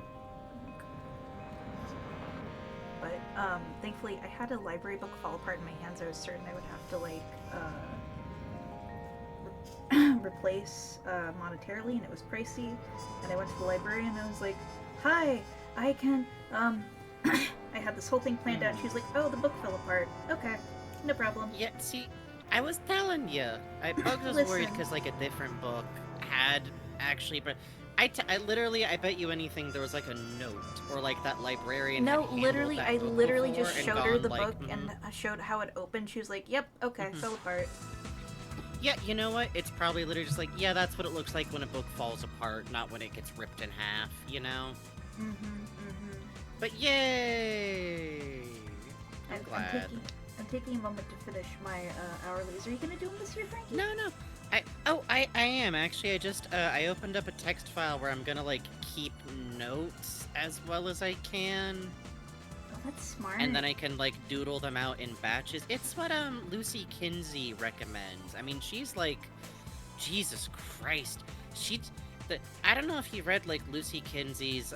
B: But thankfully, I had a library book fall apart in my hands. I was certain I would have to like replace monetarily, and it was pricey. And I went to the library and I was like, "Hi, I can." I had this whole thing planned out. She was like, "Oh, the book fell apart. Okay, no problem."
A: Yeah, see, I was telling you. Bugs was worried because like a different book had actually, but I literally, I bet you anything there was like a note or like that librarian.
B: No,
A: had
B: literally,
A: that
B: I
A: book
B: literally
A: before
B: just
A: and
B: showed her
A: gone,
B: the
A: like,
B: book and I showed how it opened. She was like, "Yep, okay, fell apart."
A: Yeah, you know what? It's probably literally just like, yeah, that's what it looks like when a book falls apart, not when it gets ripped in half, you know? But yay! I'm glad.
B: I'm taking a moment to finish my hourlies. Are you gonna do them this year, Frankie?
A: No. I am actually. I opened up a text file where I'm gonna like keep notes as well as I can.
B: Oh, that's smart.
A: And then I can like doodle them out in batches. It's what Lucy Kinsey recommends. I mean, she's like, Jesus Christ, I don't know if you read like Lucy Kinsey's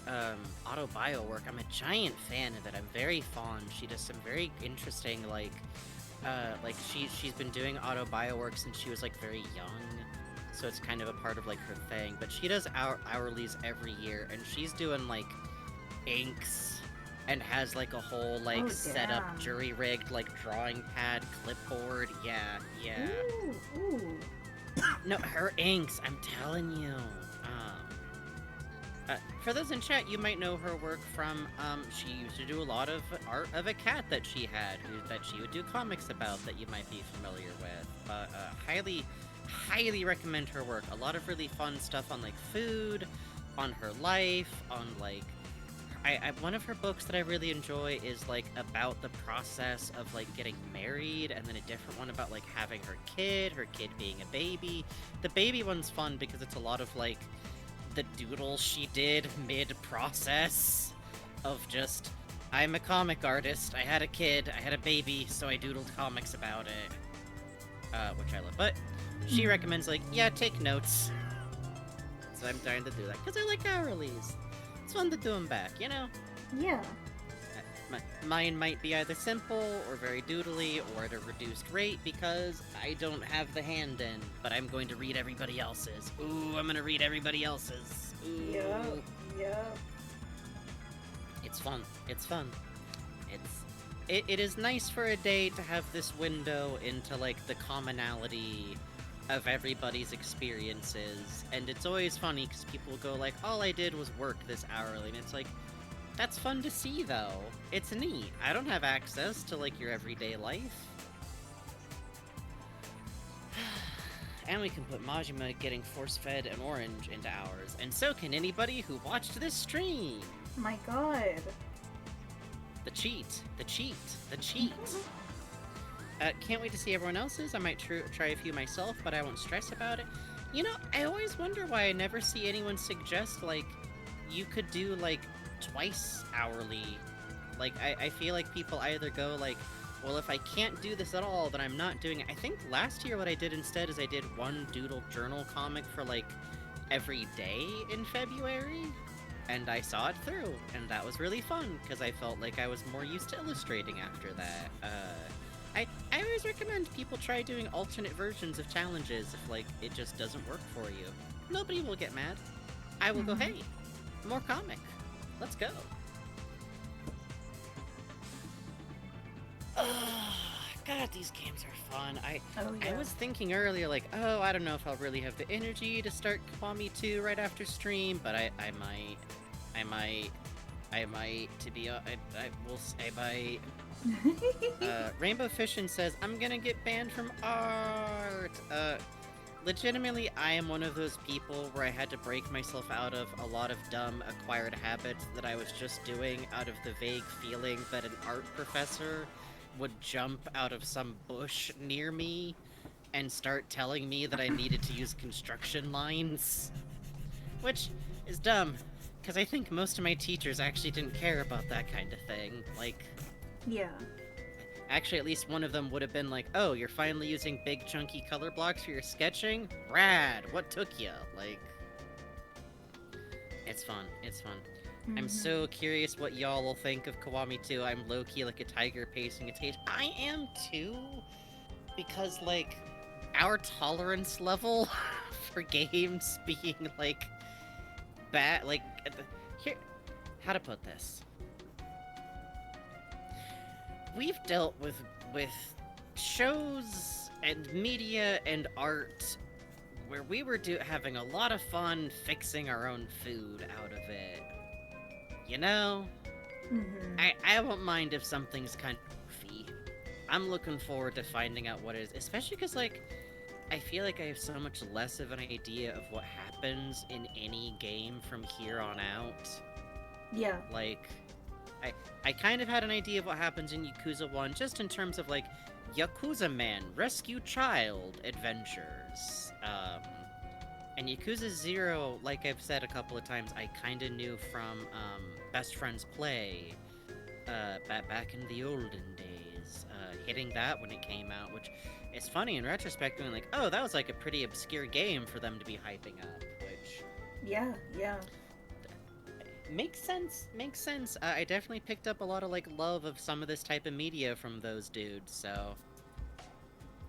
A: autobio work. I'm a giant fan of it. I'm very fond. She does some very interesting like she's been doing autobio work since she was like very young, so it's kind of a part of like her thing. But she does hourlies every year, and she's doing like inks and has like a whole like set up jury rigged like drawing pad clipboard. Yeah.
B: Ooh.
A: No, her inks. I'm telling you. For those in chat, you might know her work from, she used to do a lot of art of a cat that she had, that she would do comics about that you might be familiar with. Highly recommend her work. A lot of really fun stuff on, like, food, on her life, on, like... one of her books that I really enjoy is, like, about the process of, like, getting married, and then a different one about, like, having her kid being a baby. The baby one's fun because it's a lot of, like, the doodle she did mid-process of just, I'm a comic artist, I had a kid, I had a baby, so I doodled comics about it. Which I love. But she recommends, like, yeah, take notes. So I'm trying to do that, because I like hourlies. It's fun to do them back, you know?
B: Yeah.
A: Mine might be either simple, or very doodly, or at a reduced rate, because I don't have the hand in, but I'm going to read everybody else's. Ooh, I'm gonna read everybody else's. Ooh.
B: Yeah.
A: It's fun. It is nice for a day to have this window into, like, the commonality of everybody's experiences, and it's always funny, because people go like, all I did was work this hourly, and it's like, that's fun to see, though. It's neat. I don't have access to, like, your everyday life. And we can put Majima getting force-fed an orange into ours. And so can anybody who watched this stream.
B: My god.
A: The cheat. Can't wait to see everyone else's. I might try a few myself, but I won't stress about it. You know, I always wonder why I never see anyone suggest, like, you could do, like, twice hourly. Like, I feel like people either go like, well, if I can't do this at all, then I'm not doing it. I think last year what I did instead is I did one doodle journal comic for like every day in February, and I saw it through, and that was really fun because I felt like I was more used to illustrating after that. I always recommend people try doing alternate versions of challenges if, like, it just doesn't work for you. Nobody will get mad. I will go, hey, more comic. Let's go. God, these games are fun. I was thinking earlier, like, oh, I don't know if I'll really have the energy to start Kiwami 2 right after stream, but I might, to be, I might. Rainbow Fishin says, I'm gonna get banned from art. Legitimately, I am one of those people where I had to break myself out of a lot of dumb acquired habits that I was just doing out of the vague feeling that an art professor would jump out of some bush near me and start telling me that I needed to use construction lines. Which is dumb, because I think most of my teachers actually didn't care about that kind of thing. Like...
B: Yeah.
A: Actually, at least one of them would have been like, oh, you're finally using big chunky color blocks for your sketching? Rad! What took ya? Like... It's fun. It's fun. I'm so curious what y'all will think of Kiwami 2. I'm low-key like a tiger pacing its taste. I am too! Because, like, our tolerance level for games being, like, bad, like, here, how to put this? We've dealt with shows and media and art where we were having a lot of fun fixing our own food out of it. You know? I won't mind if something's kind of goofy. I'm looking forward to finding out what it is, especially because, like, I feel like I have so much less of an idea of what happens in any game from here on out.
B: Yeah.
A: Like, I kind of had an idea of what happens in Yakuza 1, just in terms of, like, Yakuza Man, Rescue Child adventures. And Yakuza 0, like I've said a couple of times, I kind of knew from Best Friends Play back in the olden days, hitting that when it came out, which is funny in retrospect, being like, oh, that was like a pretty obscure game for them to be hyping up, which...
B: Yeah.
A: Makes sense. I definitely picked up a lot of, like, love of some of this type of media from those dudes, so...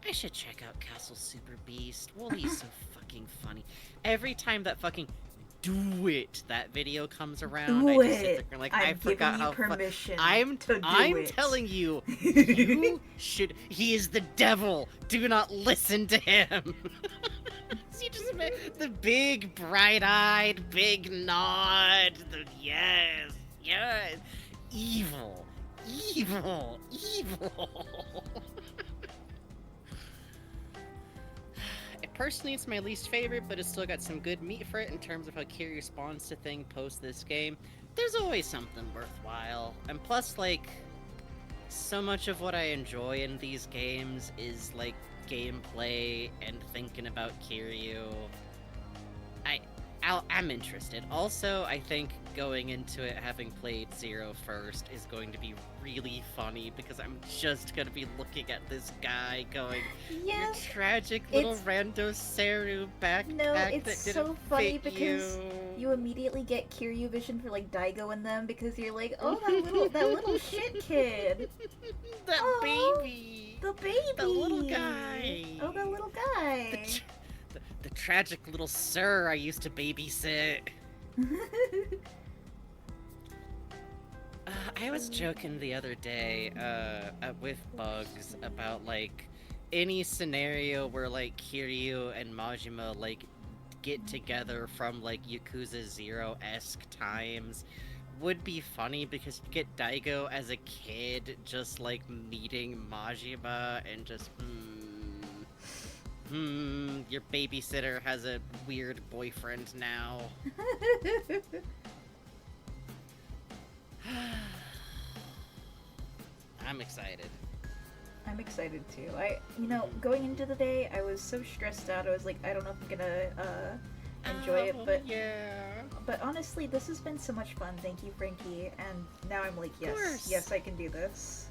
A: I should check out Castle Super Beast. Wooly's so fucking funny. Every time that fucking that video comes around, I just sit there and, like, I forgot how I'm telling you, you should... He is the devil! Do not listen to him! See, just the big, bright-eyed, big nod. Yes. Evil. Personally, it's my least favorite, but it's still got some good meat for it in terms of how Kiryu responds to things post this game. There's always something worthwhile. And plus, like, so much of what I enjoy in these games is, like, gameplay and thinking about Kiryu. I'm interested. Also, I think going into it having played 0 first is going to be really funny because I'm just gonna be looking at this guy going, "Your tragic little rando Seru backpack."
B: No, it's
A: that
B: so funny
A: fit
B: because you immediately get Kiryu vision for like Daigo in them because you're like, oh, that little shit kid,
A: that baby,
B: the
A: little guy,
B: oh, that little guy.
A: The tragic little sir I used to babysit. I was joking the other day with Bugs about, like, any scenario where, like, Kiryu and Majima, like, get together from, like, Yakuza 0-esque times would be funny because you get Daigo as a kid just, like, meeting Majima and just, your babysitter has a weird boyfriend now. I'm excited.
B: I'm excited too. Going into the day, I was so stressed out. I was like, I don't know if I'm gonna enjoy it, but
A: yeah.
B: But honestly, this has been so much fun. Thank you, Frankie. And now I'm like, yes, I can do this.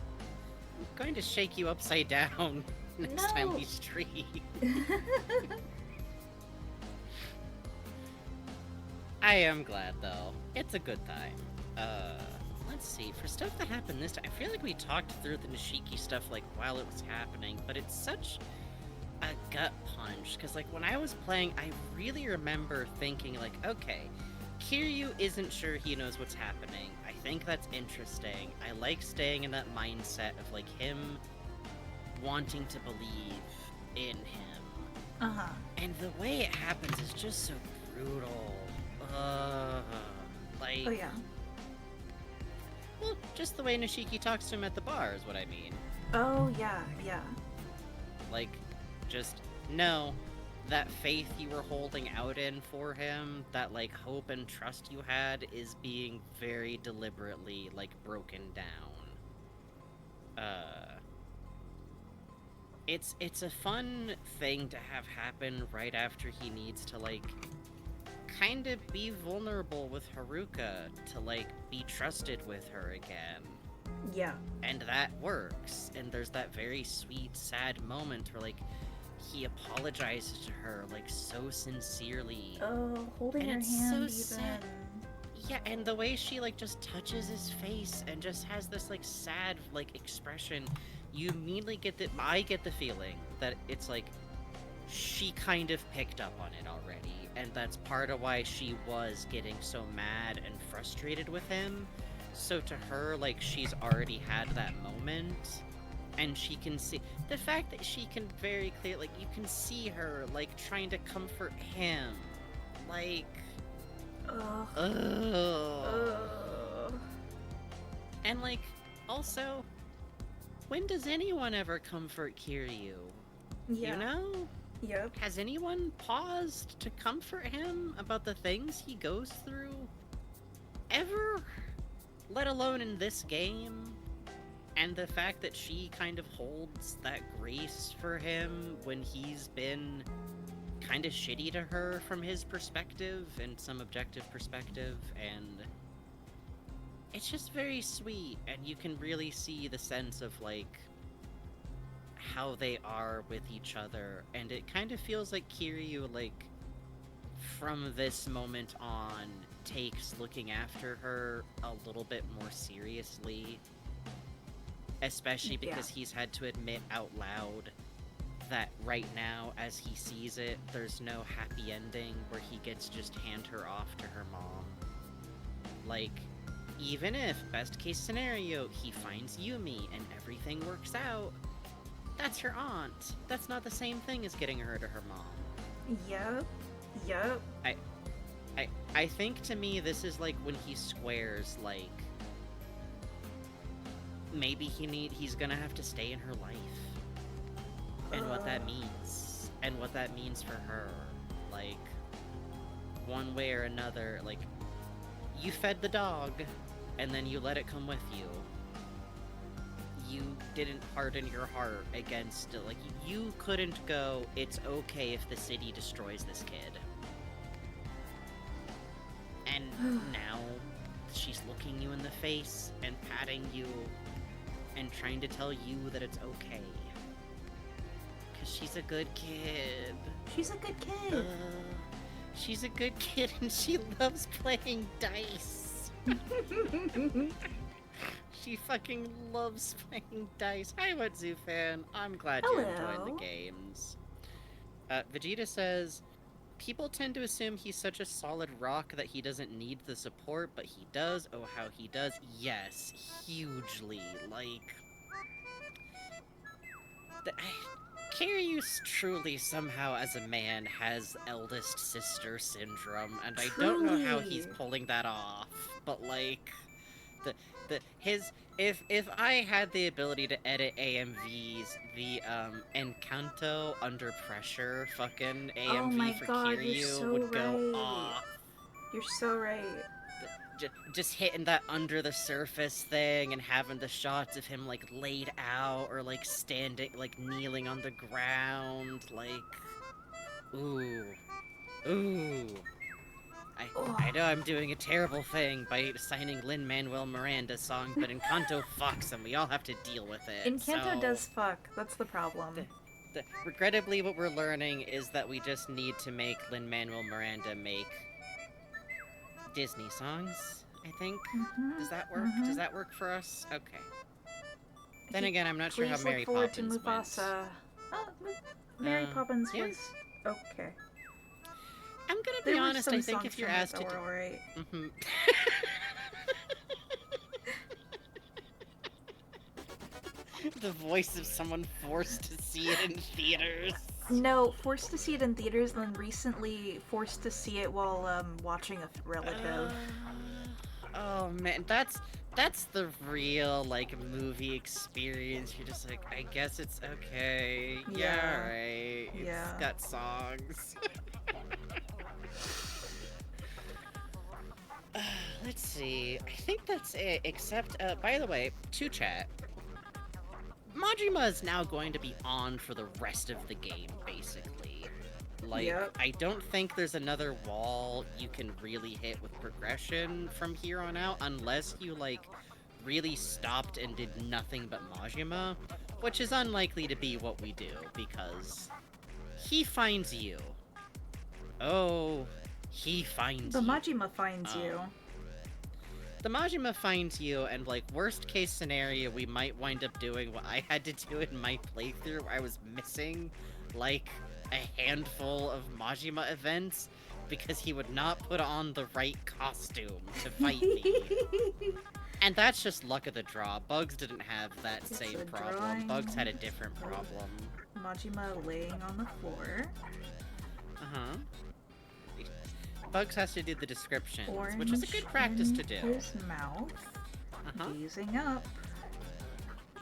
A: I'm going to shake you upside down next time we stream. I am glad though. It's a good time. Let's see, for stuff that happened this time, I feel like we talked through the Nishiki stuff, like, while it was happening, but it's such a gut punch, because, like, when I was playing, I really remember thinking, like, okay, Kiryu isn't sure he knows what's happening. I think that's interesting. I like staying in that mindset of, like, him wanting to believe in him. And the way it happens is just so brutal. Like...
B: Oh, yeah.
A: Well, just the way Nishiki talks to him at the bar is what I mean.
B: Oh, yeah.
A: Like, just, no, that faith you were holding out in for him, that, like, hope and trust you had is being very deliberately, like, broken down. It's a fun thing to have happen right after he needs to, like, kind of be vulnerable with Haruka, to, like, be trusted with her again.
B: Yeah.
A: And that works. And there's that very sweet, sad moment where, like, he apologizes to her, like, so sincerely.
B: Oh, holding
A: and
B: her
A: it's
B: hand
A: so
B: even.
A: sad. Yeah, and the way she, like, just touches his face and just has this, like, sad, like, expression, you immediately get the... I get the feeling that it's, like, she kind of picked up on it already, and that's part of why she was getting so mad and frustrated with him. So to her, like, she's already had that moment, and she can see... The fact that she can very clear, like, you can see her, like, trying to comfort him. Like...
B: Ugh.
A: Ugh. And, like, also, when does anyone ever comfort Kiryu?
B: Yeah.
A: You know?
B: Yep.
A: Has anyone paused to comfort him about the things he goes through? Ever? Let alone in this game? And the fact that she kind of holds that grace for him when he's been kind of shitty to her from his perspective and some objective perspective, and it's just very sweet, and you can really see the sense of, like, how they are with each other, and it kind of feels like Kiryu, like, from this moment on, takes looking after her a little bit more seriously, especially because he's had to admit out loud that right now, as he sees it, there's no happy ending where he gets to just hand her off to her mom. Like, even if, best case scenario, he finds Yumi and everything works out, that's her aunt. That's not the same thing as getting her to her mom.
B: Yep. Yep.
A: I think to me this is like when he squares, like, maybe he's gonna have to stay in her life. And what that means. And what that means for her. Like, one way or another, like, you fed the dog, and then you let it come with you. You didn't harden your heart against, like, you couldn't go, it's okay if the city destroys this kid. And now, she's looking you in the face, and patting you, and trying to tell you that it's okay. She's a good kid.
B: She's a good kid.
A: She's a good kid and she loves playing dice. She fucking loves playing dice. Hi, Wetzu fan. I'm glad you're enjoying the games. Vegeta says, people tend to assume he's such a solid rock that he doesn't need the support, but he does. Oh, how he does. Yes, hugely. Like... Kiryu's truly somehow as a man has eldest sister syndrome, and I don't know how he's pulling that off. But like, if I had the ability to edit AMVs, the Encanto under pressure fucking AMV for Kiryu would go off.
B: You're so right.
A: Just hitting that under the surface thing and having the shots of him, like, laid out or, like, standing, like, kneeling on the ground, like, ooh. I know I'm doing a terrible thing by signing Lin-Manuel Miranda's song, but Encanto fucks and we all have to deal with it.
B: Encanto does fuck, that's the problem.
A: Regrettably, what we're learning is that we just need to make Lin-Manuel Miranda make Disney songs, I think. Does that work? Does that work for us? Okay. Then again, I'm not sure how Mary Poppins went.
B: Mary Poppins was okay.
A: I'm gonna be honest, I think if you're asked to...
B: Alright.
A: The voice of someone forced to see it in theaters.
B: No, forced to see it in theaters, and then recently forced to see it while watching a relative.
A: Oh man, that's the real, like, movie experience. You're just like, I guess it's okay. Yeah, alright. It's got songs. Let's see. I think that's it, except, by the way, to chat, Majima is now going to be on for the rest of the game, basically. Like, I don't think there's another wall you can really hit with progression from here on out, unless you, like, really stopped and did nothing but Majima, which is unlikely to be what we do, because he finds you. Oh, he finds
B: The
A: you.
B: Majima finds you.
A: The Majima finds you, and, like, worst case scenario, we might wind up doing what I had to do in my playthrough, where I was missing, like, a handful of Majima events, because he would not put on the right costume to fight me. And that's just luck of the draw. Bugs didn't have that
B: It's
A: same
B: a
A: problem.
B: drawing
A: Bugs had a different problem.
B: Majima laying on the floor.
A: Uh-huh. Bugs has to do the descriptions,
B: Orange
A: which is a good practice to do.
B: His mouth, gazing up.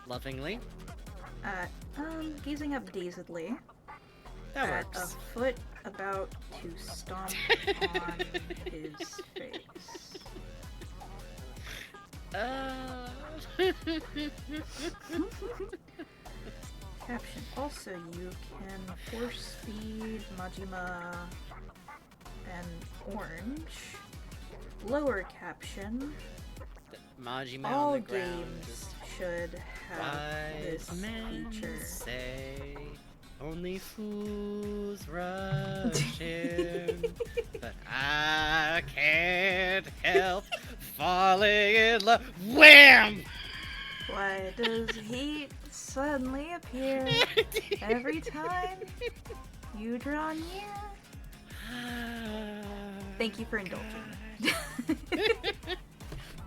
A: Lovingly.
B: Gazing up dazedly.
A: That
B: at
A: works.
B: A foot about to stomp on his face. Caption. Also, you can force feed Majima and Orange. Lower caption.
A: Majima
B: All
A: on the ground.
B: games should have this feature.
A: Say only fools rush in, but I can't help falling in love. Wham!
B: Why does heat suddenly appear every time you draw near? Thank you for indulging.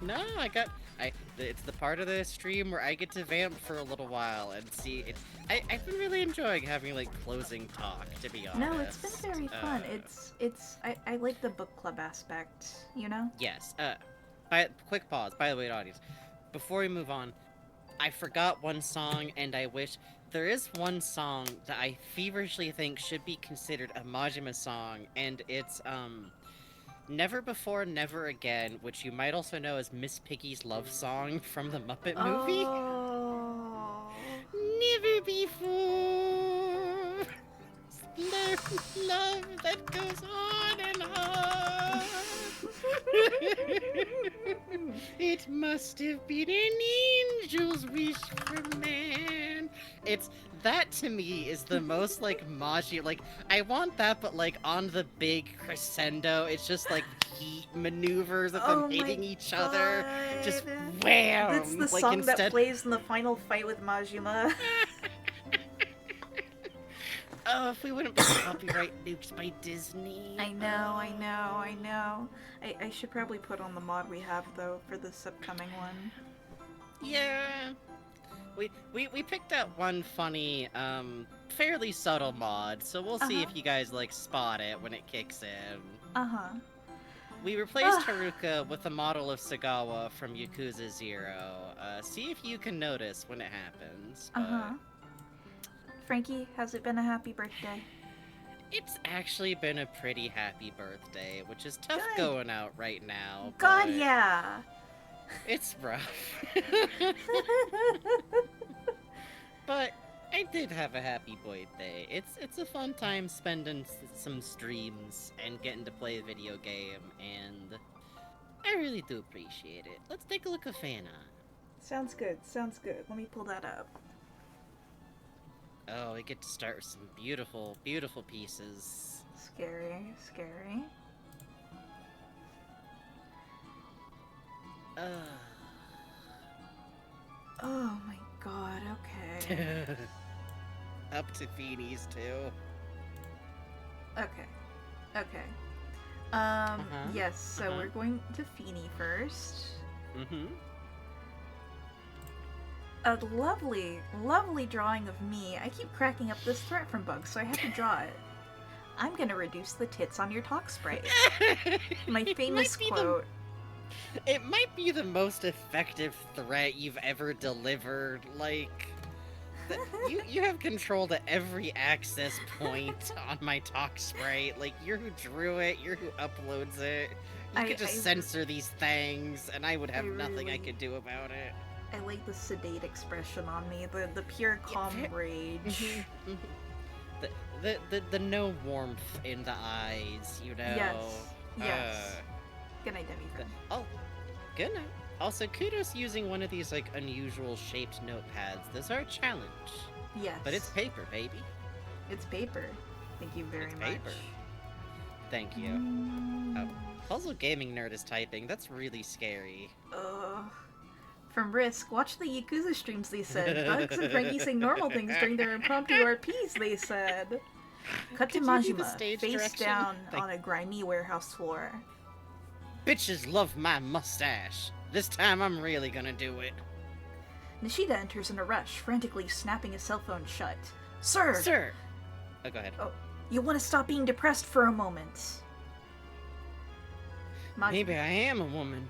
A: No, it's the part of the stream where I get to vamp for a little while and see it. I've been really enjoying having, like, closing talk, to be honest.
B: No, it's been very fun. I like the book club aspect, you know?
A: Yes. Quick pause, by the way, audience. Before we move on, I forgot one song, and I wish... There is one song that I feverishly think should be considered a Majima song, and it's, Never Before, Never Again, which you might also know as Miss Piggy's love song from the Muppet movie.
B: Oh.
A: Never before. There's love that goes on and on. It must have been an angel's wish for man. That to me is the most, like, Maji, like, I want that, but, like, on the big crescendo, it's just, like, heat maneuvers of them hitting each other. Just wham!
B: That's the
A: like,
B: song that plays in the final fight with Majima.
A: Oh, if we wouldn't be copyright nuked by Disney.
B: I know. I should probably put on the mod we have, though, for this upcoming one.
A: Yeah. We picked out one funny, fairly subtle mod, so we'll see if you guys, like, spot it when it kicks in.
B: Uh-huh.
A: We replaced Haruka with a model of Sagawa from Yakuza 0. See if you can notice when it happens.
B: Frankie, has it been a happy birthday?
A: It's actually been a pretty happy birthday, which is tough going out right now.
B: God, yeah!
A: It's rough. But I did have a happy birthday. It's a fun time spending some streams and getting to play a video game, and I really do appreciate it. Let's take a look at Fana.
B: Sounds good. Let me pull that up.
A: Oh, we get to start with some beautiful, beautiful pieces.
B: Scary. Oh my god, okay.
A: Up to Feeney's, too.
B: Okay. Yes, so we're going to Feeney first. A lovely drawing of me. I keep cracking up this threat from Bugs, so I have to draw it. I'm gonna reduce the tits on your talk sprite. My famous quote.
A: It might be the most effective threat you've ever delivered. Like, you have control to every access point on my talk sprite. Like, you're who drew it, you're who uploads it. You could just censor these things, and I would have nothing I could do about it.
B: I like the sedate expression on me, the pure calm rage.
A: The no warmth in the eyes, you know.
B: Yes. Good night, Demi.
A: Oh, good night. Also, kudos using one of these, like, unusual shaped notepads. Those are a challenge.
B: Yes.
A: But it's paper, baby.
B: It's paper. Thank you very much.
A: Paper. Thank you. Oh, Puzzle Gaming Nerd is typing. That's really scary.
B: From Risk, watch the Yakuza streams, they said. Bugs and Frankie say normal things during their impromptu RPs, they said. Cut to Majima, face down on a grimy warehouse floor.
A: Bitches love my mustache. This time I'm really gonna do it.
B: Nishida enters in a rush, frantically snapping his cell phone shut. Sir!
A: Sir! Oh, go ahead.
B: Oh, you want to stop being depressed for a moment?
A: Maybe I am a woman.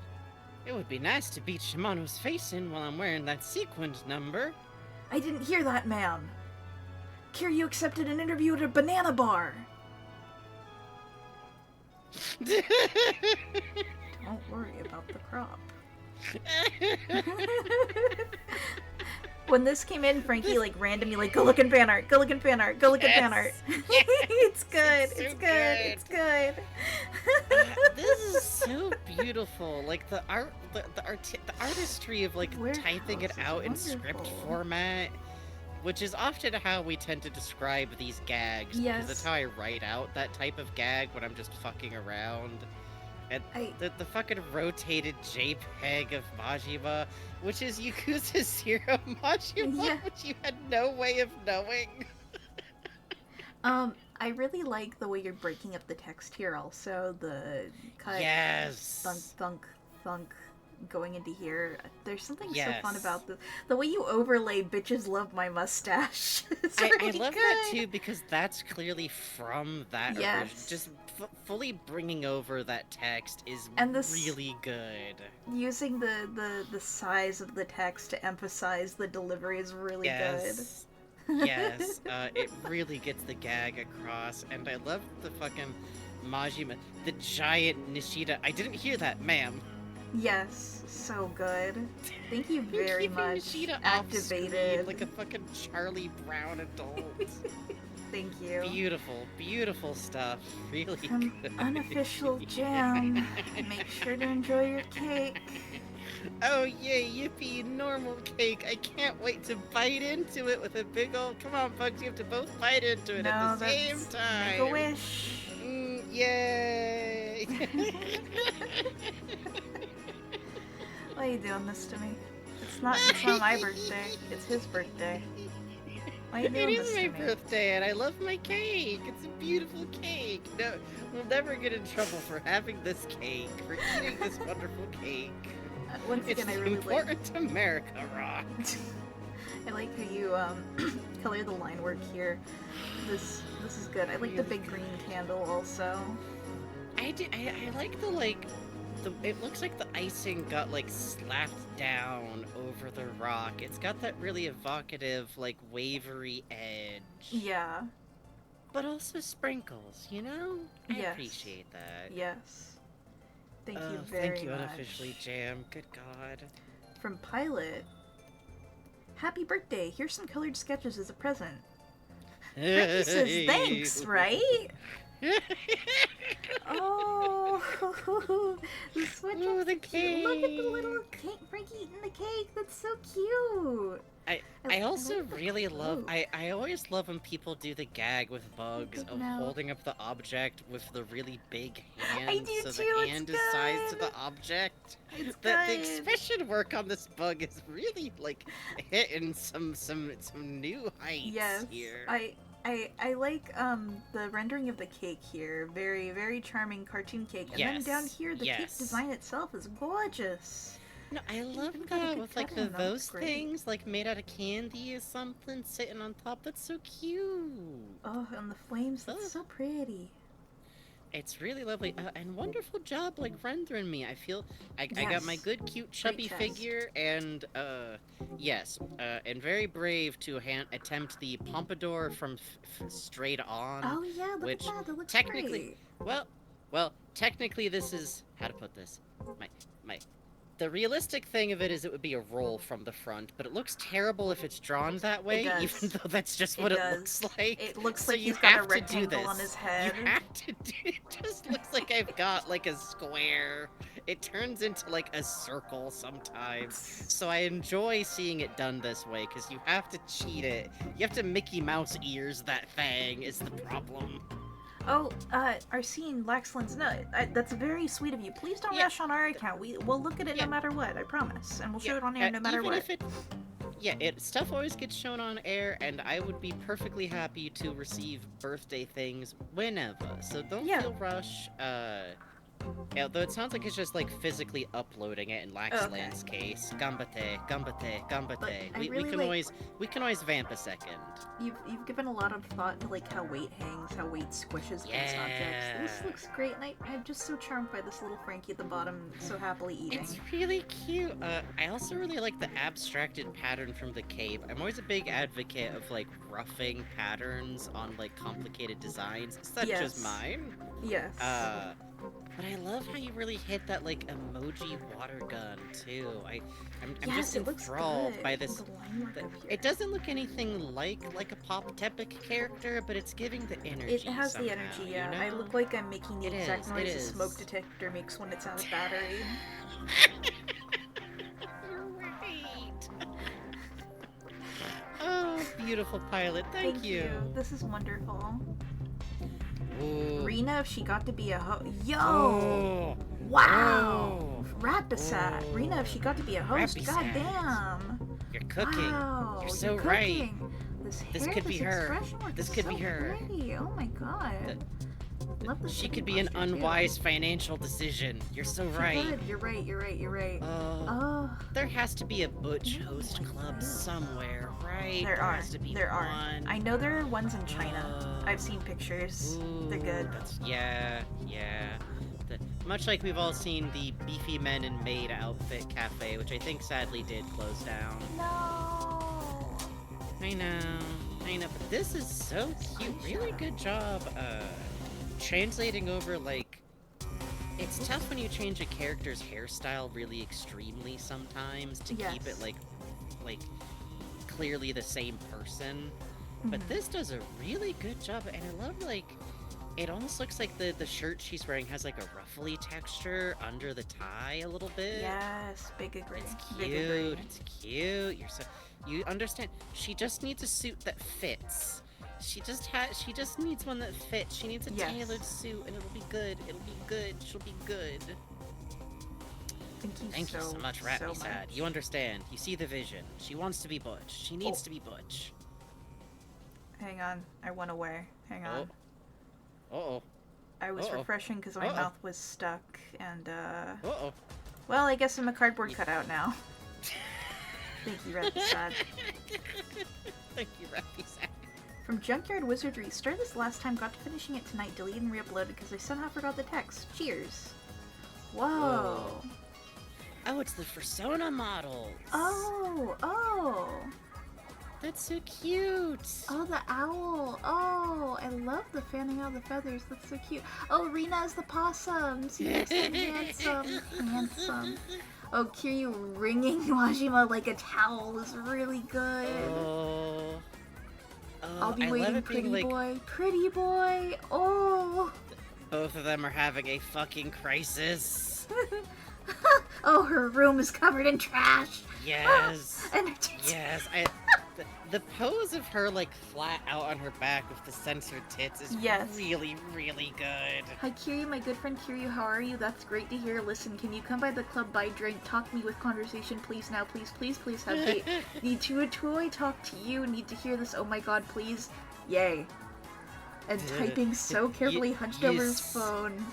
A: It would be nice to beat Shimano's face in while I'm wearing that sequined number.
B: I didn't hear that, ma'am. Kiryu accepted an interview at a banana bar. Don't worry about the crop. When this came in, Frankie like randomly like, go look in fan art, go look in fan art, go look in fan art. It's good, it's good, it's good.
A: This is so beautiful. Like the art, the artistry of like typing it out in script format, which is often how we tend to describe these gags.
B: Yes.
A: Because that's how I write out that type of gag when I'm just fucking around. And the fucking rotated JPEG of Majima, which is Yakuza 0 Majima, which you had no way of knowing.
B: I really like the way you're breaking up the text here also. The cut, thunk, thunk, thunk, going into here. There's something so fun about the way you overlay "bitches love my mustache."
A: I love that too because that's clearly from that original. Just fully bringing over that text is really good.
B: Using the size of the text to emphasize the delivery is really good.
A: Yes, it really gets the gag across, and I love the fucking Majima, the giant Nishida. I didn't hear that, ma'am.
B: Yes, so good. Thank you very much.
A: Nishida
B: activated
A: like a fucking Charlie Brown adult.
B: Thank you.
A: Beautiful, beautiful stuff. Really
B: From
A: good.
B: Unofficial Jam. Make sure to enjoy your cake.
A: Oh yay, yippee, normal cake. I can't wait to bite into it with a big old... Come on, Bugs, you have to both bite into it at the same time.
B: Make a wish.
A: Yay!
B: Why are you doing this to me? It's not my birthday. It's his birthday. Why are you doing this to me?
A: It is my birthday, and I love my cake. It's a beautiful cake. No, we'll never get in trouble for having this cake, for eating this wonderful cake.
B: Once again, I really
A: important America rock.
B: I like how you color the line work here. This is good. I like the big green candle also.
A: I like the it looks like the icing got like slapped down over the rock. It's got that really evocative like wavery edge.
B: Yeah.
A: But also sprinkles, you know? I appreciate that.
B: Yes. Thank you very much.
A: Thank you, Unofficially Jam. Good God.
B: From Pilot. Happy birthday. Here's some colored sketches as a present. Frankie says thanks, right? Oh, the sweatshirt.
A: The cake.
B: Look at the little cake. Frankie eating the cake. That's so cute.
A: I also really love, I always love when people do the gag with Bugs of holding up the object with the really big hand.
B: I do
A: so
B: too,
A: the hand is sized to the object. The expression work on this bug is really like hitting some new heights here.
B: I like the rendering of the cake here. Very, very charming cartoon cake. And then down here, the cake design itself is gorgeous.
A: No, I love that with like those things like made out of candy or something sitting on top. That's so cute.
B: Oh, and the flames, that's so pretty.
A: It's really lovely and wonderful job like rendering me. I feel I got my good cute chubby figure and and very brave to attempt the pompadour from Straight On.
B: Oh yeah, look at that. That looks
A: technically
B: great.
A: well technically this is how to put this. The realistic thing of it is it would be a roll from the front, but it looks terrible if it's drawn that way, even though that's just what it looks like.
B: It looks
A: so
B: like
A: you
B: he's got a
A: have to do
B: rectangle
A: this.
B: on his head.
A: You have to do it. Just looks like I've got like a square, it turns into like a circle sometimes. So I enjoy seeing it done this way, because you have to cheat it. You have to Mickey Mouse ears that thing is the problem.
B: Oh, Arsene, Laxlands, no, that's very sweet of you. Please don't rush on our account. We'll look at it no matter what, I promise. And we'll show it on air no matter what.
A: Stuff always gets shown on air, and I would be perfectly happy to receive birthday things whenever. So don't feel rushed. Though it sounds like it's just like physically uploading it in Laxland's case. Gambate. We can always vamp a second.
B: You've given a lot of thought to like how weight hangs, how weight squishes against objects. This looks great, and I'm just so charmed by this little Frankie at the bottom, so happily eating.
A: It's really cute. I also really like the abstracted pattern from the cape. I'm always a big advocate of like roughing patterns on like complicated designs. Such as mine.
B: Yes.
A: But I love how you really hit that like emoji water gun too. I'm just enthralled by this. It doesn't look anything like a Pop Tepic character, but it's giving the energy.
B: It has
A: somehow,
B: the energy, yeah.
A: You know?
B: I look like I'm making the exact noise a smoke detector makes when it's out of battery.
A: You're right. Oh, beautiful pilot. Thank you.
B: This is wonderful.
A: Ooh.
B: Rena, if she got to be a Yo!
A: Oh.
B: Wow!
A: Oh.
B: Rapisat.
A: Oh.
B: Rena, if she got to be a host, goddamn!
A: You're cooking.
B: Wow,
A: You're so
B: you're
A: right.
B: This
A: could be her. This could be her.
B: Pretty. Oh my god. Love this.
A: She could be an unwise financial decision. You're so right.
B: You're right.
A: There has to be a Butch host club somewhere, right?
B: There are.
A: Has to be
B: There are.
A: one.
B: I know there are ones in China. I've seen pictures. They're good.
A: Yeah. Much like we've all seen the Beefy Men in Maid Outfit Cafe, which I think sadly did close down.
B: No.
A: I know, but this is so cute. Really good job, translating over, like, it's tough when you change a character's hairstyle really extremely sometimes to keep it, like, clearly the same person. But this does a really good job, and I love, like, it almost looks like the shirt she's wearing has, like, a ruffly texture under the tie a little bit.
B: Yes, big agree.
A: It's cute, it's cute. You understand, she just needs a suit that fits. She just needs one that fits. She needs a tailored suit, and it'll be good. She'll be good.
B: Thank you
A: so much, Rapisad. You understand. You see the vision. She wants to be Butch. She needs to be Butch.
B: Hang on. I went away. Hang on.
A: Uh-oh.
B: I was refreshing because my mouth was stuck, and, well, I guess I'm a cardboard cutout now. Thank you, Rapisad.
A: Thank you, Rapisad.
B: From Junkyard Wizardry, started this last time, got to finishing it tonight, deleted and re-uploaded because I somehow forgot the text. Cheers. Whoa.
A: Oh, it's the Persona models.
B: Oh.
A: That's so cute.
B: Oh, the owl. Oh, I love the fanning out of the feathers. That's so cute. Oh, Rena's the possums. Yes, handsome. Oh, Kiryu wringing Majima like a towel is really good. I'll be waiting, pretty boy. Pretty boy. Oh.
A: Both of them are having a fucking crisis.
B: Oh, her room is covered in trash.
A: Yes. Yes. The pose of her, like, flat out on her back with the censored tits is really, really good.
B: Hi, Kiryu, my good friend Kiryu, how are you? That's great to hear. Listen, can you come by the club, buy drink, talk me with conversation, please now, please, have date. Need to toy, talk to you, need to hear this, oh my god, please. Yay. And typing so carefully hunched over his phone.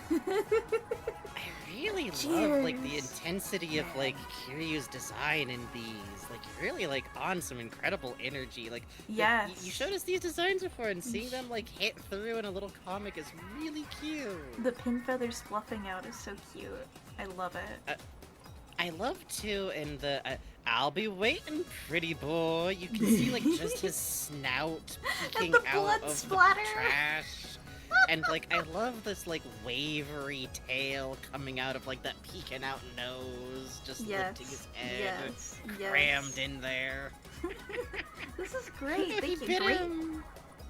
A: I really love, like, the intensity of, like, Kiryu's design in these. Like, you're really, like, on some incredible energy. Like, you showed us these designs before, and seeing them, like, hit through in a little comic is really cute.
B: The pin feathers fluffing out is so cute. I love it.
A: I love, too, in the, I'll be waiting, pretty boy. You can see, like, just his snout peeking out of the trash. And, like, I love this, like, wavery tail coming out of, like, that peeking out nose, just lifting his head, crammed in there.
B: This is great. Thank you. Great.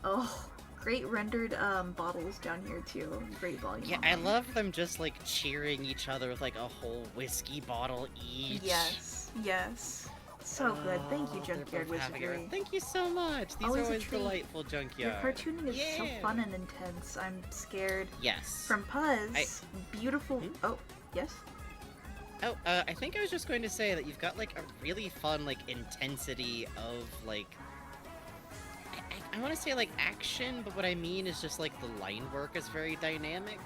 B: Oh, great rendered bottles down here too. Great volume.
A: Yeah, I love them just like cheering each other with like a whole whiskey bottle each.
B: Yes, yes. So good. Thank you, Junkyard Wizardry.
A: Thank you so much. These are always delightful, Junkyard.
B: Your cartooning is so fun and intense. I'm scared.
A: Yes.
B: From Puzz, beautiful. Oh, yes.
A: Oh, I think I was just going to say that you've got like a really fun like intensity of like. I want to say like action, but what I mean is just like the line work is very dynamic.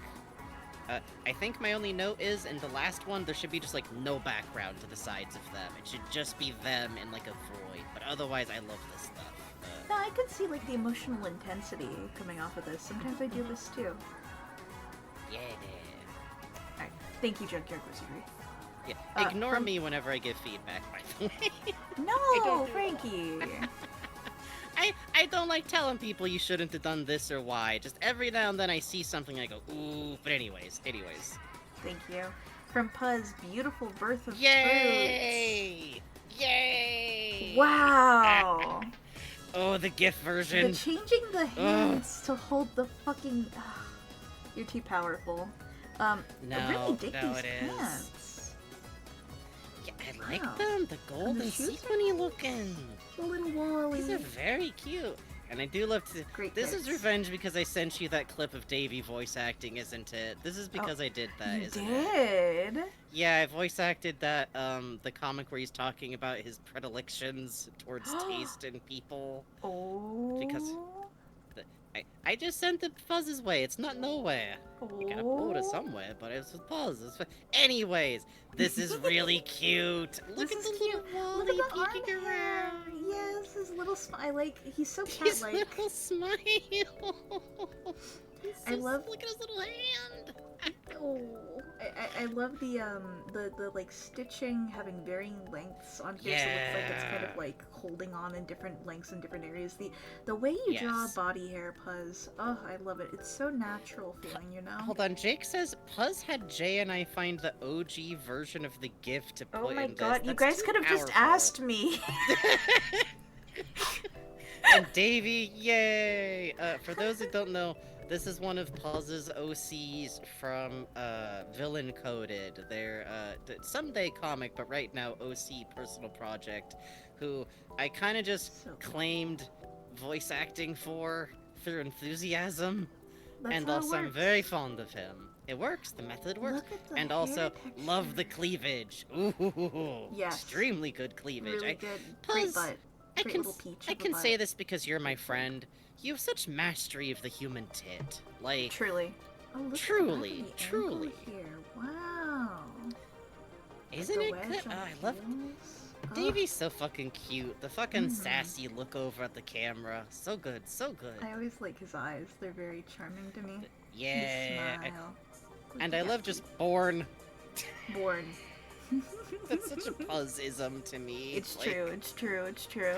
A: I think my only note is, in the last one, there should be just, like, no background to the sides of them. It should just be them in, like, a void. But otherwise, I love this stuff.
B: No, I can see, like, the emotional intensity coming off of this. Sometimes I do this, too.
A: Yeah.
B: Alright, thank you, Junkyard Wizardry.
A: Yeah, ignore me whenever I give feedback, by the way.
B: No, Frankie!
A: I don't like telling people you shouldn't have done this or why. Just every now and then I see something I go, ooh. But anyways.
B: Thank you. From Puzz, beautiful birth of
A: Yay! Yay!
B: Wow!
A: Oh, the GIF version.
B: The changing the hands to hold the fucking... you're too powerful. I really dig these pants.
A: Yeah, I like them. The gold and sequiny looking.
B: The little Wally.
A: These are very cute. And I do love to... This is revenge because I sent you that clip of Davey voice acting, isn't it? This is because I did that, isn't it? Yeah, I voice acted that, the comic where he's talking about his predilections towards taste in people.
B: Oh.
A: Because... I just sent it Fuzz's way. It's not nowhere. You gotta pull it somewhere, but it's with Fuzz. Anyways, this is really cute. Look at the little Wally peeking around.
B: Yes, his little smile. He's so cat-like.
A: His little smile.
B: I love.
A: Look at his little hand.
B: Oh, I love the like stitching having varying lengths on here, so it looks like it's kind of like holding on in different lengths in different areas. The way you draw body hair, Puzz, oh, I love it. It's so natural feeling, you know.
A: Hold on, Jake says Puzz had Jay and I find the OG version of the GIF to put in this.
B: Oh my god, you guys could have
A: powerful.
B: just asked me.
A: And Davey, yay! For those who don't know, this is one of Puzz's OCs from Villain Coded, their someday comic, but right now OC personal project, who I kind of just claimed voice acting for through enthusiasm, and also I'm very fond of him. It works, the method works, and also love the cleavage. Ooh, extremely good cleavage.
B: Really good.
A: Puzz,
B: Great butt.
A: I can say this because you're my friend. You have such mastery of the human tit. Like...
B: Truly. Oh, look
A: truly.
B: Here. Wow.
A: Isn't it good? Oh, I love... Davey's so fucking cute. The fucking sassy look over at the camera. So good, so good.
B: I always like his eyes. They're very charming to me.
A: Yeah. And I love just Born.
B: Born.
A: That's such a Puzzism to me.
B: It's true, it's true.
A: It's true.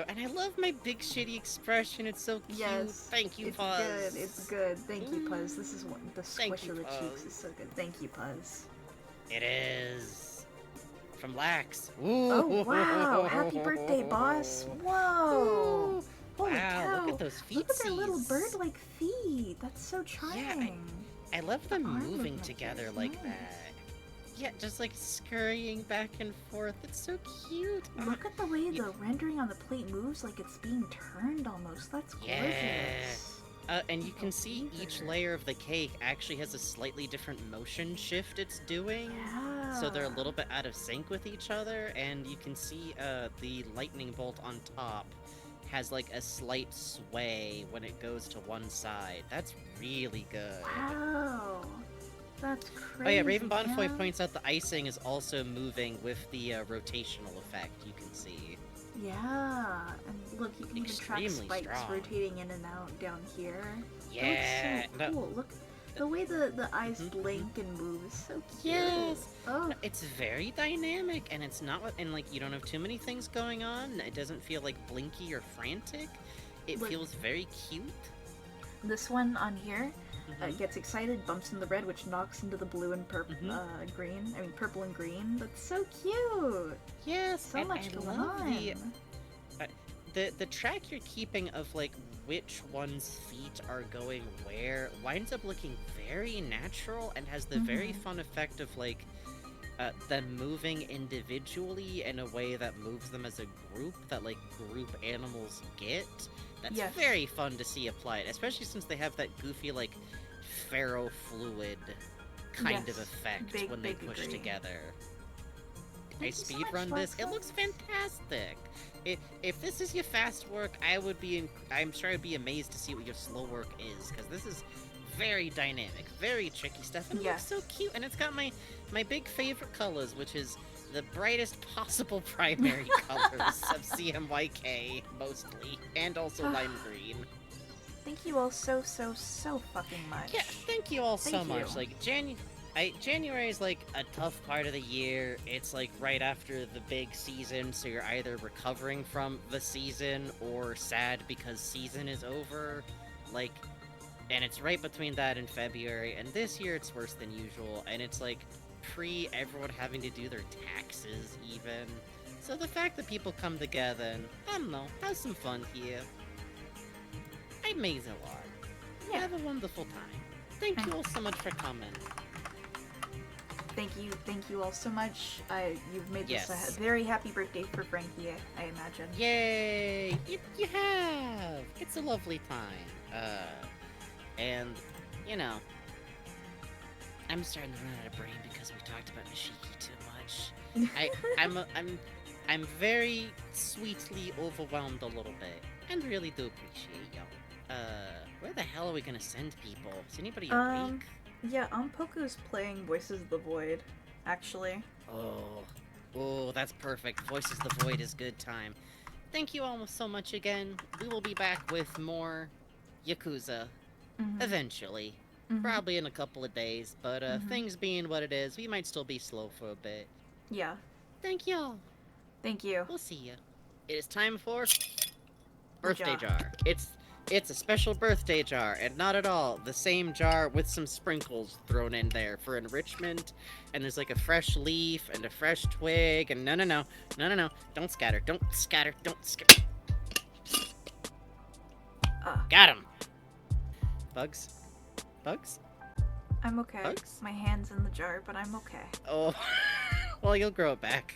A: And I love my big shitty expression. It's so cute.
B: Yes.
A: Thank you, Puzz.
B: It's good. Thank you, Puzz. This is what the squish of the cheeks is so good. Thank you, Puzz.
A: It is. From Lax. Ooh.
B: Oh, wow. Happy birthday, boss. Whoa.
A: Ooh.
B: Holy cow.
A: Look at those feet.
B: Look at their little bird-like feet. That's so charming.
A: Yeah, I love them moving together like that. Yeah, just like scurrying back and forth. It's so cute.
B: Look at the way the rendering on the plate moves like it's being turned almost. That's gorgeous.
A: And you can see each layer of the cake actually has a slightly different motion shift it's doing.
B: Yeah.
A: So they're a little bit out of sync with each other, and you can see the lightning bolt on top has like a slight sway when it goes to one side. That's really good.
B: Wow. That's crazy.
A: Oh yeah, Raven Bonfoy points out the icing is also moving with the rotational effect, you can see.
B: Yeah, and look, you can even track spikes rotating in and out down here.
A: Yeah.
B: That's so cool. Look, the way the eyes blink and move is so cute.
A: Yes.
B: Oh.
A: It's very dynamic, and it's not, and like you don't have too many things going on. It doesn't feel like blinky or frantic. It feels very cute.
B: This one on here. Gets excited, bumps in the red, which knocks into the blue and green. I mean, purple and green. That's so cute.
A: Yes,
B: so much going on.
A: The track you're keeping of like which one's feet are going where winds up looking very natural and has the very fun effect of, like, them moving individually in a way that moves them as a group that, like, group animals get. That's very fun to see applied, especially since they have that goofy, like, ferrofluid kind of effect when they push together. I speedrun this. It looks fantastic. If this is your fast work, I'm sure I'd be amazed to see what your slow work is, because this is very dynamic, very tricky stuff, and it looks so cute, and it's got my big favorite colors, which is the brightest possible primary colors of CMYK, mostly, and also lime green.
B: Thank you all so fucking much.
A: Yeah, thank you all so much. Like, January is like a tough part of the year. It's like right after the big season, so you're either recovering from the season or sad because season is over. Like, and it's right between that and February, and this year it's worse than usual, and it's like everyone having to do their taxes even. So the fact that people come together and, I don't know, have some fun here, it makes a lot. Yeah. Have a wonderful time. Thank you all so much for coming.
B: Thank you all so much. You've made this a very happy birthday for Frankie, I imagine.
A: Yay! You have! It's a lovely time. And, you know, I'm starting to run out of brain because we talked about Nishiki too much. I'm very sweetly overwhelmed a little bit, and really do appreciate y'all. Where the hell are we gonna send people? Is anybody awake?
B: Yeah, Poku's playing Voices of the Void, actually.
A: Oh, that's perfect. Voices of the Void is good time. Thank you all so much again. We will be back with more Yakuza. Eventually. Probably in a couple of days, but things being what it is, we might still be slow for a bit.
B: Yeah.
A: Thank y'all.
B: Thank you.
A: We'll see ya. It is time for birthday jar. It's a special birthday jar, and not at all the same jar with some sprinkles thrown in there for enrichment, and there's like a fresh leaf and a fresh twig, and no, don't scatter, don't scatter. Got him. Bugs?
B: I'm okay.
A: Bugs?
B: My hand's in the jar, but I'm okay.
A: Oh, well, you'll grow it back.